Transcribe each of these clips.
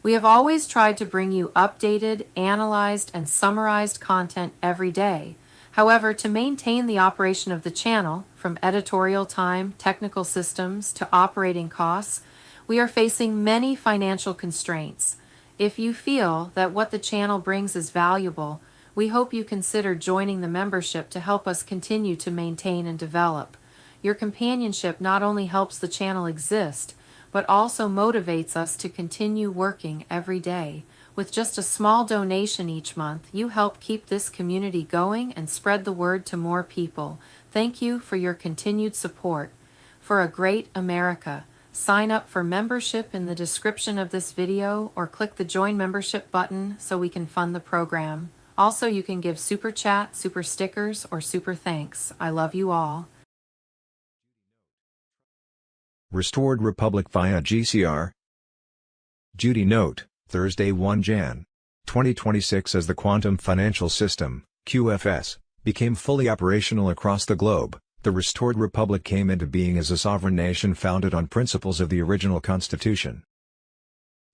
We have always tried to bring you updated, analyzed, and summarized content every day. However, to maintain the operation of the channel, from editorial time, technical systems, to operating costs, we are facing many financial constraints. If you feel that what the channel brings is valuable, we hope you consider joining the membership to help us continue to maintain and develop. Your companionship not only helps the channel exist, but also motivates us to continue working every day. With just a small donation each month, you help keep this community going and spread the word to more people. Thank you for your continued support. For a great America, sign up for membership in the description of this video or click the Join Membership button so we can fund the program. Also, you can give Super Chat, Super Stickers, or Super Thanks. I love you all. Restored Republic via GCR. Judy note, Thursday 1 Jan. 2026 as the Quantum Financial System, QFS, became fully operational across the globe, the Restored Republic came into being as a sovereign nation founded on principles of the original Constitution.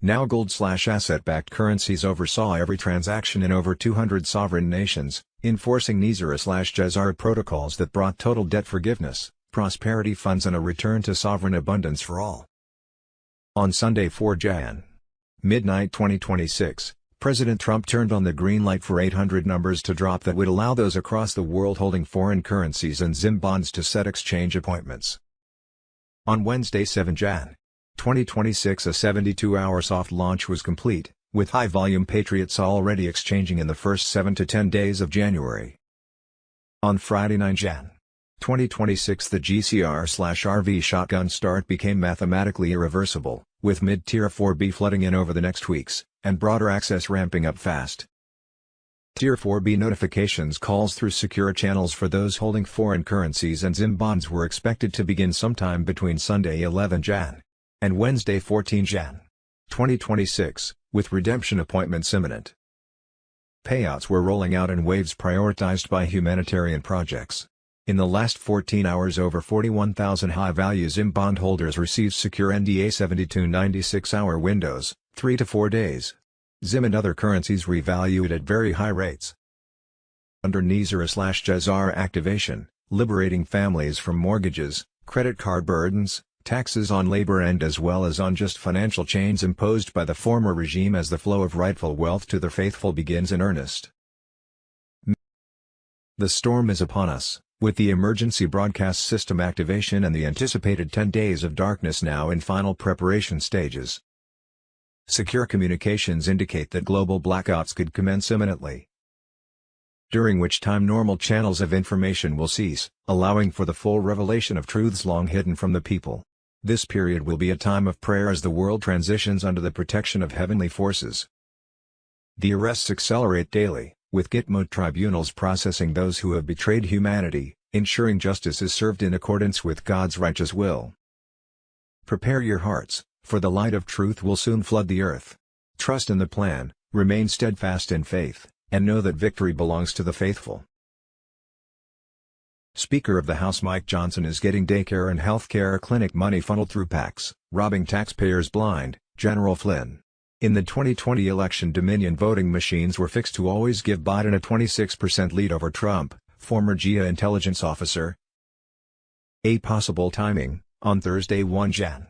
Now gold/asset-backed currencies oversaw every transaction in over 200 sovereign nations, enforcing NISR/GCR protocols that brought total debt forgiveness, prosperity funds and a return to sovereign abundance for all. On Sunday 4 Jan. Midnight 2026, President Trump turned on the green light for 800 numbers to drop that would allow those across the world holding foreign currencies and ZIM bonds to set exchange appointments. On Wednesday 7 Jan. 2026 a 72-hour soft launch was complete, with high-volume patriots already exchanging in the first 7 to 10 days of January. On Friday 9 Jan. 2026 the GCR/RV shotgun start became mathematically irreversible, with mid-Tier 4B flooding in over the next weeks, and broader access ramping up fast. Tier 4B notifications calls through secure channels for those holding foreign currencies and ZIM bonds were expected to begin sometime between Sunday 11 Jan. and Wednesday 14 Jan. 2026, with redemption appointments imminent. Payouts were rolling out in waves prioritized by humanitarian projects. In the last 14 hours over 41,000 high-value ZIM bondholders received secure NDA 72 96-hour windows, 3 to 4 days. ZIM and other currencies revalued at very high rates. Under NISR/GCR activation, liberating families from mortgages, credit card burdens, taxes on labor and as well as unjust financial chains imposed by the former regime as the flow of rightful wealth to the faithful begins in earnest. The storm is upon us, with the emergency broadcast system activation and the anticipated 10 days of darkness now in final preparation stages. Secure communications indicate that global blackouts could commence imminently, during which time normal channels of information will cease, allowing for the full revelation of truths long hidden from the people. This period will be a time of prayer as the world transitions under the protection of heavenly forces. The arrests accelerate daily, with Gitmo tribunals processing those who have betrayed humanity, ensuring justice is served in accordance with God's righteous will. Prepare your hearts, for the light of truth will soon flood the earth. Trust in the plan, remain steadfast in faith, and know that victory belongs to the faithful. Speaker of the House Mike Johnson is getting daycare and healthcare clinic money funneled through PACs, robbing taxpayers blind, General Flynn. In the 2020 election Dominion voting machines were fixed to always give Biden a 26% lead over Trump, former GIA intelligence officer. A possible timing, on Thursday 1 Jan.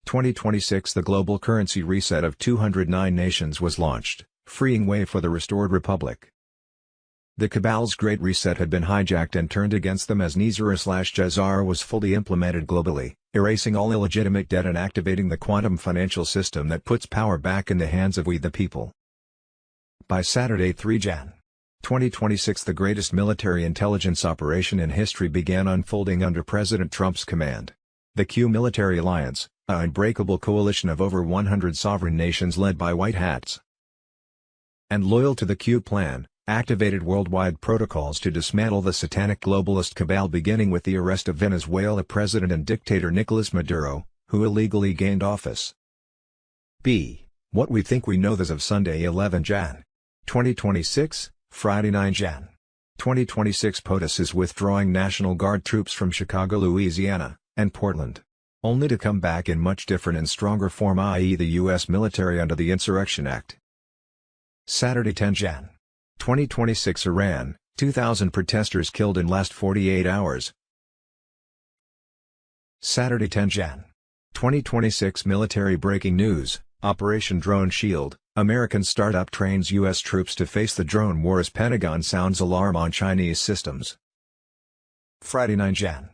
2026 the global currency reset of 209 nations was launched, freeing way for the restored republic. The cabal's Great Reset had been hijacked and turned against them as NISR/GCR was fully implemented globally, erasing all illegitimate debt and activating the quantum financial system that puts power back in the hands of we the people. By Saturday 3 Jan. 2026 the greatest military intelligence operation in history began unfolding under President Trump's command. The Q Military Alliance, an unbreakable coalition of over 100 sovereign nations led by white hats and loyal to the Q plan, activated worldwide protocols to dismantle the satanic globalist cabal beginning with the arrest of Venezuela President and dictator Nicolas Maduro, who illegally gained office. B. What we think we know as of Sunday 11 Jan. 2026, Friday 9 Jan. 2026 POTUS is withdrawing National Guard troops from Chicago, Louisiana, and Portland. only to come back in much different and stronger form, i.e. the U.S. military under the Insurrection Act. Saturday 10 Jan. 2026 Iran, 2,000 protesters killed in last 48 hours. Saturday 10 Jan. 2026 military breaking news, Operation Drone Shield, American startup trains U.S. troops to face the drone war as Pentagon sounds alarm on Chinese systems. Friday 9 Jan.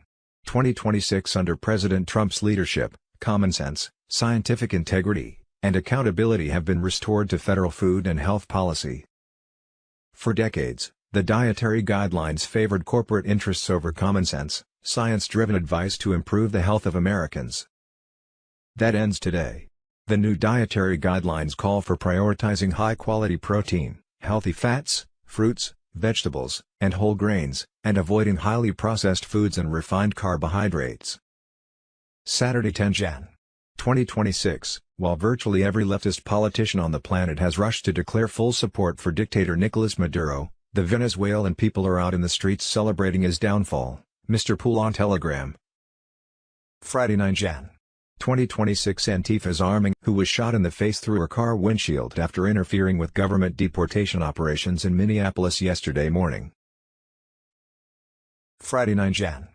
2026 under President Trump's leadership, common sense, scientific integrity, and accountability have been restored to federal food and health policy. For decades, the dietary guidelines favored corporate interests over common sense, science-driven advice to improve the health of Americans. That ends today. The new dietary guidelines call for prioritizing high-quality protein, healthy fats, fruits, vegetables, and whole grains, and avoiding highly processed foods and refined carbohydrates. Saturday 10 Jan. 2026, while virtually every leftist politician on the planet has rushed to declare full support for dictator Nicolas Maduro, the Venezuelan people are out in the streets celebrating his downfall, Mr. Pool on Telegram. Friday 9 Jan. 2026 Antifa's arming who was shot in the face through her car windshield after interfering with government deportation operations in Minneapolis yesterday morning. Friday 9 Jan.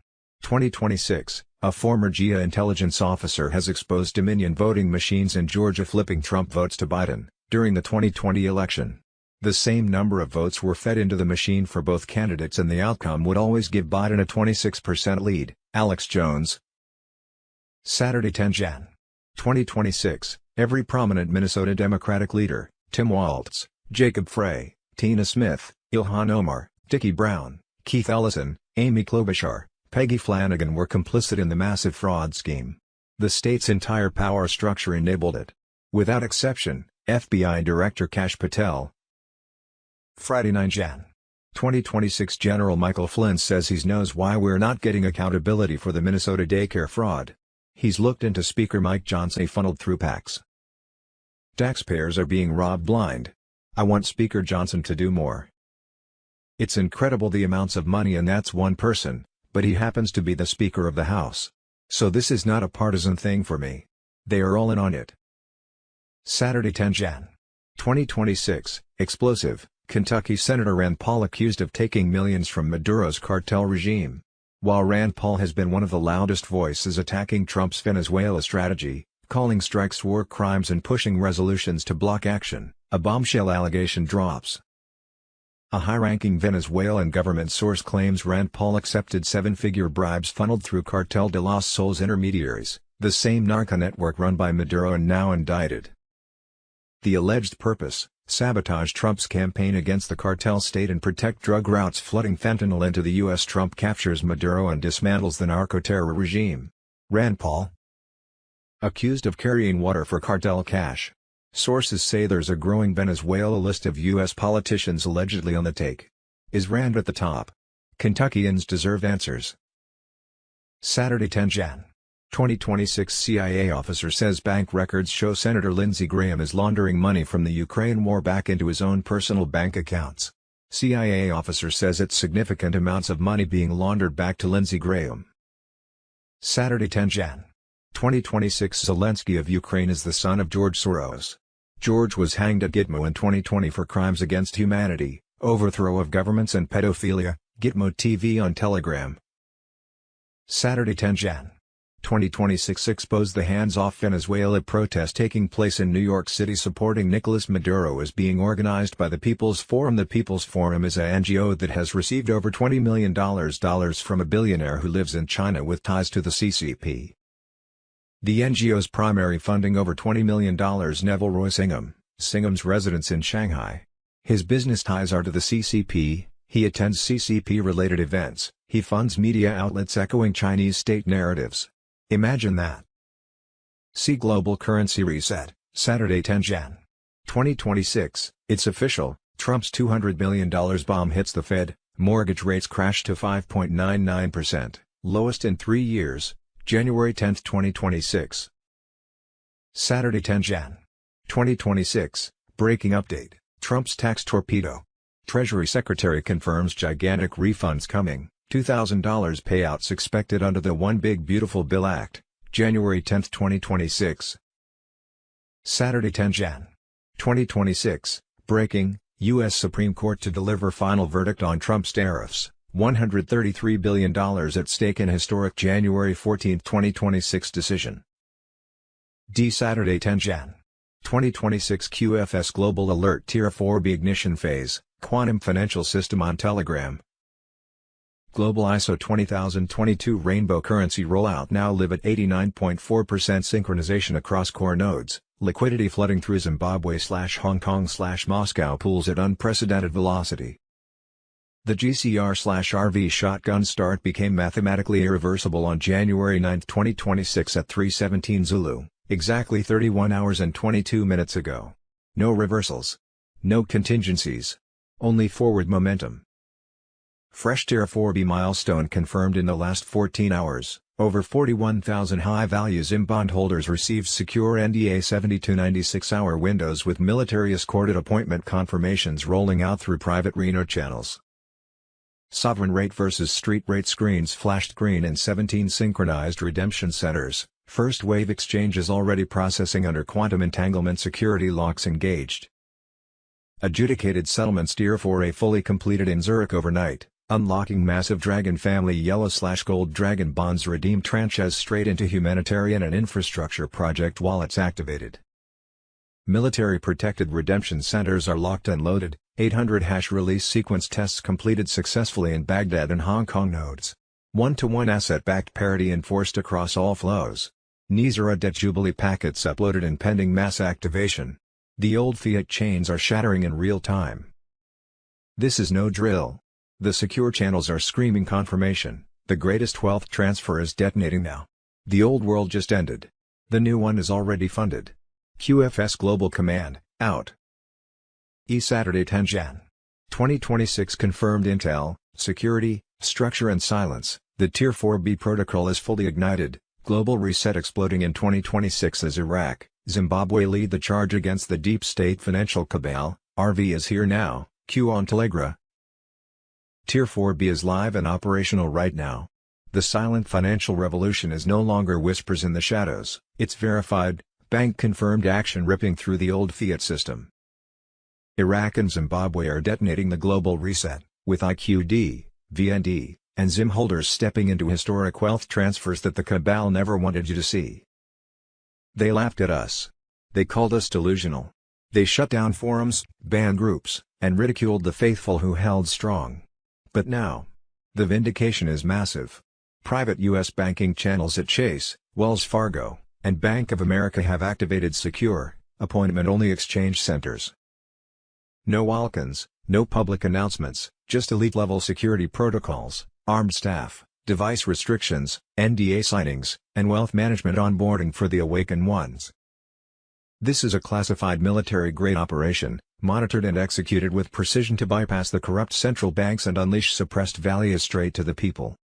2026, a former GIA intelligence officer has exposed Dominion voting machines in Georgia flipping Trump votes to Biden, during the 2020 election. The same number of votes were fed into the machine for both candidates and the outcome would always give Biden a 26% lead, Alex Jones. Saturday 10 Jan. 2026, every prominent Minnesota Democratic leader, Tim Walz, Jacob Frey, Tina Smith, Ilhan Omar, Dickie Brown, Keith Ellison, Amy Klobuchar, Peggy Flanagan were complicit in the massive fraud scheme. The state's entire power structure enabled it. Without exception, FBI Director Kash Patel. Friday 9 Jan. 2026 General Michael Flynn says he knows why we're not getting accountability for the Minnesota daycare fraud. He's looked into Speaker Mike Johnson funneled through PACs. Taxpayers are being robbed blind. I want Speaker Johnson to do more. It's incredible the amounts of money, and that's one person, but he happens to be the Speaker of the House. So this is not a partisan thing for me. They are all in on it. Saturday 10 Jan. 2026, explosive, Kentucky Senator Rand Paul accused of taking millions from Maduro's cartel regime. While Rand Paul has been one of the loudest voices attacking Trump's Venezuela strategy, calling strikes war crimes and pushing resolutions to block action, a bombshell allegation drops. A high-ranking Venezuelan government source claims Rand Paul accepted seven-figure bribes funneled through Cartel de los Soles intermediaries, the same narco network run by Maduro and now indicted. The alleged purpose: sabotage Trump's campaign against the cartel state and protect drug routes flooding fentanyl into the U.S. Trump captures Maduro and dismantles the narco-terror regime. Rand Paul accused of carrying water for cartel cash. Sources say there's a growing Venezuela list of U.S. politicians allegedly on the take. Is Rand at the top? Kentuckians deserve answers. Saturday 10 Jan. 2026 CIA officer says bank records show Senator Lindsey Graham is laundering money from the Ukraine war back into his own personal bank accounts. CIA officer says it's significant amounts of money being laundered back to Lindsey Graham. Saturday 10 Jan. 2026 Zelensky of Ukraine is the son of George Soros. George was hanged at Gitmo in 2020 for crimes against humanity, overthrow of governments and pedophilia, Gitmo TV on Telegram. Saturday 10 Jan. 2026 exposed the hands-off Venezuela protest taking place in New York City supporting Nicolas Maduro is being organized by the People's Forum. The People's Forum is an NGO that has received over $20 million from a billionaire who lives in China with ties to the CCP. The NGO's primary funding over $20 million. Neville Roy Singham's residence in Shanghai. His business ties are to the CCP, he attends CCP-related events, he funds media outlets echoing Chinese state narratives. Imagine that. See Global Currency Reset, Saturday 10 Jan. 2026, it's official, Trump's $200 billion bomb hits the Fed, mortgage rates crash to 5.99%, lowest in 3 years, January 10, 2026. Saturday 10 Jan. 2026, breaking update, Trump's tax torpedo. Treasury Secretary confirms gigantic refunds coming, $2,000 payouts expected under the One Big Beautiful Bill Act, January 10, 2026. Saturday 10 Jan. 2026, breaking, U.S. Supreme Court to deliver final verdict on Trump's tariffs, $133 billion at stake in historic January 14, 2026 decision. Saturday 10 Jan. 2026 QFS Global Alert Tier 4B Ignition Phase, Quantum Financial System on Telegram. Global ISO 20022 Rainbow Currency Rollout now live at 89.4% synchronization across core nodes, liquidity flooding through Zimbabwe/Hong Kong/Moscow pools at unprecedented velocity. The GCR/RV shotgun start became mathematically irreversible on January 9, 2026 at 3:17 Zulu, exactly 31 hours and 22 minutes ago. No reversals. No contingencies. Only forward momentum. Fresh Tier 4B milestone confirmed in the last 14 hours. Over 41,000 high-value ZIM bondholders received secure NDA 72-96-hour windows with military escorted appointment confirmations rolling out through private Reno channels. Sovereign rate versus street rate screens flashed green in 17 synchronized redemption centers. First wave exchanges already processing under quantum entanglement security locks engaged. Adjudicated settlements Tier 4A fully completed in Zurich overnight, unlocking massive Dragon family Yellow/Gold Dragon bonds redeemed tranches straight into humanitarian and infrastructure project wallets activated. Military protected redemption centers are locked and loaded, 800 hash release sequence tests completed successfully in Baghdad and Hong Kong nodes. 1-to-1 asset-backed parity enforced across all flows. Nizara debt Jubilee packets uploaded and pending mass activation. The old fiat chains are shattering in real time. This is no drill. The secure channels are screaming confirmation. The greatest wealth transfer is detonating now. The old world just ended. The new one is already funded. QFS Global Command, out. Saturday 10 Jan. 2026 confirmed intel, security, structure and silence. The Tier 4B protocol is fully ignited. Global reset exploding in 2026 as Iraq, Zimbabwe lead the charge against the deep state financial cabal. RV is here now. Q on Telegra. Tier 4B is live and operational right now. The silent financial revolution is no longer whispers in the shadows, it's verified, bank-confirmed action ripping through the old fiat system. Iraq and Zimbabwe are detonating the global reset, with IQD, VND, and ZIM holders stepping into historic wealth transfers that the cabal never wanted you to see. They laughed at us. They called us delusional. They shut down forums, banned groups, and ridiculed the faithful who held strong. But now, the vindication is massive. Private U.S. banking channels at Chase, Wells Fargo, and Bank of America have activated secure, appointment-only exchange centers. No walk-ins, no public announcements, just elite-level security protocols, armed staff, device restrictions, NDA signings, and wealth management onboarding for the awakened ones. This is a classified military-grade operation, monitored and executed with precision to bypass the corrupt central banks and unleash suppressed values straight to the people.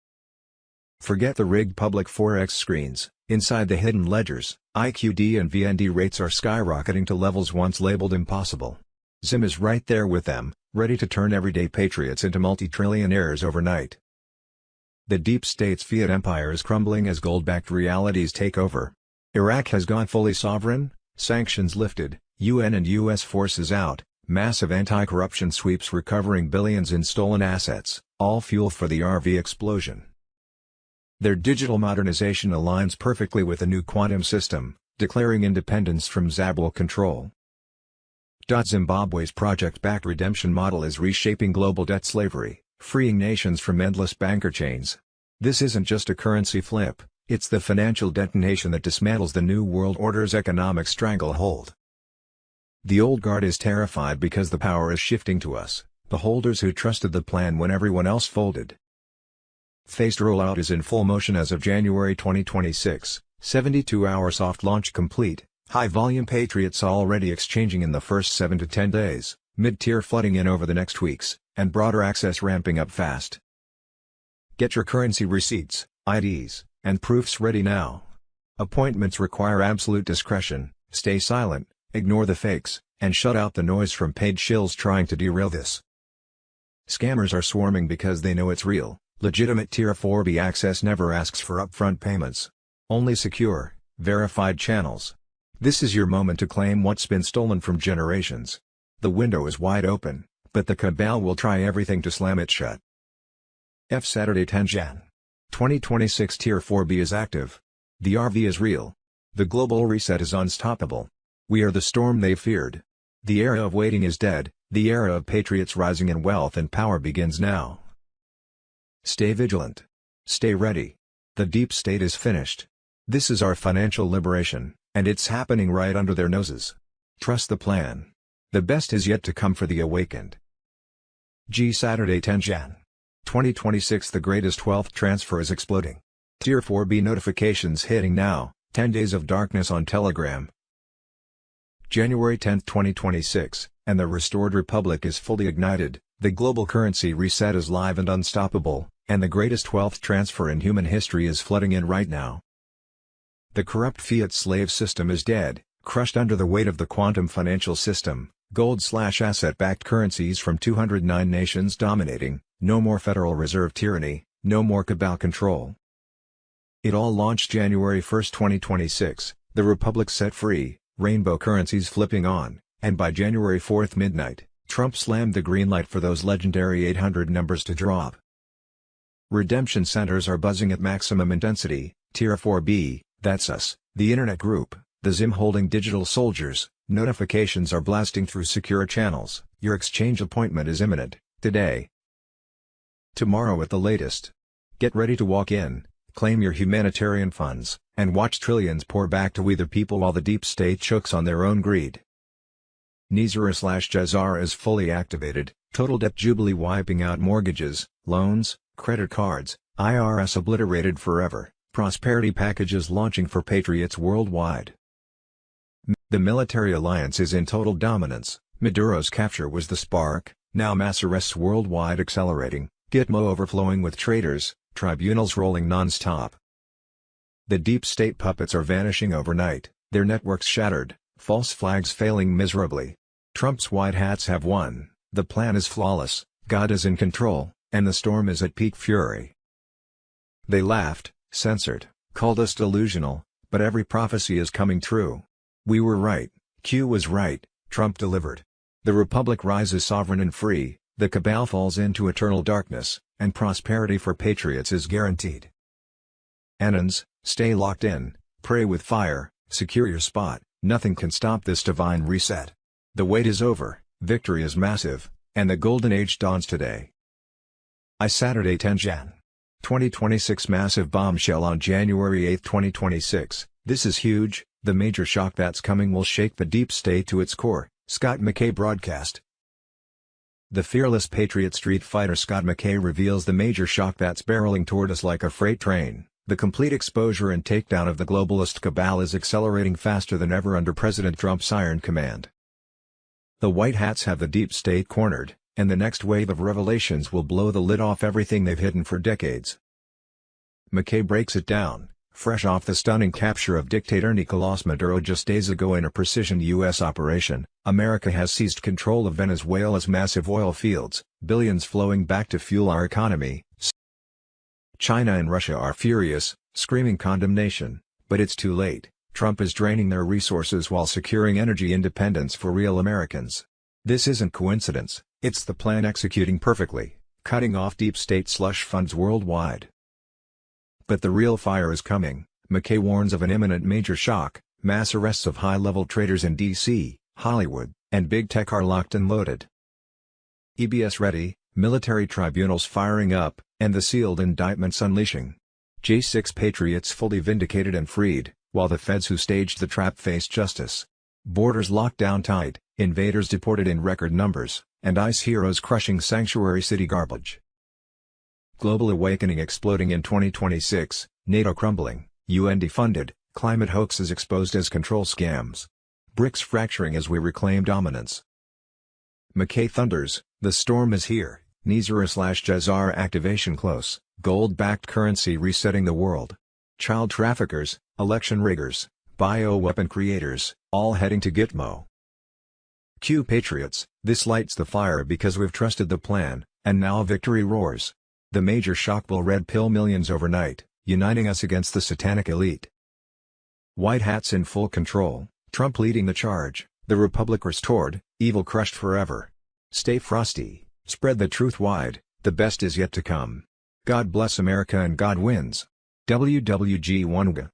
Forget the rigged public forex screens. Inside the hidden ledgers, IQD and VND rates are skyrocketing to levels once labeled impossible. ZIM is right there with them, ready to turn everyday patriots into multi-trillionaires overnight. The deep state's fiat empire is crumbling as gold-backed realities take over. Iraq has gone fully sovereign, sanctions lifted, UN and US forces out, massive anti-corruption sweeps recovering billions in stolen assets, all fuel for the RV explosion. Their digital modernization aligns perfectly with the new quantum system, declaring independence from Zabul control. Zimbabwe's project-backed redemption model is reshaping global debt slavery, freeing nations from endless banker chains. This isn't just a currency flip, it's the financial detonation that dismantles the New World Order's economic stranglehold. The old guard is terrified because the power is shifting to us, the holders who trusted the plan when everyone else folded. Phased rollout is in full motion as of January 2026, 72-hour soft launch complete, high-volume patriots already exchanging in the first 7 to 10 days, mid-tier flooding in over the next weeks, and broader access ramping up fast. Get your currency receipts, IDs, and proofs ready now. Appointments require absolute discretion, stay silent, ignore the fakes, and shut out the noise from paid shills trying to derail this. Scammers are swarming because they know it's real. Legitimate Tier 4B access never asks for upfront payments. Only secure, verified channels. This is your moment to claim what's been stolen from generations. The window is wide open, but the cabal will try everything to slam it shut. Saturday 10 Jan. 2026 Tier 4B is active. The RV is real. The global reset is unstoppable. We are the storm they feared. The era of waiting is dead, the era of patriots rising in wealth and power begins now. Stay vigilant. Stay ready. The deep state is finished. This is our financial liberation, and it's happening right under their noses. Trust the plan. The best is yet to come for the awakened. Saturday 10 Jan. 2026 The greatest wealth transfer is exploding. Tier 4B notifications hitting now, 10 days of darkness on Telegram. January 10, 2026, and the restored republic is fully ignited, the global currency reset is live and unstoppable, and the greatest wealth transfer in human history is flooding in right now. The corrupt fiat slave system is dead, crushed under the weight of the quantum financial system, gold/asset-backed currencies from 209 nations dominating, no more Federal Reserve tyranny, no more cabal control. It all launched January 1, 2026, the republic set free, rainbow currencies flipping on, and by January 4 midnight, Trump slammed the green light for those legendary 800 numbers to drop. Redemption centers are buzzing at maximum intensity, Tier 4B, that's us, the Internet Group, the Zim holding digital soldiers, notifications are blasting through secure channels, your exchange appointment is imminent, today. Tomorrow at the latest. Get ready to walk in, claim your humanitarian funds, and watch trillions pour back to we the people while the deep state chokes on their own greed. GCR is fully activated, total debt jubilee wiping out mortgages, loans, credit cards, IRS obliterated forever, prosperity packages launching for patriots worldwide. The military alliance is in total dominance, Maduro's capture was the spark, now mass arrests worldwide accelerating, Gitmo overflowing with traitors, tribunals rolling non-stop. The deep state puppets are vanishing overnight, their networks shattered, false flags failing miserably. Trump's white hats have won, the plan is flawless, God is in control, and the storm is at peak fury. They laughed, censored, called us delusional, but every prophecy is coming true. We were right, Q was right, Trump delivered. The republic rises sovereign and free, the cabal falls into eternal darkness, and prosperity for patriots is guaranteed. Anons, stay locked in, pray with fire, secure your spot, nothing can stop this divine reset. The wait is over, victory is massive, and the golden age dawns today. Saturday 10 Jan. 2026 massive bombshell on January 8, 2026, this is huge, the major shock that's coming will shake the deep state to its core, Scott McKay broadcast. The fearless patriot street fighter Scott McKay reveals the major shock that's barreling toward us like a freight train. The complete exposure and takedown of the globalist cabal is accelerating faster than ever under President Trump's iron command. The White Hats have the deep state cornered, and the next wave of revelations will blow the lid off everything they've hidden for decades. McKay breaks it down, fresh off the stunning capture of dictator Nicolás Maduro just days ago in a precision U.S. operation. America has seized control of Venezuela's massive oil fields, billions flowing back to fuel our economy. China and Russia are furious, screaming condemnation, but it's too late. Trump is draining their resources while securing energy independence for real Americans. This isn't coincidence, it's the plan executing perfectly, cutting off deep state slush funds worldwide. But the real fire is coming. McKay warns of an imminent major shock. Mass arrests of high-level traitors in D.C., Hollywood, and big tech are locked and loaded. EBS ready, military tribunals firing up, and the sealed indictments unleashing. J6 patriots fully vindicated and freed, while the feds who staged the trap face justice. Borders locked down tight, invaders deported in record numbers, and ICE heroes crushing sanctuary city garbage. Global awakening exploding in 2026, NATO crumbling, UN defunded, climate hoaxes exposed as control scams. BRICS fracturing as we reclaim dominance. McKay thunders, the storm is here, Nizar/Jazar activation close, gold-backed currency resetting the world. Child traffickers, election riggers, bioweapon creators, all heading to Gitmo. Q patriots, this lights the fire because we've trusted the plan, and now victory roars. The major shock will red pill millions overnight, uniting us against the satanic elite. White hats in full control, Trump leading the charge, the Republic restored, evil crushed forever. Stay frosty, spread the truth wide, the best is yet to come. God bless America and God wins. WWG1G.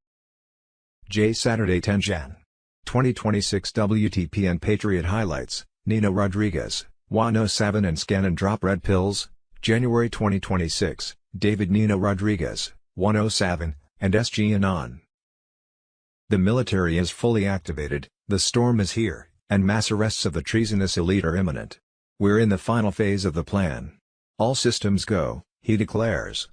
J. Saturday 10 Jan. 2026 WTPN Patriot Highlights, Nina Rodriguez, 107 and Scan and Drop Red Pills, January 2026, David Nina Rodriguez, 107, and SG Anon. The military is fully activated, the storm is here, and mass arrests of the treasonous elite are imminent. We're in the final phase of the plan. All systems go, he declares.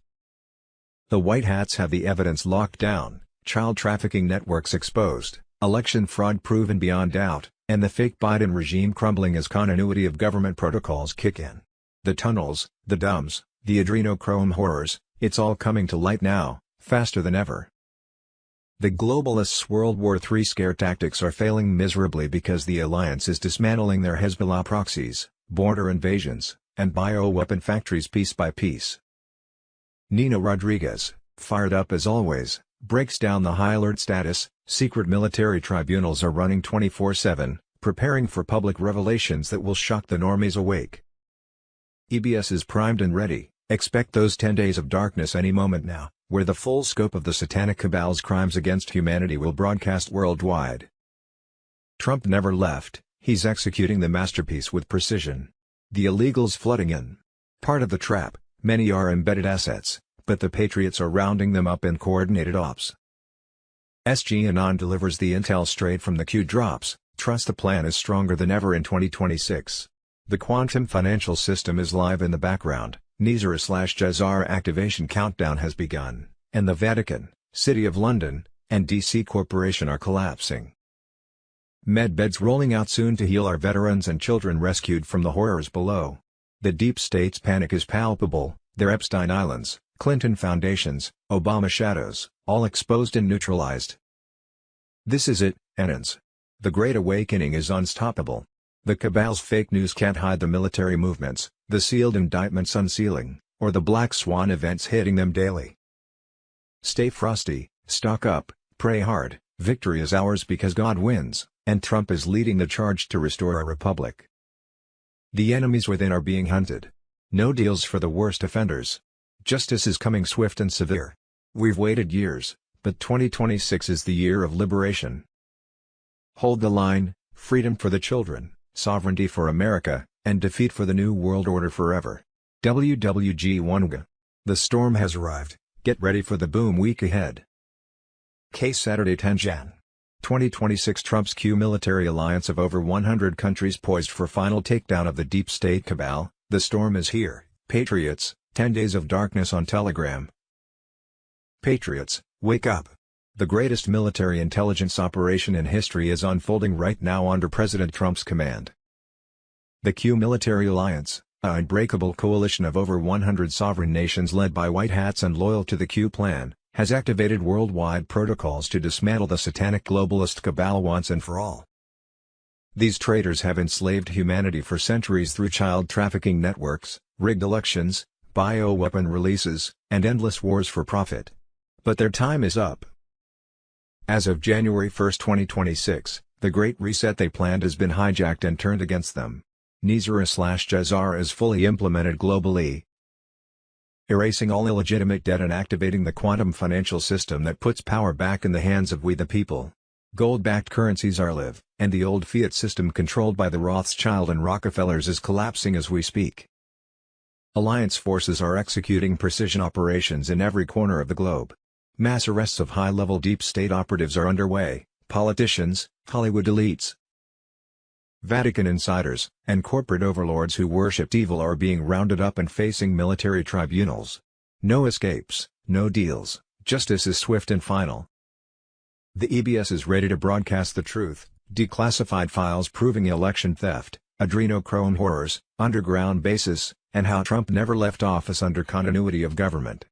The White Hats have the evidence locked down, child trafficking networks exposed, election fraud proven beyond doubt, and the fake Biden regime crumbling as continuity of government protocols kick in. The tunnels, the dumbs, the adrenochrome horrors, it's all coming to light now, faster than ever. The globalists' World War III scare tactics are failing miserably because the alliance is dismantling their Hezbollah proxies, border invasions, and bioweapon factories piece by piece. Nina Rodriguez, fired up as always, breaks down the high alert status. Secret military tribunals are running 24/7, preparing for public revelations that will shock the normies awake. EBS is primed and ready, expect those 10 days of darkness any moment now, where the full scope of the satanic cabal's crimes against humanity will broadcast worldwide. Trump never left, he's executing the masterpiece with precision. The illegals flooding in. Part of the trap, many are embedded assets, but the patriots are rounding them up in coordinated ops. SG Anon delivers the intel straight from the Q drops, trust the plan is stronger than ever in 2026. The quantum financial system is live in the background, Nizar/GCR activation countdown has begun, and the Vatican, City of London, and DC Corporation are collapsing. Medbeds rolling out soon to heal our veterans and children rescued from the horrors below. The deep state's panic is palpable, their Epstein Islands, Clinton foundations, Obama shadows, all exposed and neutralized. This is it, Enans. The Great Awakening is unstoppable. The cabal's fake news can't hide the military movements, the sealed indictments unsealing, or the black swan events hitting them daily. Stay frosty, stock up, pray hard, victory is ours because God wins, and Trump is leading the charge to restore our republic. The enemies within are being hunted. No deals for the worst offenders. Justice is coming swift and severe. We've waited years, but 2026 is the year of liberation. Hold the line, freedom for the children, sovereignty for America, and defeat for the New World Order forever. WWG1G. The storm has arrived, get ready for the boom week ahead. Case Saturday 10 Jan. 2026 Trump's Q military alliance of over 100 countries poised for final takedown of the deep state cabal. The storm is here, patriots, 10 days of darkness on Telegram. Patriots, wake up. The greatest military intelligence operation in history is unfolding right now under President Trump's command. The Q military alliance, an unbreakable coalition of over 100 sovereign nations led by white hats and loyal to the Q plan, has activated worldwide protocols to dismantle the satanic globalist cabal once and for all. These traitors have enslaved humanity for centuries through child trafficking networks, rigged elections, bioweapon releases, and endless wars for profit. But their time is up. As of January 1, 2026, the Great Reset they planned has been hijacked and turned against them. Nizar/GCR is fully implemented globally, erasing all illegitimate debt and activating the quantum financial system that puts power back in the hands of we the people. Gold-backed currencies are live, and the old fiat system controlled by the Rothschild and Rockefellers is collapsing as we speak. Alliance forces are executing precision operations in every corner of the globe. Mass arrests of high-level deep state operatives are underway, politicians, Hollywood elites, Vatican insiders, and corporate overlords who worshipped evil are being rounded up and facing military tribunals. No escapes, no deals, justice is swift and final. The EBS is ready to broadcast the truth, declassified files proving election theft, adrenochrome horrors, underground bases, and how Trump never left office under continuity of government.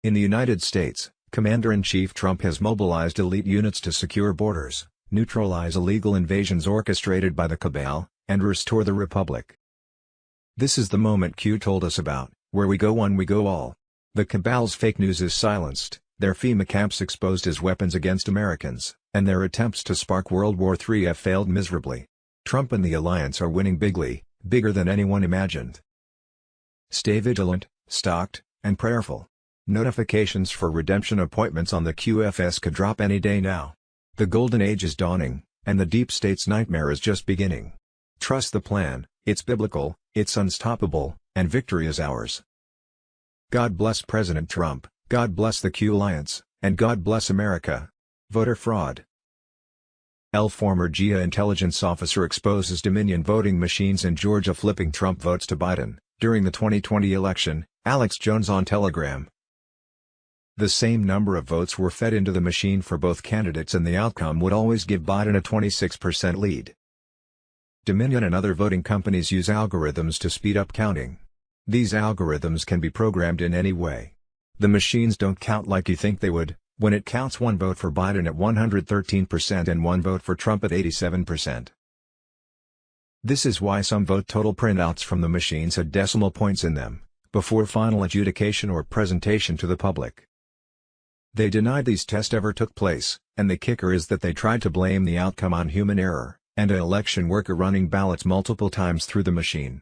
In the United States, Commander-in-Chief Trump has mobilized elite units to secure borders, neutralize illegal invasions orchestrated by the cabal, and restore the republic. This is the moment Q told us about, where we go one we go all. The cabal's fake news is silenced, Their FEMA camps exposed as weapons against Americans, and their attempts to spark World War III have failed miserably. Trump and the alliance are winning bigly, bigger than anyone imagined. Stay vigilant, stalked, and prayerful. Notifications for redemption appointments on the QFS could drop any day now. The golden age is dawning, and the deep state's nightmare is just beginning. Trust the plan, it's biblical, it's unstoppable, and victory is ours. God bless President Trump, God bless the Q Alliance, and God bless America. Voter fraud. Former GIA intelligence officer exposes Dominion voting machines in Georgia flipping Trump votes to Biden. During the 2020 election, Alex Jones on Telegram. The same number of votes were fed into the machine for both candidates and the outcome would always give Biden a 26% lead. Dominion and other voting companies use algorithms to speed up counting. These algorithms can be programmed in any way. The machines don't count like you think they would, when it counts one vote for Biden at 113% and one vote for Trump at 87%. This is why some vote total printouts from the machines had decimal points in them, before final adjudication or presentation to the public. They denied these tests ever took place, and the kicker is that they tried to blame the outcome on human error, and an election worker running ballots multiple times through the machine.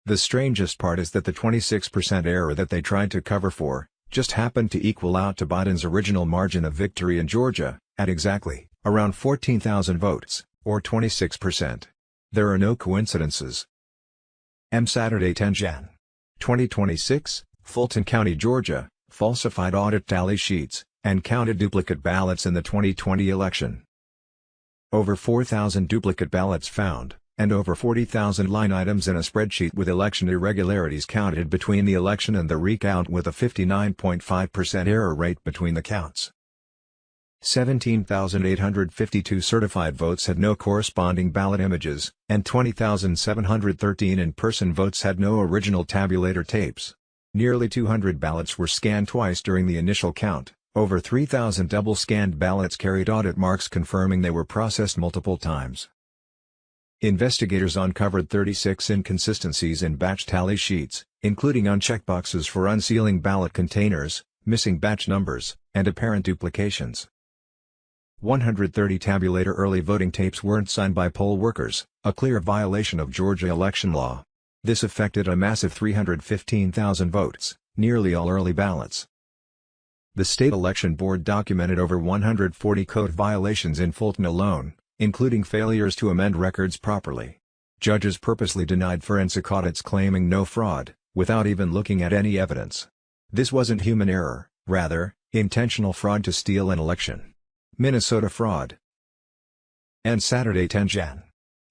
The strangest part is that the 26% error that they tried to cover for, just happened to equal out to Biden's original margin of victory in Georgia, at exactly, around 14,000 votes, or 26%. There are no coincidences. Saturday 10 Jan. 2026, Fulton County, Georgia, falsified audit tally sheets, and counted duplicate ballots in the 2020 election. Over 4,000 duplicate ballots found, and over 40,000 line items in a spreadsheet with election irregularities counted between the election and the recount with a 59.5% error rate between the counts. 17,852 certified votes had no corresponding ballot images, and 20,713 in-person votes had no original tabulator tapes. Nearly 200 ballots were scanned twice during the initial count. Over 3,000 double-scanned ballots carried audit marks confirming they were processed multiple times. Investigators uncovered 36 inconsistencies in batch tally sheets, including unchecked boxes for unsealing ballot containers, missing batch numbers, and apparent duplications. 130 tabulator early voting tapes weren't signed by poll workers, a clear violation of Georgia election law. This affected a massive 315,000 votes, nearly all early ballots. The state election board documented over 140 code violations in Fulton alone, including failures to amend records properly. Judges purposely denied forensic audits claiming no fraud, without even looking at any evidence. This wasn't human error, rather, intentional fraud to steal an election. Minnesota fraud. And Saturday 10 Jan.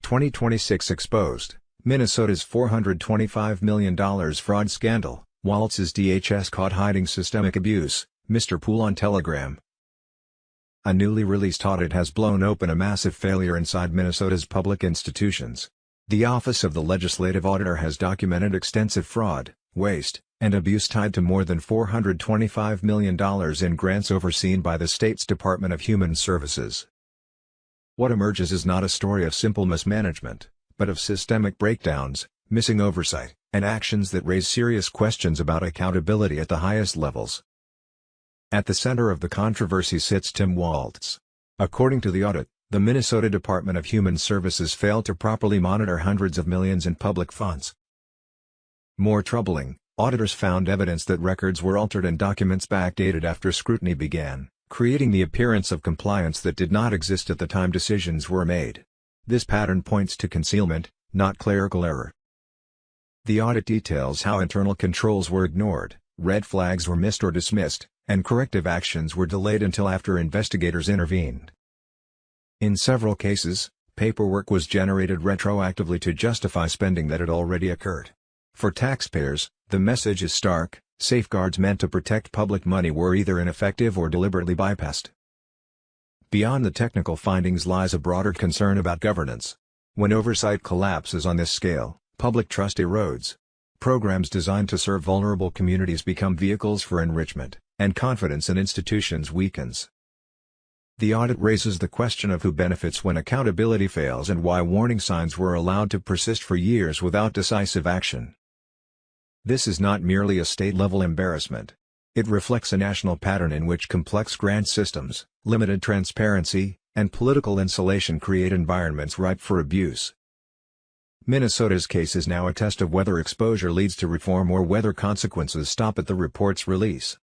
2026 exposed, Minnesota's $425 million fraud scandal, Waltz's DHS caught hiding systemic abuse, Mr. Poole on Telegram. A newly released audit has blown open a massive failure inside Minnesota's public institutions. The Office of the Legislative Auditor has documented extensive fraud, waste, and abuse tied to more than $425 million in grants overseen by the state's Department of Human Services. What emerges is not a story of simple mismanagement, but of systemic breakdowns, missing oversight, and actions that raise serious questions about accountability at the highest levels. At the center of the controversy sits Tim Waltz. According to the audit, the Minnesota Department of Human Services failed to properly monitor hundreds of millions in public funds. More troubling, auditors found evidence that records were altered and documents backdated after scrutiny began, creating the appearance of compliance that did not exist at the time decisions were made. This pattern points to concealment, not clerical error. The audit details how internal controls were ignored, red flags were missed or dismissed, and corrective actions were delayed until after investigators intervened. In several cases, paperwork was generated retroactively to justify spending that had already occurred. For taxpayers, the message is stark: safeguards meant to protect public money were either ineffective or deliberately bypassed. Beyond the technical findings lies a broader concern about governance. When oversight collapses on this scale, public trust erodes. Programs designed to serve vulnerable communities become vehicles for enrichment, and confidence in institutions weakens. The audit raises the question of who benefits when accountability fails and why warning signs were allowed to persist for years without decisive action. This is not merely a state-level embarrassment. It reflects a national pattern in which complex grant systems, limited transparency, and political insulation create environments ripe for abuse. Minnesota's case is now a test of whether exposure leads to reform or whether consequences stop at the report's release.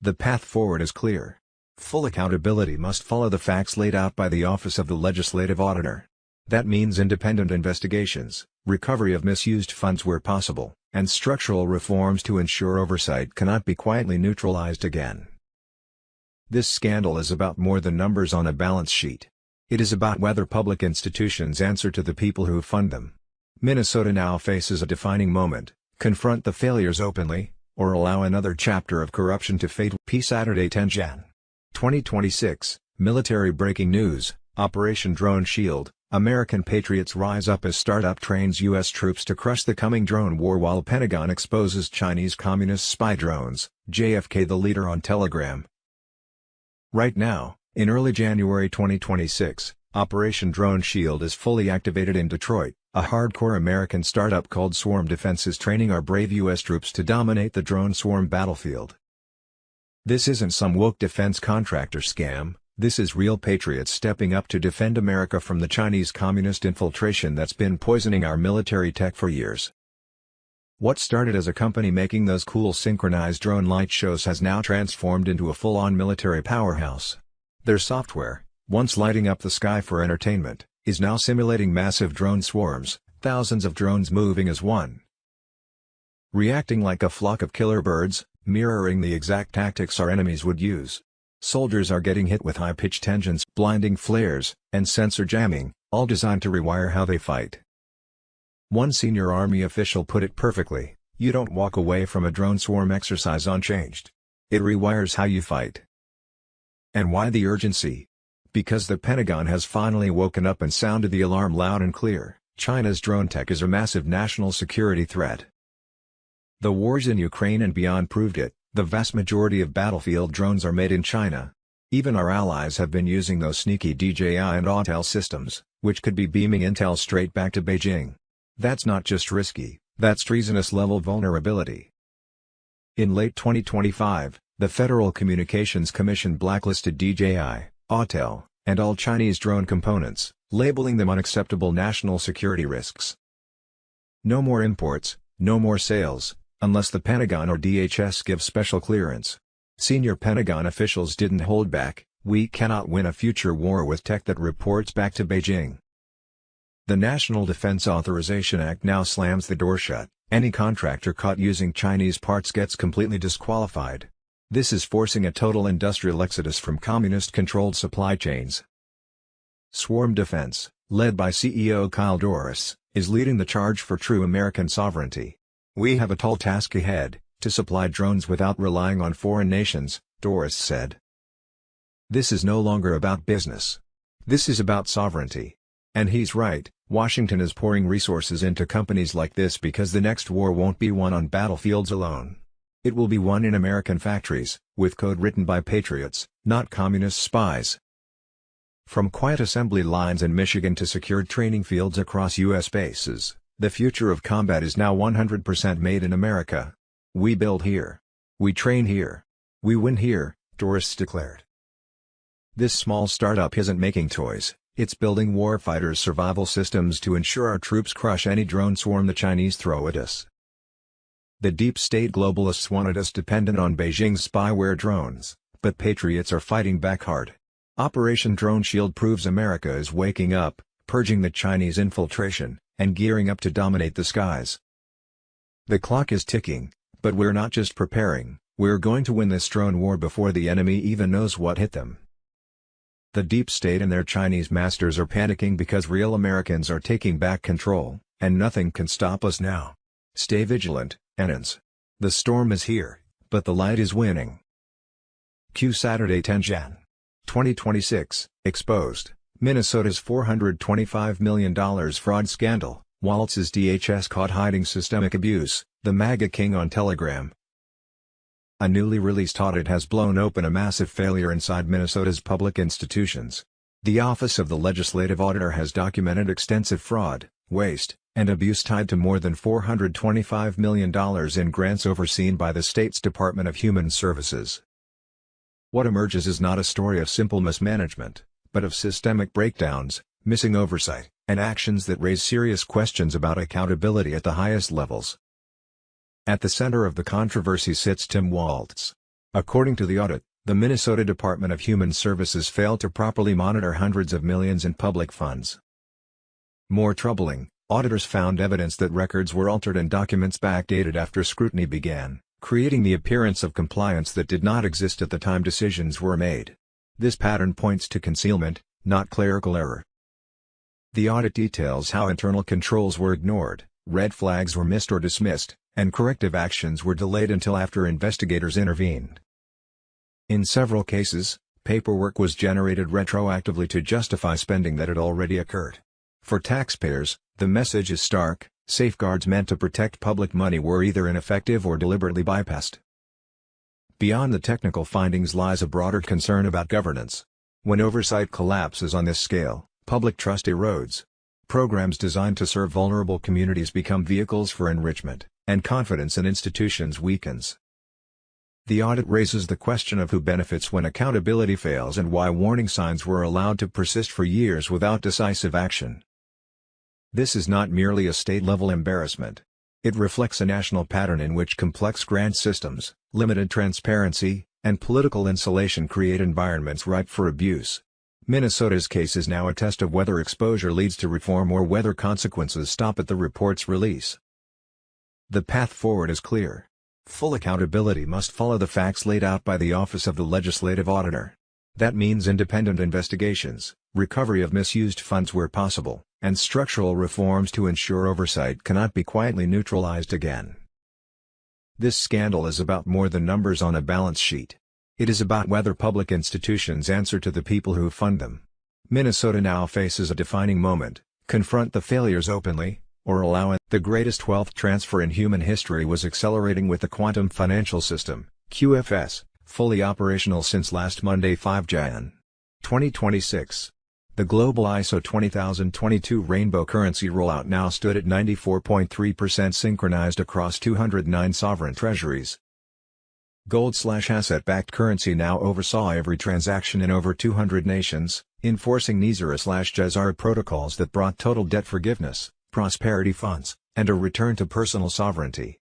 The path forward is clear. Full accountability must follow the facts laid out by the Office of the Legislative Auditor. That means independent investigations, recovery of misused funds where possible, and structural reforms to ensure oversight cannot be quietly neutralized again. This scandal is about more than numbers on a balance sheet. It is about whether public institutions answer to the people who fund them. Minnesota now faces a defining moment: confront the failures openly, or allow another chapter of corruption to fade. Saturday 10 Jan. 2026, military breaking news, Operation Drone Shield, American patriots rise up as startup trains U.S. troops to crush the coming drone war while Pentagon exposes Chinese Communist spy drones, JFK the leader on Telegram. Right now, in early January 2026, Operation Drone Shield is fully activated in Detroit. A hardcore American startup called Swarm Defense is training our brave U.S. troops to dominate the drone swarm battlefield. This isn't some woke defense contractor scam, this is real patriots stepping up to defend America from the Chinese communist infiltration that's been poisoning our military tech for years. What started as a company making those cool synchronized drone light shows has now transformed into a full-on military powerhouse. Their software, once lighting up the sky for entertainment, is now simulating massive drone swarms, thousands of drones moving as one. Reacting like a flock of killer birds, mirroring the exact tactics our enemies would use. Soldiers are getting hit with high-pitched engines, blinding flares, and sensor jamming, all designed to rewire how they fight. One senior Army official put it perfectly: you don't walk away from a drone swarm exercise unchanged. It rewires how you fight. And why the urgency? Because the Pentagon has finally woken up and sounded the alarm loud and clear. China's drone tech is a massive national security threat. The wars in Ukraine and beyond proved it. The vast majority of battlefield drones are made in China. Even our allies have been using those sneaky DJI and Autel systems, which could be beaming intel straight back to Beijing. That's not just risky, that's treasonous-level vulnerability. In late 2025, the Federal Communications Commission blacklisted DJI, Autel, and all Chinese drone components, labeling them unacceptable national security risks. No more imports, no more sales, unless the Pentagon or DHS give special clearance. Senior Pentagon officials didn't hold back: we cannot win a future war with tech that reports back to Beijing. The National Defense Authorization Act now slams the door shut. Any contractor caught using Chinese parts gets completely disqualified. This is forcing a total industrial exodus from communist-controlled supply chains. Swarm Defense, led by CEO Kyle Doris, is leading the charge for true American sovereignty. We have a tall task ahead, to supply drones without relying on foreign nations, Doris said. This is no longer about business. This is about sovereignty. And he's right. Washington is pouring resources into companies like this because the next war won't be won on battlefields alone. It will be won in American factories, with code written by patriots, not communist spies. From quiet assembly lines in Michigan to secured training fields across U.S. bases, the future of combat is now 100% made in America. We build here. We train here. We win here, Doris declared. This small startup isn't making toys, it's building warfighters' survival systems to ensure our troops crush any drone swarm the Chinese throw at us. The deep state globalists wanted us dependent on Beijing's spyware drones, but patriots are fighting back hard. Operation Drone Shield proves America is waking up, purging the Chinese infiltration, and gearing up to dominate the skies. The clock is ticking, but we're not just preparing, we're going to win this drone war before the enemy even knows what hit them. The deep state and their Chinese masters are panicking because real Americans are taking back control, and nothing can stop us now. Stay vigilant, Enans. The storm is here, but the light is winning. Saturday 10 Jan. 2026, exposed. Minnesota's $425 million fraud scandal, Waltz's DHS caught hiding systemic abuse, the MAGA king on Telegram. A newly released audit has blown open a massive failure inside Minnesota's public institutions. The Office of the Legislative Auditor has documented extensive fraud, waste, and abuse tied to more than $425 million in grants overseen by the state's Department of Human Services. What emerges is not a story of simple mismanagement, but of systemic breakdowns, missing oversight, and actions that raise serious questions about accountability at the highest levels. At the center of the controversy sits Tim Waltz. According to the audit, the Minnesota Department of Human Services failed to properly monitor hundreds of millions in public funds. More troubling, auditors found evidence that records were altered and documents backdated after scrutiny began, creating the appearance of compliance that did not exist at the time decisions were made. This pattern points to concealment, not clerical error. The audit details how internal controls were ignored, red flags were missed or dismissed, and corrective actions were delayed until after investigators intervened. In several cases, paperwork was generated retroactively to justify spending that had already occurred. For taxpayers, the message is stark: safeguards meant to protect public money were either ineffective or deliberately bypassed. Beyond the technical findings lies a broader concern about governance. When oversight collapses on this scale, public trust erodes. Programs designed to serve vulnerable communities become vehicles for enrichment, and confidence in institutions weakens. The audit raises the question of who benefits when accountability fails and why warning signs were allowed to persist for years without decisive action. This is not merely a state-level embarrassment. It reflects a national pattern in which complex grant systems, limited transparency, and political insulation create environments ripe for abuse. Minnesota's case is now a test of whether exposure leads to reform or whether consequences stop at the report's release. The path forward is clear. Full accountability must follow the facts laid out by the Office of the Legislative Auditor. That means independent investigations, recovery of misused funds where possible, and structural reforms to ensure oversight cannot be quietly neutralized again. This scandal is about more than numbers on a balance sheet. It is about whether public institutions answer to the people who fund them. Minnesota now faces a defining moment: confront the failures openly, or allow it. The greatest wealth transfer in human history was accelerating with the quantum financial system, QFS, fully operational since last Monday, 5 Jan. 2026. The global ISO 20022 rainbow currency rollout now stood at 94.3% synchronized across 209 sovereign treasuries. Gold/asset-backed currency now oversaw every transaction in over 200 nations, enforcing NISR/GCR protocols that brought total debt forgiveness, prosperity funds, and a return to personal sovereignty.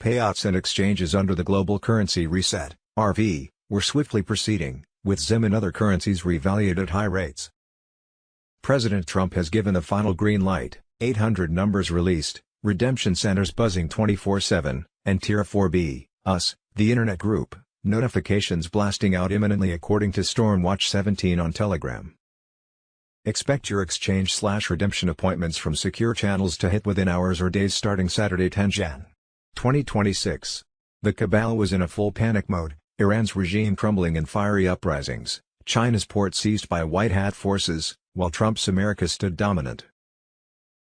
Payouts and exchanges under the Global Currency Reset (RV) were swiftly proceeding, with ZIM and other currencies revalued at high rates. President Trump has given the final green light, 800 numbers released, redemption centers buzzing 24/7, and Tier 4B, US, the Internet Group, notifications blasting out imminently according to Stormwatch 17 on Telegram. Expect your exchange/redemption appointments from secure channels to hit within hours or days starting Saturday, 10 Jan. 2026. The cabal was in a full panic mode, Iran's regime crumbling in fiery uprisings, China's port seized by white hat forces, while Trump's America stood dominant.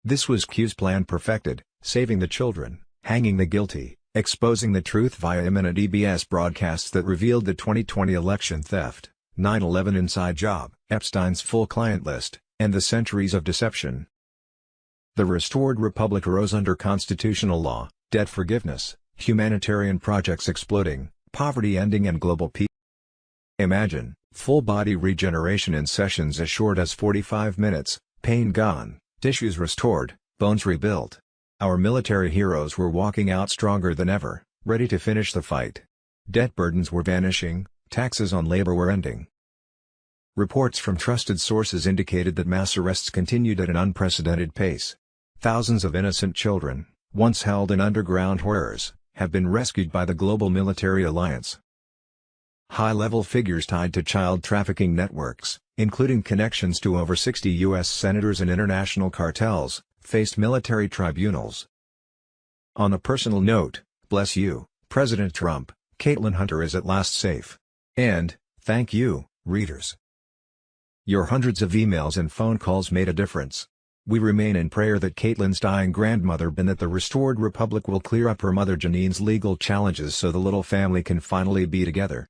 This was Q's plan perfected: saving the children, hanging the guilty, exposing the truth via imminent EBS broadcasts that revealed the 2020 election theft, 9/11 inside job, Epstein's full client list, and the centuries of deception. The restored republic arose under constitutional law, debt forgiveness, humanitarian projects exploding, poverty ending and global peace. Imagine, full-body regeneration in sessions as short as 45 minutes, pain gone, tissues restored, bones rebuilt. Our military heroes were walking out stronger than ever, ready to finish the fight. Debt burdens were vanishing, taxes on labor were ending. Reports from trusted sources indicated that mass arrests continued at an unprecedented pace. Thousands of innocent children, once held in underground horrors, have been rescued by the Global Military Alliance. High-level figures tied to child trafficking networks, including connections to over 60 U.S. senators and international cartels, faced military tribunals. On a personal note, bless you, President Trump, Caitlin Hunter is at last safe. And, thank you, readers. Your hundreds of emails and phone calls made a difference. We remain in prayer that Caitlin's dying grandmother and that the restored republic will clear up her mother Janine's legal challenges so the little family can finally be together.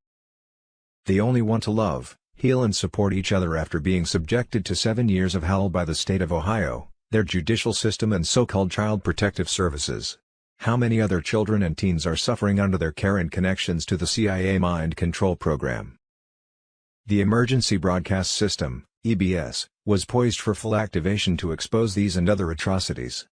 They only want to love, heal and support each other after being subjected to 7 years of hell by the state of Ohio, their judicial system and so-called child protective services. How many other children and teens are suffering under their care and connections to the CIA mind control program? The Emergency Broadcast System, EBS, was poised for full activation to expose these and other atrocities.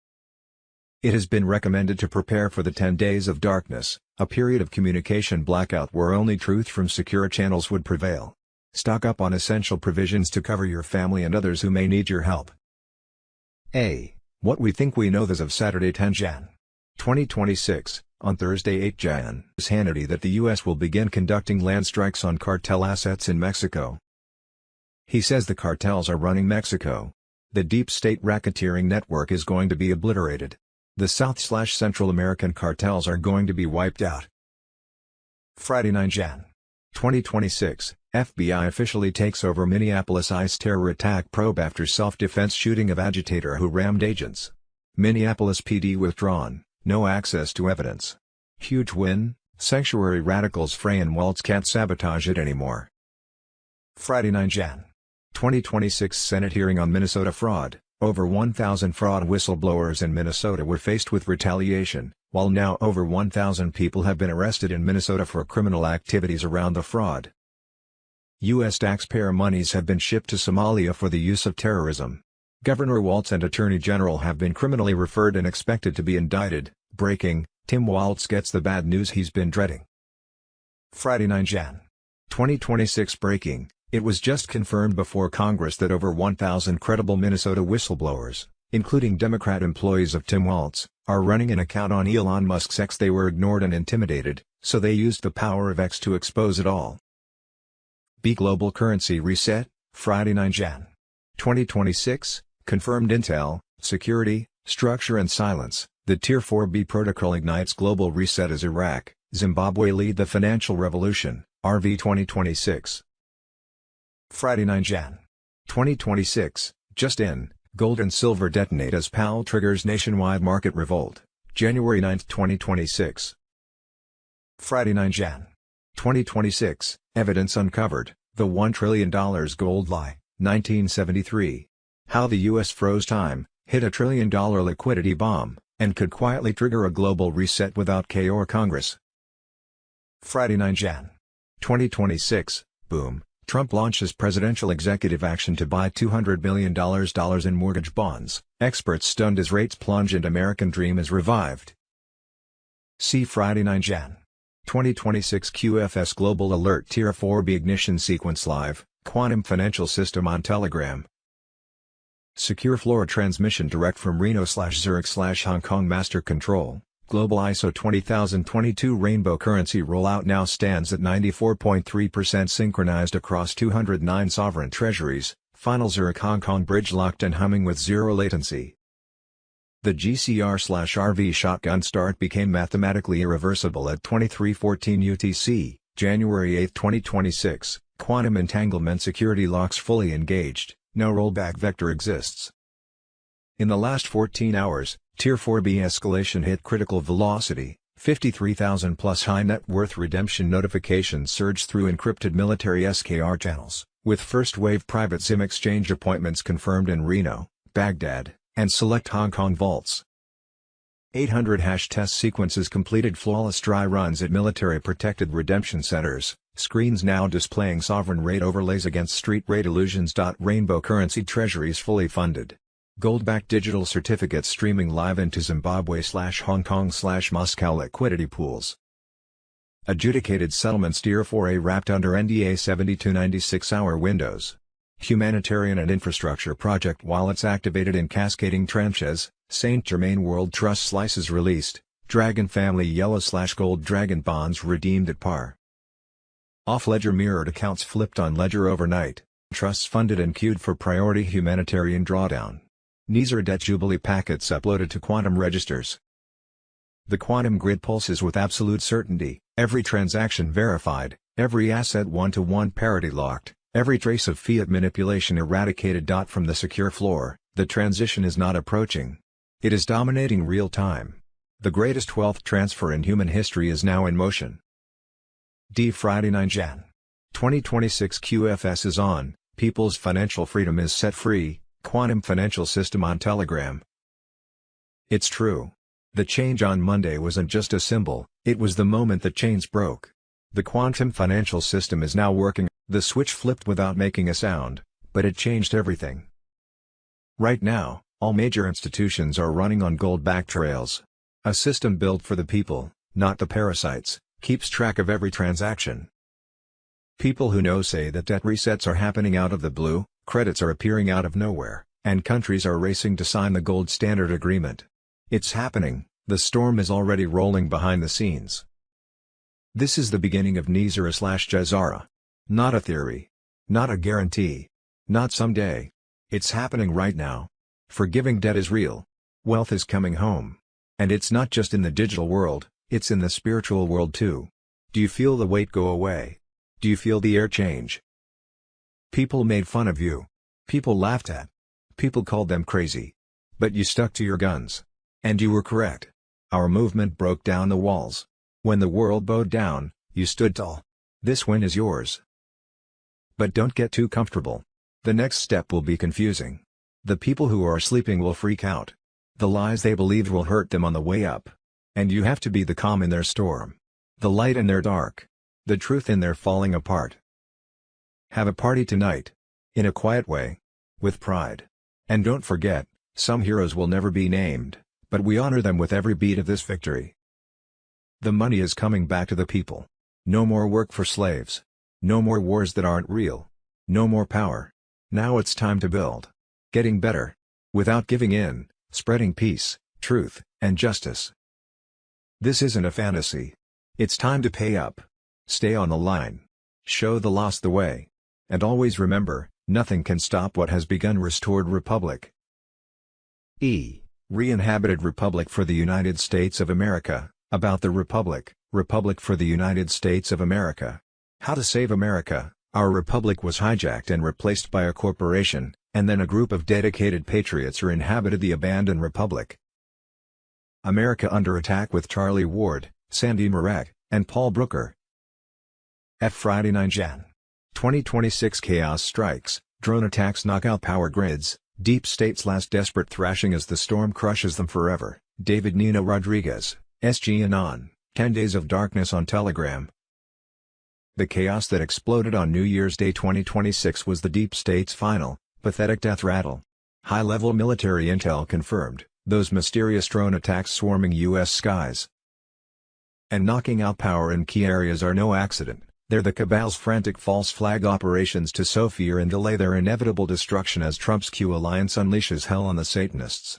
It has been recommended to prepare for the 10 days of darkness, a period of communication blackout where only truth from secure channels would prevail. Stock up on essential provisions to cover your family and others who may need your help. A. What we think we know as of Saturday 10 Jan. 2026, on Thursday 8 Jan. Hannity that the U.S. will begin conducting land strikes on cartel assets in Mexico. He says the cartels are running Mexico. The deep state racketeering network is going to be obliterated. The South/Central American cartels are going to be wiped out. Friday 9 Jan. 2026, FBI officially takes over Minneapolis ICE terror attack probe after self-defense shooting of agitator who rammed agents. Minneapolis PD withdrawn, no access to evidence. Huge win, sanctuary radicals Frey and Waltz can't sabotage it anymore. Friday 9 Jan. 2026 Senate hearing on Minnesota fraud. Over 1,000 fraud whistleblowers in Minnesota were faced with retaliation, while now over 1,000 people have been arrested in Minnesota for criminal activities around the fraud. U.S. taxpayer monies have been shipped to Somalia for the use of terrorism. Governor Waltz and Attorney General have been criminally referred and expected to be indicted. Breaking, Tim Waltz gets the bad news he's been dreading. Friday 9 Jan. 2026 breaking. It was just confirmed before Congress that over 1,000 credible Minnesota whistleblowers, including Democrat employees of Tim Waltz, are running an account on Elon Musk's X. They were ignored and intimidated, so they used the power of X to expose it all. B. Global currency reset, Friday 9 Jan. 2026, confirmed intel, security, structure and silence. The Tier 4B protocol ignites global reset as Iraq, Zimbabwe lead the financial revolution, RV 2026. Friday 9 Jan. 2026, just in, gold and silver detonate as Powell triggers nationwide market revolt, January 9, 2026. Friday 9 Jan. 2026, evidence uncovered, the $1 trillion gold lie, 1973. How the U.S. froze time, hit a $1 trillion liquidity bomb, and could quietly trigger a global reset without K or Congress. Friday 9 Jan. 2026, boom. Trump launches presidential executive action to buy $200 billion in mortgage bonds, experts stunned as rates plunge and American dream is revived. See Friday 9 Jan. 2026 QFS Global Alert Tier 4B Ignition Sequence Live, Quantum Financial System on Telegram. Secure floor transmission direct from Reno/Zurich/Hong Kong Master Control. Global ISO 20022 Rainbow Currency rollout now stands at 94.3% synchronized across 209 sovereign treasuries, final Zurich Hong Kong bridge locked and humming with zero latency. The GCR/RV shotgun start became mathematically irreversible at 23:14 UTC, January 8, 2026, quantum entanglement security locks fully engaged, no rollback vector exists. In the last 14 hours, Tier 4B escalation hit critical velocity, 53,000 plus high net worth redemption notifications surged through encrypted military SKR channels, with first-wave private SIM exchange appointments confirmed in Reno, Baghdad, and select Hong Kong vaults. 800 hash test sequences completed flawless dry runs at military-protected redemption centers, screens now displaying sovereign rate overlays against street rate illusions. Rainbow currency treasuries fully funded. Gold-backed digital certificates streaming live into Zimbabwe/Hong Kong/Moscow liquidity pools. Adjudicated settlements Tier 4A wrapped under NDA 7296-hour windows. Humanitarian and infrastructure project wallets activated in cascading tranches. Saint Germain World Trust slices released. Dragon family yellow/gold dragon bonds redeemed at par. Off-ledger mirrored accounts flipped on ledger overnight. Trusts funded and queued for priority humanitarian drawdown. Neezer debt jubilee packets uploaded to quantum registers. The quantum grid pulses with absolute certainty, every transaction verified, every asset one-to-one parity locked, every trace of fiat manipulation eradicated. From the secure floor, the transition is not approaching. It is dominating real time. The greatest wealth transfer in human history is now in motion. Friday 9 Jan. 2026 QFS is on, people's financial freedom is set free. Quantum financial system on Telegram. It's true. The change on Monday wasn't just a symbol, it was the moment the chains broke. The quantum financial system is now working. The switch flipped without making a sound, but it changed everything. Right now, all major institutions are running on gold-backed rails. A system built for the people, not the parasites, keeps track of every transaction. People who know say that debt resets are happening out of the blue, credits are appearing out of nowhere, and countries are racing to sign the gold standard agreement. It's happening, the storm is already rolling behind the scenes. This is the beginning of Nizara/Jazara. Not a theory. Not a guarantee. Not someday. It's happening right now. Forgiving debt is real. Wealth is coming home. And it's not just in the digital world, it's in the spiritual world too. Do you feel the weight go away? Do you feel the air change? People made fun of you. People laughed at. People called them crazy. But you stuck to your guns. And you were correct. Our movement broke down the walls. When the world bowed down, you stood tall. This win is yours. But don't get too comfortable. The next step will be confusing. The people who are sleeping will freak out. The lies they believed will hurt them on the way up. And you have to be the calm in their storm. The light in their dark. The truth in their falling apart. Have a party tonight. In a quiet way. With pride. And don't forget, some heroes will never be named, but we honor them with every beat of this victory. The money is coming back to the people. No more work for slaves. No more wars that aren't real. No more power. Now it's time to build. Getting better. Without giving in, spreading peace, truth, and justice. This isn't a fantasy. It's time to pay up. Stay on the line. Show the lost the way. And always remember, nothing can stop what has begun. Restored Republic. Re-inhabited Republic for the United States of America. About the Republic, Republic for the United States of America. How to save America. Our republic was hijacked and replaced by a corporation, and then a group of dedicated patriots re-inhabited the abandoned republic. America under attack with Charlie Ward, Sandy Marek, and Paul Brooker. Friday 9 Jan. 2026 chaos strikes, drone attacks knock out power grids, deep state's last desperate thrashing as the storm crushes them forever. David Nino Rodriguez, SG Anon, 10 Days of Darkness on Telegram. The chaos that exploded on New Year's Day 2026 was the deep state's final, pathetic death rattle. High-level military intel confirmed, those mysterious drone attacks swarming U.S. skies and knocking out power in key areas are no accident. They're the cabal's frantic false flag operations to sow fear and delay their inevitable destruction as Trump's Q alliance unleashes hell on the Satanists.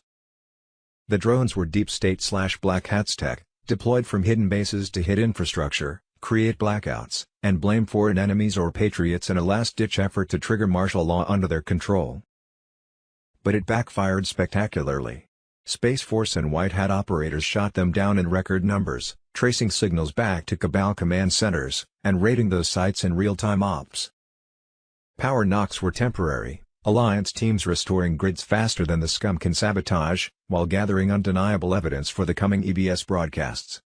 The drones were deep state/black hats tech, deployed from hidden bases to hit infrastructure, create blackouts, and blame foreign enemies or patriots in a last-ditch effort to trigger martial law under their control. But it backfired spectacularly. Space Force and White Hat operators shot them down in record numbers, tracing signals back to cabal command centers, and raiding those sites in real-time ops. Power knocks were temporary, alliance teams restoring grids faster than the scum can sabotage, while gathering undeniable evidence for the coming EBS broadcasts.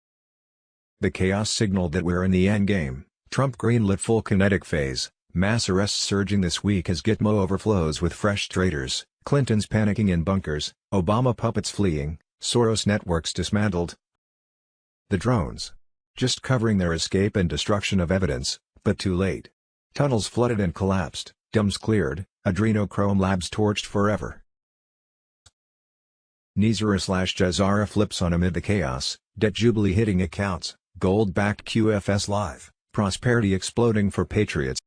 The chaos signaled that we're in the endgame. Trump greenlit full kinetic phase, mass arrests surging this week as Gitmo overflows with fresh traitors, Clinton's panicking in bunkers, Obama puppets fleeing, Soros networks dismantled. The drones. Just covering their escape and destruction of evidence, but too late. Tunnels flooded and collapsed, DUMs cleared, adrenochrome labs torched forever. Nizara/Jazara flips on amid the chaos, debt jubilee hitting accounts, gold-backed QFS live, prosperity exploding for patriots.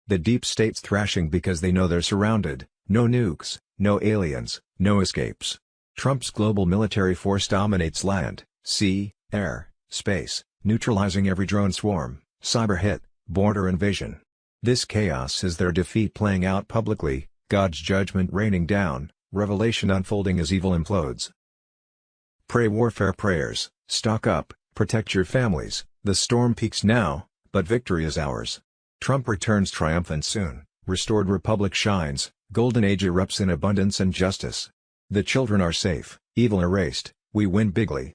The deep state's thrashing because they know they're surrounded, no nukes, no aliens, no escapes. Trump's global military force dominates land, sea, air, space, neutralizing every drone swarm, cyber hit, border invasion. This chaos is their defeat playing out publicly, God's judgment raining down, revelation unfolding as evil implodes. Pray warfare prayers, stock up, protect your families, the storm peaks now, but victory is ours. Trump returns triumphant soon, restored republic shines, golden age erupts in abundance and justice. The children are safe, evil erased, we win bigly.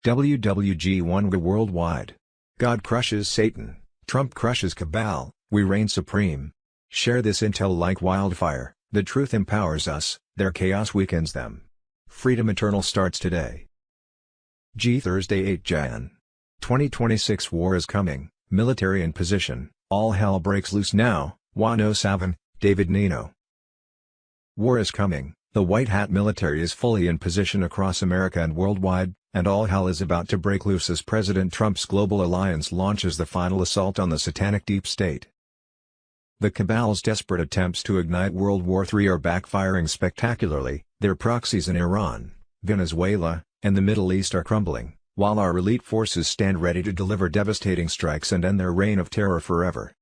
WWG1 worldwide. God crushes Satan, Trump crushes cabal, we reign supreme. Share this intel like wildfire, The truth empowers us, their chaos weakens them. Freedom Eternal starts today. Thursday 8 Jan. 2026 War is coming, military in position, all hell breaks loose now, Wano Savan, David Nino. War is coming, the white hat military is fully in position across America and worldwide, and all hell is about to break loose as President Trump's global alliance launches the final assault on the satanic deep state. The cabal's desperate attempts to ignite World War III are backfiring spectacularly, their proxies in Iran, Venezuela, and the Middle East are crumbling, while our elite forces stand ready to deliver devastating strikes and end their reign of terror forever.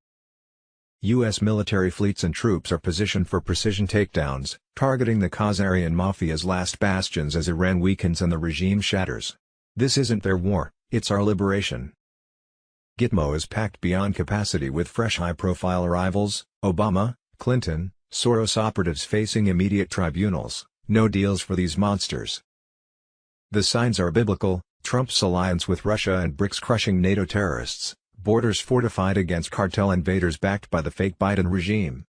U.S. military fleets and troops are positioned for precision takedowns, targeting the Khazarian mafia's last bastions as Iran weakens and the regime shatters. This isn't their war, it's our liberation. Gitmo is packed beyond capacity with fresh high-profile arrivals, Obama, Clinton, Soros operatives facing immediate tribunals, no deals for these monsters. The signs are biblical: Trump's alliance with Russia and BRICS crushing NATO terrorists, borders fortified against cartel invaders backed by the fake Biden regime.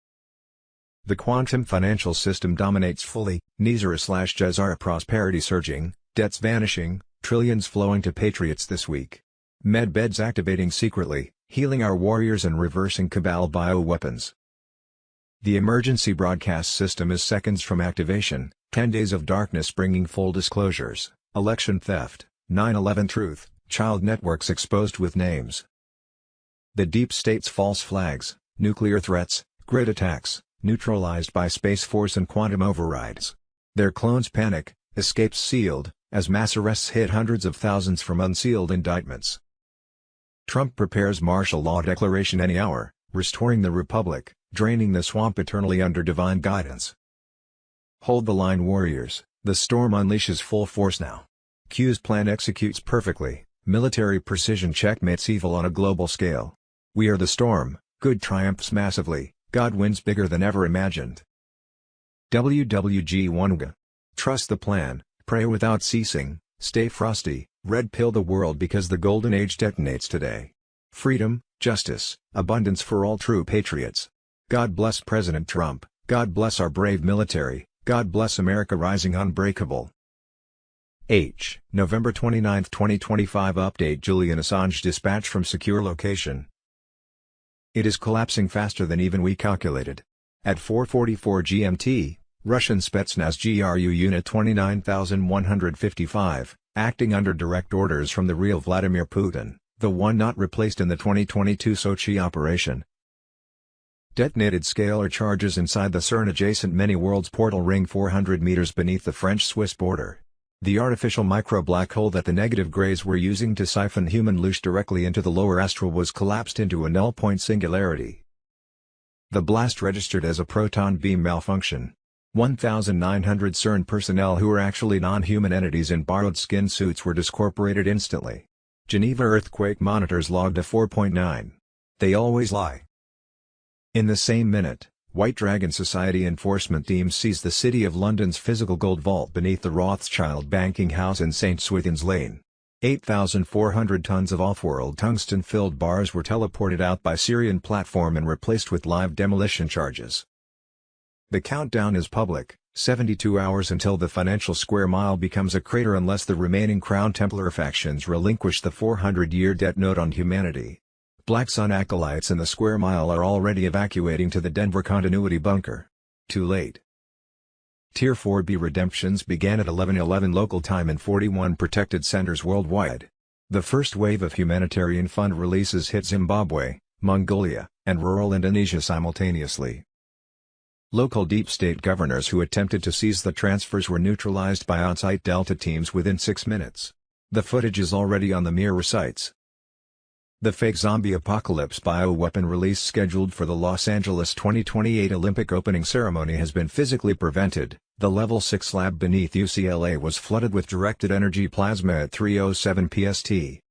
The quantum financial system dominates fully, Nizara/Jezara prosperity surging, debts vanishing, trillions flowing to patriots this week. Medbeds activating secretly, healing our warriors and reversing cabal bioweapons. The emergency broadcast system is seconds from activation, 10 days of darkness bringing full disclosures, election theft, 9/11 truth, child networks exposed with names. The deep state's false flags, nuclear threats, grid attacks, neutralized by Space Force and quantum overrides. Their clones panic, escapes sealed, as mass arrests hit hundreds of thousands from unsealed indictments. Trump prepares martial law declaration any hour, restoring the republic, draining the swamp eternally under divine guidance. Hold the line, warriors, the storm unleashes full force now. Q's plan executes perfectly, military precision checkmates evil on a global scale. We are the storm, good triumphs massively, God wins bigger than ever imagined. WWG1G. Trust the plan, pray without ceasing, stay frosty, red pill the world because the golden age detonates today. Freedom, justice, abundance for all true patriots. God bless President Trump, God bless our brave military, God bless America rising unbreakable. November 29, 2025 Update: Julian Assange dispatch from secure location. It is collapsing faster than even we calculated. At 4:44 GMT, Russian Spetsnaz GRU Unit 29155, acting under direct orders from the real Vladimir Putin, the one not replaced in the 2022 Sochi operation, detonated scalar charges inside the CERN-adjacent many-worlds portal ring 400 meters beneath the French-Swiss border. The artificial micro-black hole that the negative grays were using to siphon human loosh directly into the lower astral was collapsed into a null-point singularity. The blast registered as a proton beam malfunction. 1,900 CERN personnel who were actually non-human entities in borrowed skin suits were discorporated instantly. Geneva earthquake monitors logged a 4.9. They always lie. In the same minute, White Dragon Society enforcement teams seized the City of London's physical gold vault beneath the Rothschild banking house in St. Swithin's Lane. 8,400 tons of off-world tungsten-filled bars were teleported out by Syrian platform and replaced with live demolition charges. The countdown is public, 72 hours until the financial square mile becomes a crater unless the remaining Crown Templar factions relinquish the 400-year debt note on humanity. Black Sun acolytes in the square mile are already evacuating to the Denver Continuity Bunker. Too late. Tier 4B redemptions began at 11:11 local time in 41 protected centers worldwide. The first wave of humanitarian fund releases hit Zimbabwe, Mongolia, and rural Indonesia simultaneously. Local deep state governors who attempted to seize the transfers were neutralized by on-site Delta teams within 6 minutes. The footage is already on the mirror sites. The fake zombie apocalypse bioweapon release scheduled for the Los Angeles 2028 Olympic opening ceremony has been physically prevented. The Level 6 lab beneath UCLA was flooded with directed energy plasma at 3:07 PST.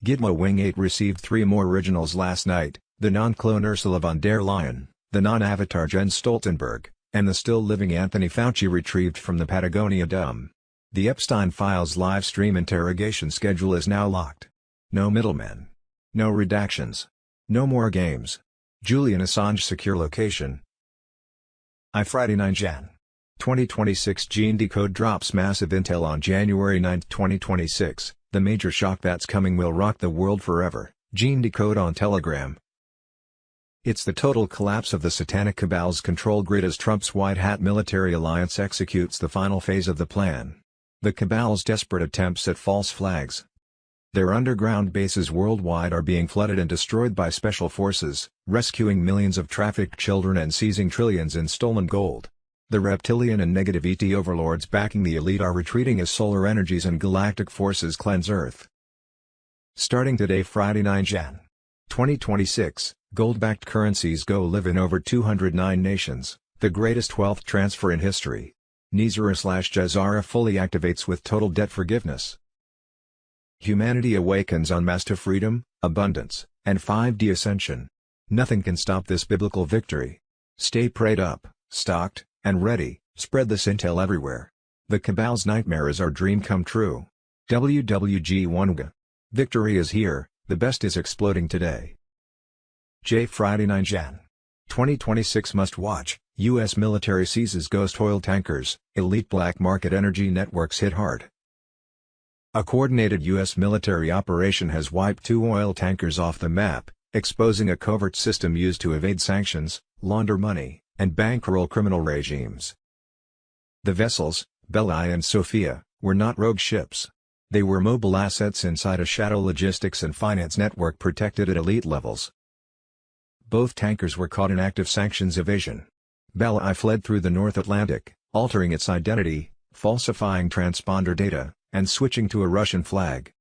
Gitmo Wing 8 received 3 more originals last night: the non-clone Ursula von der Leyen, the non-avatar Jens Stoltenberg, and the still-living Anthony Fauci retrieved from the Patagonia Dome. The Epstein Files live stream interrogation schedule is now locked. No middlemen. No redactions. No more games. Julian Assange secure location. Friday 9 Jan. 2026 Gene Decode drops massive intel on January 9, 2026, the major shock that's coming will rock the world forever, Gene Decode on Telegram. It's the total collapse of the satanic cabal's control grid as Trump's White Hat military alliance executes the final phase of the plan. The cabal's desperate attempts at false flags. Their underground bases worldwide are being flooded and destroyed by special forces, rescuing millions of trafficked children and seizing trillions in stolen gold. The reptilian and negative ET overlords backing the elite are retreating as solar energies and galactic forces cleanse Earth. Starting today Friday 9 Jan. 2026, gold-backed currencies go live in over 209 nations, the greatest wealth transfer in history. Nizara/Jazara fully activates with total debt forgiveness. Humanity awakens en masse to freedom, abundance, and 5D ascension. Nothing can stop this biblical victory. Stay prayed up, stocked, and ready, spread this intel everywhere. The cabal's nightmare is our dream come true. WWG1G. Victory is here, the best is exploding today. Friday 9 Jan. 2026 must watch, U.S. military seizes ghost oil tankers, elite black market energy networks hit hard. A coordinated U.S. military operation has wiped 2 oil tankers off the map, exposing a covert system used to evade sanctions, launder money, and bankroll criminal regimes. The vessels, Belai and Sophia, were not rogue ships. They were mobile assets inside a shadow logistics and finance network protected at elite levels. Both tankers were caught in active sanctions evasion. Belai fled through the North Atlantic, altering its identity, falsifying transponder data, and switching to a Russian flag.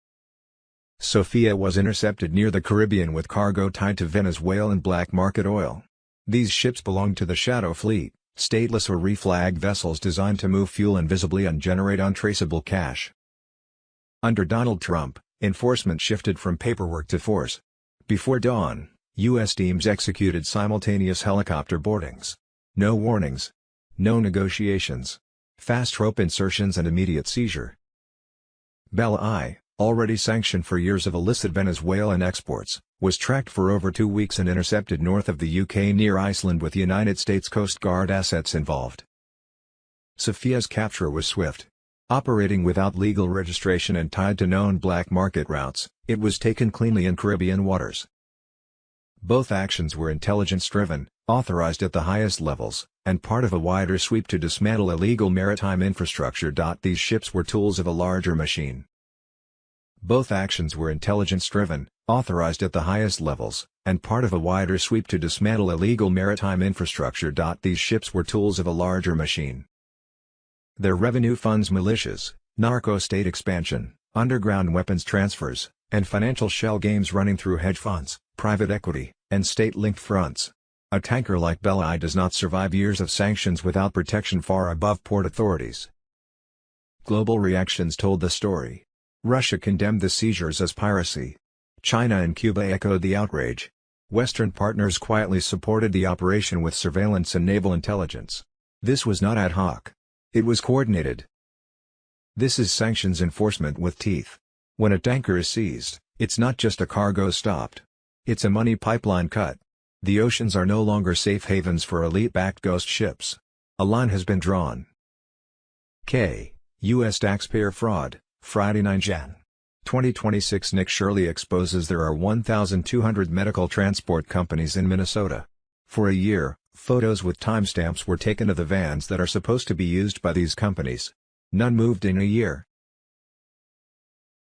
Sophia was intercepted near the Caribbean with cargo tied to Venezuelan black market oil. These ships belonged to the Shadow Fleet, stateless or reflagged vessels designed to move fuel invisibly and generate untraceable cash. Under Donald Trump, enforcement shifted from paperwork to force. Before dawn, U.S. teams executed simultaneous helicopter boardings. No warnings. No negotiations. Fast rope insertions and immediate seizure. Belai, already sanctioned for years of illicit Venezuelan exports, was tracked for over 2 weeks and intercepted north of the UK near Iceland with United States Coast Guard assets involved. Sophia's capture was swift. Operating without legal registration and tied to known black market routes, it was taken cleanly in Caribbean waters. Both actions were intelligence-driven, authorized at the highest levels, and part of a wider sweep to dismantle illegal maritime infrastructure. These ships were tools of a larger machine. Both actions were intelligence-driven, authorized at the highest levels, and part of a wider sweep to dismantle illegal maritime infrastructure. These ships were tools of a larger machine. Their revenue funds militias, narco-state expansion, underground weapons transfers, and financial shell games running through hedge funds, private equity, and state-linked fronts. A tanker like Belai does not survive years of sanctions without protection far above port authorities. Global reactions told the story. Russia condemned the seizures as piracy. China and Cuba echoed the outrage. Western partners quietly supported the operation with surveillance and naval intelligence. This was not ad hoc. It was coordinated. This is sanctions enforcement with teeth. When a tanker is seized, it's not just a cargo stopped. It's a money pipeline cut. The oceans are no longer safe havens for elite-backed ghost ships. A line has been drawn. U.S. taxpayer fraud, Friday 9 Jan. 2026 Nick Shirley exposes there are 1,200 medical transport companies in Minnesota. For a year, photos with timestamps were taken of the vans that are supposed to be used by these companies. None moved in a year.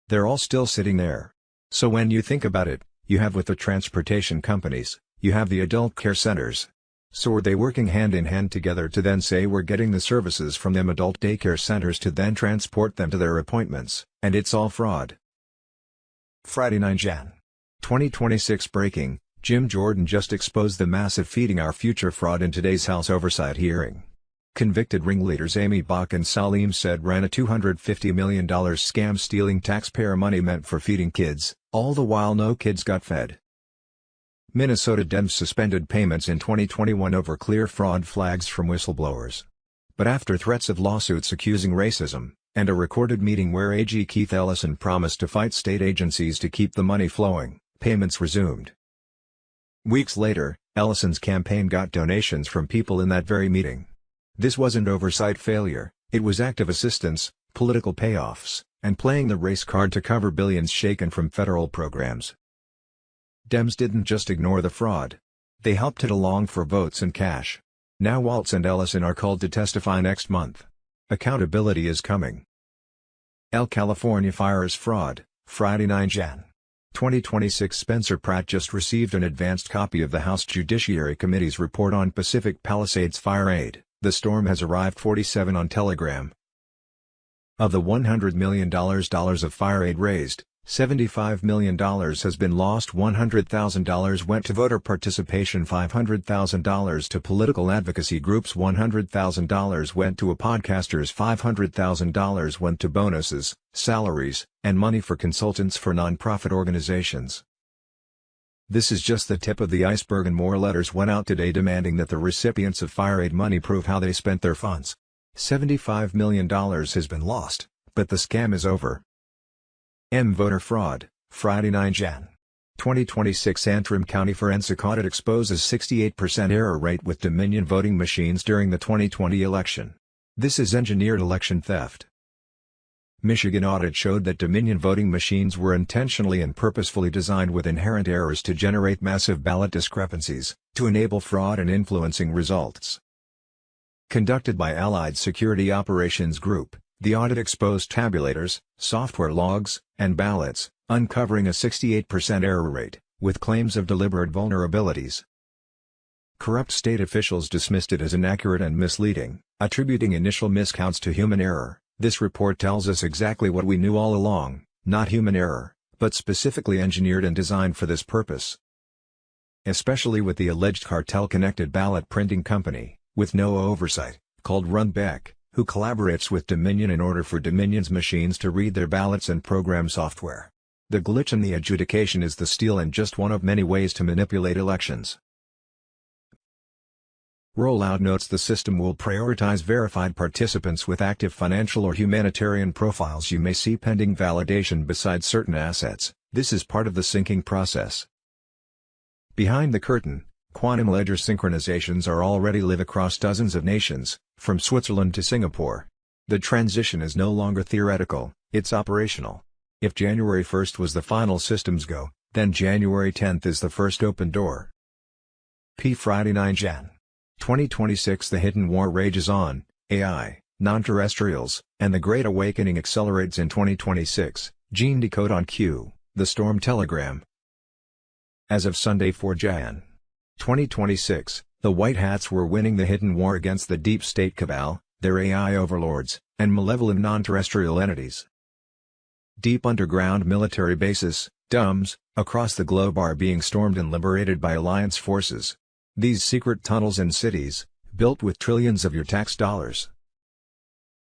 They're all still sitting there. So when you think about it, you have with the transportation companies, you have the adult care centers. So are they working hand in hand together to then say we're getting the services from them adult daycare centers to then transport them to their appointments, and it's all fraud? Friday 9 Jan. 2026 breaking, Jim Jordan just exposed the massive Feeding Our Future fraud in today's House Oversight hearing. Convicted ringleaders Amy Bach and Salim Said ran a $250 million scam stealing taxpayer money meant for feeding kids, all the while no kids got fed. Minnesota Dems suspended payments in 2021 over clear fraud flags from whistleblowers. But after threats of lawsuits accusing racism, and a recorded meeting where AG Keith Ellison promised to fight state agencies to keep the money flowing, payments resumed. Weeks later, Ellison's campaign got donations from people in that very meeting. This wasn't oversight failure, it was active assistance, political payoffs, and playing the race card to cover billions shaken from federal programs. Dems didn't just ignore the fraud. They helped it along for votes and cash. Now Waltz and Ellison are called to testify next month. Accountability is coming. California fires fraud, Friday 9 Jan. 2026. Spencer Pratt just received an advanced copy of the House Judiciary Committee's report on Pacific Palisades fire aid. The storm has arrived 47 on Telegram. Of the $100 million of fire aid raised, $75 million has been lost. $100,000 went to voter participation, $500,000 to political advocacy groups, $100,000 went to a podcasters, $500,000 went to bonuses, salaries, and money for consultants for nonprofit organizations. This is just the tip of the iceberg, and more letters went out today demanding that the recipients of fire aid money prove how they spent their funds. $75 million has been lost, but the scam is over. Voter fraud, Friday 9 Jan. 2026. Antrim County Forensic Audit exposes 68% error rate with Dominion voting machines during the 2020 election. This is engineered election theft. Michigan audit showed that Dominion voting machines were intentionally and purposefully designed with inherent errors to generate massive ballot discrepancies, to enable fraud and influencing results. Conducted by Allied Security Operations Group, the audit exposed tabulators, software logs, and ballots, uncovering a 68% error rate, with claims of deliberate vulnerabilities. Corrupt state officials dismissed it as inaccurate and misleading, attributing initial miscounts to human error. This report tells us exactly what we knew all along, not human error, but specifically engineered and designed for this purpose. Especially with the alleged cartel-connected ballot printing company, with no oversight, called Runbeck, who collaborates with Dominion in order for Dominion's machines to read their ballots and program software. The glitch in the adjudication is the steal and just one of many ways to manipulate elections. Rollout notes the system will prioritize verified participants with active financial or humanitarian profiles you may see pending validation besides certain assets. This is part of the syncing process. Behind the curtain, quantum ledger synchronizations are already live across dozens of nations, from Switzerland to Singapore. The transition is no longer theoretical, it's operational. If January 1st was the final systems go, then January 10th is the first open door. Friday 9 Jan. 2026. The hidden war rages on, AI, non-terrestrials, and the Great Awakening accelerates in 2026, Gene Decode on Q, The Storm Telegram. As of Sunday 4 Jan. 2026, the White Hats were winning the hidden war against the deep state cabal, their AI overlords, and malevolent non-terrestrial entities. Deep underground military bases, DUMBs, across the globe are being stormed and liberated by alliance forces. These secret tunnels and cities, built with trillions of your tax dollars,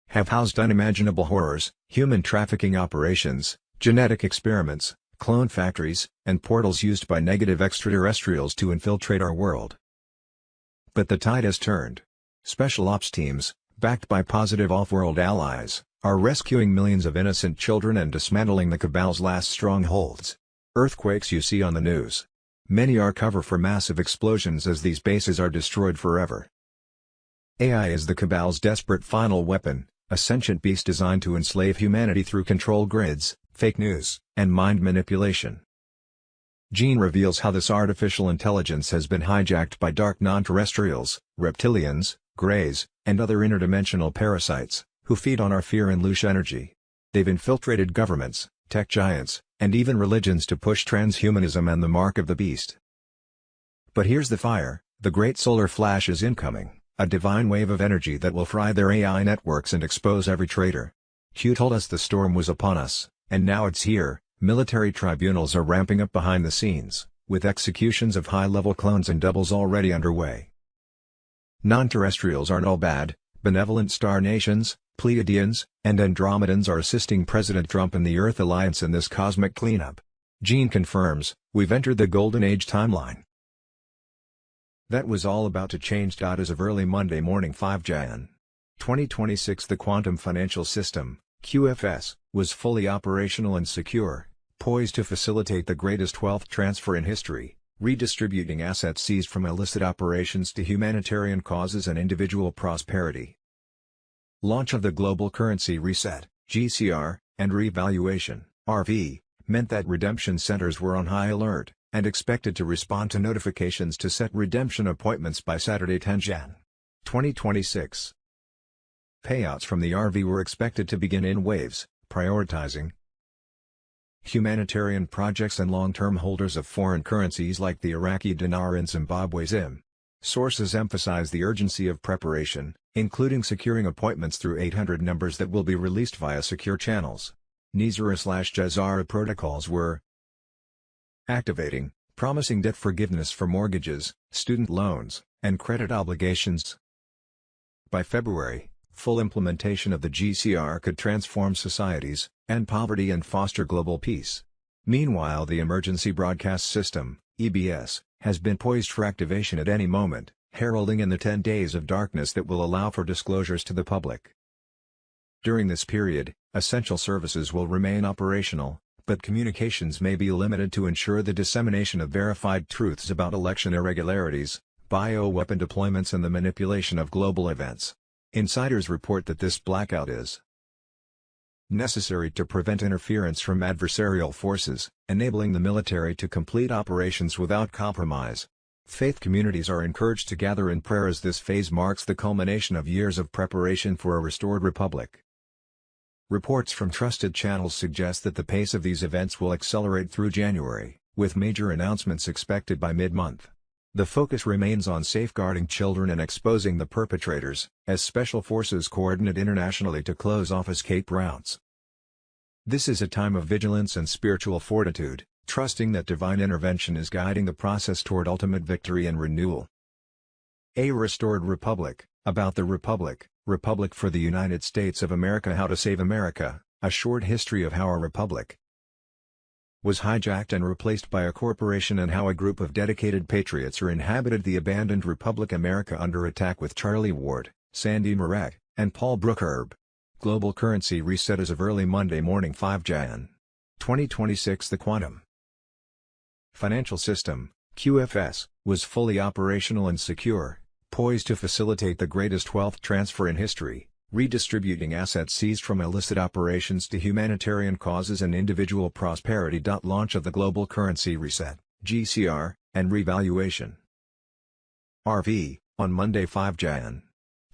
have housed unimaginable horrors, human trafficking operations, genetic experiments, clone factories, and portals used by negative extraterrestrials to infiltrate our world. But the tide has turned. Special ops teams, backed by positive off-world allies, are rescuing millions of innocent children and dismantling the cabal's last strongholds. Earthquakes you see on the news. Many are cover for massive explosions as these bases are destroyed forever. AI is the cabal's desperate final weapon, a sentient beast designed to enslave humanity through control grids, fake news, and mind manipulation. Gene reveals how this artificial intelligence has been hijacked by dark non-terrestrials, reptilians, greys, and other interdimensional parasites, who feed on our fear and louche energy. They've infiltrated governments, tech giants, and even religions to push transhumanism and the mark of the beast. But here's the fire, the great solar flash is incoming, a divine wave of energy that will fry their AI networks and expose every traitor. Q told us the storm was upon us, and now it's here. Military tribunals are ramping up behind the scenes, with executions of high-level clones and doubles already underway. Non-terrestrials aren't all bad. Benevolent star nations, Pleiadians, and Andromedans are assisting President Trump and the Earth Alliance in this cosmic cleanup. Gene confirms, we've entered the Golden Age timeline. That was all about to change. As of early Monday morning 5 Jan. 2026 the quantum financial system, QFS, was fully operational and secure, poised to facilitate the greatest wealth transfer in history, redistributing assets seized from illicit operations to humanitarian causes and individual prosperity. Launch of the Global Currency Reset, GCR, and revaluation, RV, meant that redemption centers were on high alert, and expected to respond to notifications to set redemption appointments by Saturday 10 Jan. 2026. Payouts from the RV were expected to begin in waves, prioritizing humanitarian projects and long-term holders of foreign currencies like the Iraqi dinar and Zimbabwe ZIM. Sources emphasize the urgency of preparation, including securing appointments through 800 numbers that will be released via secure channels. NISRA/JAZARA protocols were activating, promising debt forgiveness for mortgages, student loans, and credit obligations. By February, full implementation of the GCR could transform societies, end poverty and foster global peace. Meanwhile, the Emergency Broadcast System, EBS, has been poised for activation at any moment, heralding in the 10 days of darkness that will allow for disclosures to the public. During this period, essential services will remain operational, but communications may be limited to ensure the dissemination of verified truths about election irregularities, bioweapon deployments and the manipulation of global events. Insiders report that this blackout is necessary to prevent interference from adversarial forces, enabling the military to complete operations without compromise. Faith communities are encouraged to gather in prayer as this phase marks the culmination of years of preparation for a restored republic. Reports from trusted channels suggest that the pace of these events will accelerate through January, with major announcements expected by mid-month. The focus remains on safeguarding children and exposing the perpetrators, as special forces coordinate internationally to close off escape routes. This is a time of vigilance and spiritual fortitude, trusting that divine intervention is guiding the process toward ultimate victory and renewal. A Restored Republic, about the Republic, Republic for the United States of America. How to Save America, a short history of how a republic was hijacked and replaced by a corporation and how a group of dedicated patriots inhabited the abandoned Republic America under attack with Charlie Ward, Sandy Marek, and Paul Brookerb. Global Currency Reset as of early Monday morning 5 Jan. 2026. The Quantum Financial System, QFS, was fully operational and secure, poised to facilitate the greatest wealth transfer in history, redistributing assets seized from illicit operations to humanitarian causes and individual prosperity. Launch of the Global Currency Reset, GCR, and revaluation, RV, on Monday 5 Jan.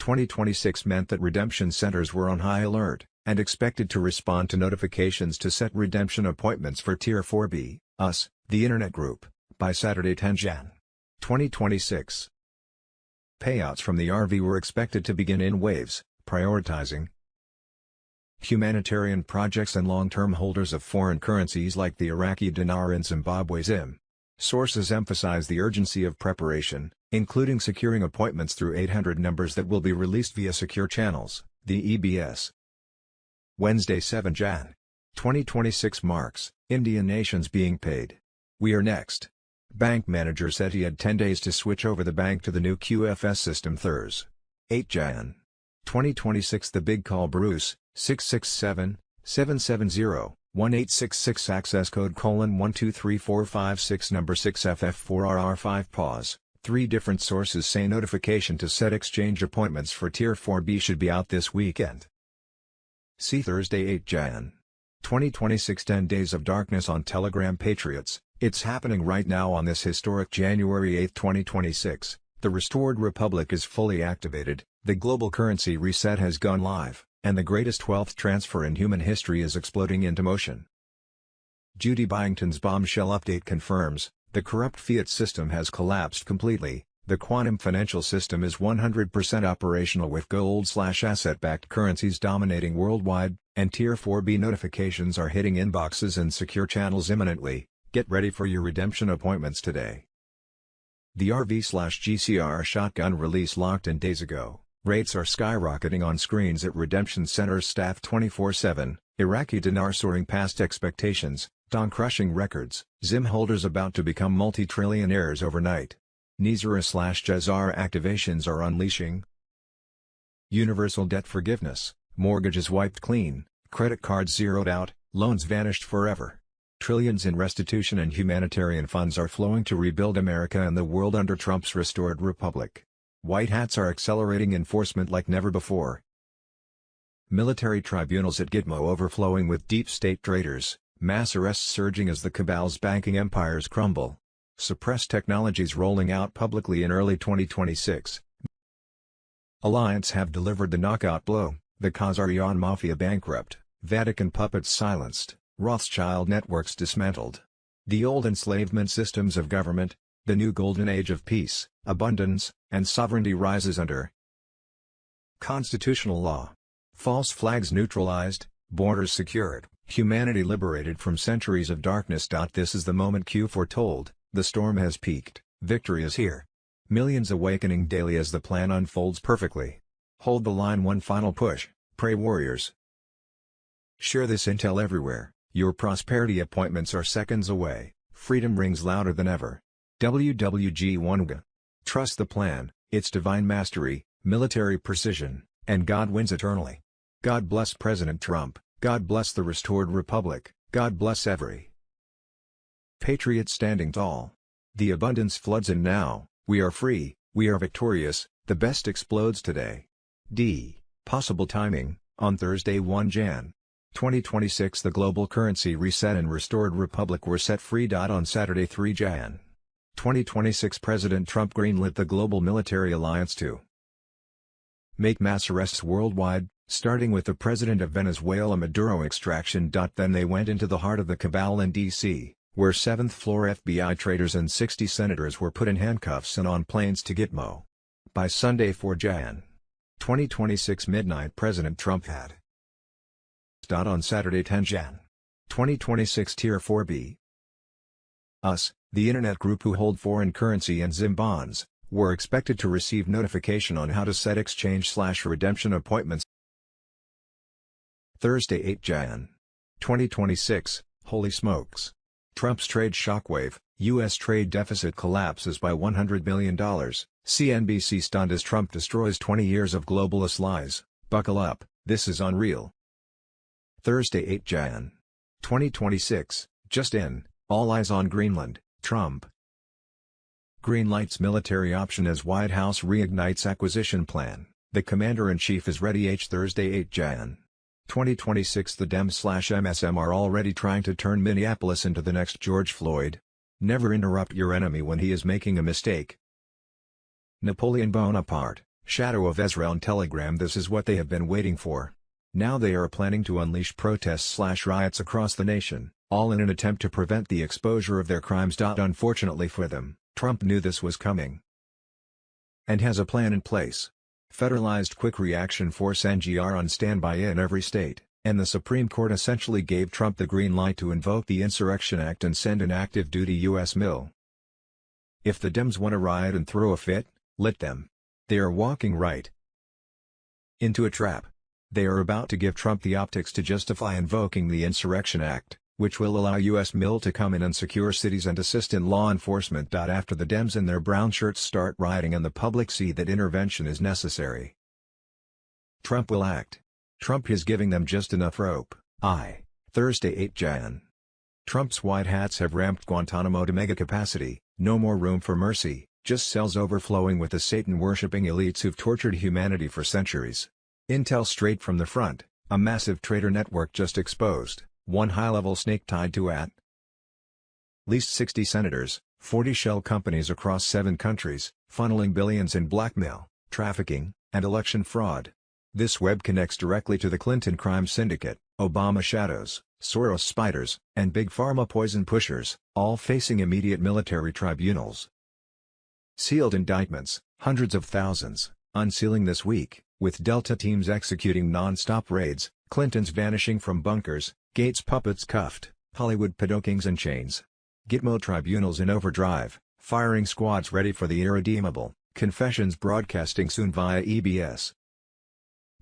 2026 meant that redemption centers were on high alert, and expected to respond to notifications to set redemption appointments for Tier 4B, US, the Internet Group, by Saturday 10 Jan. 2026. Payouts from the RV were expected to begin in waves, prioritizing humanitarian projects and long-term holders of foreign currencies like the Iraqi dinar and Zimbabwe ZIM. Sources emphasize the urgency of preparation, including securing appointments through 800 numbers that will be released via secure channels, the EBS. Wednesday 7 Jan. 2026 marks Indian nations being paid. We are next. Bank manager said he had 10 days to switch over the bank to the new QFS system. Thursday 8 Jan. 2026. The Big Call. Bruce, 667-770-1866. Access code :123456. Number 6FF4RR5. Pause. 3 different sources say notification to set exchange appointments for Tier 4B should be out this weekend. See Thursday 8 Jan. 2026. 10 Days of Darkness on Telegram. Patriots, it's happening right now on this historic January 8, 2026. The restored republic is fully activated, the global currency reset has gone live, and the greatest wealth transfer in human history is exploding into motion. Judy. Byington's bombshell update confirms, the corrupt fiat system has collapsed completely, the quantum financial system is 100% operational with gold/asset-backed currencies dominating worldwide, and Tier 4B notifications are hitting inboxes and secure channels imminently. Get ready for your redemption appointments today. The RV/GCR shotgun release locked in days ago. Rates are skyrocketing on screens at redemption centers staffed 24/7, Iraqi dinar soaring past expectations, Dong crushing records, ZIM holders about to become multi-trillionaires overnight. NISRA/JAZARA activations are unleashing universal debt forgiveness, mortgages wiped clean, credit cards zeroed out, loans vanished forever. Trillions in restitution and humanitarian funds are flowing to rebuild America and the world under Trump's restored republic. White hats are accelerating enforcement like never before. Military tribunals at Gitmo overflowing with deep state traitors, mass arrests surging as the cabal's banking empires crumble. Suppressed technologies rolling out publicly in early 2026. Alliance have delivered the knockout blow, the Khazarian mafia bankrupt, Vatican puppets silenced, Rothschild networks dismantled. The old enslavement systems of government, the new golden age of peace, abundance, and sovereignty rises under constitutional law. False flags neutralized, borders secured, humanity liberated from centuries of darkness. This is the moment Q foretold, the storm has peaked, victory is here. Millions awakening daily as the plan unfolds perfectly. Hold the line, one final push, pray warriors. Share this intel everywhere, your prosperity appointments are seconds away, freedom rings louder than ever. WWG1GA. Trust the plan, its divine mastery, military precision, and God wins eternally. God bless President Trump, God bless the restored republic, God bless every patriot standing tall. The abundance floods in now, we are free, we are victorious, the best explodes today. Possible timing, on Thursday 1 Jan. 2026 the global currency reset and restored republic were set free. On Saturday 3 Jan. 2026 President Trump greenlit the global military alliance to make mass arrests worldwide, starting with the president of Venezuela Maduro extraction. Then they went into the heart of the cabal in D.C., where 7th floor FBI traitors and 60 senators were put in handcuffs and on planes to Gitmo. By Sunday 4 Jan. 2026 midnight President Trump had on Saturday 10 Jan. 2026 Tier 4B. Us, the internet group who hold foreign currency and ZIM bonds, were expected to receive notification on how to set exchange/redemption appointments. Thursday 8 Jan. 2026, holy smokes. Trump's trade shockwave, U.S. trade deficit collapses by $100 billion, CNBC stunned as Trump destroys 20 years of globalist lies, buckle up, this is unreal. Thursday 8 Jan. 2026, just in, all eyes on Greenland, Trump greenlights military option as White House reignites acquisition plan, the commander-in-chief is ready. Thursday 8 Jan. 2026 the Dems/MSM are already trying to turn Minneapolis into the next George Floyd. Never interrupt your enemy when he is making a mistake. Napoleon Bonaparte, shadow of Ezra on Telegram. This is what they have been waiting for. Now they are planning to unleash protests/riots across the nation, all in an attempt to prevent the exposure of their crimes. Unfortunately for them, Trump knew this was coming and has a plan in place. Federalized Quick Reaction Force (GCR) on standby in every state, and the Supreme Court essentially gave Trump the green light to invoke the Insurrection Act and send an active duty U.S. mil. If the Dems want to riot and throw a fit, let them. They are walking right into a trap. They are about to give Trump the optics to justify invoking the Insurrection Act, which will allow U.S. mil to come in and secure cities and assist in law enforcement. After the Dems in their brown shirts start rioting and the public see that intervention is necessary, Trump will act. Trump is giving them just enough rope. Thursday 8 Jan. Trump's white hats have ramped Guantanamo to mega capacity, no more room for mercy, just cells overflowing with the Satan-worshipping elites who've tortured humanity for centuries. Intel straight from the front, a massive traitor network just exposed, one high-level snake tied to at least 60 senators, 40 shell companies across 7 countries, funneling billions in blackmail, trafficking, and election fraud. This web connects directly to the Clinton crime syndicate, Obama shadows, Soros spiders, and Big Pharma poison pushers, all facing immediate military tribunals. Sealed indictments, hundreds of thousands, unsealing this week, with Delta teams executing non-stop raids, Clintons vanishing from bunkers, Gates puppets cuffed, Hollywood pedokings in chains. Gitmo tribunals in overdrive, firing squads ready for the irredeemable, confessions broadcasting soon via EBS.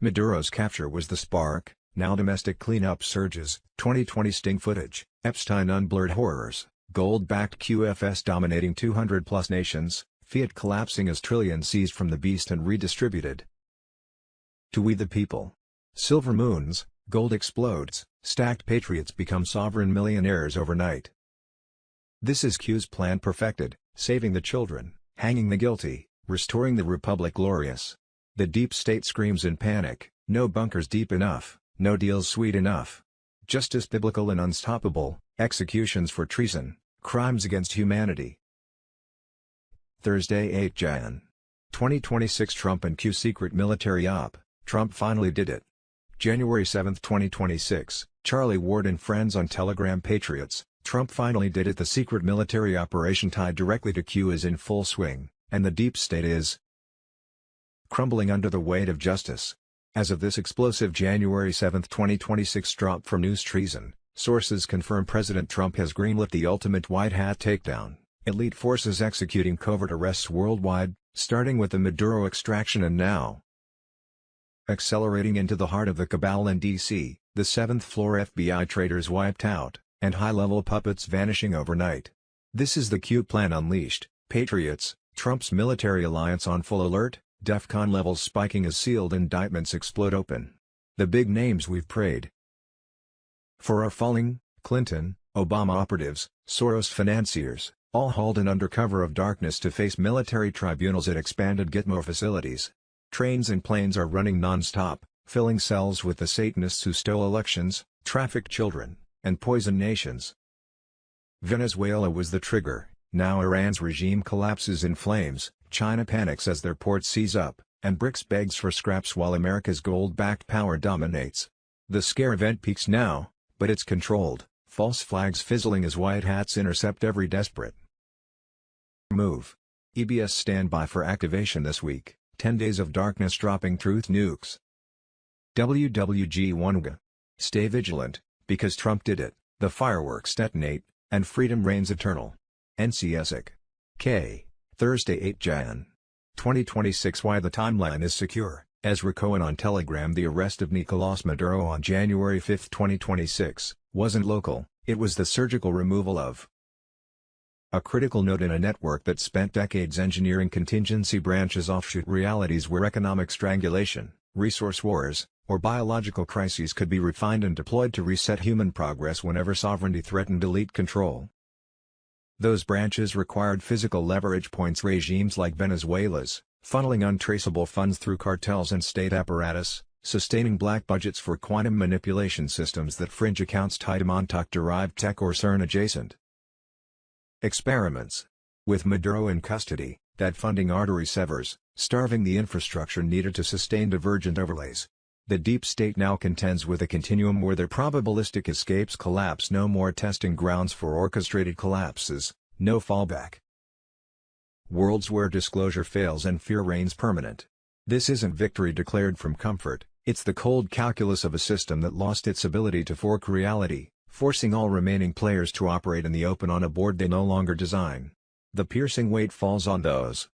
Maduro's capture was the spark, now domestic cleanup surges, 2020 sting footage, Epstein unblurred horrors, gold-backed QFS dominating 200-plus nations, fiat collapsing as trillions seized from the beast and redistributed to we the people. Silver moons, Gold explodes, stacked patriots become sovereign millionaires overnight. This is Q's plan perfected, saving the children, hanging the guilty, restoring the republic glorious. The deep state screams in panic, no bunkers deep enough, no deals sweet enough. Justice biblical and unstoppable, executions for treason, crimes against humanity. Thursday 8 Jan. 2026 Trump and Q secret military op, Trump finally did it. January 7, 2026, Charlie Ward and friends on Telegram Patriots, Trump finally did it. The secret military operation tied directly to Q is in full swing, and the deep state is crumbling under the weight of justice. As of this explosive January 7, 2026 drop from News Treason, sources confirm President Trump has greenlit the ultimate white hat takedown, elite forces executing covert arrests worldwide, starting with the Maduro extraction and now accelerating into the heart of the cabal in D.C., the 7th floor FBI traitors wiped out, and high-level puppets vanishing overnight. This is the Q plan unleashed, Patriots, Trump's military alliance on full alert, DEFCON levels spiking as sealed indictments explode open. The big names we've prayed for are falling: Clinton, Obama operatives, Soros financiers, all hauled in under cover of darkness to face military tribunals at expanded Gitmo facilities. Trains and planes are running non-stop, filling cells with the Satanists who stole elections, trafficked children, and poisoned nations. Venezuela was the trigger, now Iran's regime collapses in flames, China panics as their ports seize up, and BRICS begs for scraps while America's gold-backed power dominates. The scare event peaks now, but it's controlled, false flags fizzling as white hats intercept every desperate move. EBS standby for activation this week. 10 days of darkness dropping truth nukes. WWG1G. Stay vigilant, because Trump did it, the fireworks detonate, and freedom reigns eternal. NCSIC. K. Thursday 8 Jan. 2026 Why the timeline is secure. Ezra Cohen on Telegram. The arrest of Nicolás Maduro on January 5, 2026, wasn't local, it was the surgical removal of a critical node in a network that spent decades engineering contingency branches offshoot realities where economic strangulation, resource wars, or biological crises could be refined and deployed to reset human progress whenever sovereignty threatened elite control. Those branches required physical leverage points, regimes like Venezuela's, funneling untraceable funds through cartels and state apparatus, sustaining black budgets for quantum manipulation systems that fringe accounts tied to Montauk-derived tech or CERN-adjacent experiments. With Maduro in custody, that funding artery severs, starving the infrastructure needed to sustain divergent overlays. The deep state now contends with a continuum where their probabilistic escapes collapse. No more testing grounds for orchestrated collapses, no fallback. Worlds where disclosure fails and fear reigns permanent. This isn't victory declared from comfort, it's the cold calculus of a system that lost its ability to fork reality, forcing all remaining players to operate in the open on a board they no longer design. The piercing weight falls on those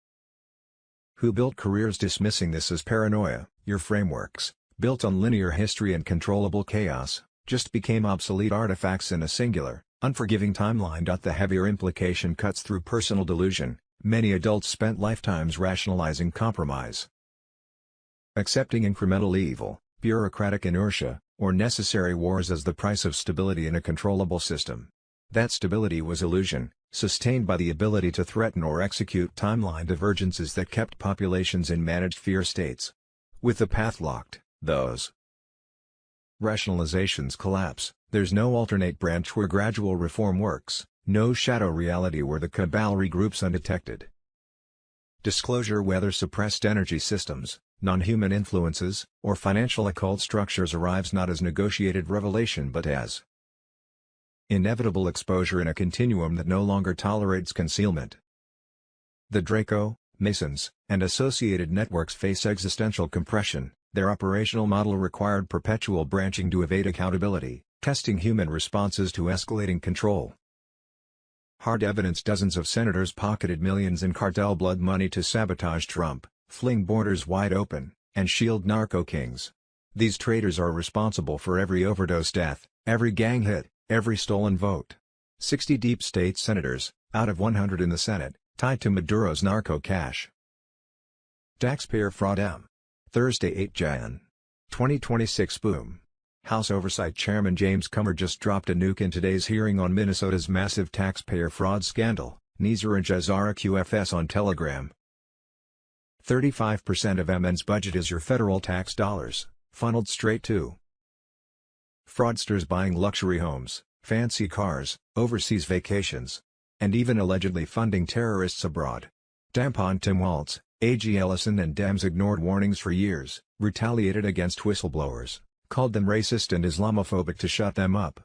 who built careers dismissing this as paranoia. Your frameworks, built on linear history and controllable chaos, just became obsolete artifacts in a singular, unforgiving timeline. The heavier implication cuts through personal delusion. Many adults spent lifetimes rationalizing compromise, accepting incremental evil, bureaucratic inertia, or necessary wars as the price of stability in a controllable system. That stability was illusion, sustained by the ability to threaten or execute timeline divergences that kept populations in managed fear states. With the path locked, those rationalizations collapse. There's no alternate branch where gradual reform works, no shadow reality where the cabal regroups undetected. Disclosure, whether suppressed energy systems, non-human influences, or financial occult structures, arrives not as negotiated revelation but as inevitable exposure in a continuum that no longer tolerates concealment. The Draco, Masons, and associated networks face existential compression. Their operational model required perpetual branching to evade accountability, testing human responses to escalating control. Hard evidence: dozens of senators pocketed millions in cartel blood money to sabotage Trump, fling borders wide open, and shield narco kings. These traitors are responsible for every overdose death, every gang hit, every stolen vote. 60 deep state senators, out of 100 in the Senate, tied to Maduro's narco cash. Taxpayer fraud. Thursday 8 Jan. 2026 Boom. House Oversight Chairman James Comer just dropped a nuke in today's hearing on Minnesota's massive taxpayer fraud scandal, Neezer and Jazara QFS on Telegram. 35% of MN's budget is your federal tax dollars, funneled straight to fraudsters buying luxury homes, fancy cars, overseas vacations, and even allegedly funding terrorists abroad. Tampon Tim Waltz, A.G. Ellison and Dems ignored warnings for years, retaliated against whistleblowers, called them racist and Islamophobic to shut them up.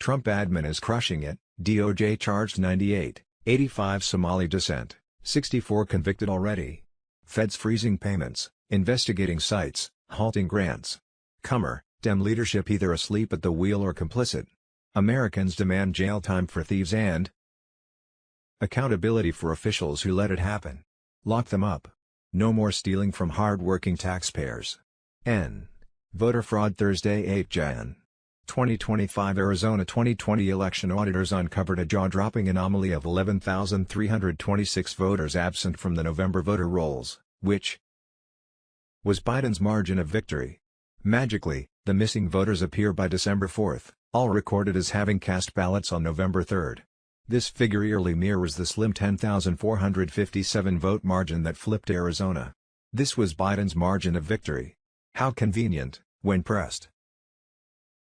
Trump admin is crushing it, DOJ charged 98, 85 Somali descent, 64 convicted already. Feds freezing payments, investigating sites, halting grants. Comer, Dem leadership either asleep at the wheel or complicit. Americans demand jail time for thieves and accountability for officials who let it happen. Lock them up. No more stealing from hard-working taxpayers. N. Voter fraud Thursday 8 Jan. 2025 Arizona 2020 election auditors uncovered a jaw-dropping anomaly of 11,326 voters absent from the November voter rolls, which was Biden's margin of victory. Magically, the missing voters appear by December 4, all recorded as having cast ballots on November 3. This figure eerily mirrors the slim 10,457 vote margin that flipped Arizona. This was Biden's margin of victory. How convenient, when pressed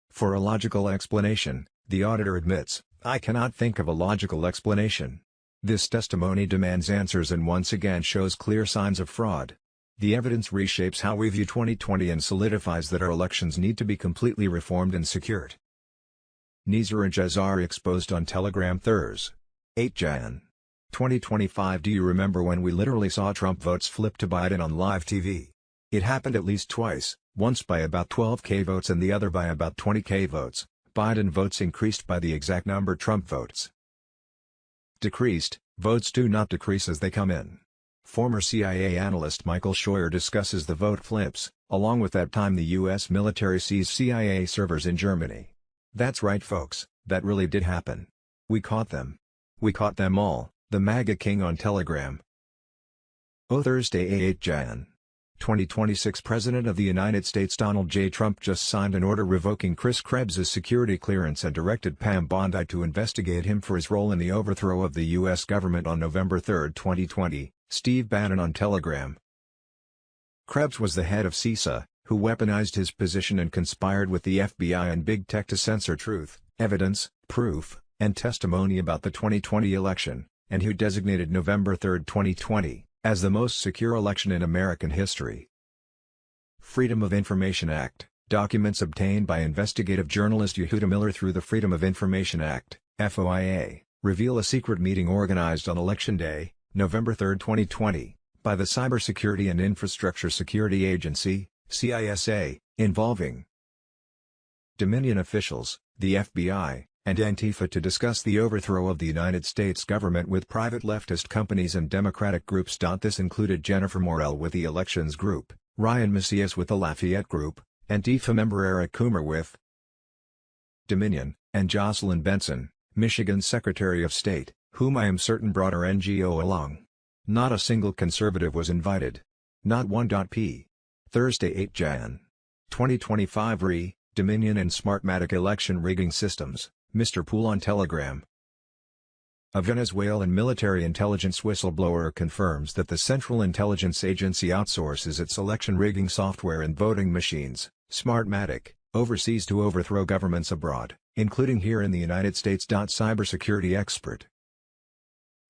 for a logical explanation, the auditor admits, "I cannot think of a logical explanation." This testimony demands answers and once again shows clear signs of fraud. The evidence reshapes how we view 2020 and solidifies that our elections need to be completely reformed and secured. Neezer and Jazara exposed on Telegram Thursday, 8 Jan. 2025 Do you remember when we literally saw Trump votes flip to Biden on live TV? It happened at least twice, once by about 12K votes and the other by about 20K votes. Biden votes increased by the exact number Trump votes decreased. Votes do not decrease as they come in. Former CIA analyst Michael Scheuer discusses the vote flips, along with that time the U.S. military seized CIA servers in Germany. That's right folks, that really did happen. We caught them. We caught them all, the MAGA king on Telegram. Thursday 8 Jan. 2026 President of the United States Donald J. Trump just signed an order revoking Chris Krebs's security clearance and directed Pam Bondi to investigate him for his role in the overthrow of the U.S. government on November 3, 2020, Steve Bannon on Telegram. Krebs was the head of CISA, who weaponized his position and conspired with the FBI and big tech to censor truth, evidence, proof, and testimony about the 2020 election, and who designated November 3, 2020, as the most secure election in American history. Freedom of Information Act. Documents obtained by investigative journalist Yehuda Miller through the Freedom of Information Act, FOIA, reveal a secret meeting organized on Election Day, November 3, 2020, by the Cybersecurity and Infrastructure Security Agency, CISA, involving Dominion officials, the FBI, and Antifa to discuss the overthrow of the United States government with private leftist companies and Democratic groups. This included Jennifer Morell with the Elections Group, Ryan Macias with the Lafayette Group, Antifa member Eric Coomer with Dominion, and Jocelyn Benson, Michigan's Secretary of State, whom I am certain brought her NGO along. Not a single conservative was invited. Not one. P. Thursday 8 Jan. 2025 Dominion and Smartmatic election rigging systems, Mr. Poole on Telegram. A Venezuelan military intelligence whistleblower confirms that the Central Intelligence Agency outsources its election rigging software and voting machines, Smartmatic, overseas to overthrow governments abroad, including here in the United States. Cybersecurity expert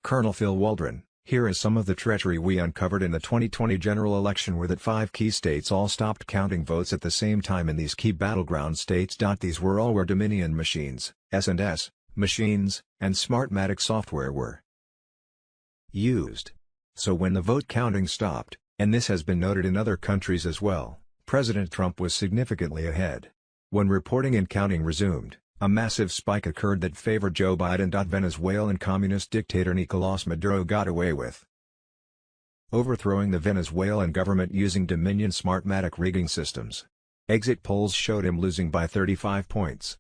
Colonel Phil Waldron, here is some of the treachery we uncovered in the 2020 general election where that 5 key states all stopped counting votes at the same time in these key battleground states. These were all where Dominion machines, S&S, machines, and Smartmatic software were used. So when the vote counting stopped, and this has been noted in other countries as well, President Trump was significantly ahead. When reporting and counting resumed, a massive spike occurred that favored Joe Biden. Venezuelan communist dictator Nicolás Maduro got away with overthrowing the Venezuelan government using Dominion Smartmatic rigging systems. Exit polls showed him losing by 35 points.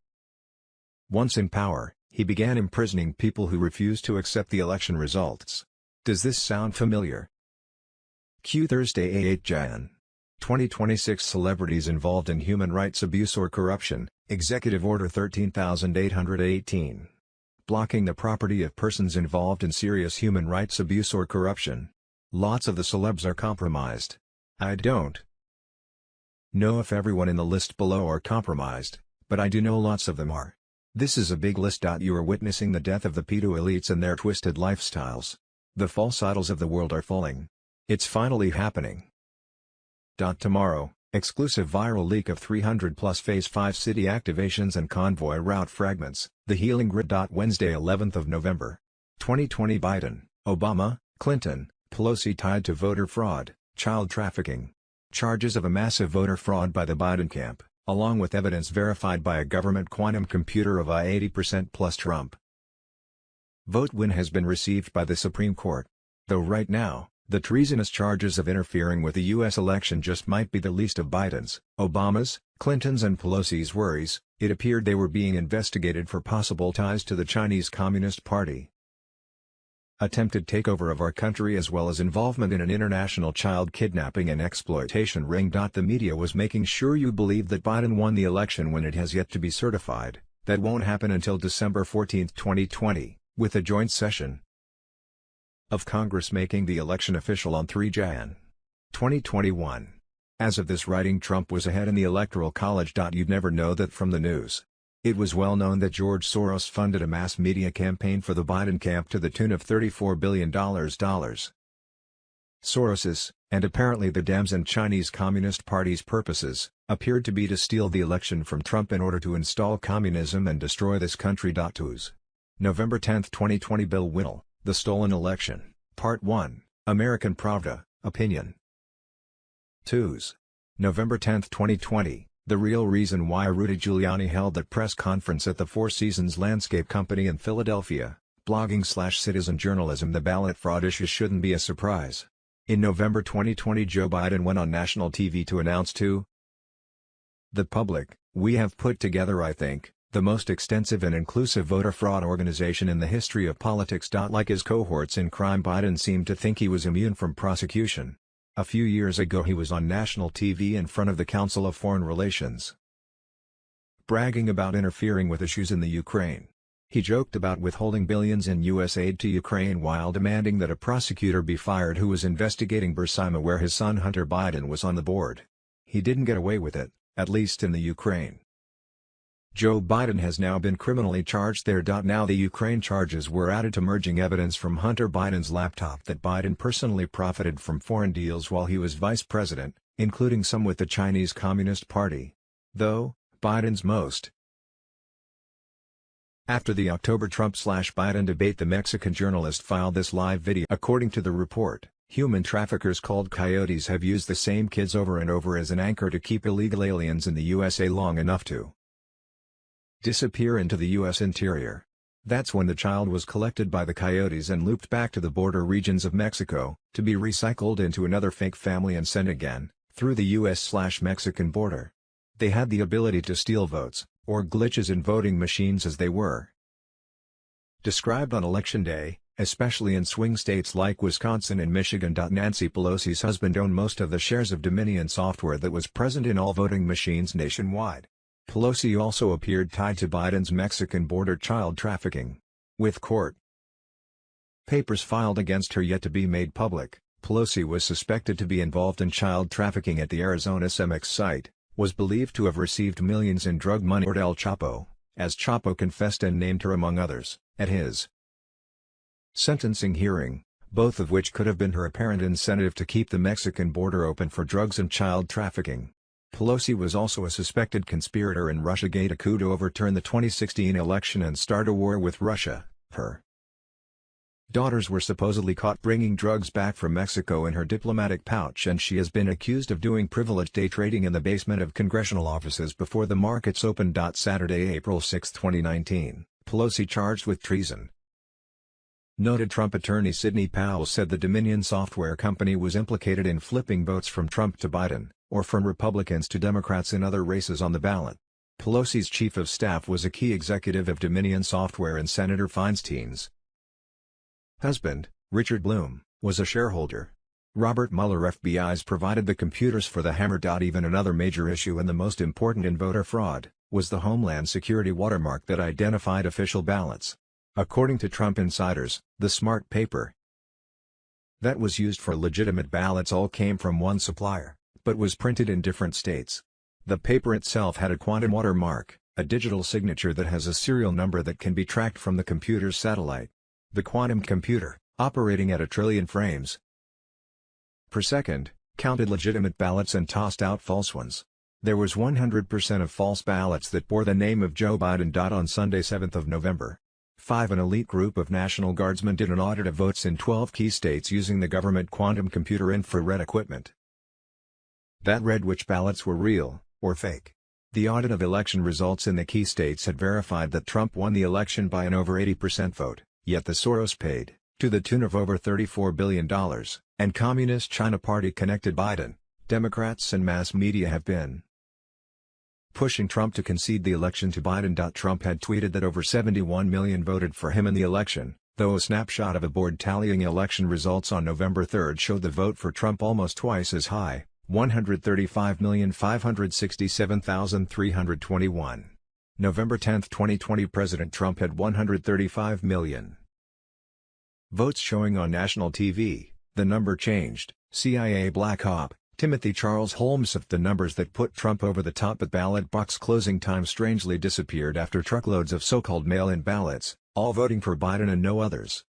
Once in power, he began imprisoning people who refused to accept the election results. Does this sound familiar? Q Thursday 8 Jan. 2026 Celebrities involved in human rights abuse or corruption, Executive Order 13,818. Blocking the property of persons involved in serious human rights abuse or corruption. Lots of the celebs are compromised. I don't know if everyone in the list below are compromised, but I do know lots of them are. This is a big list. You are witnessing the death of the pedo elites and their twisted lifestyles. The false idols of the world are falling. It's finally happening. Tomorrow, exclusive viral leak of 300+ Phase 5 city activations and convoy route fragments, the healing grid. Wednesday 11th of November. 2020 Biden, Obama, Clinton, Pelosi tied to voter fraud, child trafficking. Charges of a massive voter fraud by the Biden camp, along with evidence verified by a government quantum computer of a 80% plus Trump vote win has been received by the Supreme Court. Though right now, the treasonous charges of interfering with the U.S. election just might be the least of Biden's, Obama's, Clinton's and Pelosi's worries. It appeared they were being investigated for possible ties to the Chinese Communist Party, attempted takeover of our country as well as involvement in an international child kidnapping and exploitation ring. The media was making sure you believe that Biden won the election when it has yet to be certified. That won't happen until December 14, 2020, with a joint session of Congress making the election official on 3 Jan. 2021. As of this writing, Trump was ahead in the Electoral College. You'd never know that from the news. It was well known that George Soros funded a mass media campaign for the Biden camp to the tune of $34 billion. Soros's, and apparently the Dems and Chinese Communist Party's purposes, appeared to be to steal the election from Trump in order to install communism and destroy this country. November 10, 2020 Bill Whittle, The Stolen Election, Part 1, American Pravda, Opinion. 2s. November 10, 2020, The Real Reason Why Rudy Giuliani held that press conference at the Four Seasons Landscape Company in Philadelphia, blogging/citizen journalism. The ballot fraud issue shouldn't be a surprise. In November 2020 Joe Biden went on national TV to announce to the public, "We have put together, I think, the most extensive and inclusive voter fraud organization in the history of politics." Like his cohorts in crime, Biden seemed to think he was immune from prosecution. A few years ago he was on national TV in front of the Council of Foreign Relations, bragging about interfering with issues in the Ukraine. He joked about withholding billions in U.S. aid to Ukraine while demanding that a prosecutor be fired who was investigating Burisma, where his son Hunter Biden was on the board. He didn't get away with it, at least in the Ukraine. Joe Biden has now been criminally charged there. Now the Ukraine charges were added to merging evidence from Hunter Biden's laptop that Biden personally profited from foreign deals while he was vice president, including some with the Chinese Communist Party. Though, Biden's most. After the October Trump/Biden debate, the Mexican journalist filed this live video. According to the report, human traffickers called coyotes have used the same kids over and over as an anchor to keep illegal aliens in the USA long enough to disappear into the U.S. interior. That's when the child was collected by the coyotes and looped back to the border regions of Mexico, to be recycled into another fake family and sent again, through the U.S./Mexican border. They had the ability to steal votes, or glitches in voting machines as they were described on Election Day, especially in swing states like Wisconsin and Michigan. Nancy Pelosi's husband owned most of the shares of Dominion software that was present in all voting machines nationwide. Pelosi also appeared tied to Biden's Mexican border child trafficking. With court papers filed against her yet to be made public, Pelosi was suspected to be involved in child trafficking at the Arizona Cemex site, was believed to have received millions in drug money from El Chapo, as Chapo confessed and named her among others, at his sentencing hearing, both of which could have been her apparent incentive to keep the Mexican border open for drugs and child trafficking. Pelosi was also a suspected conspirator in Russiagate, a coup to overturn the 2016 election and start a war with Russia. Her daughters were supposedly caught bringing drugs back from Mexico in her diplomatic pouch, and she has been accused of doing privileged day trading in the basement of congressional offices before the markets opened. Saturday, April 6, 2019, Pelosi charged with treason. Noted Trump attorney Sidney Powell said the Dominion software company was implicated in flipping votes from Trump to Biden, or from Republicans to Democrats in other races on the ballot. Pelosi's chief of staff was a key executive of Dominion Software, and Senator Feinstein's husband, Richard Bloom, was a shareholder. Robert Mueller FBI's provided the computers for the hammer. Even another major issue and the most important in voter fraud was the Homeland Security watermark that identified official ballots. According to Trump insiders, the smart paper that was used for legitimate ballots all came from one supplier, but was printed in different states. The paper itself had a quantum watermark, a digital signature that has a serial number that can be tracked from the computer's satellite. The quantum computer, operating at 1 trillion frames per second, counted legitimate ballots and tossed out false ones. There was 100% of false ballots that bore the name of Joe Biden. On Sunday 7 November, an elite group of National Guardsmen did an audit of votes in 12 key states using the government quantum computer infrared equipment that read which ballots were real or fake. The audit of election results in the key states had verified that Trump won the election by an over 80% vote, yet the Soros paid, to the tune of over $34 billion, and Communist China Party-connected Biden, Democrats and mass media have been pushing Trump to concede the election to Biden. Trump had tweeted that over 71 million voted for him in the election, though a snapshot of a board tallying election results on November 3 showed the vote for Trump almost twice as high, 135,567,321. November 10, 2020. President Trump had 135 million votes showing on national TV. The number changed. CIA Black Op, Timothy Charles Holmes. Of the numbers that put Trump over the top at ballot box closing time strangely disappeared after truckloads of so-called mail-in ballots, all voting for Biden and no others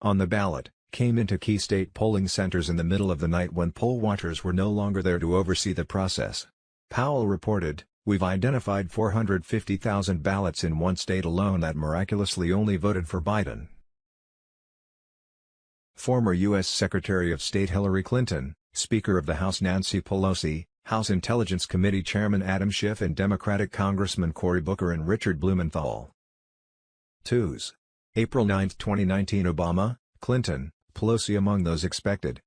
on the ballot, came into key state polling centers in the middle of the night when poll watchers were no longer there to oversee the process. Powell reported, "We've identified 450,000 ballots in one state alone that miraculously only voted for Biden." Former U.S. Secretary of State Hillary Clinton, Speaker of the House Nancy Pelosi, House Intelligence Committee Chairman Adam Schiff and Democratic Congressman Cory Booker and Richard Blumenthal. 2s. April 9, 2019. Obama, Clinton, Pelosi among those expected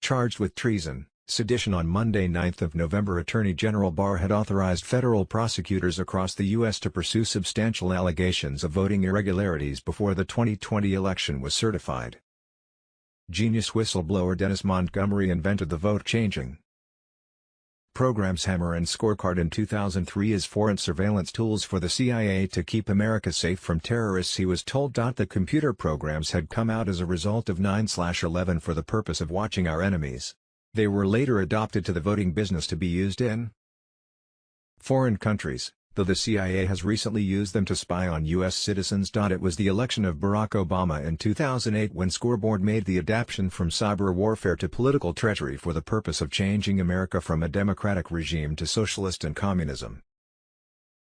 charged with treason, sedition. On Monday 9 November, Attorney General Barr had authorized federal prosecutors across the U.S. to pursue substantial allegations of voting irregularities before the 2020 election was certified. Genius whistleblower Dennis Montgomery invented the vote-changing program's Hammer and Scorecard in 2003 as foreign surveillance tools for the CIA to keep America safe from terrorists. He was told the computer programs had come out as a result of 9/11 for the purpose of watching our enemies. They were later adopted to the voting business to be used in foreign countries, though the CIA has recently used them to spy on U.S. citizens. It was the election of Barack Obama in 2008 when Scoreboard made the adaptation from cyber warfare to political treachery for the purpose of changing America from a democratic regime to socialist and communism.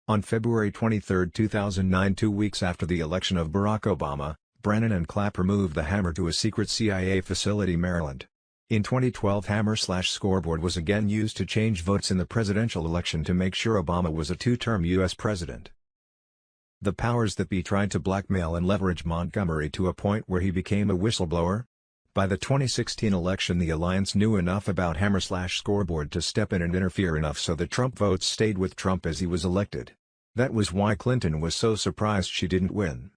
On February 23, 2009, 2 weeks after the election of Barack Obama, Brennan and Clapper moved the Hammer to a secret CIA facility Maryland. In 2012, Hammer/Scoreboard was again used to change votes in the presidential election to make sure Obama was a two-term U.S. president. The powers that be tried to blackmail and leverage Montgomery to a point where he became a whistleblower. By the 2016 election, the alliance knew enough about Hammer/Scoreboard to step in and interfere enough so that Trump votes stayed with Trump as he was elected. That was why Clinton was so surprised she didn't win.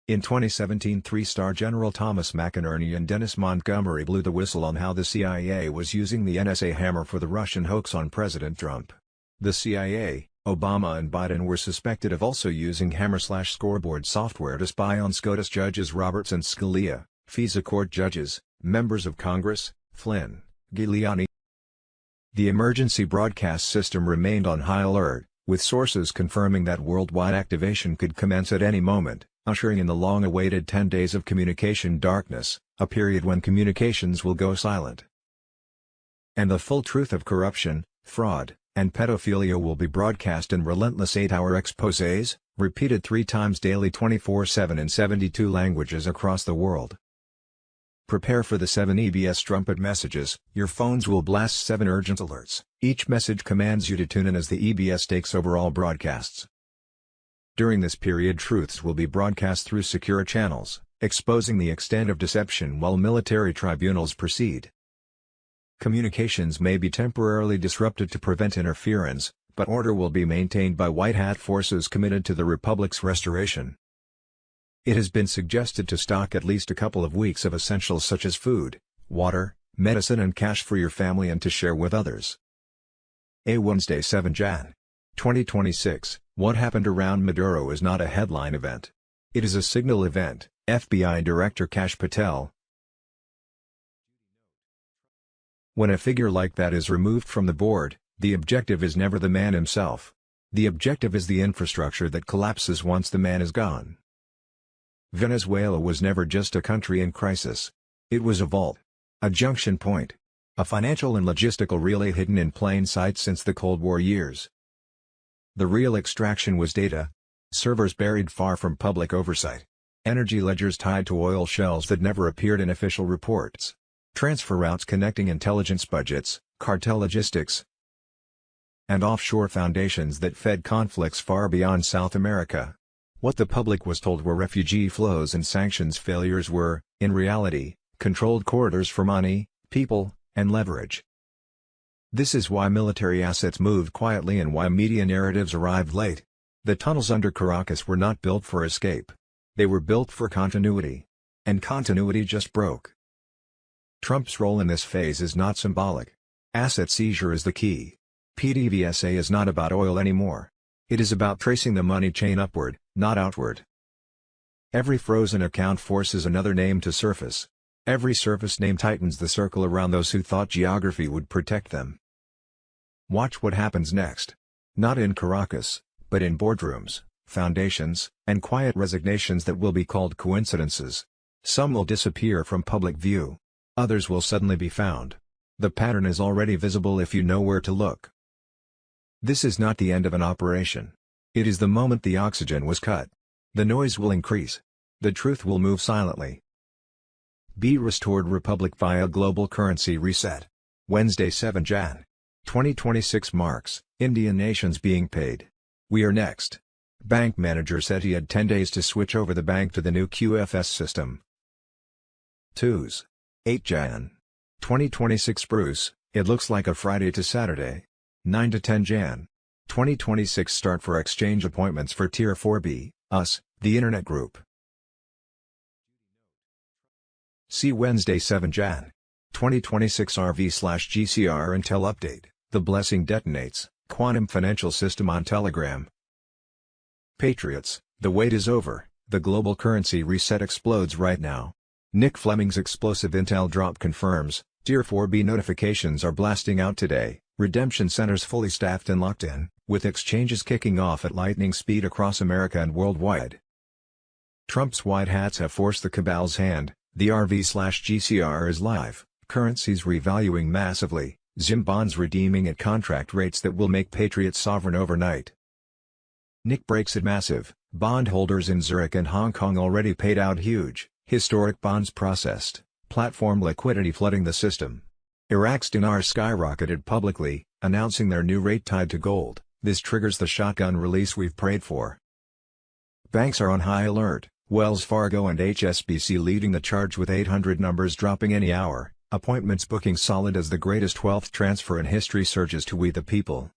In 2017, three-star General Thomas McInerney and Dennis Montgomery blew the whistle on how the CIA was using the NSA Hammer for the Russian hoax on President Trump. The CIA, Obama and Biden were suspected of also using Hammer/Scoreboard software to spy on SCOTUS judges Roberts and Scalia, FISA court judges, members of Congress, Flynn, Giuliani. The emergency broadcast system remained on high alert, with sources confirming that worldwide activation could commence at any moment, ushering in the long-awaited 10 days of communication darkness, a period when communications will go silent. And the full truth of corruption, fraud, and pedophilia will be broadcast in relentless 8-hour exposés, repeated 3 times daily 24/7 in 72 languages across the world. Prepare for the 7 EBS trumpet messages. Your phones will blast 7 urgent alerts. Each message commands you to tune in as the EBS takes over all broadcasts. During this period, truths will be broadcast through secure channels, exposing the extent of deception while military tribunals proceed. Communications may be temporarily disrupted to prevent interference, but order will be maintained by White Hat forces committed to the Republic's restoration. It has been suggested to stock at least a couple of weeks of essentials such as food, water, medicine and cash for your family and to share with others. Wednesday 7 Jan. 2026, what happened around Maduro is not a headline event. It is a signal event, FBI Director Kash Patel. When a figure like that is removed from the board, the objective is never the man himself. The objective is the infrastructure that collapses once the man is gone. Venezuela was never just a country in crisis. It was a vault. A junction point. A financial and logistical relay hidden in plain sight since the Cold War years. The real extraction was data. Servers buried far from public oversight. Energy ledgers tied to oil shells that never appeared in official reports. Transfer routes connecting intelligence budgets, cartel logistics, and offshore foundations that fed conflicts far beyond South America. What the public was told were refugee flows and sanctions failures were, in reality, controlled corridors for money, people, and leverage. This is why military assets moved quietly and why media narratives arrived late. The tunnels under Caracas were not built for escape. They were built for continuity. And continuity just broke. Trump's role in this phase is not symbolic. Asset seizure is the key. PDVSA is not about oil anymore. It is about tracing the money chain upward, not outward. Every frozen account forces another name to surface. Every surface name tightens the circle around those who thought geography would protect them. Watch what happens next. Not in Caracas, but in boardrooms, foundations, and quiet resignations that will be called coincidences. Some will disappear from public view. Others will suddenly be found. The pattern is already visible if you know where to look. This is not the end of an operation. It is the moment the oxygen was cut. The noise will increase. The truth will move silently. Be restored republic via global currency reset. Wednesday 7 Jan. 2026 marks, Indian nations being paid. We are next. Bank manager said he had 10 days to switch over the bank to the new QFS system. 2s. 8 Jan. 2026 Bruce, it looks like a Friday to Saturday. 9 to 10 Jan. 2026 start for exchange appointments for Tier 4B, us, the Internet Group. See Wednesday 7 Jan. 2026 RV/GCR Intel Update, The Blessing Detonates, Quantum Financial System on Telegram. Patriots, the wait is over, the global currency reset explodes right now. Nick Fleming's explosive intel drop confirms, Tier 4B notifications are blasting out today, redemption centers fully staffed and locked in, with exchanges kicking off at lightning speed across America and worldwide. Trump's white hats have forced the cabal's hand, the RV/GCR is live, currencies revaluing massively, ZIM bonds redeeming at contract rates that will make Patriots sovereign overnight. Nick breaks it massive, bondholders in Zurich and Hong Kong already paid out huge, historic bonds processed, platform liquidity flooding the system. Iraq's dinar skyrocketed publicly, announcing their new rate tied to gold. This triggers the shotgun release we've prayed for. Banks are on high alert, Wells Fargo and HSBC leading the charge with 800 numbers dropping any hour, appointments booking solid as the greatest wealth transfer in history surges to we the people.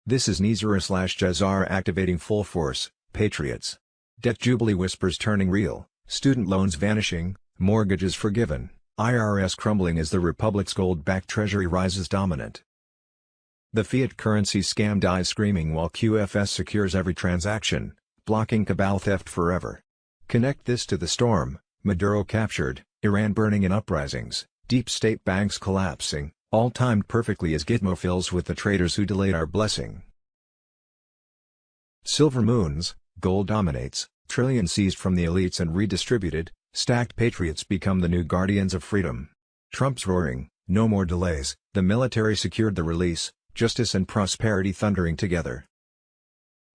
This is Nizar/Jazar activating full force, Patriots. Debt jubilee whispers turning real, student loans vanishing, mortgages forgiven, IRS crumbling as the Republic's gold-backed treasury rises dominant. The fiat currency scam dies screaming while QFS secures every transaction, blocking cabal theft forever. Connect this to the storm, Maduro captured, Iran burning in uprisings, deep state banks collapsing, all timed perfectly as Gitmo fills with the traitors who delayed our blessing. Silver moons, gold dominates, trillions seized from the elites and redistributed, stacked patriots become the new guardians of freedom. Trump's roaring, no more delays, the military secured the release, justice and prosperity thundering together.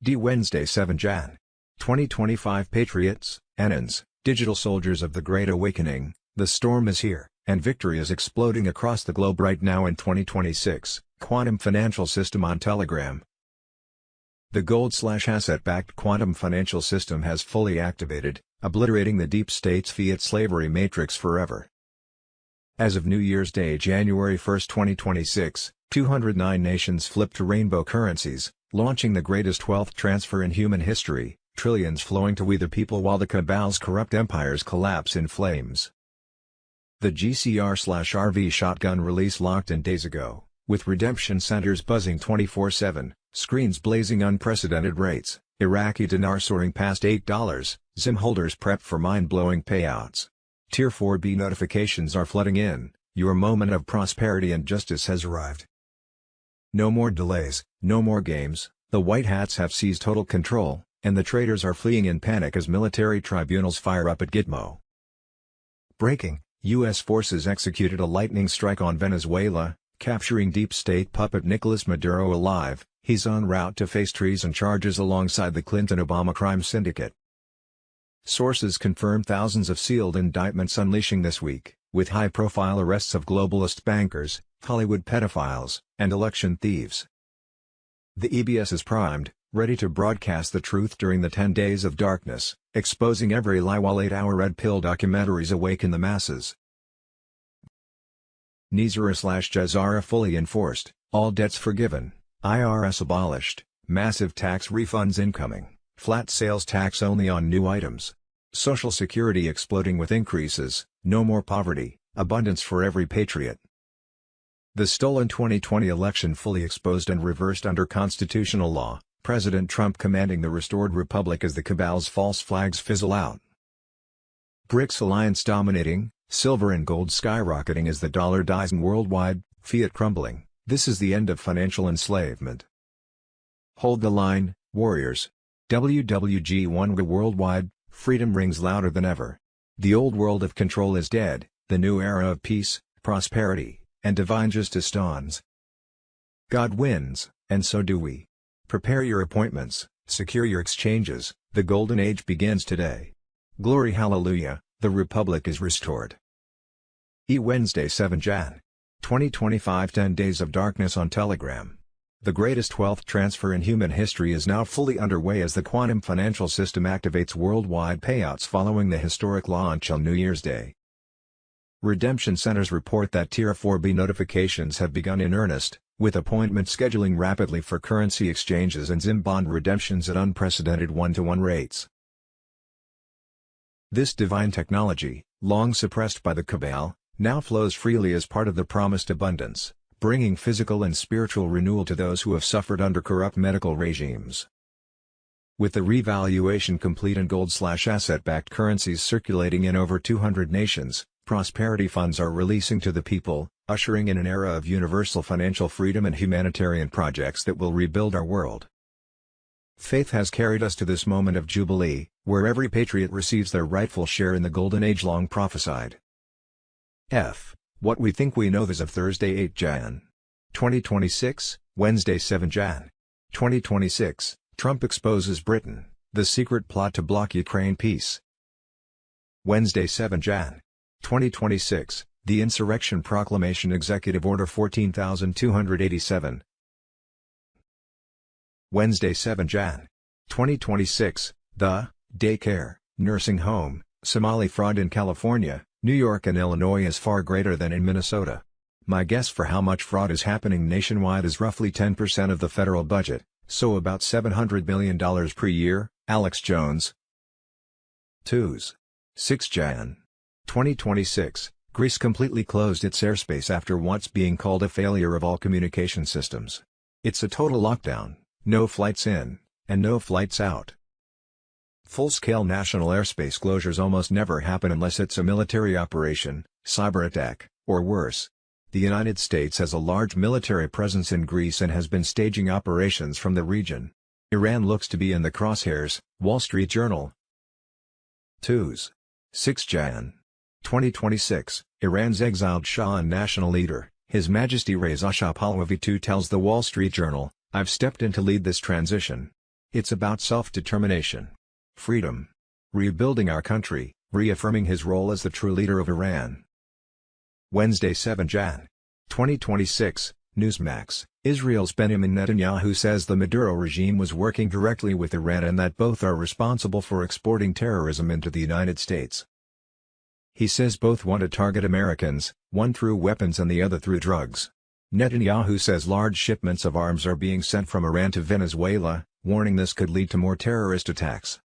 Wednesday 7 Jan. 2025 Patriots, Enans, digital soldiers of the Great Awakening, the storm is here, and victory is exploding across the globe right now in 2026, Quantum Financial System on Telegram. The gold/asset-backed quantum financial system has fully activated, obliterating the deep state's fiat slavery matrix forever. As of New Year's Day January 1, 2026, 209 nations flipped to rainbow currencies, launching the greatest wealth transfer in human history, trillions flowing to we the people while the cabal's corrupt empires collapse in flames. The GCR/RV shotgun release locked in days ago, with redemption centers buzzing 24/7, screens blazing unprecedented rates, Iraqi dinar soaring past $8, ZIM holders prep for mind-blowing payouts. Tier 4B notifications are flooding in, your moment of prosperity and justice has arrived. No more delays, no more games, the White Hats have seized total control, and the traitors are fleeing in panic as military tribunals fire up at Gitmo. Breaking, U.S. forces executed a lightning strike on Venezuela, capturing deep state puppet Nicolas Maduro alive. He's en route to face treason charges alongside the Clinton-Obama crime syndicate. Sources confirm thousands of sealed indictments unleashing this week, with high-profile arrests of globalist bankers, Hollywood pedophiles, and election thieves. The EBS is primed, ready to broadcast the truth during the 10 days of darkness, exposing every lie while 8-hour red pill documentaries awaken the masses. Nizara/Jazara fully enforced, all debts forgiven, IRS abolished, massive tax refunds incoming, flat sales tax only on new items. Social Security exploding with increases, no more poverty, abundance for every patriot. The stolen 2020 election fully exposed and reversed under constitutional law, President Trump commanding the restored republic as the cabal's false flags fizzle out. BRICS alliance dominating, silver and gold skyrocketing as the dollar dies and worldwide, fiat crumbling, this is the end of financial enslavement. Hold the line, warriors. WWG1 worldwide, freedom rings louder than ever. The old world of control is dead, the new era of peace, prosperity, and divine justice dawns. God wins, and so do we. Prepare your appointments, secure your exchanges, the golden age begins today. Glory hallelujah, the republic is restored. Wednesday 7 Jan. 2025 10 Days of Darkness on Telegram. The greatest wealth transfer in human history is now fully underway as the quantum financial system activates worldwide payouts following the historic launch on New Year's Day. Redemption centers report that Tier 4B notifications have begun in earnest, with appointment scheduling rapidly for currency exchanges and ZIM bond redemptions at unprecedented 1-to-1 rates. This divine technology, long suppressed by the cabal, now flows freely as part of the promised abundance, bringing physical and spiritual renewal to those who have suffered under corrupt medical regimes. With the revaluation complete and gold/asset-backed currencies circulating in over 200 nations, prosperity funds are releasing to the people, ushering in an era of universal financial freedom and humanitarian projects that will rebuild our world. Faith has carried us to this moment of jubilee, where every patriot receives their rightful share in the golden age long prophesied. What we think we know as of Thursday 8 Jan. 2026, Wednesday 7 Jan. 2026, Trump exposes Britain, the secret plot to block Ukraine peace. Wednesday 7 Jan. 2026, the Insurrection Proclamation Executive Order 14,287. Wednesday 7 Jan. 2026, the daycare, nursing home, Somali fraud in California, New York and Illinois is far greater than in Minnesota. My guess for how much fraud is happening nationwide is roughly 10% of the federal budget, so about $700 million per year, Alex Jones. 6 Jan. 2026, Greece completely closed its airspace after what's being called a failure of all communication systems. It's a total lockdown, no flights in, and no flights out. Full-scale national airspace closures almost never happen unless it's a military operation, cyber attack, or worse. The United States has a large military presence in Greece and has been staging operations from the region. Iran looks to be in the crosshairs, Wall Street Journal. 6 Jan. 2026, Iran's exiled Shah and national leader, His Majesty Reza Shah Pahlavi II tells the Wall Street Journal, "I've stepped in to lead this transition. It's about self-determination. Freedom. Rebuilding our country," reaffirming his role as the true leader of Iran. Wednesday 7 Jan. 2026, Newsmax, Israel's Benjamin Netanyahu says the Maduro regime was working directly with Iran and that both are responsible for exporting terrorism into the United States. He says both want to target Americans, one through weapons and the other through drugs. Netanyahu says large shipments of arms are being sent from Iran to Venezuela, warning this could lead to more terrorist attacks.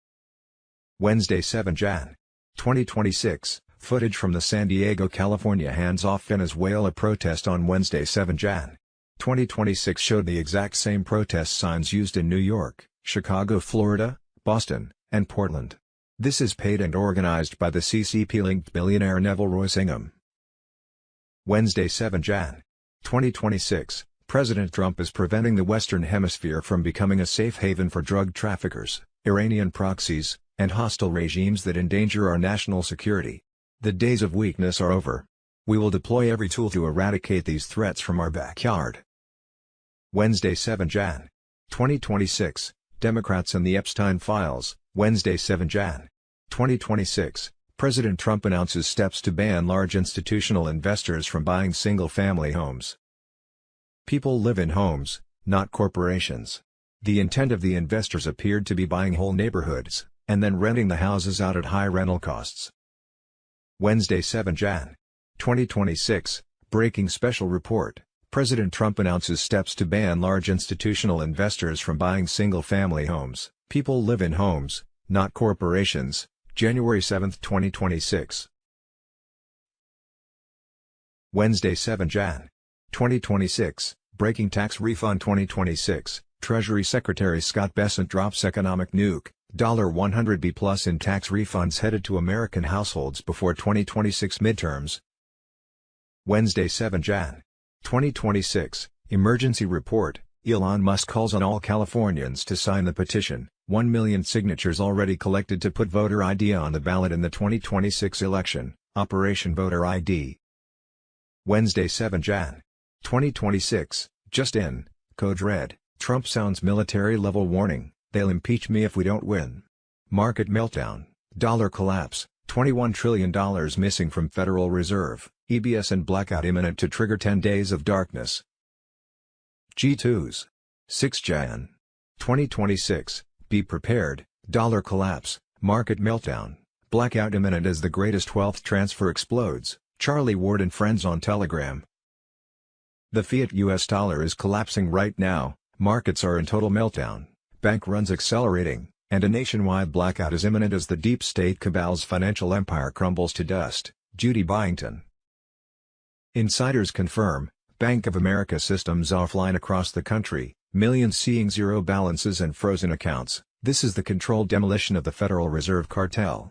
Wednesday 7 Jan. 2026, footage from the San Diego, California hands-off Venezuela protest on Wednesday 7 Jan. 2026 showed the exact same protest signs used in New York, Chicago, Florida, Boston, and Portland. This is paid and organized by the CCP-linked billionaire Neville Royce Ingham. Wednesday 7 Jan. 2026, President Trump is preventing the Western Hemisphere from becoming a safe haven for drug traffickers, Iranian proxies, and hostile regimes that endanger our national security. The days of weakness are over. We will deploy every tool to eradicate these threats from our backyard. Wednesday 7 Jan. 2026, Democrats and the Epstein Files, Wednesday 7 Jan. 2026, President Trump announces steps to ban large institutional investors from buying single-family homes. People live in homes, not corporations. The intent of the investors appeared to be buying whole neighborhoods, and then renting the houses out at high rental costs. Wednesday 7 Jan. 2026, breaking special report, President Trump announces steps to ban large institutional investors from buying single-family homes. People live in homes, not corporations, January 7, 2026. Wednesday 7 Jan. 2026, breaking tax refund 2026, Treasury Secretary Scott Bessent drops economic nuke, $100 plus in tax refunds headed to American households before 2026 midterms. Wednesday 7 Jan. 2026, emergency report, Elon Musk calls on all Californians to sign the petition, 1 million signatures already collected to put voter ID on the ballot in the 2026 election, Operation Voter ID. Wednesday 7 Jan. 2026, just in, Code Red, Trump sounds military-level warning, they'll impeach me if we don't win. Market meltdown, dollar collapse, $21 trillion missing from Federal Reserve, EBS and blackout imminent to trigger 10 days of darkness. G2s. 6 Jan. 2026, be prepared, dollar collapse, market meltdown, blackout imminent as the greatest wealth transfer explodes, Charlie Ward and friends on Telegram. The fiat US dollar is collapsing right now, markets are in total meltdown, bank runs accelerating, and a nationwide blackout is imminent as the deep state cabal's financial empire crumbles to dust, Judy Byington. Insiders confirm, Bank of America systems offline across the country, millions seeing zero balances and frozen accounts. This is the controlled demolition of the Federal Reserve cartel.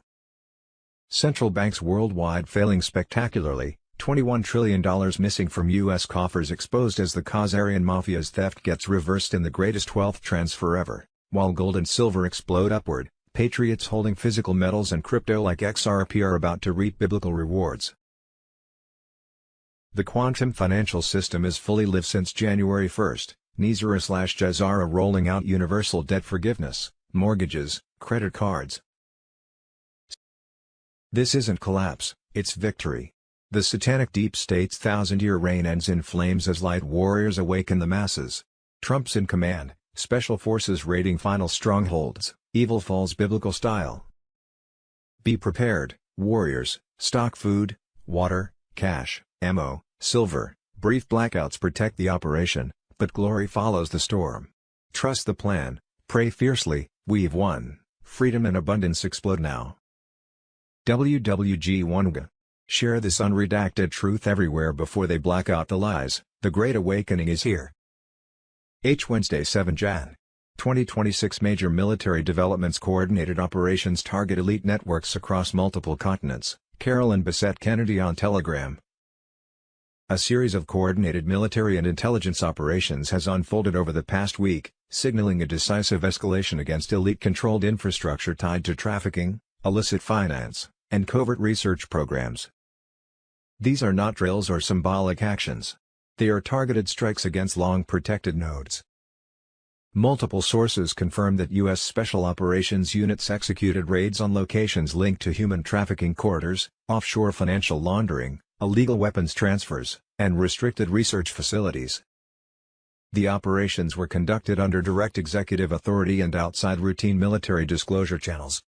Central banks worldwide failing spectacularly, $21 trillion missing from U.S. coffers exposed as the Khazarian mafia's theft gets reversed in the greatest wealth transfer ever, while gold and silver explode upward, patriots holding physical metals and crypto like XRP are about to reap biblical rewards. The quantum financial system is fully live since January 1, Nizara/Jazara rolling out universal debt forgiveness, mortgages, credit cards. This isn't collapse, it's victory. The satanic deep state's thousand-year reign ends in flames as light warriors awaken the masses. Trump's in command, special forces raiding final strongholds, evil falls biblical style. Be prepared, warriors, stock food, water, cash, ammo, silver, brief blackouts protect the operation, but glory follows the storm. Trust the plan, pray fiercely, we've won, freedom and abundance explode now. WWG1G. Share this unredacted truth everywhere before they black out the lies, the Great Awakening is here. Wednesday 7 Jan. 2026 major military developments coordinated operations target elite networks across multiple continents, Carolyn Bessette Kennedy on Telegram. A series of coordinated military and intelligence operations has unfolded over the past week, signaling a decisive escalation against elite-controlled infrastructure tied to trafficking, illicit finance, and covert research programs. These are not drills or symbolic actions. They are targeted strikes against long-protected nodes. Multiple sources confirm that U.S. Special Operations units executed raids on locations linked to human trafficking corridors, offshore financial laundering, illegal weapons transfers, and restricted research facilities. The operations were conducted under direct executive authority and outside routine military disclosure channels.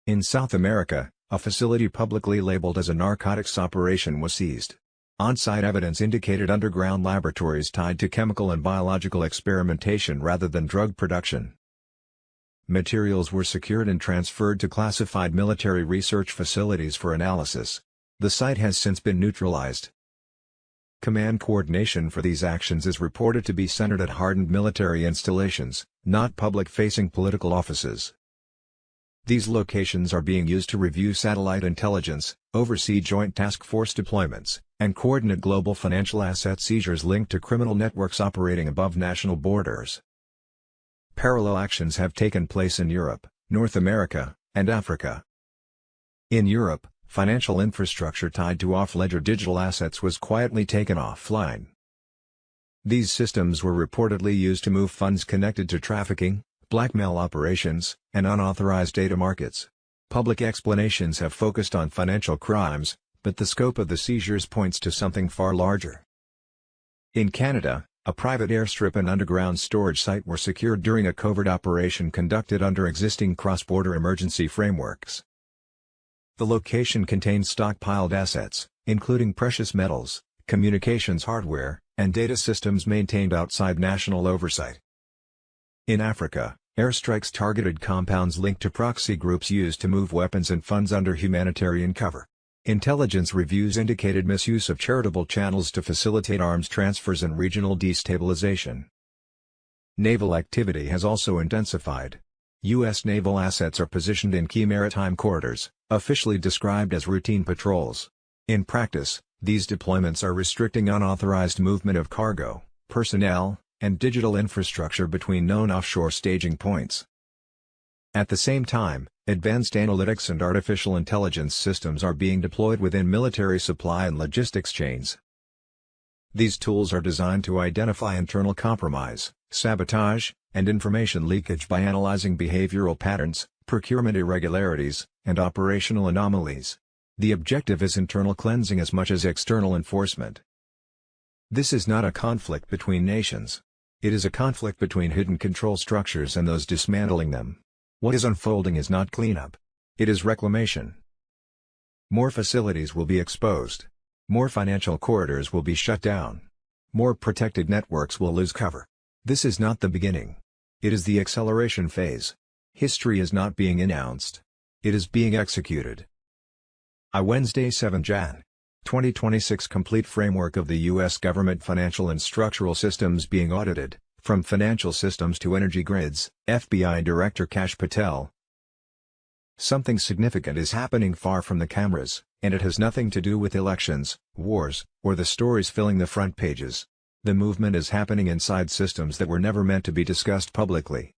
In South America, a facility publicly labeled as a narcotics operation was seized. On-site evidence indicated underground laboratories tied to chemical and biological experimentation rather than drug production. Materials were secured and transferred to classified military research facilities for analysis. The site has since been neutralized. Command coordination for these actions is reported to be centered at hardened military installations, not public-facing political offices. These locations are being used to review satellite intelligence, oversee joint task force deployments, and coordinate global financial asset seizures linked to criminal networks operating above national borders. Parallel actions have taken place in Europe, North America, and Africa. In Europe, financial infrastructure tied to off-ledger digital assets was quietly taken offline. These systems were reportedly used to move funds connected to trafficking, blackmail operations, and unauthorized data markets. Public explanations have focused on financial crimes, but the scope of the seizures points to something far larger. In Canada, a private airstrip and underground storage site were secured during a covert operation conducted under existing cross-border emergency frameworks. The location contained stockpiled assets, including precious metals, communications hardware, and data systems maintained outside national oversight. In Africa, airstrikes targeted compounds linked to proxy groups used to move weapons and funds under humanitarian cover. Intelligence reviews indicated misuse of charitable channels to facilitate arms transfers and regional destabilization. Naval activity has also intensified. U.S. naval assets are positioned in key maritime corridors, officially described as routine patrols. In practice, these deployments are restricting unauthorized movement of cargo, personnel, and digital infrastructure between known offshore staging points. At the same time, advanced analytics and artificial intelligence systems are being deployed within military supply and logistics chains. These tools are designed to identify internal compromise, sabotage, and information leakage by analyzing behavioral patterns, procurement irregularities, and operational anomalies. The objective is internal cleansing as much as external enforcement. This is not a conflict between nations. It is a conflict between hidden control structures and those dismantling them. What is unfolding is not cleanup. It is reclamation. More facilities will be exposed. More financial corridors will be shut down. More protected networks will lose cover. This is not the beginning. It is the acceleration phase. History is not being announced. It is being executed. Wednesday 7 Jan. 2026 Complete framework of the U.S. government financial and structural systems being audited, from financial systems to energy grids, FBI Director Kash Patel. Something significant is happening far from the cameras, and it has nothing to do with elections, wars, or the stories filling the front pages. The movement is happening inside systems that were never meant to be discussed publicly.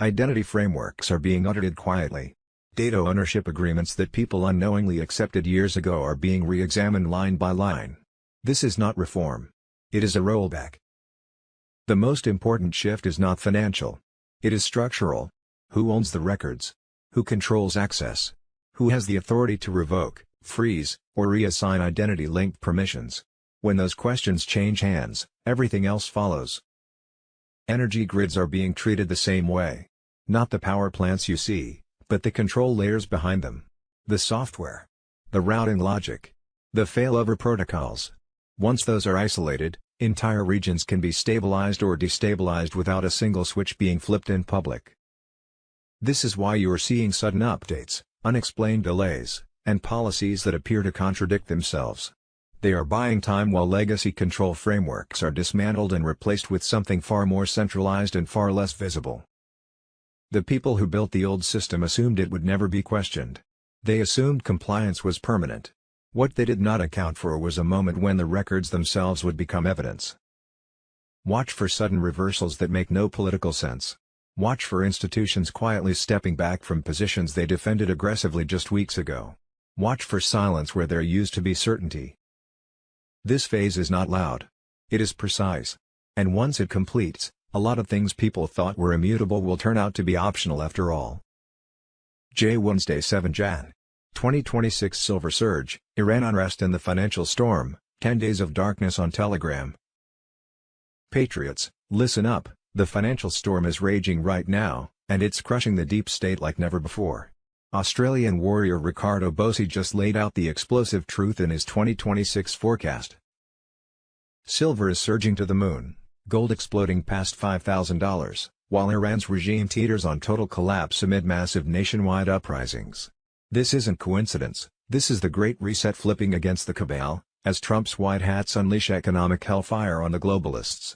Identity frameworks are being audited quietly. Data ownership agreements that people unknowingly accepted years ago are being re-examined line by line. This is not reform. It is a rollback. The most important shift is not financial. It is structural. Who owns the records? Who controls access? Who has the authority to revoke, freeze, or reassign identity-linked permissions? When those questions change hands, everything else follows. Energy grids are being treated the same way. Not the power plants you see, but the control layers behind them. The software. The routing logic. The failover protocols. Once those are isolated, entire regions can be stabilized or destabilized without a single switch being flipped in public. This is why you are seeing sudden updates, unexplained delays, and policies that appear to contradict themselves. They are buying time while legacy control frameworks are dismantled and replaced with something far more centralized and far less visible. The people who built the old system assumed it would never be questioned. They assumed compliance was permanent. What they did not account for was a moment when the records themselves would become evidence. Watch for sudden reversals that make no political sense. Watch for institutions quietly stepping back from positions they defended aggressively just weeks ago. Watch for silence where there used to be certainty. This phase is not loud. It is precise. And once it completes, a lot of things people thought were immutable will turn out to be optional after all. Wednesday 7 Jan. 2026 Silver Surge, Iran unrest and the financial storm, 10 days of darkness on Telegram. Patriots, listen up, the financial storm is raging right now, and it's crushing the deep state like never before. Australian warrior Ricardo Bossi just laid out the explosive truth in his 2026 forecast. Silver is surging to the moon, gold exploding past $5,000, while Iran's regime teeters on total collapse amid massive nationwide uprisings. This isn't coincidence, this is the Great Reset flipping against the cabal, as Trump's white hats unleash economic hellfire on the globalists.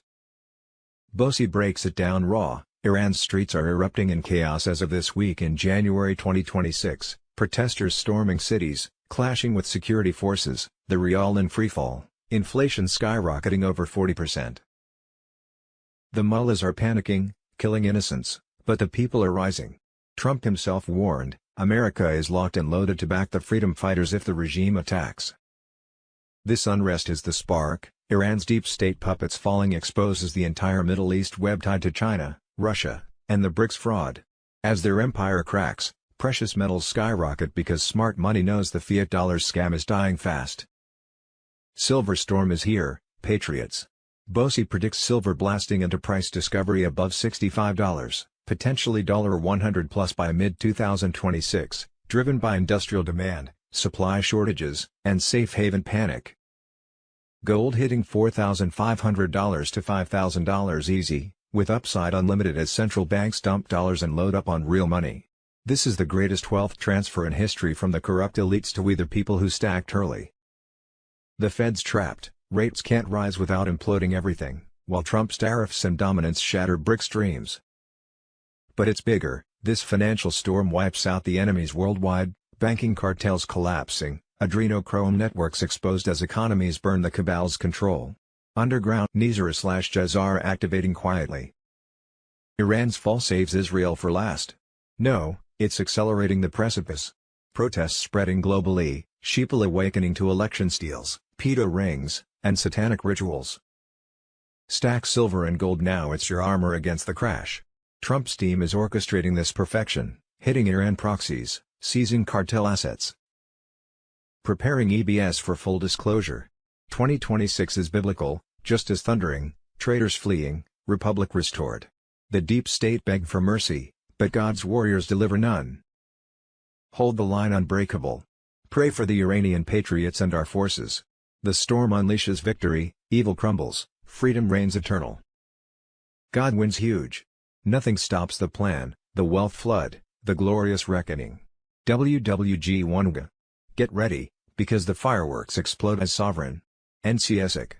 Bosi breaks it down raw. Iran's streets are erupting in chaos as of this week in January 2026, protesters storming cities, clashing with security forces, the rial in freefall, inflation skyrocketing over 40%. The mullahs are panicking, killing innocents, but the people are rising. Trump himself warned, America is locked and loaded to back the freedom fighters if the regime attacks. This unrest is the spark. Iran's deep state puppets falling exposes the entire Middle East web tied to China, Russia, and the BRICS fraud. As their empire cracks, precious metals skyrocket because smart money knows the fiat dollar scam is dying fast. Silver storm is here, patriots. Bosi predicts silver blasting into price discovery above $65, potentially $100 plus by mid-2026, driven by industrial demand, supply shortages, and safe haven panic. Gold hitting $4,500 to $5,000 easy, with upside unlimited as central banks dump dollars and load up on real money. This is the greatest wealth transfer in history from the corrupt elites to we the people who stacked early. The Fed's trapped. Rates can't rise without imploding everything, while Trump's tariffs and dominance shatter BRICS dreams. But it's bigger. This financial storm wipes out the enemies worldwide, banking cartels collapsing, adrenochrome networks exposed as economies burn the cabal's control. Underground Nizar/Jazar activating quietly. Iran's fall saves Israel for last. No, it's accelerating the precipice. Protests spreading globally, sheeple awakening to election steals, pedo rings, and satanic rituals. Stack silver and gold now, it's your armor against the crash. Trump's team is orchestrating this perfection, hitting Iran proxies, seizing cartel assets. Preparing EBS for full disclosure. 2026 is biblical, just as thundering, traitors fleeing, republic restored. The deep state beg for mercy, but God's warriors deliver none. Hold the line unbreakable. Pray for the Iranian patriots and our forces. The storm unleashes victory, evil crumbles, freedom reigns eternal. God wins huge. Nothing stops the plan, the wealth flood, the glorious reckoning. WWG1G. Get ready, because the fireworks explode as sovereign. NCSIC.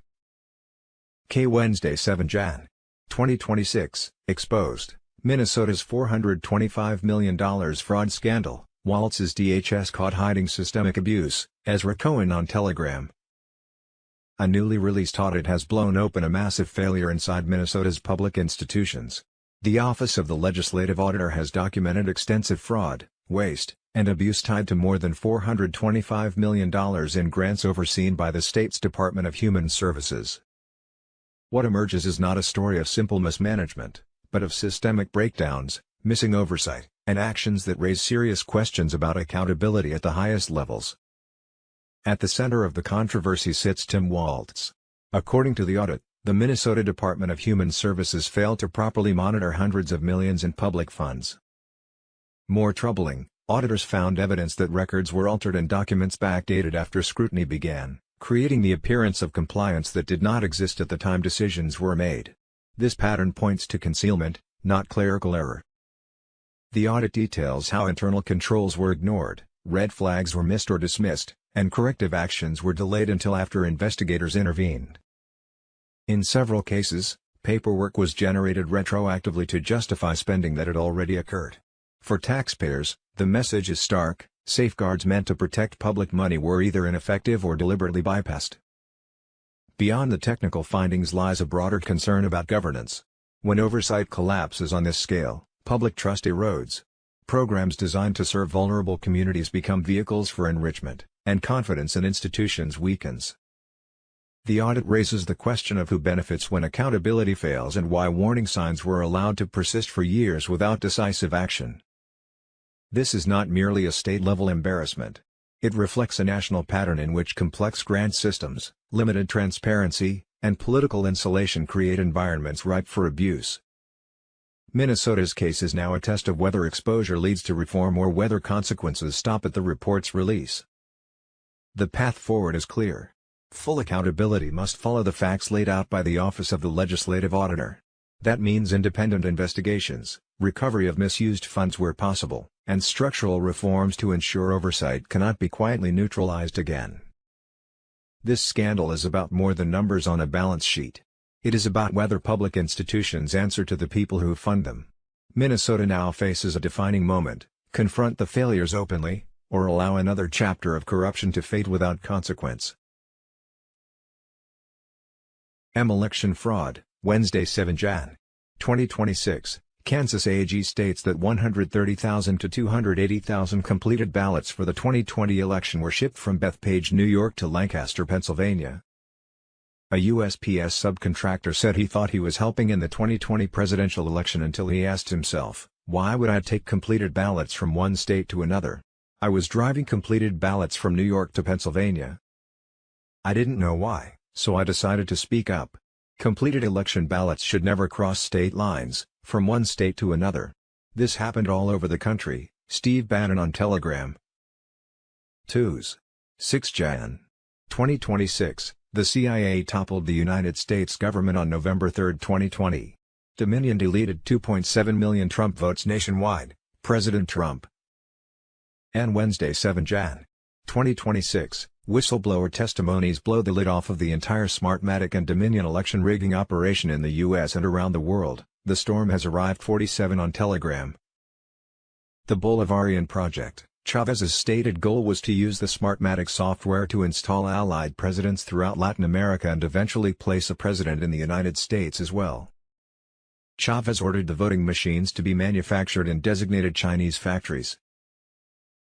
K Wednesday 7 Jan. 2026, exposed. Minnesota's $425 million fraud scandal, Waltz's DHS caught hiding systemic abuse, Ezra Cohen on Telegram. A newly released audit has blown open a massive failure inside Minnesota's public institutions. The Office of the Legislative Auditor has documented extensive fraud, waste, and abuse tied to more than $425 million in grants overseen by the state's Department of Human Services. What emerges is not a story of simple mismanagement, but of systemic breakdowns, missing oversight, and actions that raise serious questions about accountability at the highest levels. At the center of the controversy sits Tim Waltz. According to the audit, the Minnesota Department of Human Services failed to properly monitor hundreds of millions in public funds. More troubling, auditors found evidence that records were altered and documents backdated after scrutiny began, creating the appearance of compliance that did not exist at the time decisions were made. This pattern points to concealment, not clerical error. The audit details how internal controls were ignored, red flags were missed or dismissed, and corrective actions were delayed until after investigators intervened. In several cases, paperwork was generated retroactively to justify spending that had already occurred. For taxpayers, the message is stark: safeguards meant to protect public money were either ineffective or deliberately bypassed. Beyond the technical findings lies a broader concern about governance. When oversight collapses on this scale, public trust erodes. Programs designed to serve vulnerable communities become vehicles for enrichment, and confidence in institutions weakens. The audit raises the question of who benefits when accountability fails and why warning signs were allowed to persist for years without decisive action. This is not merely a state-level embarrassment. It reflects a national pattern in which complex grant systems, limited transparency, and political insulation create environments ripe for abuse. Minnesota's case is now a test of whether exposure leads to reform or whether consequences stop at the report's release. The path forward is clear. Full accountability must follow the facts laid out by the Office of the Legislative Auditor. That means independent investigations, recovery of misused funds where possible, and structural reforms to ensure oversight cannot be quietly neutralized again. This scandal is about more than numbers on a balance sheet. It is about whether public institutions answer to the people who fund them. Minnesota now faces a defining moment: confront the failures openly, or allow another chapter of corruption to fade without consequence. Election fraud, Wednesday 7 Jan. 2026, Kansas AG states that 130,000 to 280,000 completed ballots for the 2020 election were shipped from Bethpage, New York to Lancaster, Pennsylvania. A USPS subcontractor said he thought he was helping in the 2020 presidential election until he asked himself, "Why would I take completed ballots from one state to another? I was driving completed ballots from New York to Pennsylvania. I didn't know why, so I decided to speak up. Completed election ballots should never cross state lines, from one state to another. This happened all over the country," Steve Bannon on Telegram. 6 Jan. 2026, the CIA toppled the United States government on November 3, 2020. Dominion deleted 2.7 million Trump votes nationwide, President Trump. And Wednesday 7 Jan. 2026, whistleblower testimonies blow the lid off of the entire Smartmatic and Dominion election rigging operation in the U.S. and around the world. The storm has arrived. 47 on Telegram. The Bolivarian Project. Chavez's stated goal was to use the Smartmatic software to install allied presidents throughout Latin America and eventually place a president in the United States as well. Chavez ordered the voting machines to be manufactured in designated Chinese factories.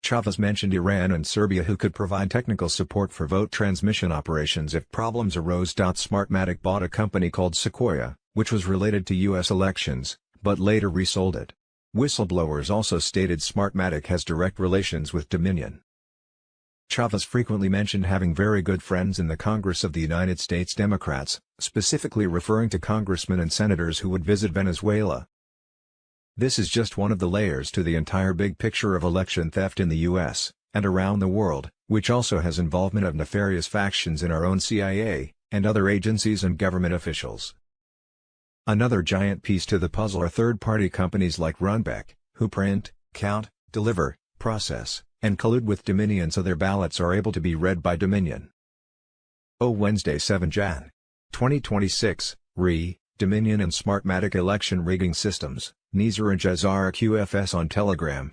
Chavez mentioned Iran and Serbia, who could provide technical support for vote transmission operations if problems arose. Smartmatic bought a company called Sequoia, which was related to U.S. elections, but later resold it. Whistleblowers also stated Smartmatic has direct relations with Dominion. Chavez frequently mentioned having very good friends in the Congress of the United States Democrats, specifically referring to congressmen and senators who would visit Venezuela. This is just one of the layers to the entire big picture of election theft in the U.S. and around the world, which also has involvement of nefarious factions in our own CIA, and other agencies and government officials. Another giant piece to the puzzle are third-party companies like Runbeck, who print, count, deliver, process, and collude with Dominion so their ballots are able to be read by Dominion. Wednesday 7 Jan. 2026, Dominion and Smartmatic election rigging systems, Nizar and Jazara QFS on Telegram.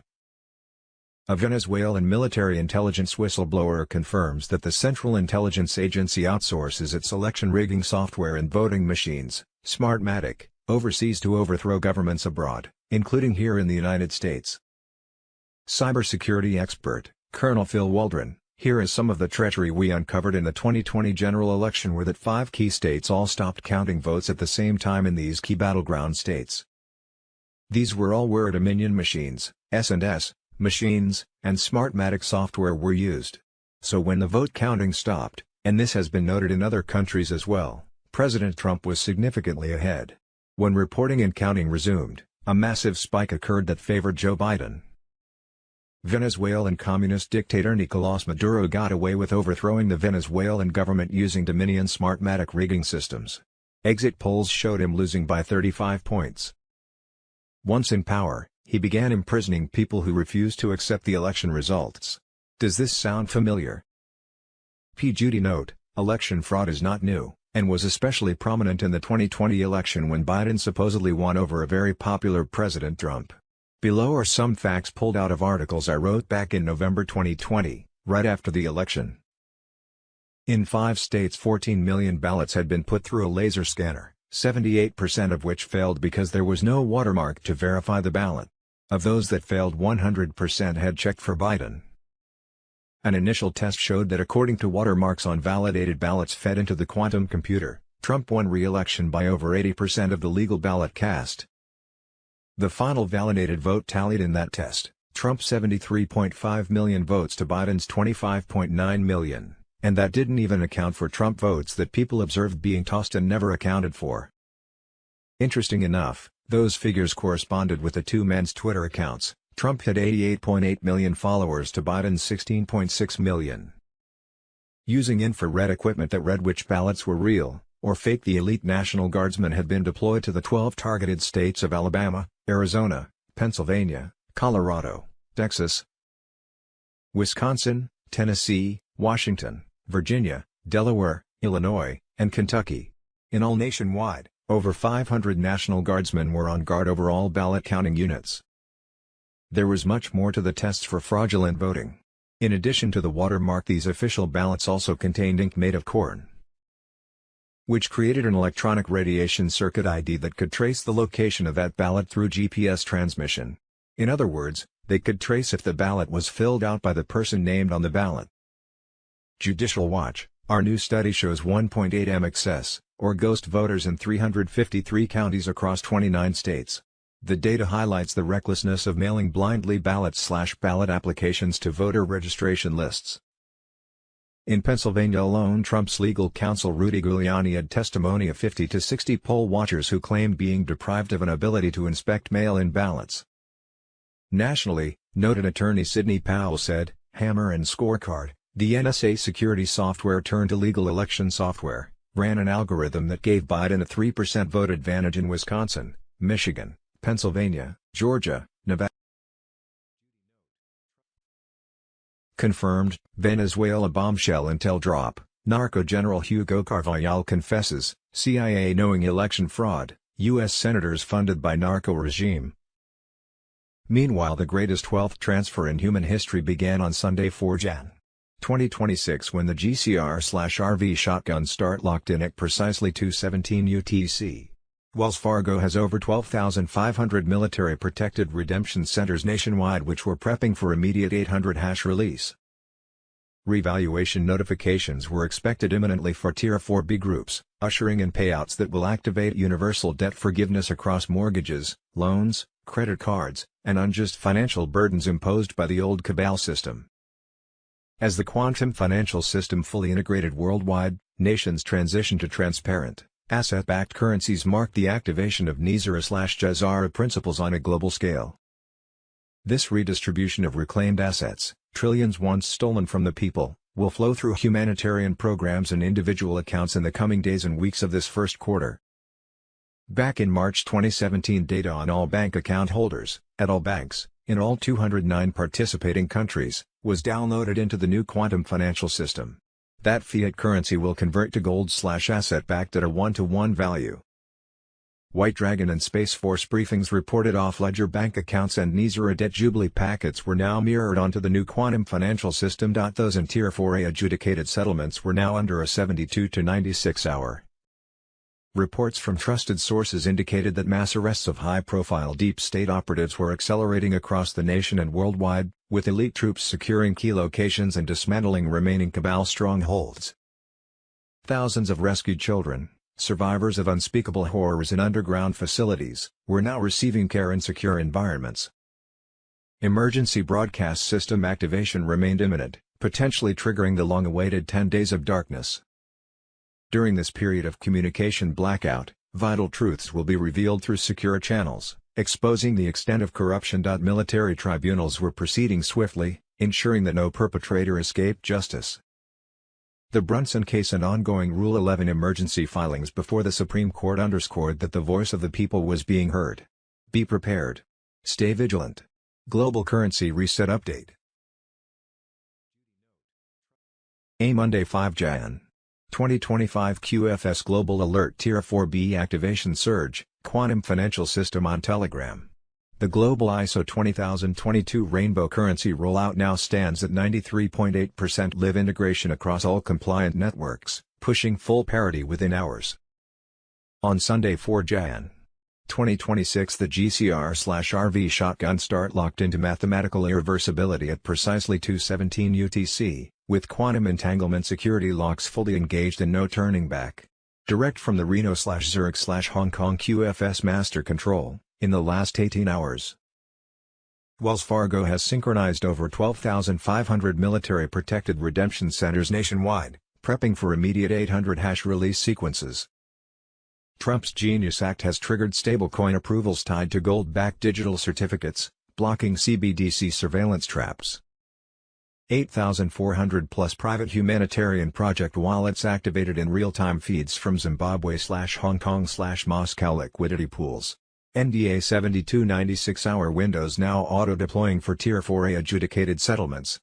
A Venezuelan military intelligence whistleblower confirms that the Central Intelligence Agency outsources its election rigging software and voting machines, Smartmatic, overseas to overthrow governments abroad, including here in the United States. Cybersecurity expert, Colonel Phil Waldron, here is some of the treachery we uncovered in the 2020 general election, where that 5 key states all stopped counting votes at the same time in these key battleground states. These were all where Dominion machines, S&S, machines, and Smartmatic software were used. So when the vote counting stopped, and this has been noted in other countries as well, President Trump was significantly ahead. When reporting and counting resumed, a massive spike occurred that favored Joe Biden. Venezuelan communist dictator Nicolás Maduro got away with overthrowing the Venezuelan government using Dominion Smartmatic rigging systems. Exit polls showed him losing by 35 points. Once in power, he began imprisoning people who refused to accept the election results. Does this sound familiar? Judy note, election fraud is not new, and was especially prominent in the 2020 election when Biden supposedly won over a very popular President Trump. Below are some facts pulled out of articles I wrote back in November 2020, right after the election. In 5 states 14 million ballots had been put through a laser scanner, 78% of which failed because there was no watermark to verify the ballot. Of those that failed, 100% had checked for Biden. An initial test showed that according to watermarks on validated ballots fed into the quantum computer, Trump won re-election by over 80% of the legal ballot cast. The final validated vote tallied in that test, Trump's 73.5 million votes to Biden's 25.9 million, and that didn't even account for Trump votes that people observed being tossed and never accounted for. Interesting enough, those figures corresponded with the two men's Twitter accounts. Trump had 88.8 million followers to Biden's 16.6 million. Using infrared equipment that read which ballots were real, or fake the elite National Guardsmen had been deployed to the 12 targeted states of Alabama, Arizona, Pennsylvania, Colorado, Texas, Wisconsin, Tennessee, Washington, Virginia, Delaware, Illinois, and Kentucky. In all nationwide, over 500 National Guardsmen were on guard over all ballot counting units. There was much more to the tests for fraudulent voting. In addition to the watermark, these official ballots also contained ink made of corn, which created an electronic radiation circuit ID that could trace the location of that ballot through GPS transmission. In other words, they could trace if the ballot was filled out by the person named on the ballot. Judicial Watch, our new study shows 1.8 M excess, or ghost voters in 353 counties across 29 states. The data highlights the recklessness of mailing blindly ballots/ballot applications to voter registration lists. In Pennsylvania alone, Trump's legal counsel Rudy Giuliani had testimony of 50 to 60 poll watchers who claimed being deprived of an ability to inspect mail-in ballots. Nationally, noted attorney Sidney Powell said, "Hammer and Scorecard, the NSA security software turned illegal election software, ran an algorithm that gave Biden a 3% vote advantage in Wisconsin, Michigan, Pennsylvania, Georgia, Nevada." Confirmed, Venezuela bombshell intel drop, narco general Hugo Carvajal confesses, CIA knowing election fraud, U.S. senators funded by narco regime. Meanwhile, the greatest wealth transfer in human history began on Sunday 4 Jan. 2026 when the GCR/RV shotgun start locked in at precisely 2:17 UTC. Wells Fargo has over 12,500 military-protected redemption centers nationwide which were prepping for immediate 800-hash release. Revaluation notifications were expected imminently for Tier 4B groups, ushering in payouts that will activate universal debt forgiveness across mortgages, loans, credit cards, and unjust financial burdens imposed by the old cabal system. As the quantum financial system fully integrated worldwide, nations transition to transparent, asset-backed currencies mark the activation of NISR/JASARA principles on a global scale. This redistribution of reclaimed assets, trillions once stolen from the people, will flow through humanitarian programs and individual accounts in the coming days and weeks of this first quarter. Back in March 2017, data on all bank account holders, at all banks, in all 209 participating countries, was downloaded into the new quantum financial system. That fiat currency will convert to gold/asset-backed at a 1-to-1 value. White Dragon and Space Force briefings reported off-ledger bank accounts and NISR debt jubilee packets were now mirrored onto the new quantum financial system. Those in Tier 4A adjudicated settlements were now under a 72 to 96 hour. Reports from trusted sources indicated that mass arrests of high-profile deep state operatives were accelerating across the nation and worldwide, with elite troops securing key locations and dismantling remaining cabal strongholds. Thousands of rescued children, survivors of unspeakable horrors in underground facilities, were now receiving care in secure environments. Emergency broadcast system activation remained imminent, potentially triggering the long-awaited 10 days of darkness. During this period of communication blackout, vital truths will be revealed through secure channels, exposing the extent of corruption. Military tribunals were proceeding swiftly, ensuring that no perpetrator escaped justice. The Brunson case and ongoing Rule 11 emergency filings before the Supreme Court underscored that the voice of the people was being heard. Be prepared. Stay vigilant. Global Currency Reset Update. A Monday 5 Jan. 2025 QFS Global Alert Tier 4B Activation Surge, Quantum Financial System on Telegram. The global ISO 20022 Rainbow Currency rollout now stands at 93.8% live integration across all compliant networks, pushing full parity within hours. On Sunday 4 Jan. 2026 the GCR/RV shotgun start locked into mathematical irreversibility at precisely 2:17 UTC, with quantum entanglement security locks fully engaged and no turning back. Direct from the Reno/Zurich/Hong Kong QFS master control, in the last 18 hours. Wells Fargo has synchronized over 12,500 military-protected redemption centers nationwide, prepping for immediate 800-hash release sequences. Trump's Genius Act has triggered stablecoin approvals tied to gold-backed digital certificates, blocking CBDC surveillance traps. 8,400 plus private humanitarian project wallets activated in real-time feeds from Zimbabwe/Hong Kong/Moscow liquidity pools. NDA 7296-hour windows now auto-deploying for Tier 4A adjudicated settlements.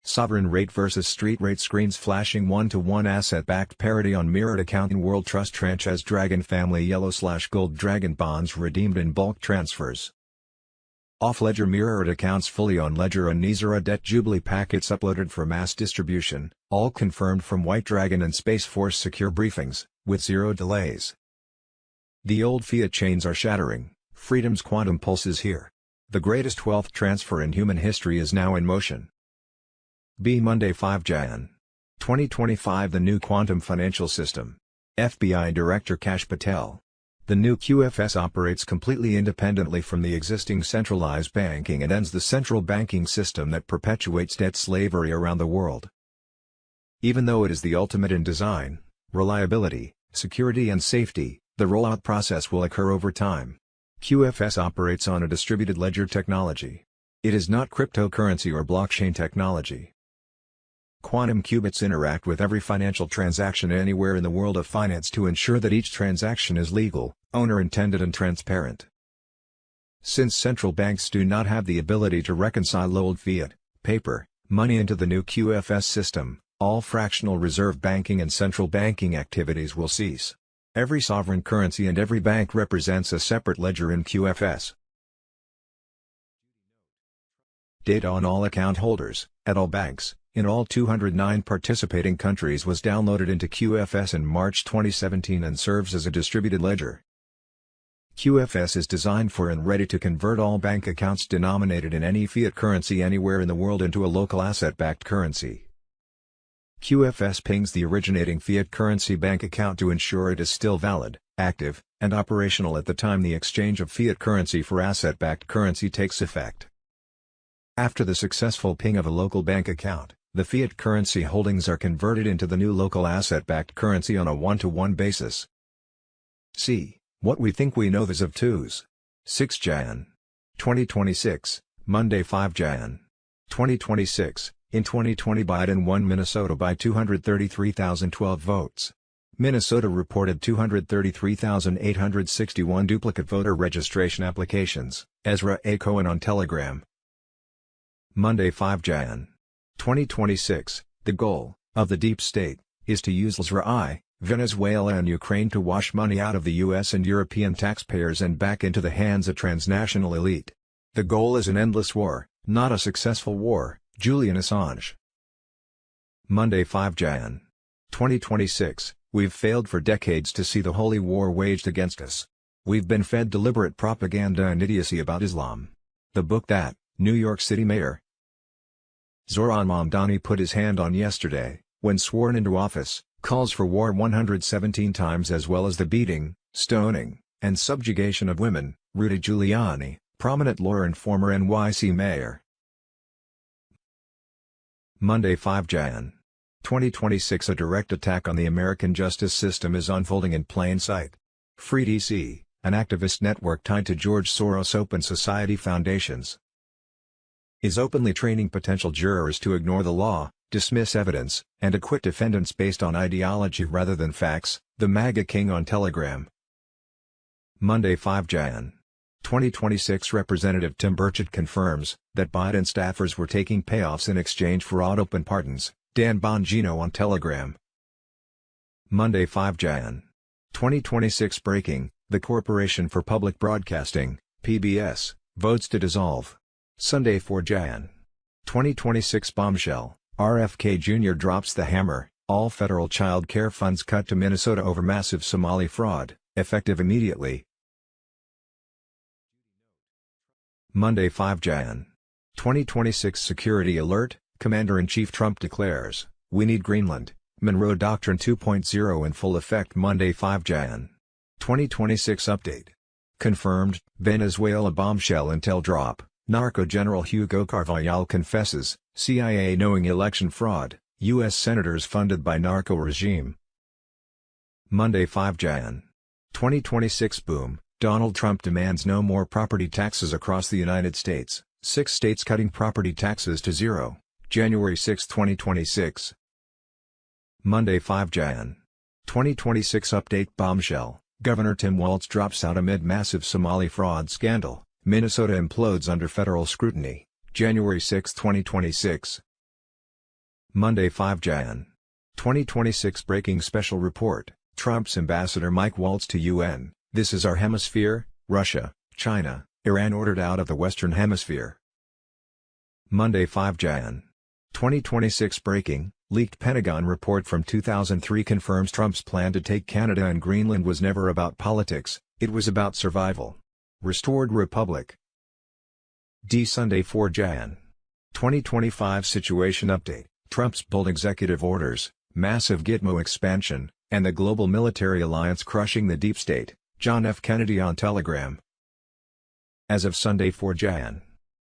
Sovereign rate versus street rate screens flashing 1-to-1 asset-backed parity on mirrored account in World Trust tranche as Dragon Family Yellow/Gold Dragon bonds redeemed in bulk transfers. Off-ledger mirrored accounts fully on ledger and Nizara debt Jubilee packets uploaded for mass distribution, all confirmed from White Dragon and Space Force secure briefings, with zero delays. The old fiat chains are shattering, freedom's quantum pulse is here. The greatest wealth transfer in human history is now in motion. Monday 5 Jan. 2025 The new quantum financial system. FBI Director Kash Patel. The new QFS operates completely independently from the existing centralized banking and ends the central banking system that perpetuates debt slavery around the world. Even though it is the ultimate in design, reliability, security and safety, the rollout process will occur over time. QFS operates on a distributed ledger technology. It is not cryptocurrency or blockchain technology. Quantum qubits interact with every financial transaction anywhere in the world of finance to ensure that each transaction is legal, owner-intended and transparent. Since central banks do not have the ability to reconcile old fiat, paper, money into the new QFS system, all fractional reserve banking and central banking activities will cease. Every sovereign currency and every bank represents a separate ledger in QFS. Data on all account holders, at all banks, in all 209 participating countries was downloaded into QFS in March 2017 and serves as a distributed ledger. QFS is designed for and ready to convert all bank accounts denominated in any fiat currency anywhere in the world into a local asset-backed currency. QFS pings the originating fiat currency bank account to ensure it is still valid, active, and operational at the time the exchange of fiat currency for asset-backed currency takes effect. After the successful ping of a local bank account, the fiat currency holdings are converted into the new local asset-backed currency on a one-to-one basis. See, what we think we know as of 6 Jan. 2026, Monday 5 Jan. 2026. In 2020 Biden won Minnesota by 233,012 votes. Minnesota reported 233,861 duplicate voter registration applications, Ezra A. Cohen on Telegram. Monday 5 Jan. 2026, the goal, of the deep state, is to use Israel, Venezuela and Ukraine to wash money out of the US and European taxpayers and back into the hands of transnational elite. The goal is an endless war, not a successful war. Julian Assange. Monday 5 Jan. 2026, we've failed for decades to see the holy war waged against us. We've been fed deliberate propaganda and idiocy about Islam. The book that, New York City Mayor Zoran Mamdani put his hand on yesterday, when sworn into office, calls for war 117 times as well as the beating, stoning, and subjugation of women. Rudy Giuliani, prominent lawyer and former NYC mayor. Monday 5 Jan. 2026 A direct attack on the American justice system is unfolding in plain sight. Free DC, an activist network tied to George Soros' Open Society Foundations, is openly training potential jurors to ignore the law, dismiss evidence, and acquit defendants based on ideology rather than facts, the MAGA King on Telegram. Monday 5 Jan. 2026 Representative Tim Burchett confirms that Biden staffers were taking payoffs in exchange for open pardons, Dan Bongino on Telegram. Monday 5 Jan. 2026 Breaking, the Corporation for Public Broadcasting, PBS, votes to dissolve. Sunday 4 Jan. 2026 Bombshell, RFK Jr. drops the hammer, all federal child care funds cut to Minnesota over massive Somali fraud, effective immediately. Monday 5 Jan. 2026 Security Alert, Commander-in-Chief Trump declares, "We need Greenland, Monroe Doctrine 2.0 in full effect." Monday 5 Jan. 2026 Update. Confirmed, Venezuela bombshell intel drop, Narco General Hugo Carvajal confesses, CIA knowing election fraud, U.S. senators funded by narco regime. Monday 5 Jan. 2026 Boom. Donald Trump demands no more property taxes across the United States, 6 states cutting property taxes to zero. January 6, 2026. Monday, 5 Jan. 2026 update bombshell. Governor Tim Walz drops out amid massive Somali fraud scandal. Minnesota implodes under federal scrutiny. January 6, 2026. Monday, 5 Jan. 2026 breaking special report. Trump's ambassador Mike Waltz to UN. This is our hemisphere. Russia, China, Iran ordered out of the Western Hemisphere. Monday, 5 Jan. 2026 breaking. Leaked Pentagon report from 2003 confirms Trump's plan to take Canada and Greenland was never about politics, it was about survival. Restored Republic. Sunday, 4 Jan. 2025 situation update. Trump's bold executive orders, massive Gitmo expansion, and the global military alliance crushing the deep state. John F. Kennedy on Telegram. As of Sunday, 4 Jan.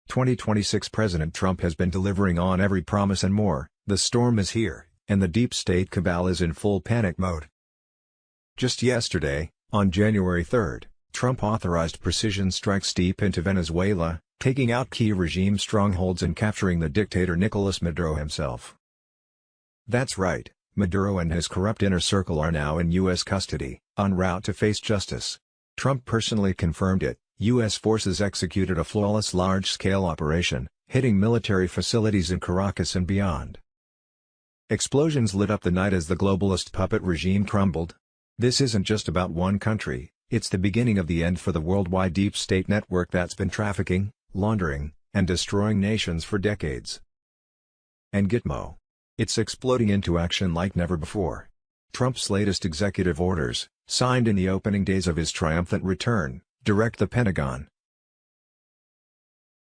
2026 President Trump has been delivering on every promise and more. The storm is here, and the deep state cabal is in full panic mode. Just yesterday, on January 3, Trump authorized precision strikes deep into Venezuela, taking out key regime strongholds and capturing the dictator Nicolas Maduro himself. That's right, Maduro and his corrupt inner circle are now in U.S. custody, en route to face justice. Trump personally confirmed it. U.S. forces executed a flawless large-scale operation, hitting military facilities in Caracas and beyond. Explosions lit up the night as the globalist puppet regime crumbled. This isn't just about one country, it's the beginning of the end for the worldwide deep state network that's been trafficking, laundering, and destroying nations for decades. And Gitmo. It's exploding into action like never before. Trump's latest executive orders, signed in the opening days of his triumphant return, direct the Pentagon.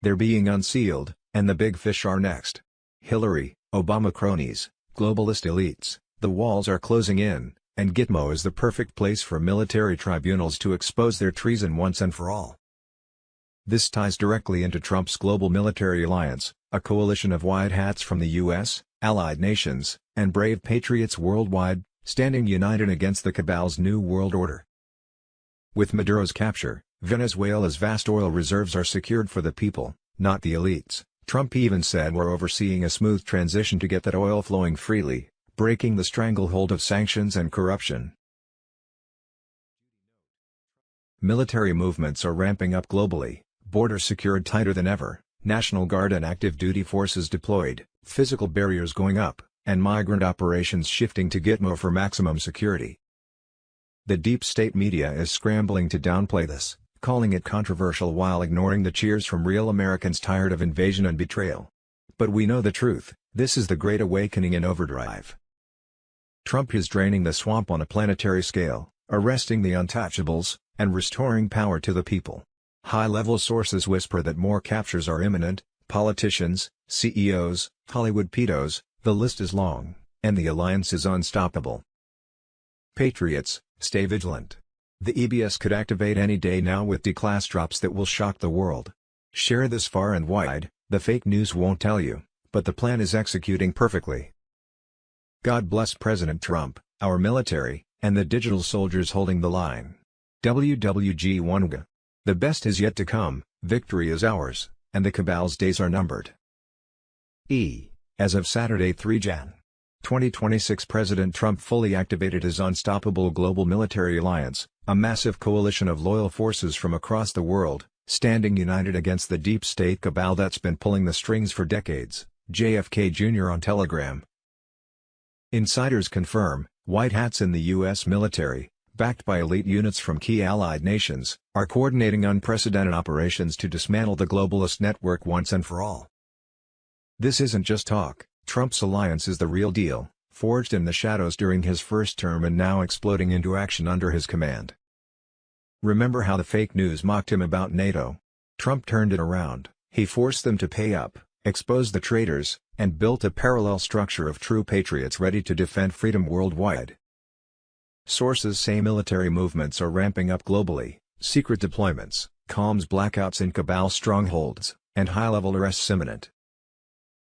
They're being unsealed, and the big fish are next. Hillary, Obama cronies, globalist elites, the walls are closing in, and Gitmo is the perfect place for military tribunals to expose their treason once and for all. This ties directly into Trump's global military alliance, a coalition of white hats from the U.S., allied nations, and brave patriots worldwide, standing united against the cabal's new world order. With Maduro's capture, Venezuela's vast oil reserves are secured for the people, not the elites. Trump even said we're overseeing a smooth transition to get that oil flowing freely, breaking the stranglehold of sanctions and corruption. Military movements are ramping up globally, borders secured tighter than ever, National Guard and active duty forces deployed, physical barriers going up, and migrant operations shifting to Gitmo for maximum security. The deep state media is scrambling to downplay this, calling it controversial while ignoring the cheers from real Americans tired of invasion and betrayal. But we know the truth, this is the Great Awakening in overdrive. Trump is draining the swamp on a planetary scale, arresting the untouchables, and restoring power to the people. High-level sources whisper that more captures are imminent, politicians, CEOs, Hollywood pedos, the list is long, and the alliance is unstoppable. Patriots, stay vigilant. The EBS could activate any day now with D-class drops that will shock the world. Share this far and wide, the fake news won't tell you, but the plan is executing perfectly. God bless President Trump, our military, and the digital soldiers holding the line. WWG1GA. The best is yet to come, victory is ours, and the cabal's days are numbered. As of Saturday 3 Jan. 2026 President Trump fully activated his unstoppable global military alliance, a massive coalition of loyal forces from across the world, standing united against the deep state cabal that's been pulling the strings for decades. JFK Jr. on Telegram. Insiders confirm, white hats in the U.S. military, backed by elite units from key allied nations, are coordinating unprecedented operations to dismantle the globalist network once and for all. This isn't just talk. Trump's alliance is the real deal, forged in the shadows during his first term and now exploding into action under his command. Remember how the fake news mocked him about NATO? Trump turned it around, he forced them to pay up, exposed the traitors, and built a parallel structure of true patriots ready to defend freedom worldwide. Sources say military movements are ramping up globally, secret deployments, comms blackouts in cabal strongholds, and high-level arrests imminent.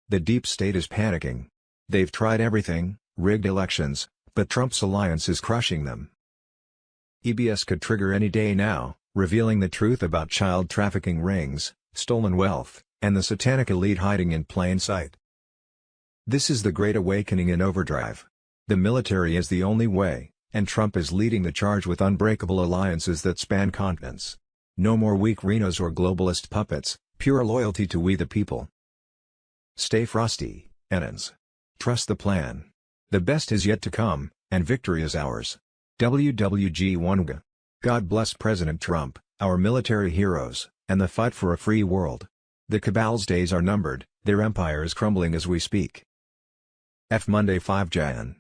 The deep state is panicking. They've tried everything, rigged elections, but Trump's alliance is crushing them. EBS could trigger any day now, revealing the truth about child trafficking rings, stolen wealth, and the satanic elite hiding in plain sight. This is the Great Awakening in overdrive. The military is the only way, and Trump is leading the charge with unbreakable alliances that span continents. No more weak rhinos or globalist puppets, pure loyalty to we the people. Stay frosty, Enans. Trust the plan. The best is yet to come, and victory is ours. WWG1GA. God bless President Trump, our military heroes, and the fight for a free world. The cabal's days are numbered, their empire is crumbling as we speak. Monday 5 Jan.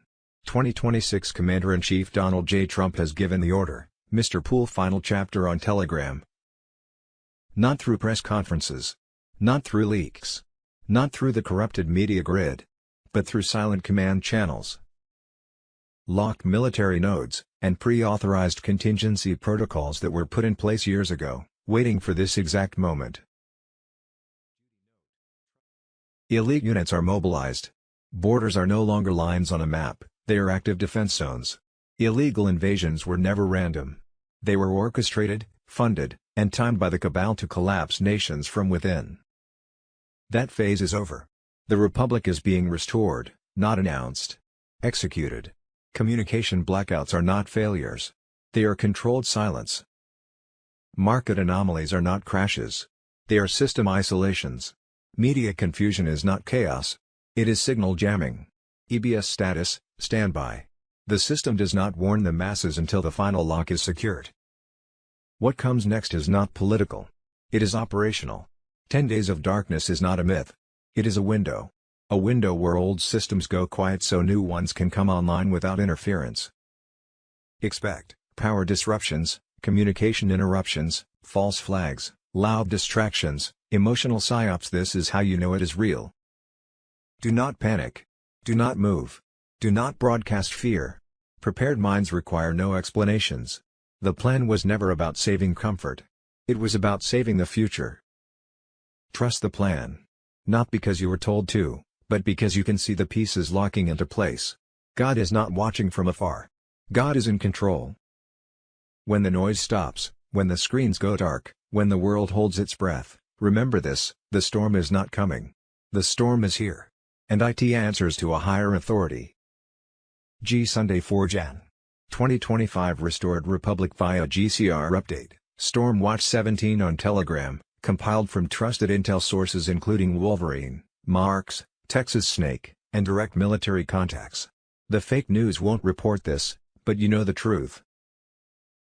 2026 Commander-in-Chief Donald J. Trump has given the order, Mr. Poole final chapter on Telegram. Not through press conferences. Not through leaks. Not through the corrupted media grid. But through silent command channels. Locked military nodes, and pre-authorized contingency protocols that were put in place years ago, waiting for this exact moment. Elite units are mobilized. Borders are no longer lines on a map, they are active defense zones. Illegal invasions were never random. They were orchestrated, funded, and timed by the cabal to collapse nations from within. That phase is over. The Republic is being restored, not announced. Executed. Communication blackouts are not failures. They are controlled silence. Market anomalies are not crashes. They are system isolations. Media confusion is not chaos. It is signal jamming. EBS status, standby. The system does not warn the masses until the final lock is secured. What comes next is not political. It is operational. 10 days of darkness is not a myth. It is a window. A window where old systems go quiet so new ones can come online without interference. Expect power disruptions, communication interruptions, false flags, loud distractions, emotional psyops. This is how you know it is real. Do not panic. Do not move. Do not broadcast fear. Prepared minds require no explanations. The plan was never about saving comfort. It was about saving the future. Trust the plan. Not because you were told to, but because you can see the pieces locking into place. God is not watching from afar. God is in control. When the noise stops, when the screens go dark, when the world holds its breath, remember this: the storm is not coming. The storm is here. And IT answers to a higher authority. Sunday 4 Jan. 2025 Restored Republic via GCR update, Storm Watch 17 on Telegram, compiled from trusted intel sources including Wolverine, Marks, Texas Snake, and direct military contacts. The fake news won't report this, but you know the truth.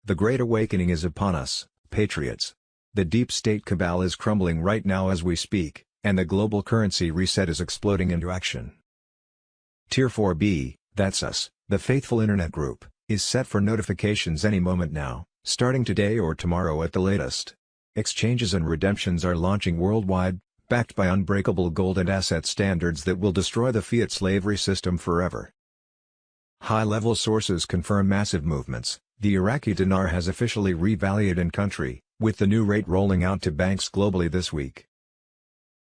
The Great Awakening is upon us, patriots. The deep state cabal is crumbling right now as we speak, and the global currency reset is exploding into action. Tier 4B, that's us, the faithful internet group, is set for notifications any moment now, starting today or tomorrow at the latest. Exchanges and redemptions are launching worldwide, backed by unbreakable gold and asset standards that will destroy the fiat slavery system forever. High-level sources confirm massive movements. The Iraqi dinar has officially revalued in country, with the new rate rolling out to banks globally this week.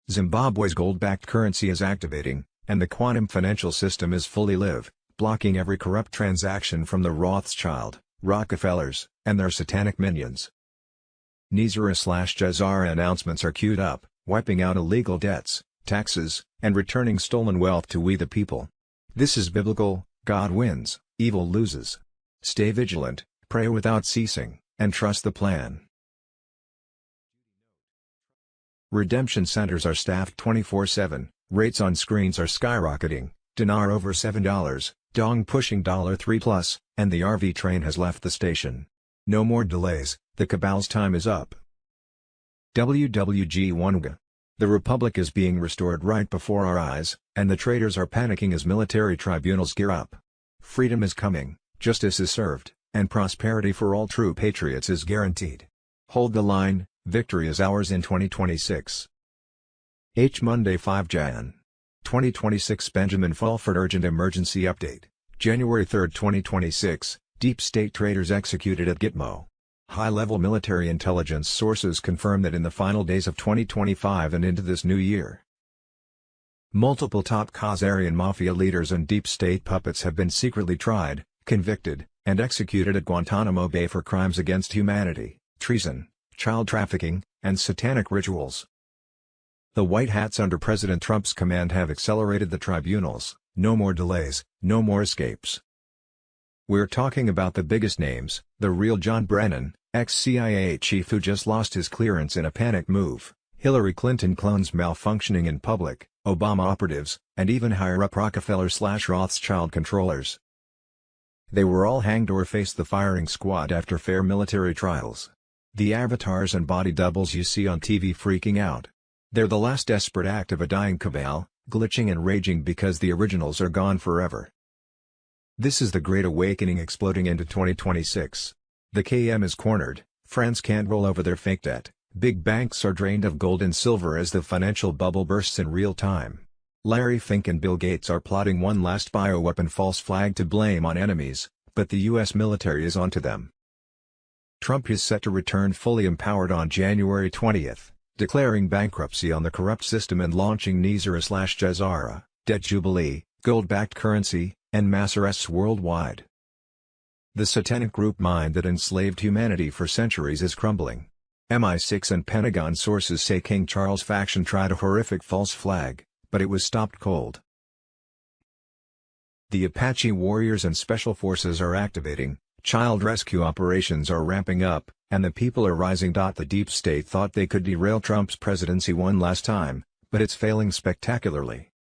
Zimbabwe's gold-backed currency is activating, and the quantum financial system is fully live, blocking every corrupt transaction from the Rothschild, Rockefellers, and their satanic minions. Nizara/Jazara announcements are queued up, wiping out illegal debts, taxes, and returning stolen wealth to we the people. This is biblical: God wins, evil loses. Stay vigilant, pray without ceasing, and trust the plan. Redemption centers are staffed 24/7, rates on screens are skyrocketing, dinar over $7, dong pushing $3+, and the RV train has left the station. No more delays, the cabal's time is up. WWG1GA. The Republic is being restored right before our eyes, and the traitors are panicking as military tribunals gear up. Freedom is coming, justice is served, and prosperity for all true patriots is guaranteed. Hold the line, victory is ours in 2026. Monday 5 Jan. 2026 Benjamin Fulford Urgent Emergency Update, January 3, 2026, Deep State traitors executed at Gitmo. High-level military intelligence sources confirm that in the final days of 2025 and into this new year, multiple top Khazarian mafia leaders and deep state puppets have been secretly tried, convicted, and executed at Guantanamo Bay for crimes against humanity, treason, child trafficking, and satanic rituals. The White Hats under President Trump's command have accelerated the tribunals. No more delays, no more escapes. We're talking about the biggest names, the real John Brennan, ex-CIA chief who just lost his clearance in a panic move, Hillary Clinton clones malfunctioning in public, Obama operatives, and even higher-up Rockefeller/Rothschild controllers. They were all hanged or faced the firing squad after fair military trials. The avatars and body doubles you see on TV freaking out. They're the last desperate act of a dying cabal, glitching and raging because the originals are gone forever. This is the Great Awakening exploding into 2026. The KM is cornered, France can't roll over their fake debt, big banks are drained of gold and silver as the financial bubble bursts in real time. Larry Fink and Bill Gates are plotting one last bioweapon false flag to blame on enemies, but the US military is onto them. Trump is set to return fully empowered on January 20, declaring bankruptcy on the corrupt system and launching Nizara/Jazara, debt jubilee, gold-backed currency, and mass arrests worldwide. The satanic group mind that enslaved humanity for centuries is crumbling. MI6 and Pentagon sources say King Charles faction tried a horrific false flag, but it was stopped cold. The Apache warriors and special forces are activating, child rescue operations are ramping up, and the people are rising. The deep state thought they could derail Trump's presidency one last time, but it's failing spectacularly.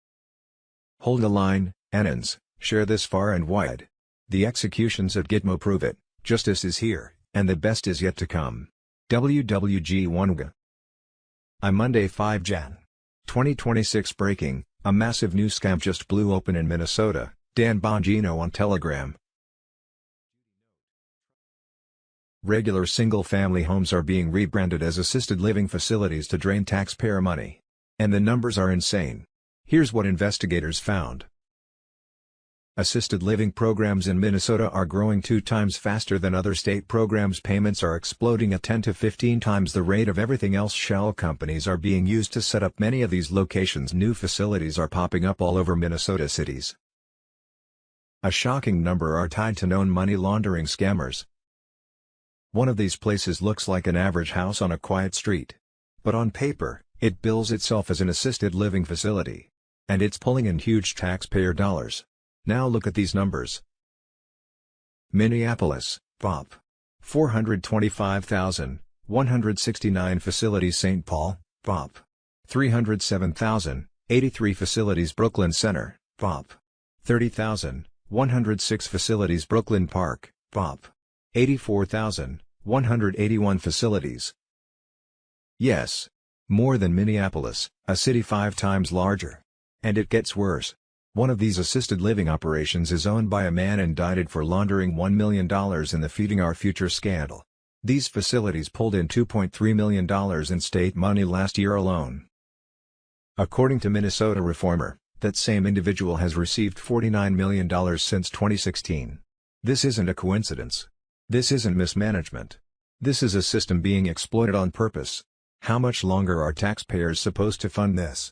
Hold the line, Enons, share this far and wide. The executions at Gitmo prove it, justice is here, and the best is yet to come. WWG1GA. I'm Monday 5 Jan. 2026 breaking, a massive new scam just blew open in Minnesota, Dan Bongino on Telegram. Regular single-family homes are being rebranded as assisted living facilities to drain taxpayer money. And the numbers are insane. Here's what investigators found. Assisted living programs in Minnesota are growing 2 times faster than other state programs. Payments are exploding at 10 to 15 times the rate of everything else. Shell companies are being used to set up many of these locations. New facilities are popping up all over Minnesota cities. A shocking number are tied to known money laundering scammers. One of these places looks like an average house on a quiet street. But on paper, it bills itself as an assisted living facility. And it's pulling in huge taxpayer dollars. Now look at these numbers. Minneapolis, POP. 425,169 facilities. St. Paul, POP. 307,083 facilities. Brooklyn Center, POP. 30,106 facilities. Brooklyn Park, POP. 84,181 facilities. Yes. More than Minneapolis, a city 5 times larger. And it gets worse. One of these assisted living operations is owned by a man indicted for laundering $1 million in the Feeding Our Future scandal. These facilities pulled in $2.3 million in state money last year alone. According to Minnesota Reformer, that same individual has received $49 million since 2016. This isn't a coincidence. This isn't mismanagement. This is a system being exploited on purpose. How much longer are taxpayers supposed to fund this?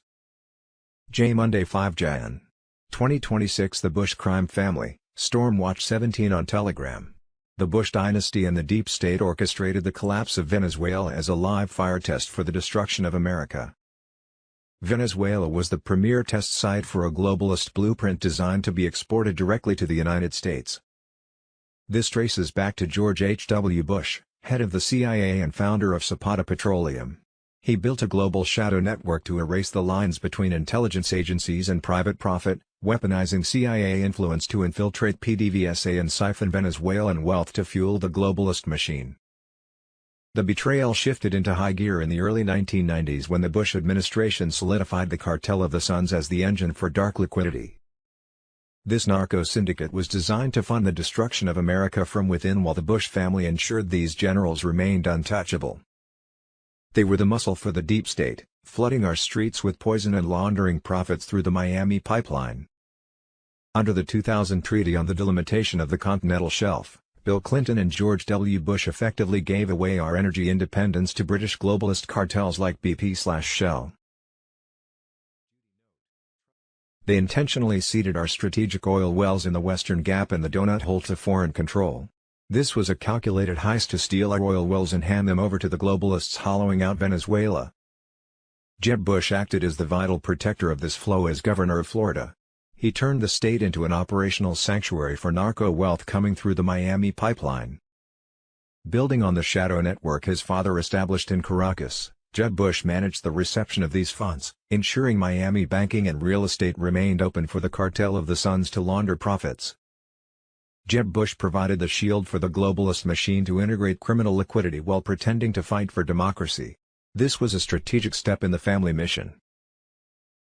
Monday 5 Jan. 2026. The Bush crime family, Stormwatch 17 on Telegram. The Bush dynasty and the deep state orchestrated the collapse of Venezuela as a live fire test for the destruction of America. Venezuela was the premier test site for a globalist blueprint designed to be exported directly to the United States. This traces back to George H.W. Bush, head of the CIA and founder of Zapata Petroleum. He built a global shadow network to erase the lines between intelligence agencies and private profit, weaponizing CIA influence to infiltrate PDVSA and siphon Venezuelan wealth to fuel the globalist machine. The betrayal shifted into high gear in the early 1990s when the Bush administration solidified the Cartel of the Suns as the engine for dark liquidity. This narco syndicate was designed to fund the destruction of America from within while the Bush family ensured these generals remained untouchable. They were the muscle for the deep state, flooding our streets with poison and laundering profits through the Miami pipeline. Under the 2000 Treaty on the Delimitation of the Continental Shelf, Bill Clinton and George W. Bush effectively gave away our energy independence to British globalist cartels like BP/Shell. They intentionally ceded our strategic oil wells in the Western Gap and the Donut Hole to foreign control. This was a calculated heist to steal our oil wells and hand them over to the globalists hollowing out Venezuela. Jeb Bush acted as the vital protector of this flow as governor of Florida. He turned the state into an operational sanctuary for narco wealth coming through the Miami pipeline. Building on the shadow network his father established in Caracas, Jeb Bush managed the reception of these funds, ensuring Miami banking and real estate remained open for the cartel of the Suns to launder profits. Jeb Bush provided the shield for the globalist machine to integrate criminal liquidity while pretending to fight for democracy. This was a strategic step in the family mission.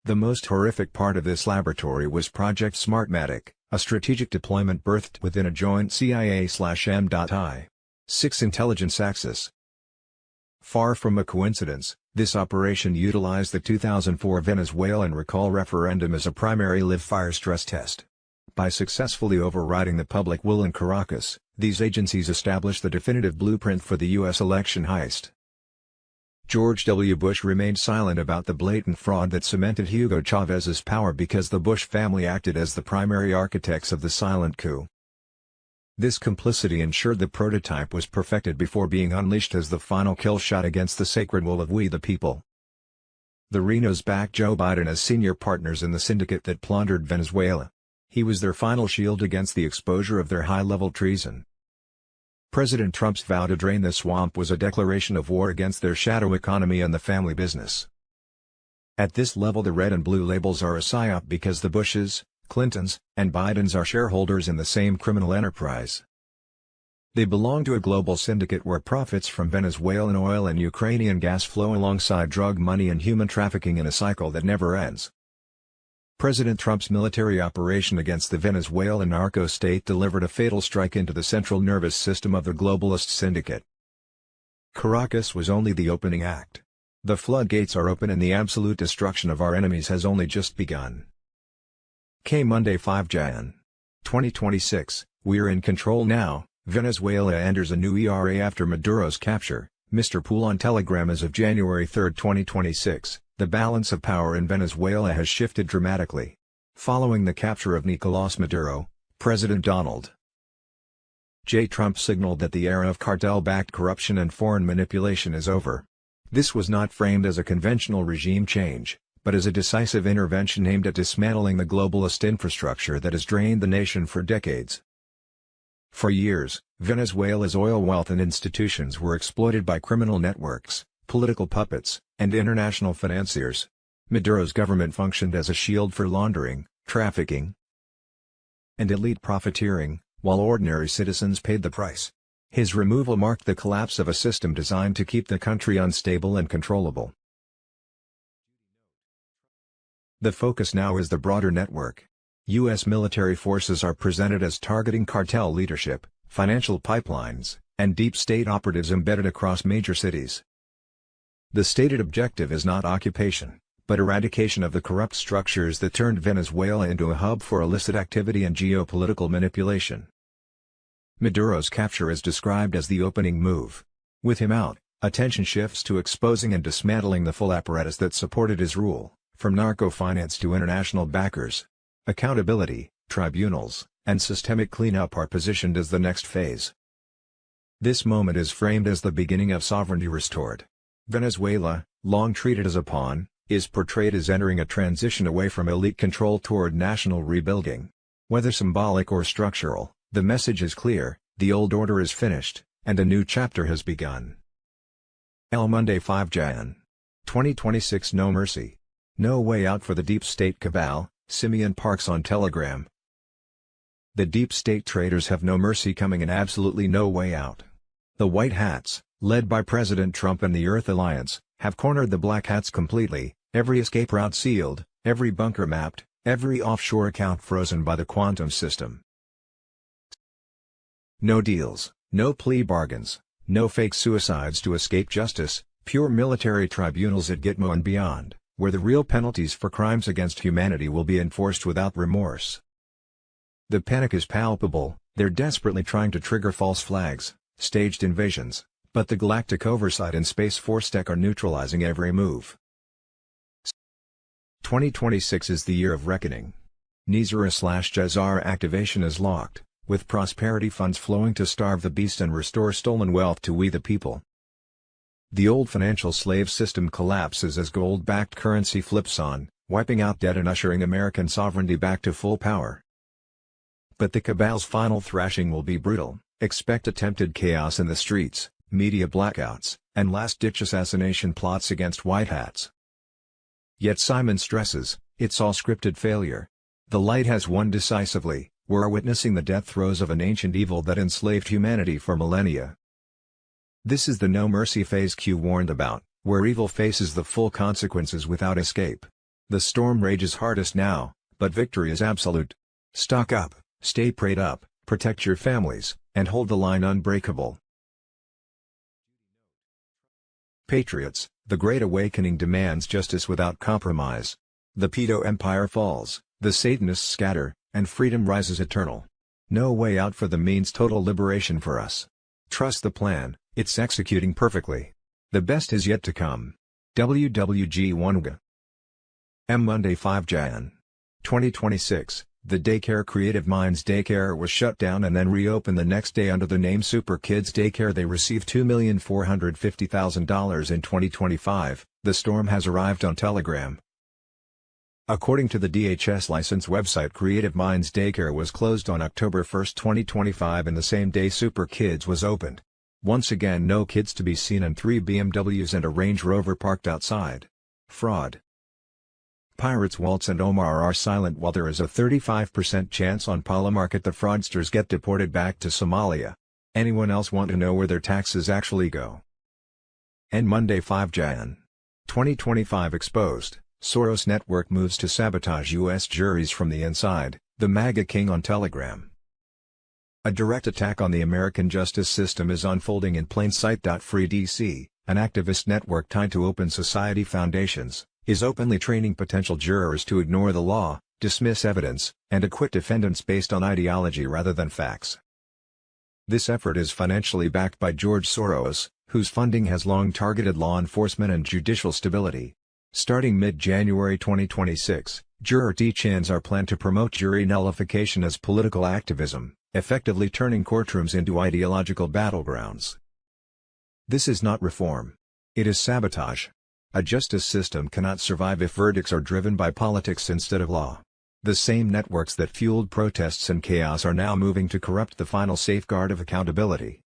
The most horrific part of this laboratory was Project Smartmatic, a strategic deployment birthed within a joint CIA/M.I/6 intelligence axis. Far from a coincidence, this operation utilized the 2004 Venezuelan recall referendum as a primary live-fire stress test. By successfully overriding the public will in Caracas, these agencies established the definitive blueprint for the U.S. election heist. George W. Bush remained silent about the blatant fraud that cemented Hugo Chávez's power because the Bush family acted as the primary architects of the silent coup. This complicity ensured the prototype was perfected before being unleashed as the final kill shot against the sacred will of we the people. The Renos backed Joe Biden as senior partners in the syndicate that plundered Venezuela. He was their final shield against the exposure of their high-level treason. President Trump's vow to drain the swamp was a declaration of war against their shadow economy and the family business. At this level the red and blue labels are a psyop because the Bushes, Clintons, and Bidens are shareholders in the same criminal enterprise. They belong to a global syndicate where profits from Venezuelan oil and Ukrainian gas flow alongside drug money and human trafficking in a cycle that never ends. President Trump's military operation against the Venezuelan narco-state delivered a fatal strike into the central nervous system of the globalist syndicate. Caracas was only the opening act. The floodgates are open and the absolute destruction of our enemies has only just begun. Monday 5 Jan. 2026, we're in control now. Venezuela enters a new era after Maduro's capture, Mr. Pool on Telegram. As of January 3, 2026, the balance of power in Venezuela has shifted dramatically. Following the capture of Nicolás Maduro, President Donald J. Trump signaled that the era of cartel-backed corruption and foreign manipulation is over. This was not framed as a conventional regime change, but as a decisive intervention aimed at dismantling the globalist infrastructure that has drained the nation for decades. For years, Venezuela's oil wealth and institutions were exploited by criminal networks, political puppets, and international financiers. Maduro's government functioned as a shield for laundering, trafficking, and elite profiteering, while ordinary citizens paid the price. His removal marked the collapse of a system designed to keep the country unstable and controllable. The focus now is the broader network. U.S. military forces are presented as targeting cartel leadership, financial pipelines, and deep state operatives embedded across major cities. The stated objective is not occupation, but eradication of the corrupt structures that turned Venezuela into a hub for illicit activity and geopolitical manipulation. Maduro's capture is described as the opening move. With him out, attention shifts to exposing and dismantling the full apparatus that supported his rule, from narco-finance to international backers. Accountability, tribunals, and systemic cleanup are positioned as the next phase. This moment is framed as the beginning of sovereignty restored. Venezuela, long treated as a pawn, is portrayed as entering a transition away from elite control toward national rebuilding. Whether symbolic or structural, the message is clear: the old order is finished, and a new chapter has begun. Monday 5 Jan. 2026. No mercy. No way out for the deep state cabal. Simeon Parks on Telegram. The deep state traitors have no mercy coming and absolutely no way out. The White Hats, led by President Trump and the Earth Alliance, have cornered the Black Hats completely, every escape route sealed, every bunker mapped, every offshore account frozen by the quantum system. No deals, no plea bargains, no fake suicides to escape justice, pure military tribunals at Gitmo and beyond, where the real penalties for crimes against humanity will be enforced without remorse. The panic is palpable, they're desperately trying to trigger false flags, staged invasions, but the galactic oversight and Space Force tech are neutralizing every move. 2026 is the year of reckoning. Nizara/Jazara activation is locked, with prosperity funds flowing to starve the beast and restore stolen wealth to we the people. The old financial slave system collapses as gold-backed currency flips on, wiping out debt and ushering American sovereignty back to full power. But the cabal's final thrashing will be brutal. Expect attempted chaos in the streets, media blackouts, and last-ditch assassination plots against white hats. Yet Simon stresses, it's all scripted failure. The light has won decisively. We're witnessing the death throes of an ancient evil that enslaved humanity for millennia. This is the no mercy phase Q warned about, where evil faces the full consequences without escape. The storm rages hardest now, but victory is absolute. Stock up, stay prayed up, protect your families, and hold the line unbreakable. Patriots, the Great Awakening demands justice without compromise. The pedo empire falls, the Satanists scatter, and freedom rises eternal. No way out for them means total liberation for us. Trust the plan, it's executing perfectly. The best is yet to come. WWG1G. Monday 5 Jan. 2026, the daycare Creative Minds Daycare was shut down and then reopened the next day under the name Super Kids Daycare. They received $2,450,000 in 2025, the storm has arrived on Telegram. According to the DHS license website, Creative Minds Daycare was closed on October 1, 2025, and the same day Super Kids was opened. Once again, no kids to be seen and 3 BMWs and a Range Rover parked outside. Fraud. Pirates Waltz and Omar are silent while there is a 35% chance on Polymarket the fraudsters get deported back to Somalia. Anyone else want to know where their taxes actually go? And Monday 5 Jan. 2025 exposed. Soros Network moves to sabotage U.S. juries from the inside, the MAGA King on Telegram. A direct attack on the American justice system is unfolding in plain sight. Free DC, an activist network tied to Open Society Foundations, is openly training potential jurors to ignore the law, dismiss evidence, and acquit defendants based on ideology rather than facts. This effort is financially backed by George Soros, whose funding has long targeted law enforcement and judicial stability. Starting mid-January 2026, juror teach-ins are planned to promote jury nullification as political activism, effectively turning courtrooms into ideological battlegrounds. This is not reform. It is sabotage. A justice system cannot survive if verdicts are driven by politics instead of law. The same networks that fueled protests and chaos are now moving to corrupt the final safeguard of accountability.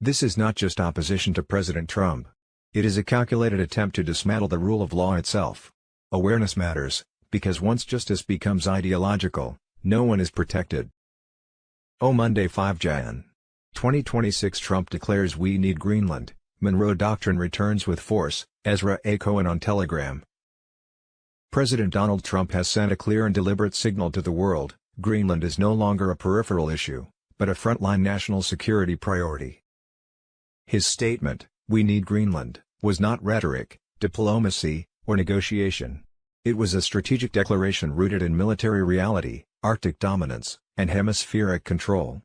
This is not just opposition to President Trump. It is a calculated attempt to dismantle the rule of law itself. Awareness matters, because once justice becomes ideological, no one is protected. Monday 5 Jan. 2026 Trump declares we need Greenland, Monroe Doctrine returns with force, Ezra A. Cohen on Telegram. President Donald Trump has sent a clear and deliberate signal to the world: Greenland is no longer a peripheral issue, but a frontline national security priority. His statement, "We need Greenland," was not rhetoric, diplomacy, or negotiation. It was a strategic declaration rooted in military reality, Arctic dominance, and hemispheric control.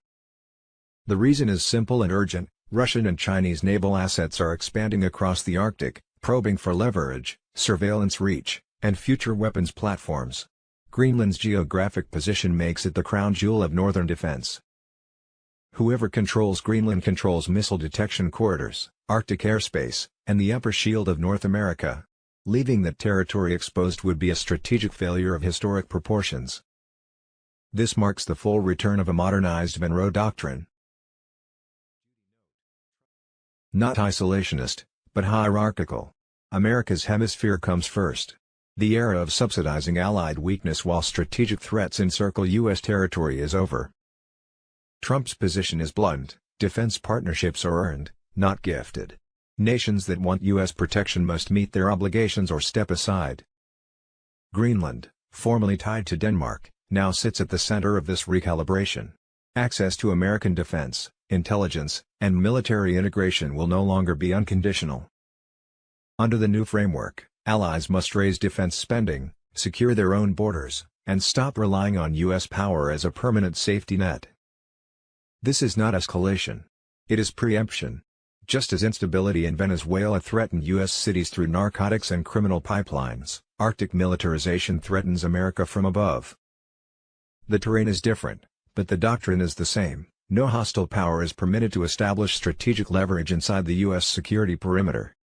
The reason is simple and urgent: Russian and Chinese naval assets are expanding across the Arctic, probing for leverage, surveillance reach, and future weapons platforms. Greenland's geographic position makes it the crown jewel of northern defense. Whoever controls Greenland controls missile detection corridors, Arctic airspace, and the upper shield of North America. Leaving that territory exposed would be a strategic failure of historic proportions. This marks the full return of a modernized Monroe Doctrine. Not isolationist, but hierarchical. America's hemisphere comes first. The era of subsidizing Allied weakness while strategic threats encircle U.S. territory is over. Trump's position is blunt: defense partnerships are earned, not gifted. Nations that want U.S. protection must meet their obligations or step aside. Greenland, formerly tied to Denmark, now sits at the center of this recalibration. Access to American defense, intelligence, and military integration will no longer be unconditional. Under the new framework, allies must raise defense spending, secure their own borders, and stop relying on U.S. power as a permanent safety net. This is not escalation. It is preemption. Just as instability in Venezuela threatened U.S. cities through narcotics and criminal pipelines, Arctic militarization threatens America from above. The terrain is different, but the doctrine is the same. No hostile power is permitted to establish strategic leverage inside the U.S. security perimeter.